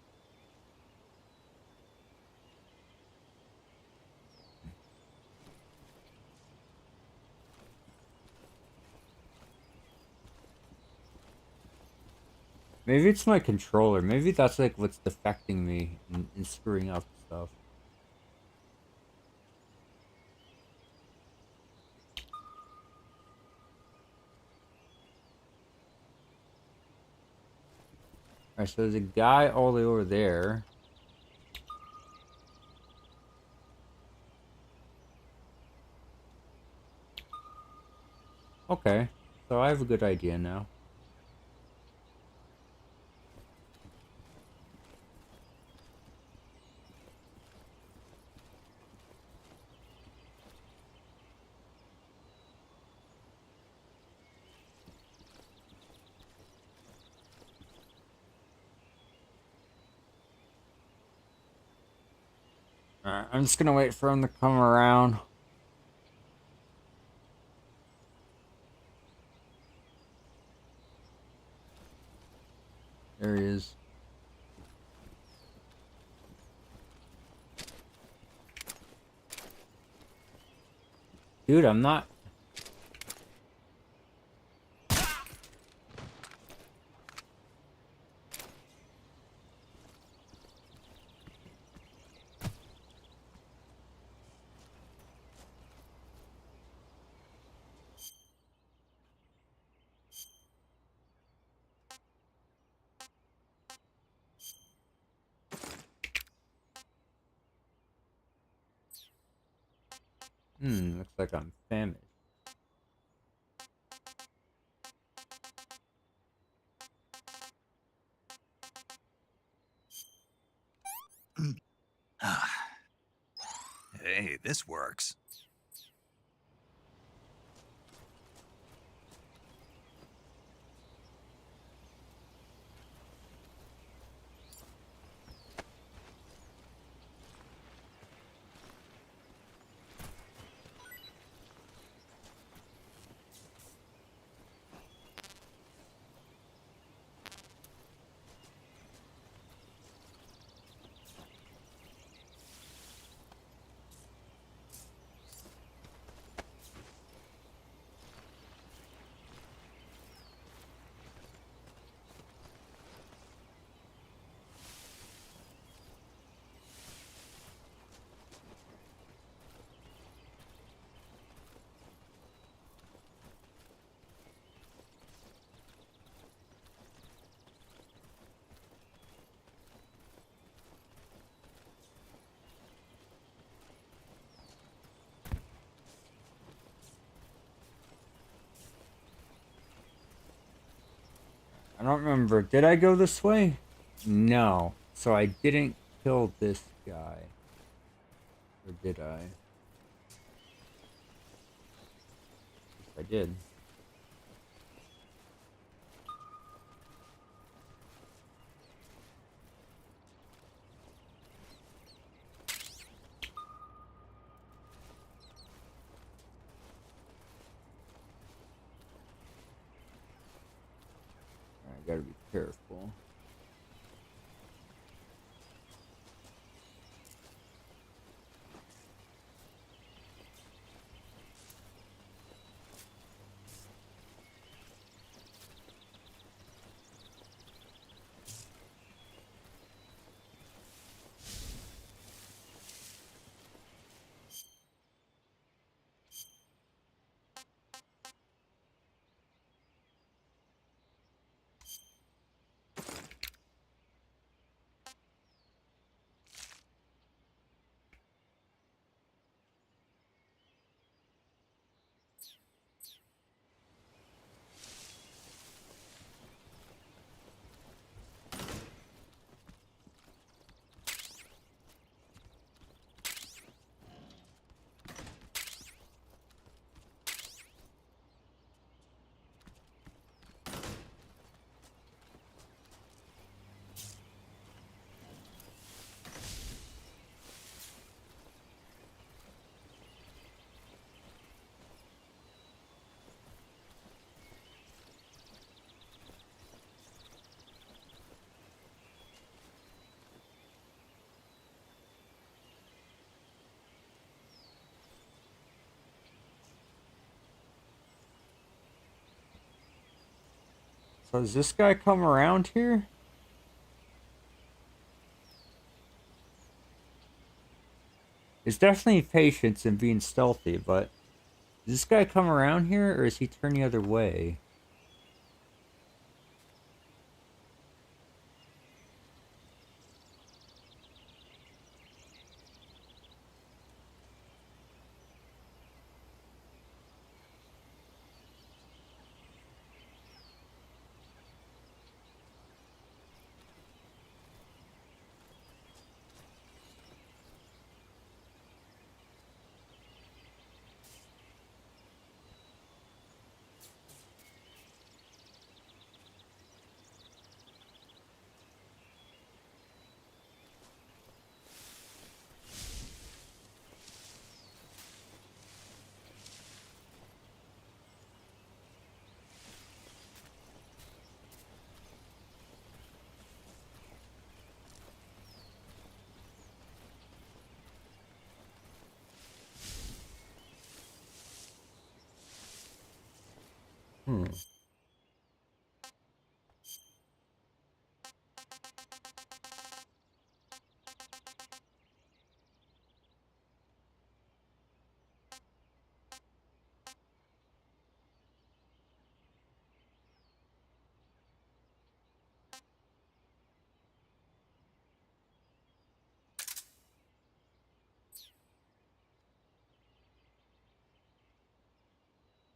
Maybe it's my controller. Maybe that's like what's defecting me and screwing up stuff. Alright, so there's a guy all the way over there. Okay, so I have a good idea now. Alright, I'm just gonna wait for him to come around. There he is. Dude, I'm not... looks like I'm famished. Hey, this works. I don't remember. Did I go this way? No. So I didn't kill this guy. Or did I? Yes, I did. I gotta be careful. So does this guy come around here? It's definitely patience and being stealthy, but does this guy come around here, or is he turn the other way? Hmm.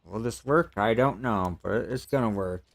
Will this work? I don't know, but it's gonna work.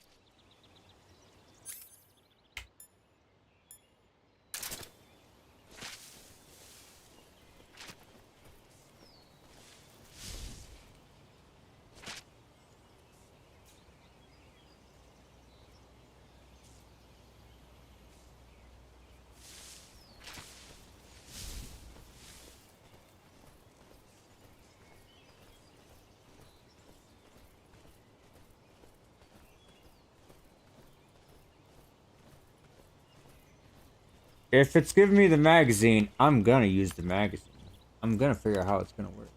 If it's giving me the magazine, I'm gonna use the magazine. I'm gonna figure out how it's gonna work.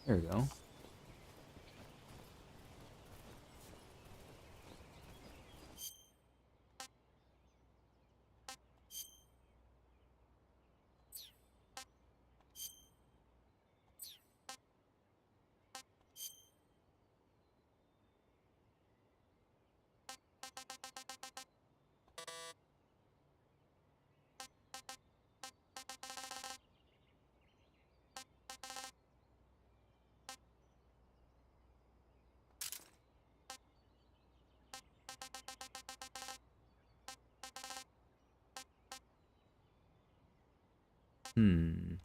There we go. Hmm.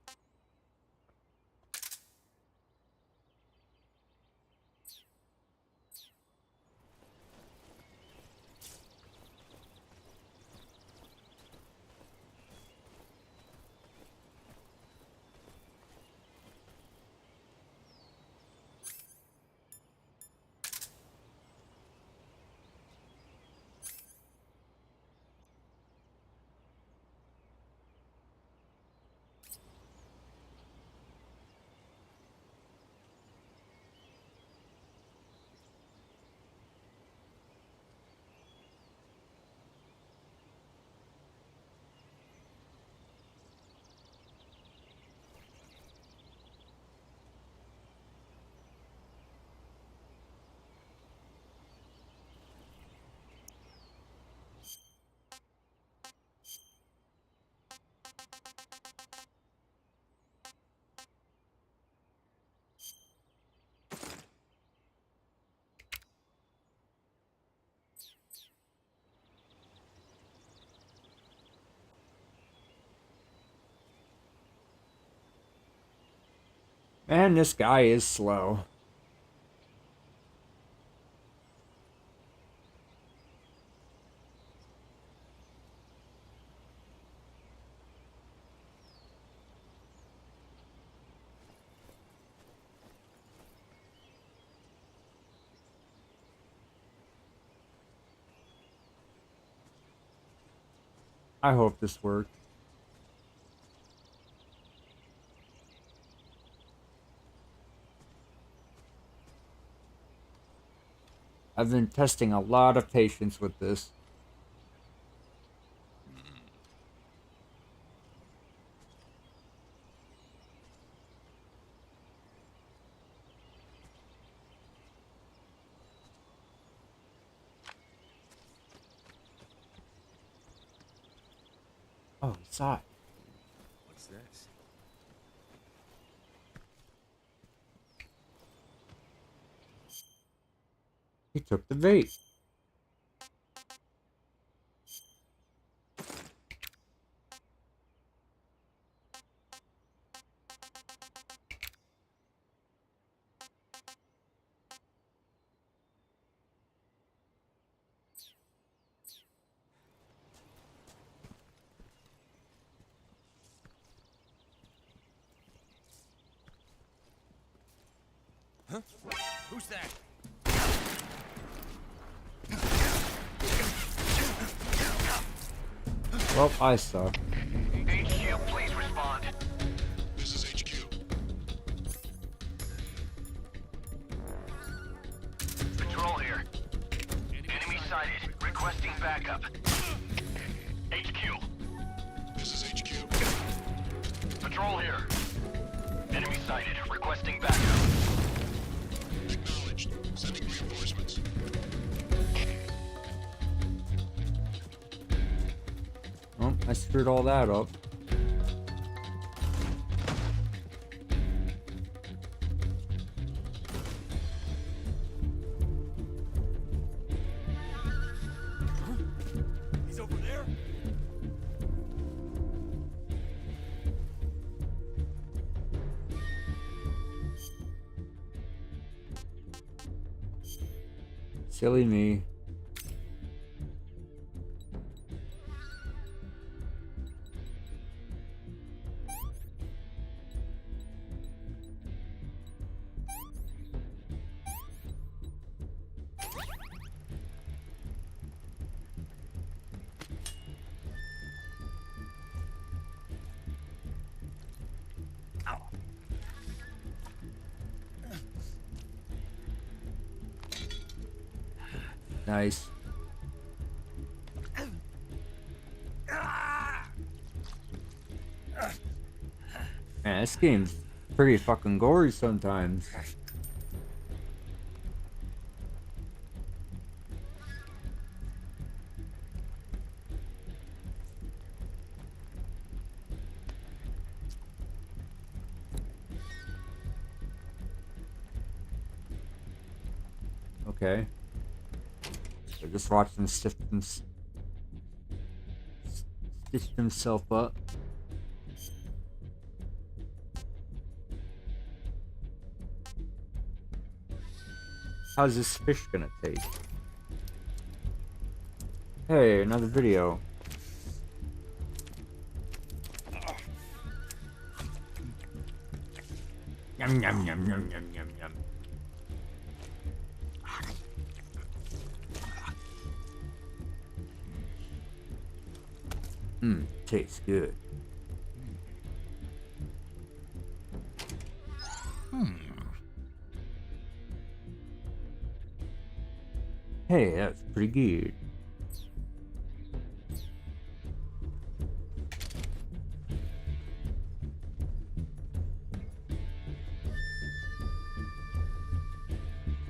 Man, this guy is slow. I hope this works. I've been testing a lot of patience with this. Oh, he saw it. What's this? He took the bait. Huh? Who's that? Well, I suck. HQ, please respond. This is HQ. Patrol here. Enemy sighted. Requesting backup. HQ. This is HQ. Patrol here. Enemy sighted. Requesting backup. Acknowledged. Sending reinforcements. Oh, I screwed all that up. He's over there? Silly me. Nice. Man, this game's pretty fucking gory sometimes. Okay. So just watch him stitch himself up. How's this fish gonna taste? Hey, another video. Yum yum yum yum yum yum yum. Tastes good. Hey, that's pretty good.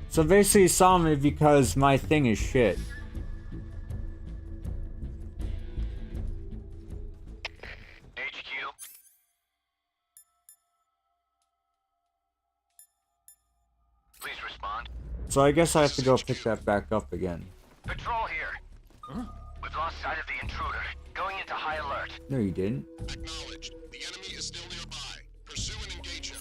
So basically, he saw me because my thing is shit. HQ. Please respond. So I guess I have to go pick that back up again. Patrol here. We've lost sight of the intruder. Going into high alert. No, you didn't. Acknowledged. The enemy is still nearby. Pursue and engage him.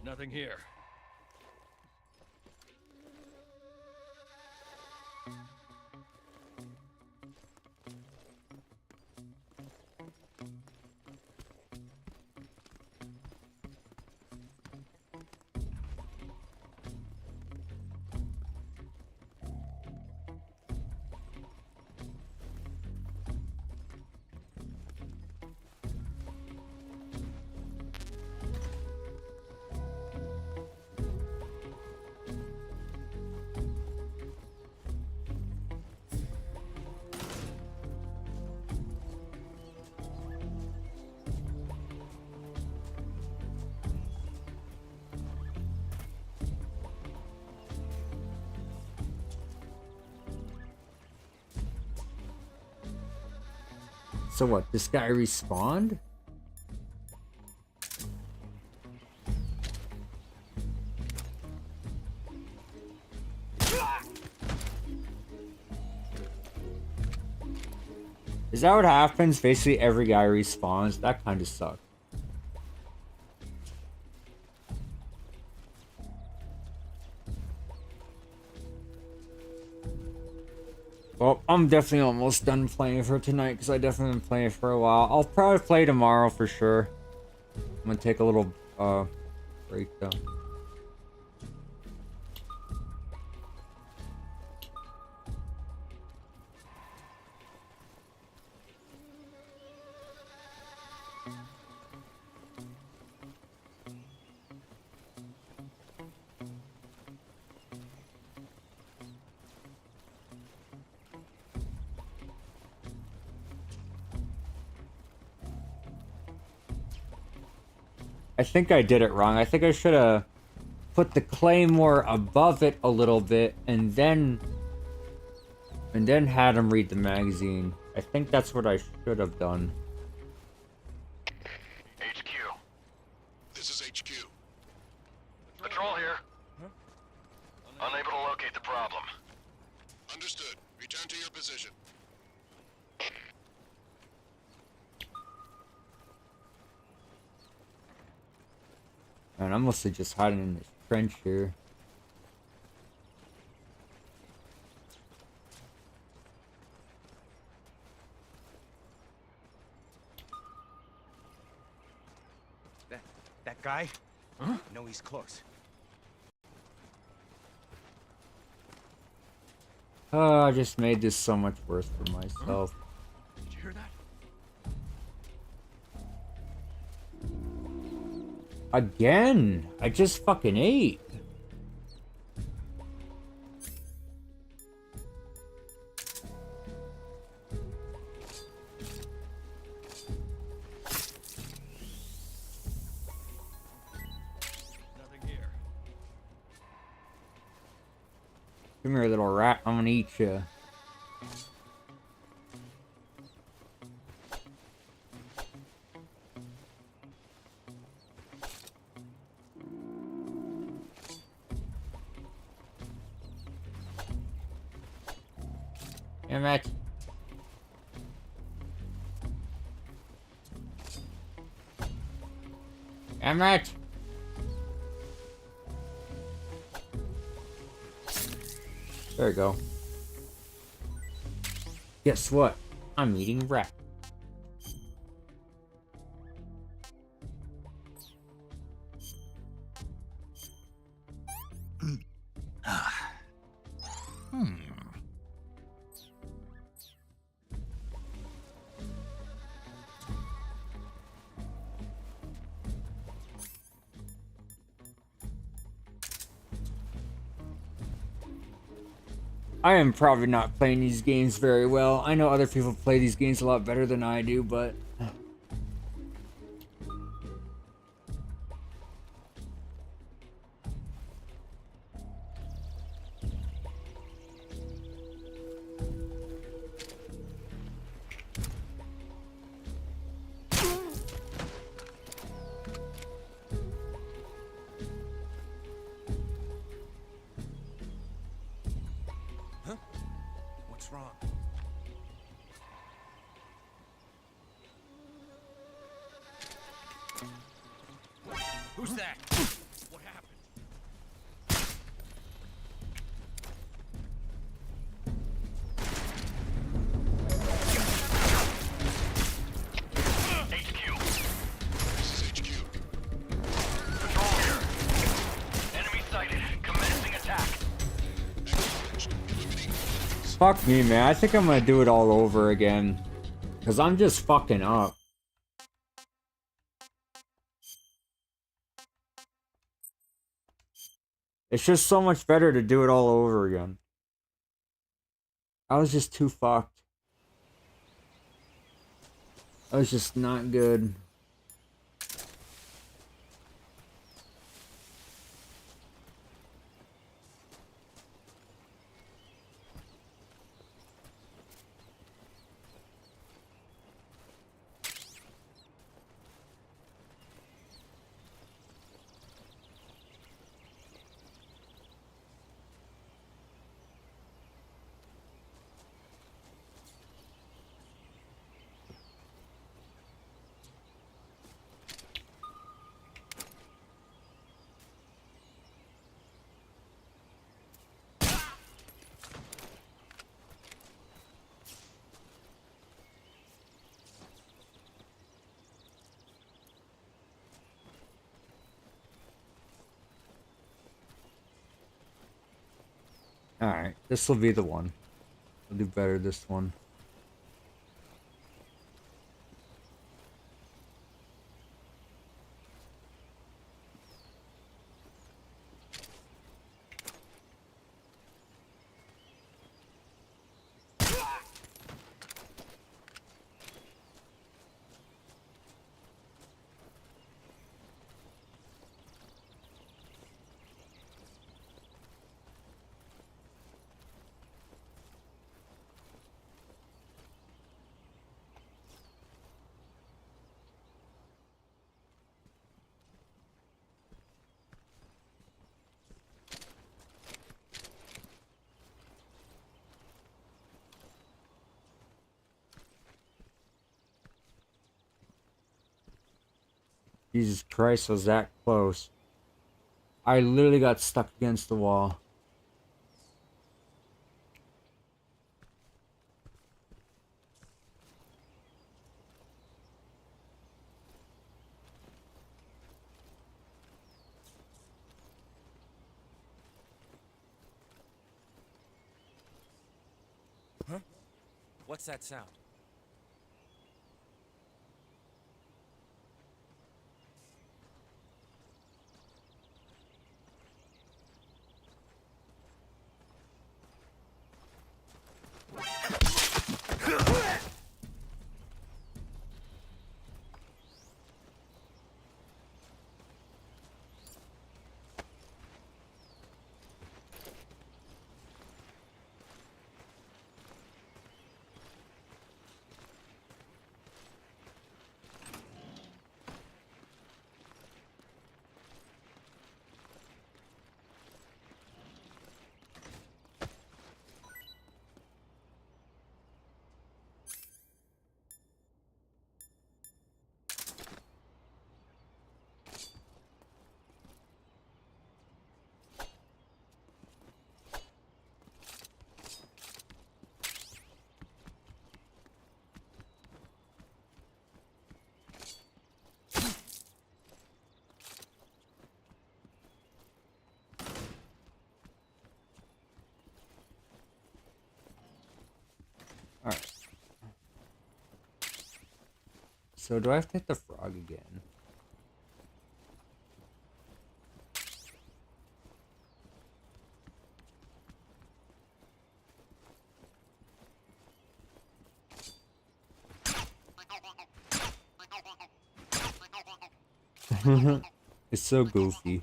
Nothing here. So what, this guy respawned? Is that what happens? Basically every guy respawns? That kind of sucks. Well, I'm definitely almost done playing for tonight because I definitely been playing for a while. I'll probably play tomorrow for sure. I'm gonna take a little break though. I think I did it wrong. I think I should have put the claymore above it a little bit and then had him read the magazine. I think that's what I should have done. HQ. This is HQ. Patrol here. Unable to locate the problem. Understood. Return to your position. Man, I'm mostly just hiding in this trench here. That guy? Huh? No, he's close. Oh, I just made this so much worse for myself. Did you hear that? Again! I just fucking ate. Nothing here. Come here, little rat. I'm gonna eat you. Damn it. Damn it. There we go. Guess what? I'm eating rat. I am probably not playing these games very well. I know other people play these games a lot better than I do, but... What's wrong? Who's that? What happened? HQ. This is HQ. Patrol here. Enemy sighted. Commencing attack. Fuck me, man. I think I'm gonna do it all over again. Because I'm just fucking up. It's just so much better to do it all over again. I was just too fucked. I was just not good. Alright, this will be the one. I'll do better this one. Jesus Christ, was that close. I literally got stuck against the wall. Huh? What's that sound? Alright. So do I have to hit the frog again? It's so goofy.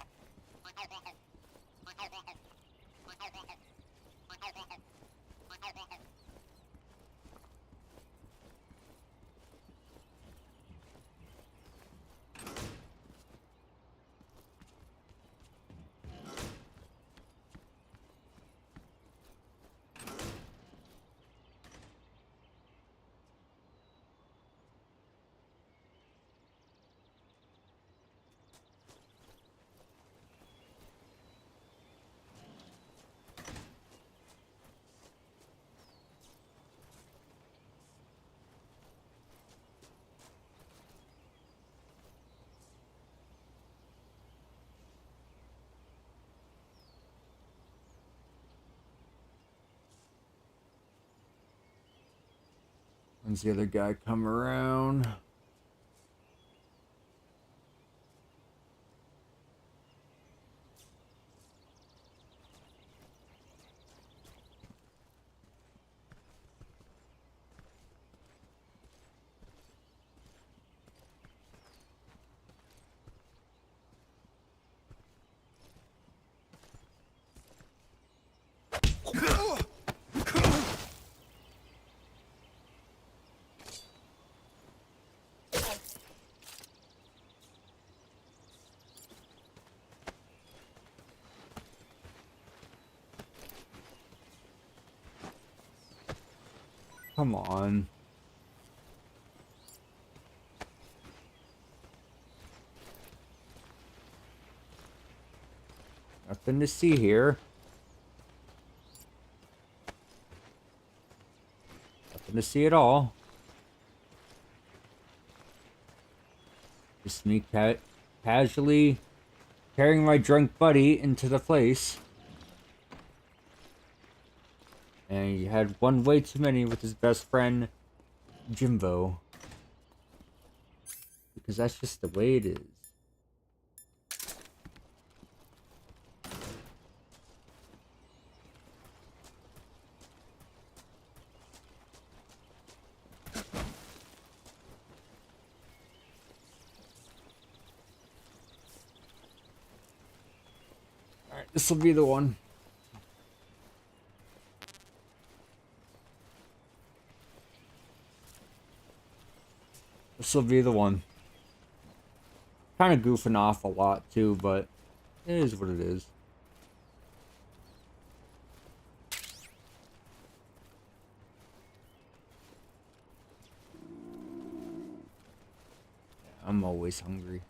When's the other guy come around? Come on. Nothing to see here. Nothing to see at all. Just me casually carrying my drunk buddy into the place. And he had one way too many with his best friend, Jimbo. Because that's just the way it is. Alright, this will be the one. This will be the one. Kind of goofing off a lot too, but it is what it is. Yeah, I'm always hungry.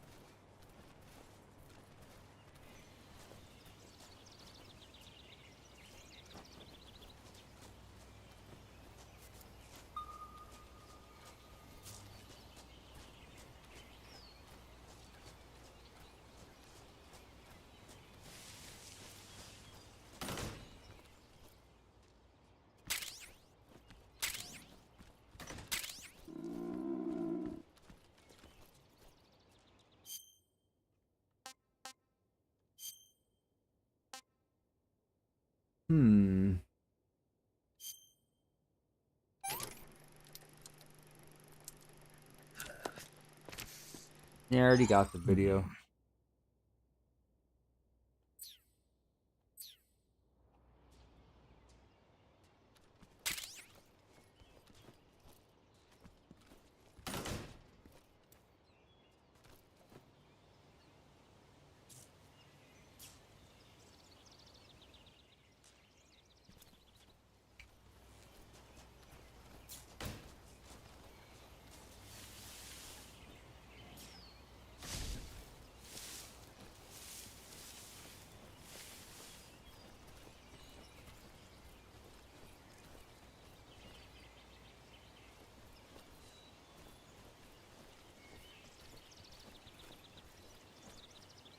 Yeah, I already got the video.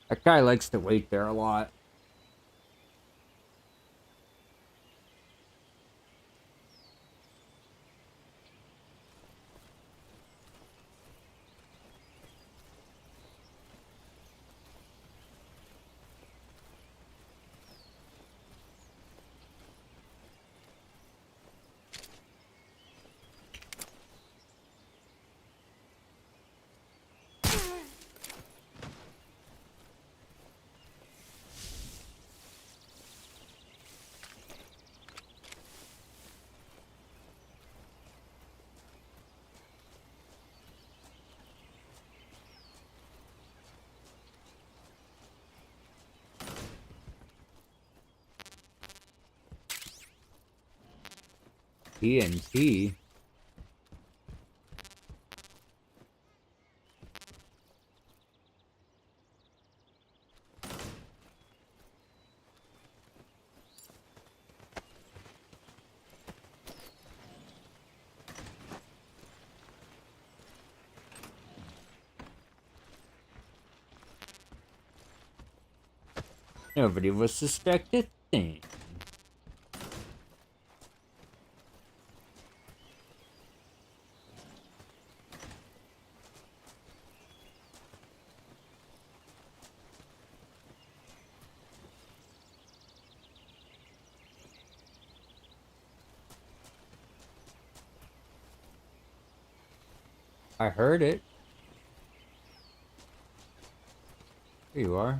That guy likes to wait there a lot. TNT. Nobody would suspect a thing. I heard it. Here you are.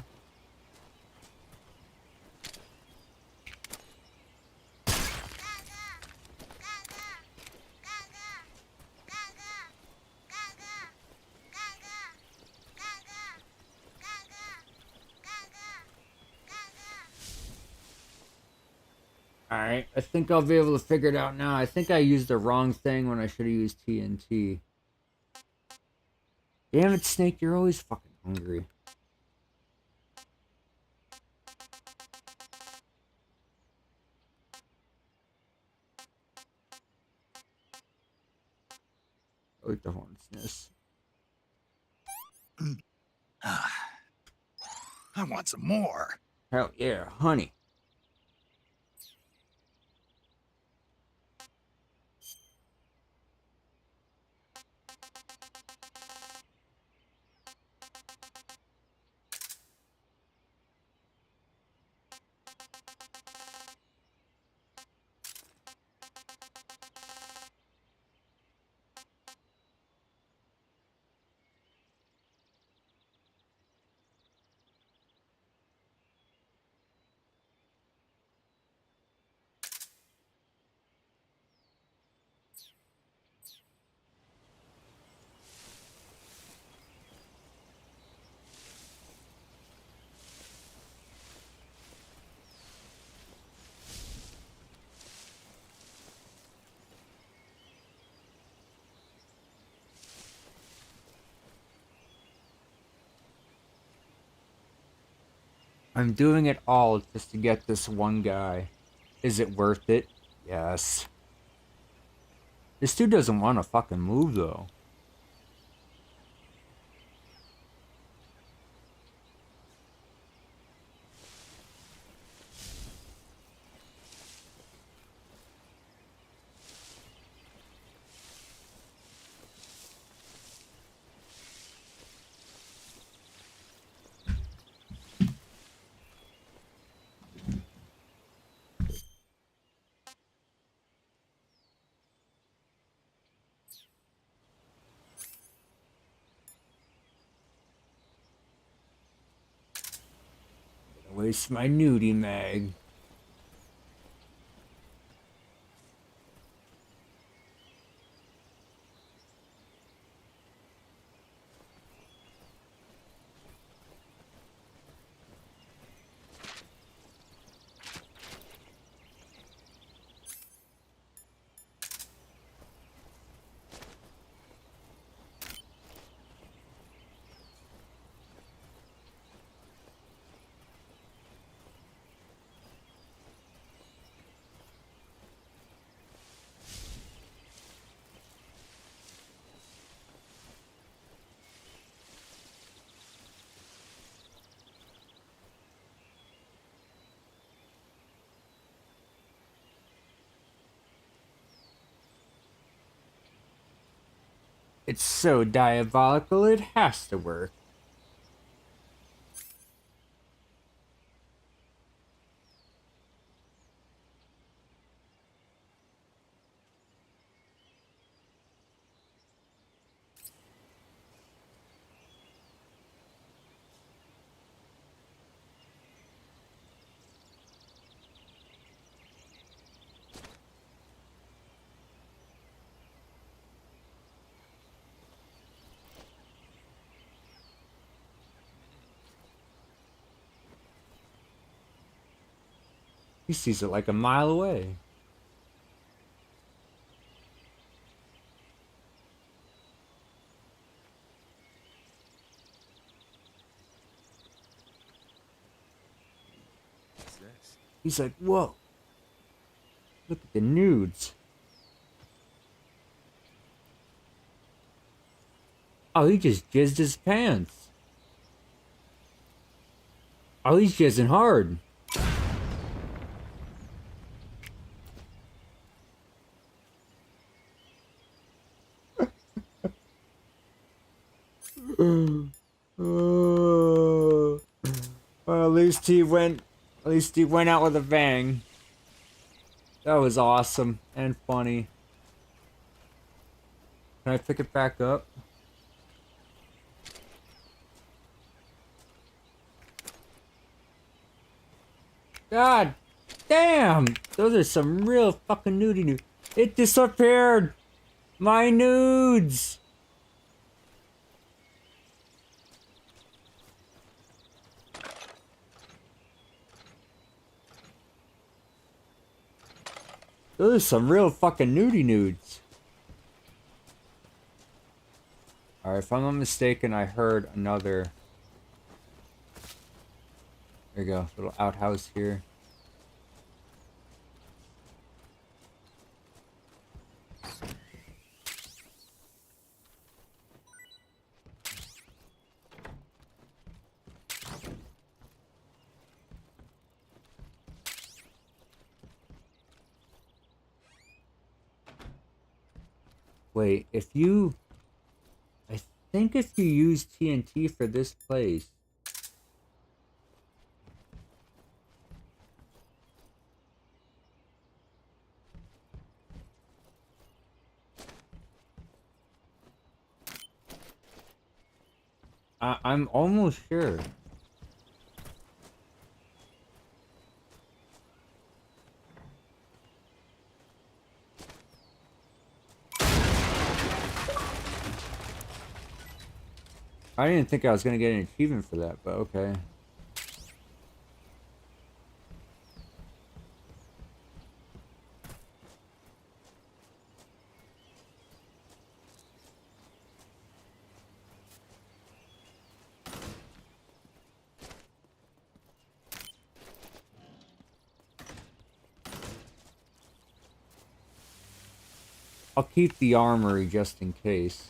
Alright, I think I'll be able to figure it out now. I think I used the wrong thing when I should have used TNT. Damn it, Snake, you're always fucking hungry. I like the hornet's nest. I want some more. Hell yeah, honey. I'm doing it all just to get this one guy. Is it worth it? Yes. This dude doesn't want to fucking move, though. Waste my nudie mag. It's so diabolical, it has to work. He sees it like a mile away. What's this? He's like, whoa. Look at the nudes. Oh, he just jizzed his pants. Oh, he's jizzing hard. Well, at least he went out with a bang. That was awesome and funny. Can I pick it back up? God damn! Those are some real fucking nudie nudes. It disappeared! My nudes! Those are some real fucking nudie nudes. Alright, if I'm not mistaken, I heard another... There you go, little outhouse here. Wait, if you... I think if you use TNT for this place... I'm almost sure. I didn't think I was gonna get an achievement for that, but okay. I'll keep the armory just in case.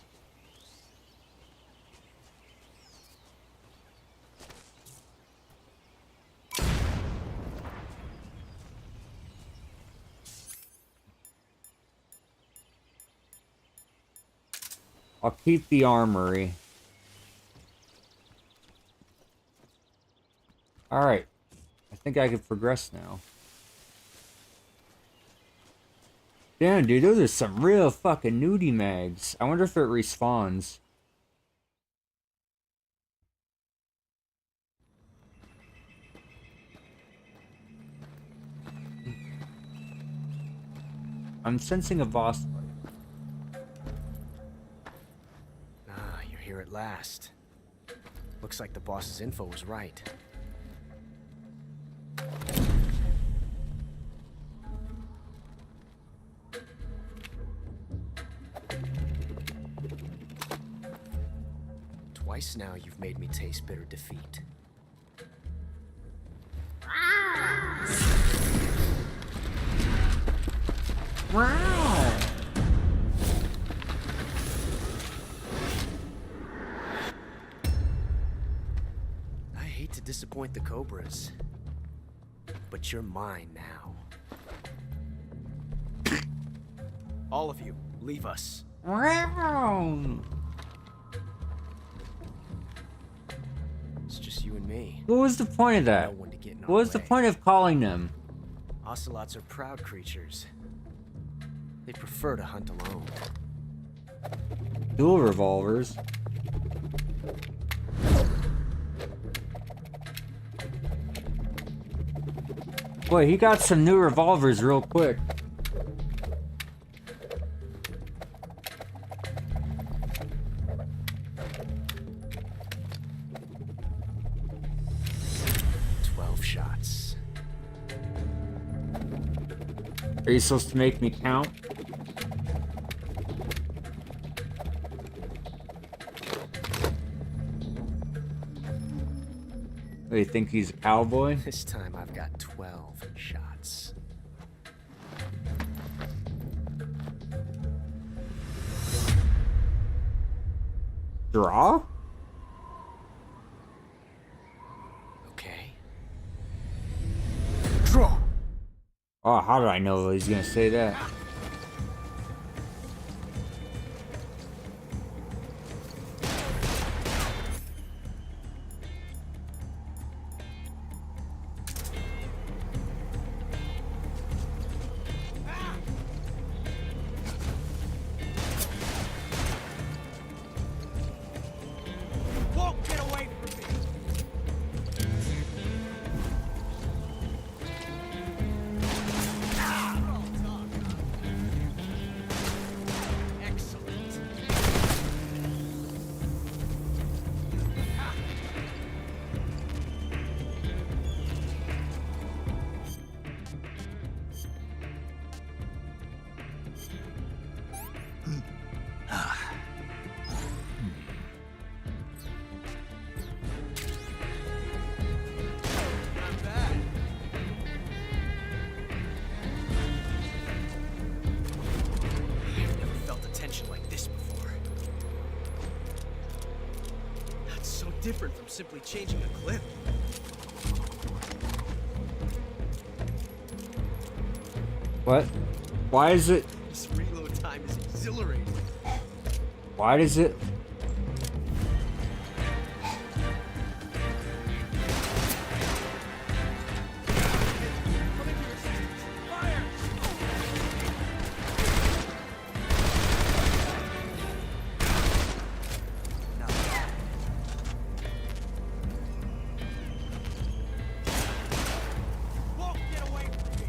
I'll keep the armory. Alright. I think I can progress now. Damn, dude, those are some real fucking nudie mags. I wonder if it respawns. I'm sensing a boss fight. Ah, you're here at last. Looks like the boss's info was right. Twice now you've made me taste bitter defeat. Wow. I hate to disappoint the Cobras, but you're mine now. All of you, leave us. Wow. It's just you and me. What was the point of that? No one to get in our What was the way. point of calling them? Ocelots are proud creatures. They prefer to hunt alone. Dual revolvers. Boy, he got some new revolvers real quick. Shots. Are you supposed to make me count? Oh, you think he's a cowboy? This time I've got 12 shots. Draw? Okay. Draw. Oh, how did I know he's gonna say that? Won't get away from me! Excellent. Not bad. I've never felt a tension like this before. That's so different from simply changing a clip. What? Why is it? This reload time is exhilarating. Why does it? Won't get away from me!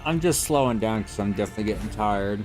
I'm just slowing down because I'm definitely getting tired.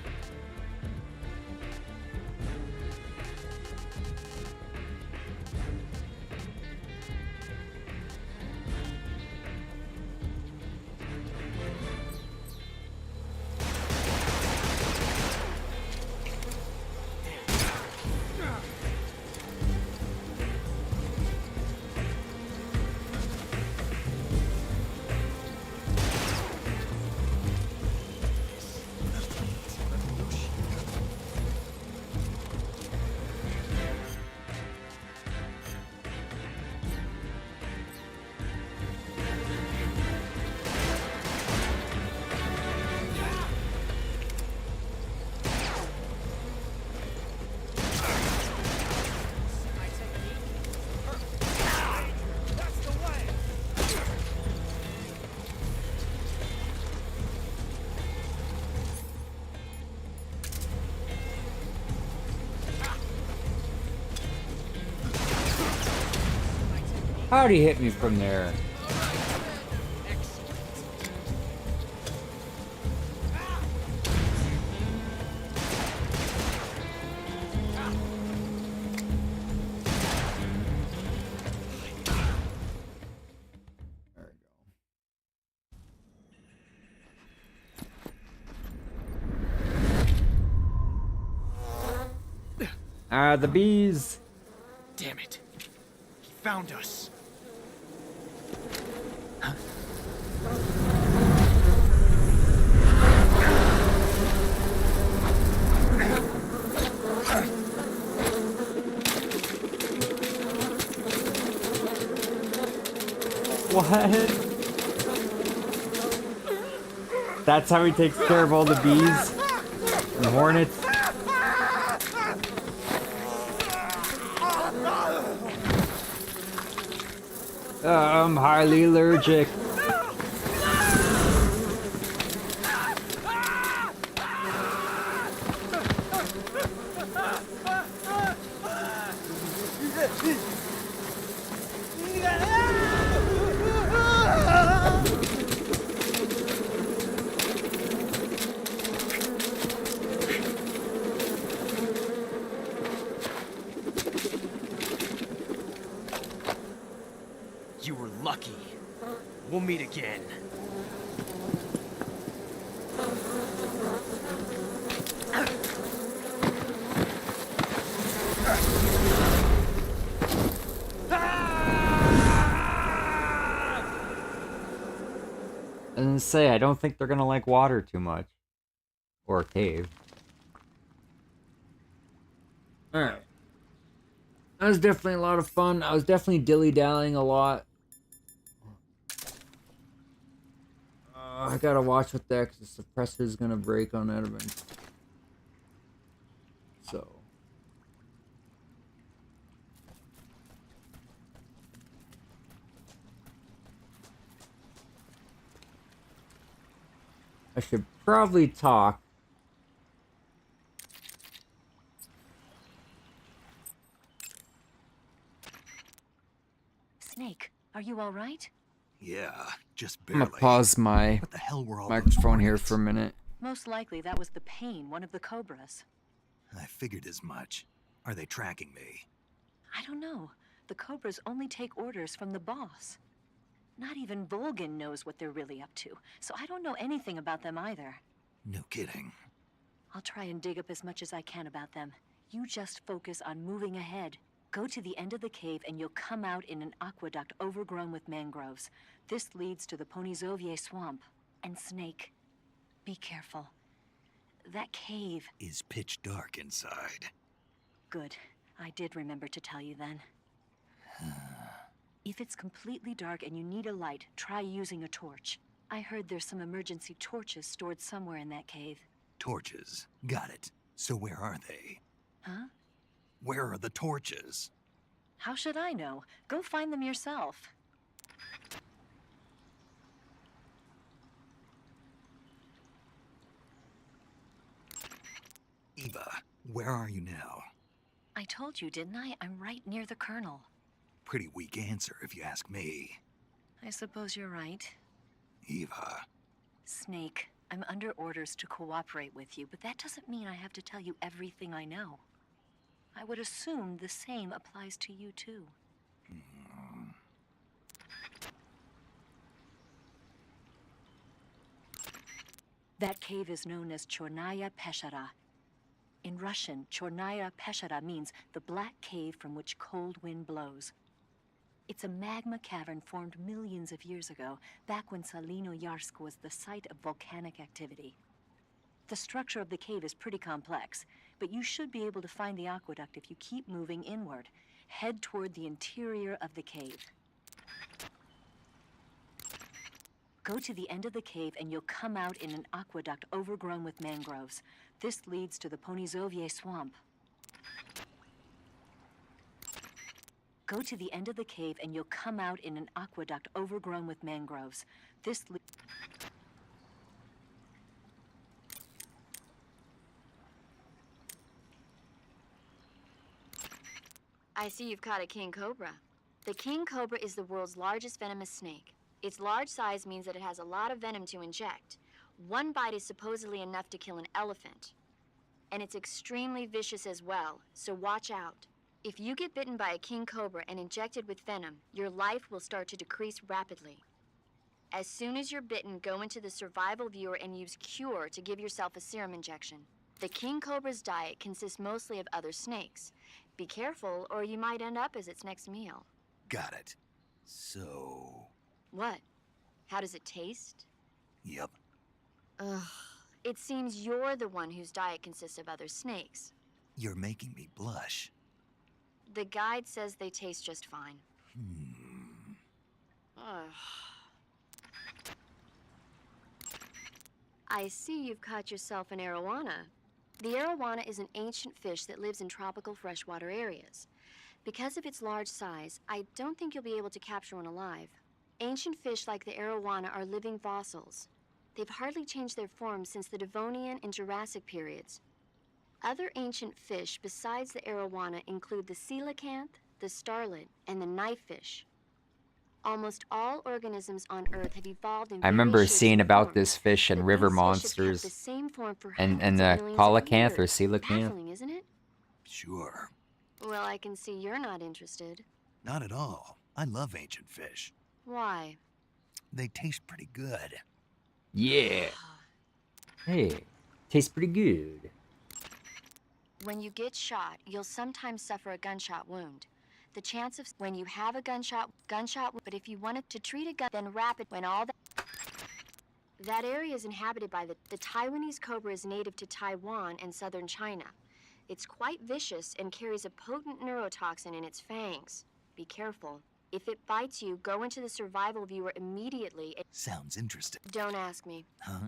How'd he hit me from there? Ah, the bees. Damn it. He found us. What? That's how he takes care of all the bees and hornets? I'm highly allergic. You were lucky. We'll meet again. I was gonna say, I don't think they're gonna like water too much. Or a cave. Alright. That was definitely a lot of fun. I was definitely dilly-dallying a lot. I gotta watch with that because the suppressor's gonna break on that event. So. I should probably talk. Snake, are you all right? Yeah, just I'm barely. gonna pause my What the hell were all microphone here for a minute. Most likely that was the pain, one of the cobras. I figured as much. Are they tracking me? I don't know. The cobras only take orders from the boss. Not even Volgin knows what they're really up to, so I don't know anything about them either. No kidding. I'll try and dig up as much as I can about them. You just focus on moving ahead. Go to the end of the cave and you'll come out in an aqueduct overgrown with mangroves. This leads to the Ponizovye swamp. And Snake, be careful. That cave is pitch dark inside. Good. I did remember to tell you then. If it's completely dark and you need a light, try using a torch. I heard there's some emergency torches stored somewhere in that cave. Torches. Got it. So where are they? Huh? Where are the torches? How should I know? Go find them yourself. Eva, where are you now? I told you, didn't I? I'm right near the Colonel. Pretty weak answer if you ask me. I suppose you're right. Eva. Snake, I'm under orders to cooperate with you, but that doesn't mean I have to tell you everything I know. I would assume the same applies to you, too. That cave is known as Chornaya Peshara. In Russian, Chornaya Peshara means the black cave from which cold wind blows. It's a magma cavern formed millions of years ago, back when Salinoyarsk was the site of volcanic activity. The structure of the cave is pretty complex, but you should be able to find the aqueduct if you keep moving inward. Head toward the interior of the cave. Go to the end of the cave and you'll come out in an aqueduct overgrown with mangroves. This leads to the Ponizovye swamp. Go to the end of the cave and you'll come out in an aqueduct overgrown with mangroves. I see you've caught a king cobra. The king cobra is the world's largest venomous snake. Its large size means that it has a lot of venom to inject. One bite is supposedly enough to kill an elephant. And it's extremely vicious as well, so watch out. If you get bitten by a king cobra and injected with venom, your life will start to decrease rapidly. As soon as you're bitten, go into the survival viewer and use Cure to give yourself a serum injection. The king cobra's diet consists mostly of other snakes. Be careful, or you might end up as its next meal. Got it. So... What? How does it taste? Yep. Ugh. It seems you're the one whose diet consists of other snakes. You're making me blush. The guide says they taste just fine. Ugh. I see you've caught yourself an arowana. The arowana is an ancient fish that lives in tropical freshwater areas. Because of its large size, I don't think you'll be able to capture one alive. Ancient fish like the arowana are living fossils. They've hardly changed their form since the Devonian and Jurassic periods. Other ancient fish besides the arowana include the coelacanth, the starlet, and the knifefish. Almost all organisms on Earth have evolved in I remember various shapes seeing and about forms, this fish in but River these fish have kept Monsters the same form for and hundreds the of millions of coelacanth or years. coelacanth. Baffling, isn't it? Sure. Well, I can see you're not interested. Not at all. I love ancient fish. Why? They taste pretty good. Yeah. Hey, tastes pretty good. When you get shot, you'll sometimes suffer a gunshot wound. The chance of when you have a gunshot, but if you wanted to treat a gun, then rapid when all that area is inhabited by the Taiwanese cobra is native to Taiwan and southern China. It's quite vicious and carries a potent neurotoxin in its fangs. Be careful. If it bites you, go into the survival viewer immediately. Sounds interesting. Don't ask me. Huh?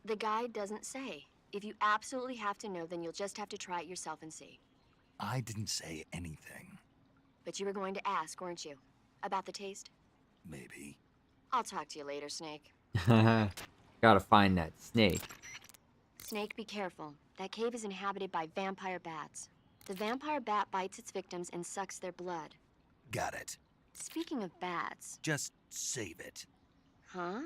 The guide doesn't say. If you absolutely have to know, then you'll just have to try it yourself and see. I didn't say anything. But you were going to ask, weren't you? About the taste? Maybe. I'll talk to you later, Snake. Gotta find that snake. Snake, be careful. That cave is inhabited by vampire bats. The vampire bat bites its victims and sucks their blood. Got it. Speaking of bats... Just save it. Huh?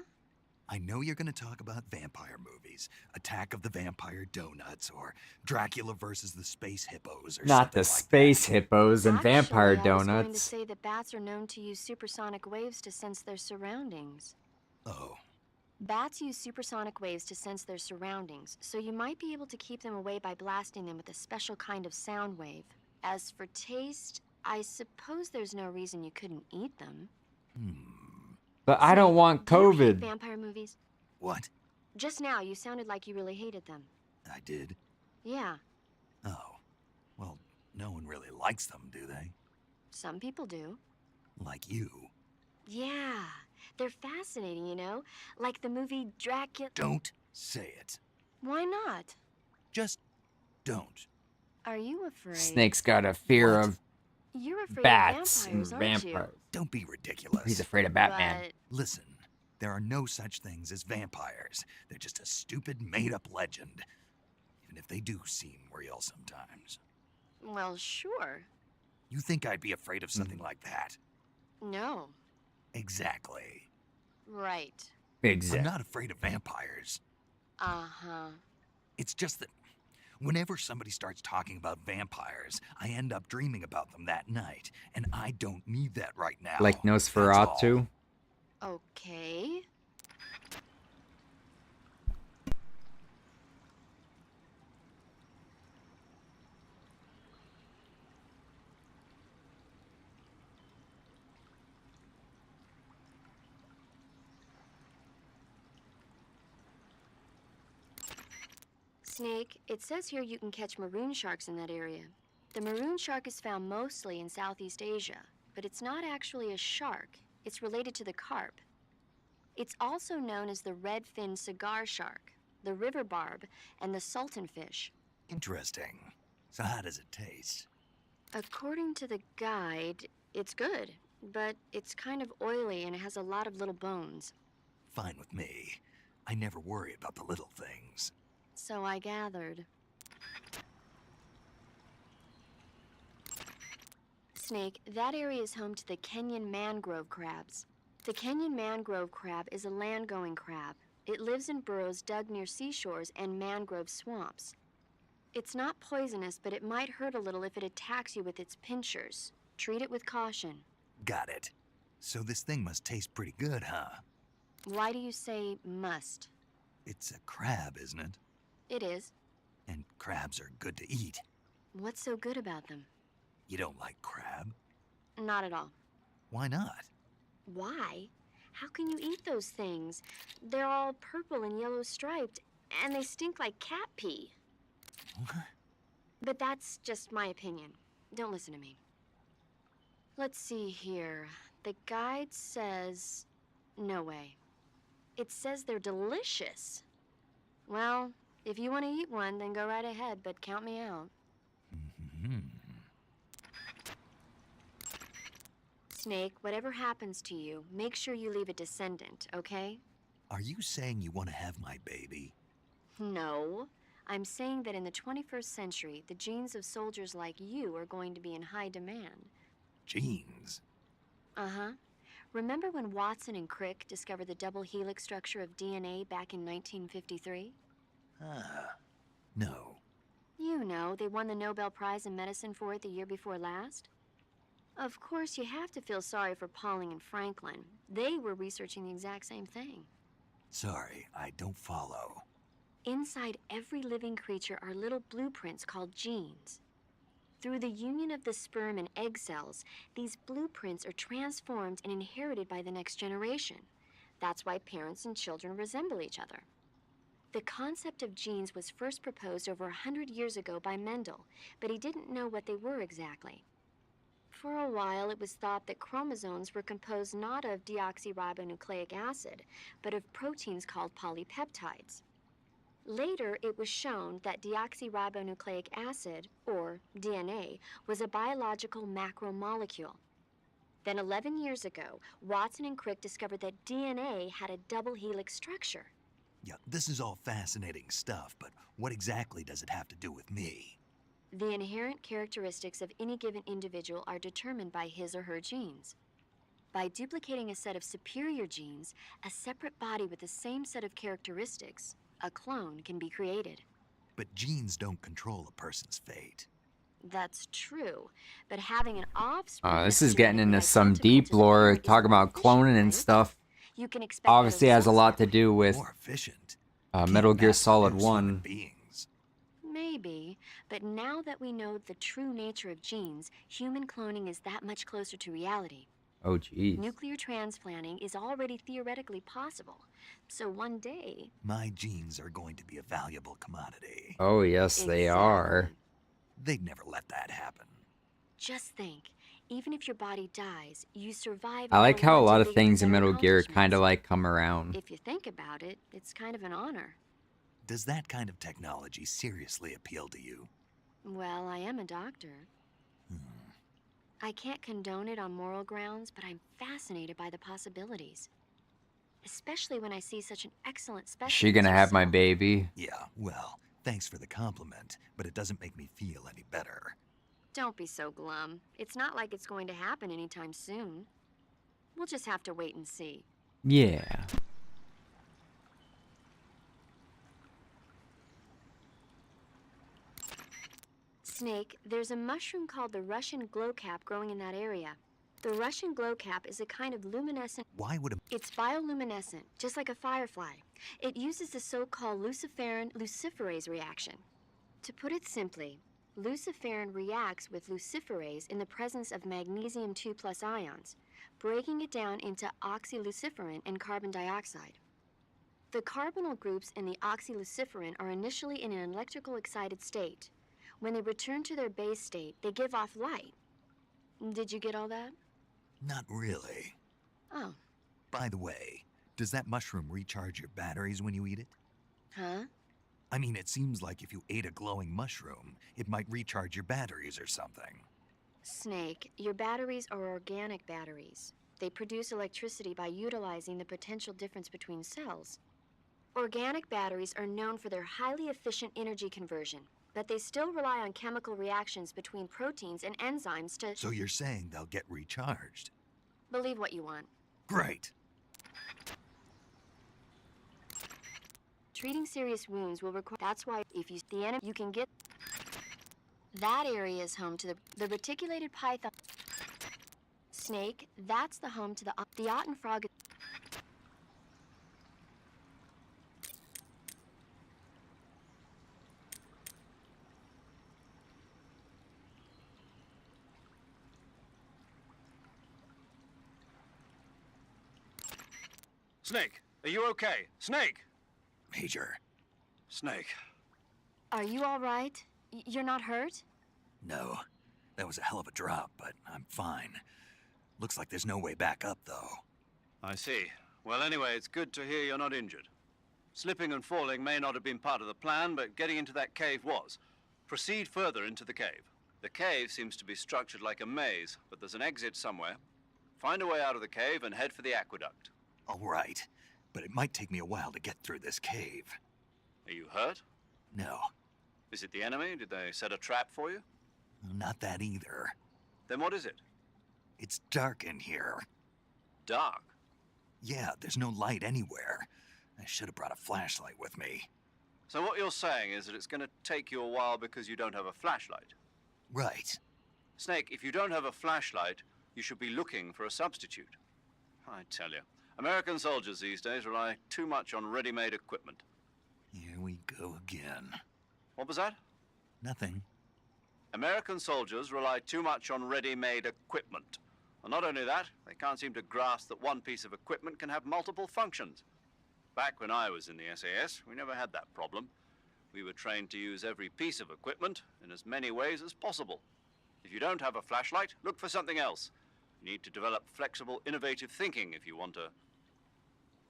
I know you're gonna talk about vampire movies. Attack of the Vampire Donuts, or Dracula versus the Space Hippos, or Not the space hippos and vampire Actually, I was going to donuts. say that bats are known to use supersonic waves to sense their surroundings. Oh. Bats use supersonic waves to sense their surroundings, so you might be able to keep them away by blasting them with a special kind of sound wave. As for taste, I suppose there's no reason you couldn't eat them. But I don't want Do you hate COVID. vampire movies? What? Just now, you sounded like you really hated them. I did? Yeah, Oh. Well, no one really likes them, do they? some people do. Like you. Yeah, they're fascinating, you know? Like the movie Dracula... Don't say it. Why not? Just don't. Are you afraid? Snake's got a fear of You're afraid bats of and vampires, aren't you? vampires. Don't be ridiculous. He's afraid of Batman. But Listen, there are no such things as vampires. They're just a stupid, made-up legend. Even if they do seem real sometimes. well, sure. You think I'd be afraid of something like that? No. Exactly. Right. I'm not afraid of vampires. Uh-huh. It's just that whenever somebody starts talking about vampires, I end up dreaming about them that night, and I don't need that right now. Like That's all. Nosferatu. Okay. Snake, it says here you can catch maroon sharks in that area. The maroon shark is found mostly in Southeast Asia, but it's not actually a shark. It's related to the carp. It's also known as the red-finned cigar shark, the river barb, and the sultan fish. Interesting. So how does it taste? According to the guide, it's good, but it's kind of oily and it has a lot of little bones. Fine with me. I never worry about the little things. So I gathered. Snake, that area is home to the Kenyan mangrove crabs. The Kenyan mangrove crab is a land-going crab. It lives in burrows dug near seashores and mangrove swamps. It's not poisonous, but it might hurt a little if it attacks you with its pinchers. Treat it with caution. Got it. So this thing must taste pretty good, huh? Why do you say must? It's a crab, isn't it? It is. And crabs are good to eat. What's so good about them? You don't like crab? Not at all. Why not? Why? How can you eat those things? They're all purple and yellow striped, and they stink like cat pee. What? But that's just my opinion. Don't listen to me. Let's see here. The guide says... no way. It says they're delicious. Well, if you want to eat one, then go right ahead, but count me out. Snake, whatever happens to you, make sure you leave a descendant, okay? Are you saying you want to have my baby? No. I'm saying that in the 21st century, the genes of soldiers like you are going to be in high demand. Genes? Uh-huh. Remember when Watson and Crick discovered the double helix structure of DNA back in 1953? No. You know, they won the Nobel Prize in Medicine for it the year before last. Of course, you have to feel sorry for Pauling and Franklin. They were researching the exact same thing. Sorry, I don't follow. Inside every living creature are little blueprints called genes. Through the union of the sperm and egg cells, these blueprints are transformed and inherited by the next generation. That's why parents and children resemble each other. The concept of genes was first proposed over 100 years ago by Mendel, but he didn't know what they were exactly. For a while, it was thought that chromosomes were composed not of deoxyribonucleic acid, but of proteins called polypeptides. Later, it was shown that deoxyribonucleic acid, or DNA, was a biological macromolecule. Then 11 years ago, Watson and Crick discovered that DNA had a double helix structure. Yeah, this is all fascinating stuff, but what exactly does it have to do with me? The inherent characteristics of any given individual are determined by his or her genes. By duplicating a set of superior genes, a separate body with the same set of characteristics, a clone, can be created. But genes don't control a person's fate. That's true, but having an offspring... This is getting into some deep lore, talking about cloning and stuff. You can expect Obviously has a lot to do with More efficient. Metal Gear Solid Mass-produce human 1. beings. Maybe, but now that we know the true nature of genes, human cloning is that much closer to reality. Oh, jeez. Nuclear transplanting is already theoretically possible, so one day... My genes are going to be a valuable commodity. Oh, yes, they are. They'd never let that happen. Just think, even if your body dies, you survive... I like another how a one lot to of bigger things in than Metal Gear kind of accomplishments. like come around. If you think about it, it's kind of an honor. Does that kind of technology seriously appeal to you? Well, I am a doctor. I can't condone it on moral grounds, but I'm fascinated by the possibilities. Especially when I see such an excellent Is specialist. she gonna have my baby? Yeah, well, thanks for the compliment, but it doesn't make me feel any better. Don't be so glum. It's not like it's going to happen anytime soon. We'll just have to wait and see. Yeah. Snake, there's a mushroom called the Russian glowcap growing in that area. The Russian glowcap is a kind of luminescent... Why would a... It's bioluminescent, just like a firefly. It uses the so-called luciferin luciferase reaction. To put it simply, luciferin reacts with luciferase in the presence of magnesium 2+ ions, breaking it down into oxyluciferin and carbon dioxide. The carbonyl groups in the oxyluciferin are initially in an electrical excited state. When they return to their base state, they give off light. Did you get all that? Not really. Oh. By the way, does that mushroom recharge your batteries when you eat it? Huh? I mean, it seems like if you ate a glowing mushroom, it might recharge your batteries or something. Snake, your batteries are organic batteries. They produce electricity by utilizing the potential difference between cells. Organic batteries are known for their highly efficient energy conversion, but they still rely on chemical reactions between proteins and enzymes to... So you're saying they'll get recharged? Believe what you want. Great. Treating serious wounds will require... That's why if you... The enemy... You can get... That area is home to the reticulated python... Snake, that's the home to the Otten frog... Snake, are you okay? Snake! Major. Snake. Are you all right? You're not hurt? No. That was a hell of a drop, but I'm fine. Looks like there's no way back up, though. I see. Well, anyway, it's good to hear you're not injured. Slipping and falling may not have been part of the plan, but getting into that cave was. Proceed further into the cave. The cave seems to be structured like a maze, but there's an exit somewhere. Find a way out of the cave and head for the aqueduct. All right, but it might take me a while to get through this cave. Are you hurt? No. Is it the enemy? Did they set a trap for you? Not that either. Then what is it? It's dark in here. Dark? Yeah, there's no light anywhere. I should have brought a flashlight with me. So what you're saying is that it's going to take you a while because you don't have a flashlight? Right. Snake, if you don't have a flashlight, you should be looking for a substitute. I tell you, American soldiers these days rely too much on ready-made equipment. Here we go again. What was that? Nothing. American soldiers rely too much on ready-made equipment. And not only that, they can't seem to grasp that one piece of equipment can have multiple functions. Back when I was in the SAS, we never had that problem. We were trained to use every piece of equipment in as many ways as possible. If you don't have a flashlight, look for something else. You need to develop flexible, innovative thinking if you want to...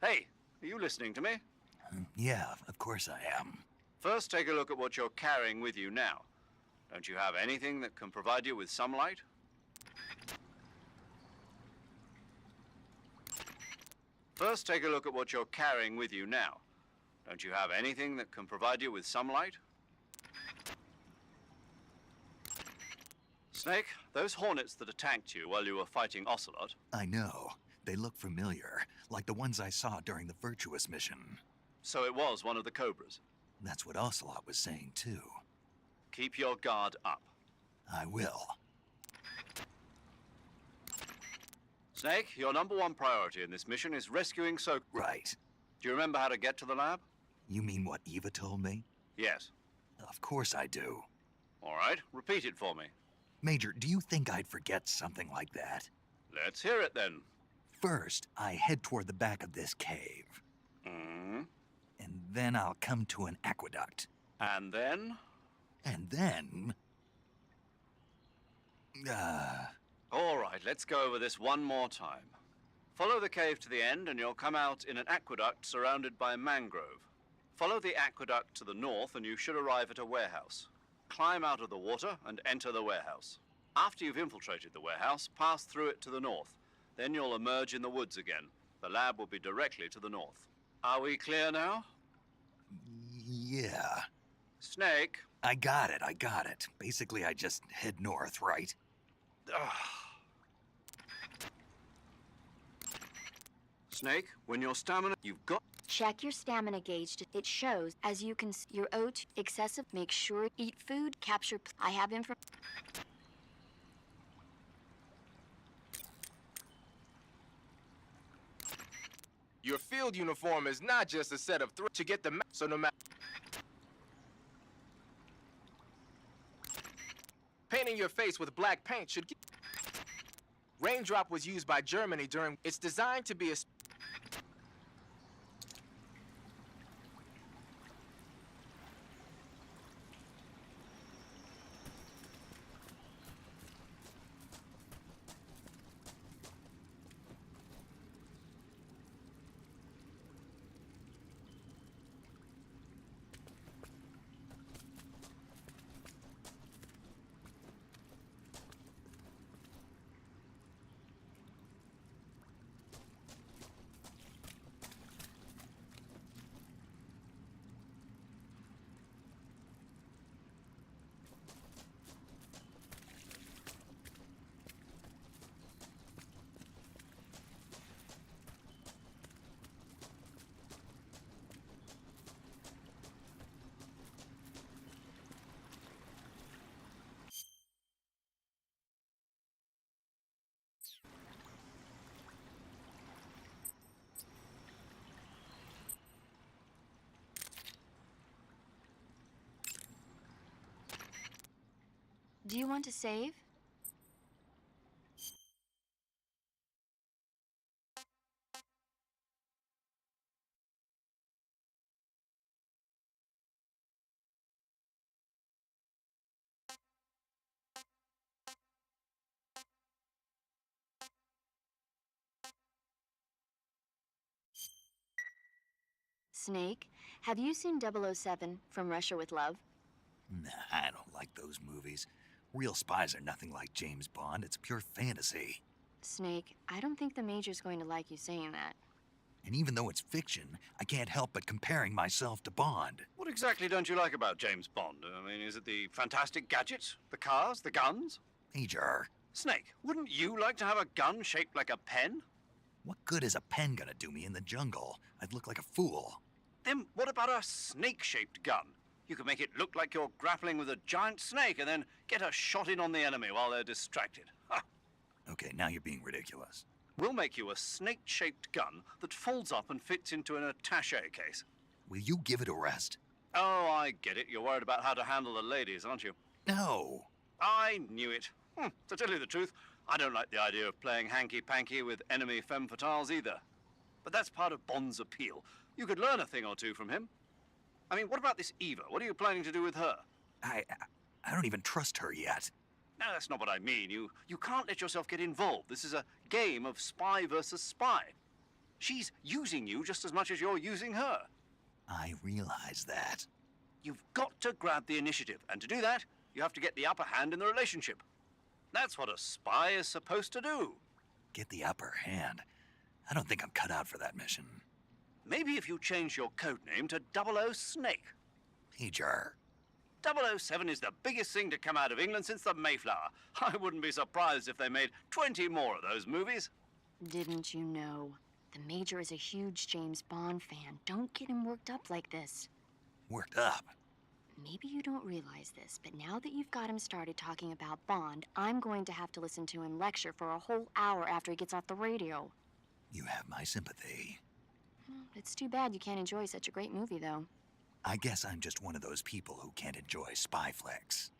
Hey, are you listening to me? Yeah, of course I am. First, take a look at what you're carrying with you now. Don't you have anything that can provide you with some light? First, take a look at what you're carrying with you now. Don't you have anything that can provide you with some light? Snake, those hornets that attacked you while you were fighting Ocelot... I know. They look familiar, like the ones I saw during the Virtuous mission. So it was one of the Cobras? That's what Ocelot was saying, too. Keep your guard up. I will. Snake, your #1 priority in this mission is rescuing Soak. Right. Do you remember how to get to the lab? You mean what Eva told me? Yes. Of course I do. All right, repeat it for me. Major, do you think I'd forget something like that? Let's hear it then. First, I head toward the back of this cave. Mm-hmm. And then I'll come to an aqueduct. And then? And then... All right, let's go over this one more time. Follow the cave to the end and you'll come out in an aqueduct surrounded by mangrove. Follow the aqueduct to the north and you should arrive at a warehouse. Climb out of the water and enter the warehouse. After you've infiltrated the warehouse, pass through it to the north. Then you'll emerge in the woods again. The lab will be directly to the north. Are we clear now? Yeah. Snake. I got it. Basically, I just head north, right? Snake, when your stamina... You've got... Check your stamina gauge. It shows, as you can, your O2 excessive. Make sure eat food. Capture. I have info. Your field uniform is not just a set of to get the so no matter. Painting your face with black paint should get. Raindrop was used by Germany during. It's designed to be a. Do you want to save? Snake, have you seen 007 from Russia with Love? Nah, I don't like those movies. Real spies are nothing like James Bond. It's pure fantasy. Snake, I don't think the Major's going to like you saying that. And even though it's fiction, I can't help but comparing myself to Bond. What exactly don't you like about James Bond? I mean, is it the fantastic gadgets? The cars? The guns? Major. Snake, wouldn't you like to have a gun shaped like a pen? What good is a pen gonna do me in the jungle? I'd look like a fool. Then what about a snake-shaped gun? You could make it look like you're grappling with a giant snake and then get a shot in on the enemy while they're distracted. Ha! Okay, now you're being ridiculous. We'll make you a snake-shaped gun that folds up and fits into an attaché case. Will you give it a rest? Oh, I get it. You're worried about how to handle the ladies, aren't you? No. I knew it. To tell you the truth, I don't like the idea of playing hanky-panky with enemy femme fatales either. But that's part of Bond's appeal. You could learn a thing or two from him. I mean, what about this Eva? What are you planning to do with her? I don't even trust her yet. No, that's not what I mean. You can't let yourself get involved. This is a game of spy versus spy. She's using you just as much as you're using her. I realize that. You've got to grab the initiative, and to do that, you have to get the upper hand in the relationship. That's what a spy is supposed to do. Get the upper hand? I don't think I'm cut out for that mission. Maybe if you change your code name to 00 Snake. Major. 007 is the biggest thing to come out of England since the Mayflower. I wouldn't be surprised if they made 20 more of those movies. Didn't you know? The Major is a huge James Bond fan. Don't get him worked up like this. Worked up? Maybe you don't realize this, but now that you've got him started talking about Bond, I'm going to have to listen to him lecture for a whole hour after he gets off the radio. You have my sympathy. It's too bad you can't enjoy such a great movie, though. I guess I'm just one of those people who can't enjoy spy flicks.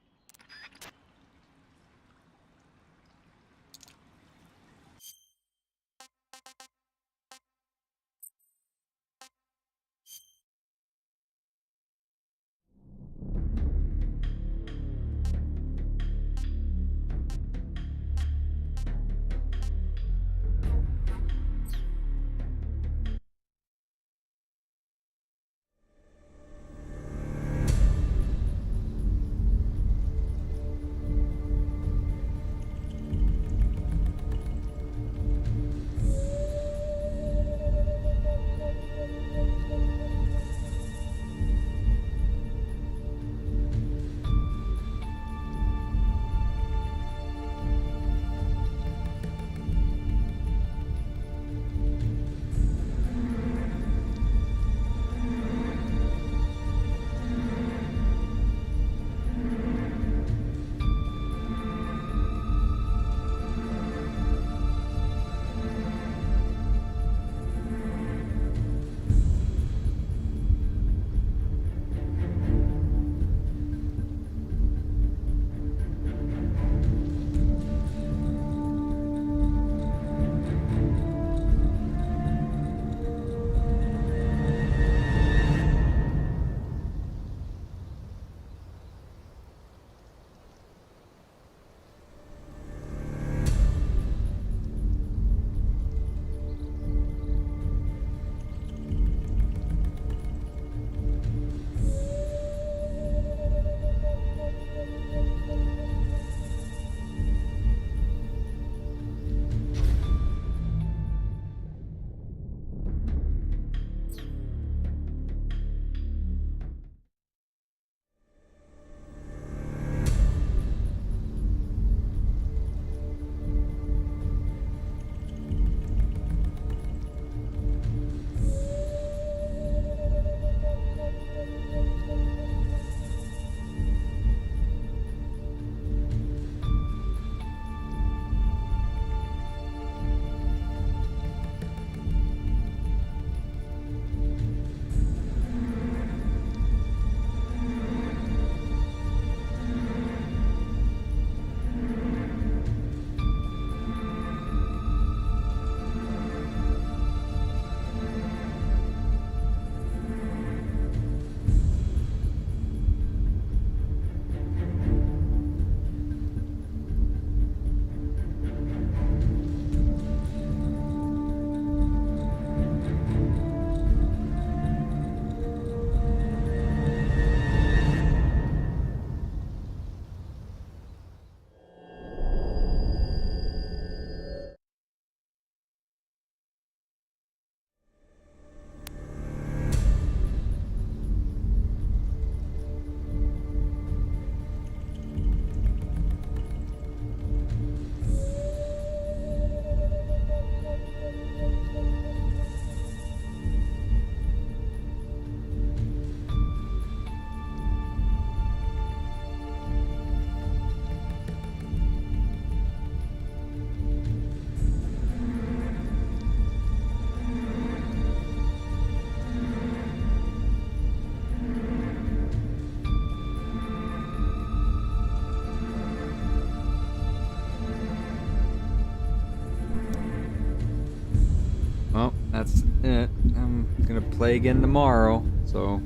it. I'm gonna play again tomorrow, so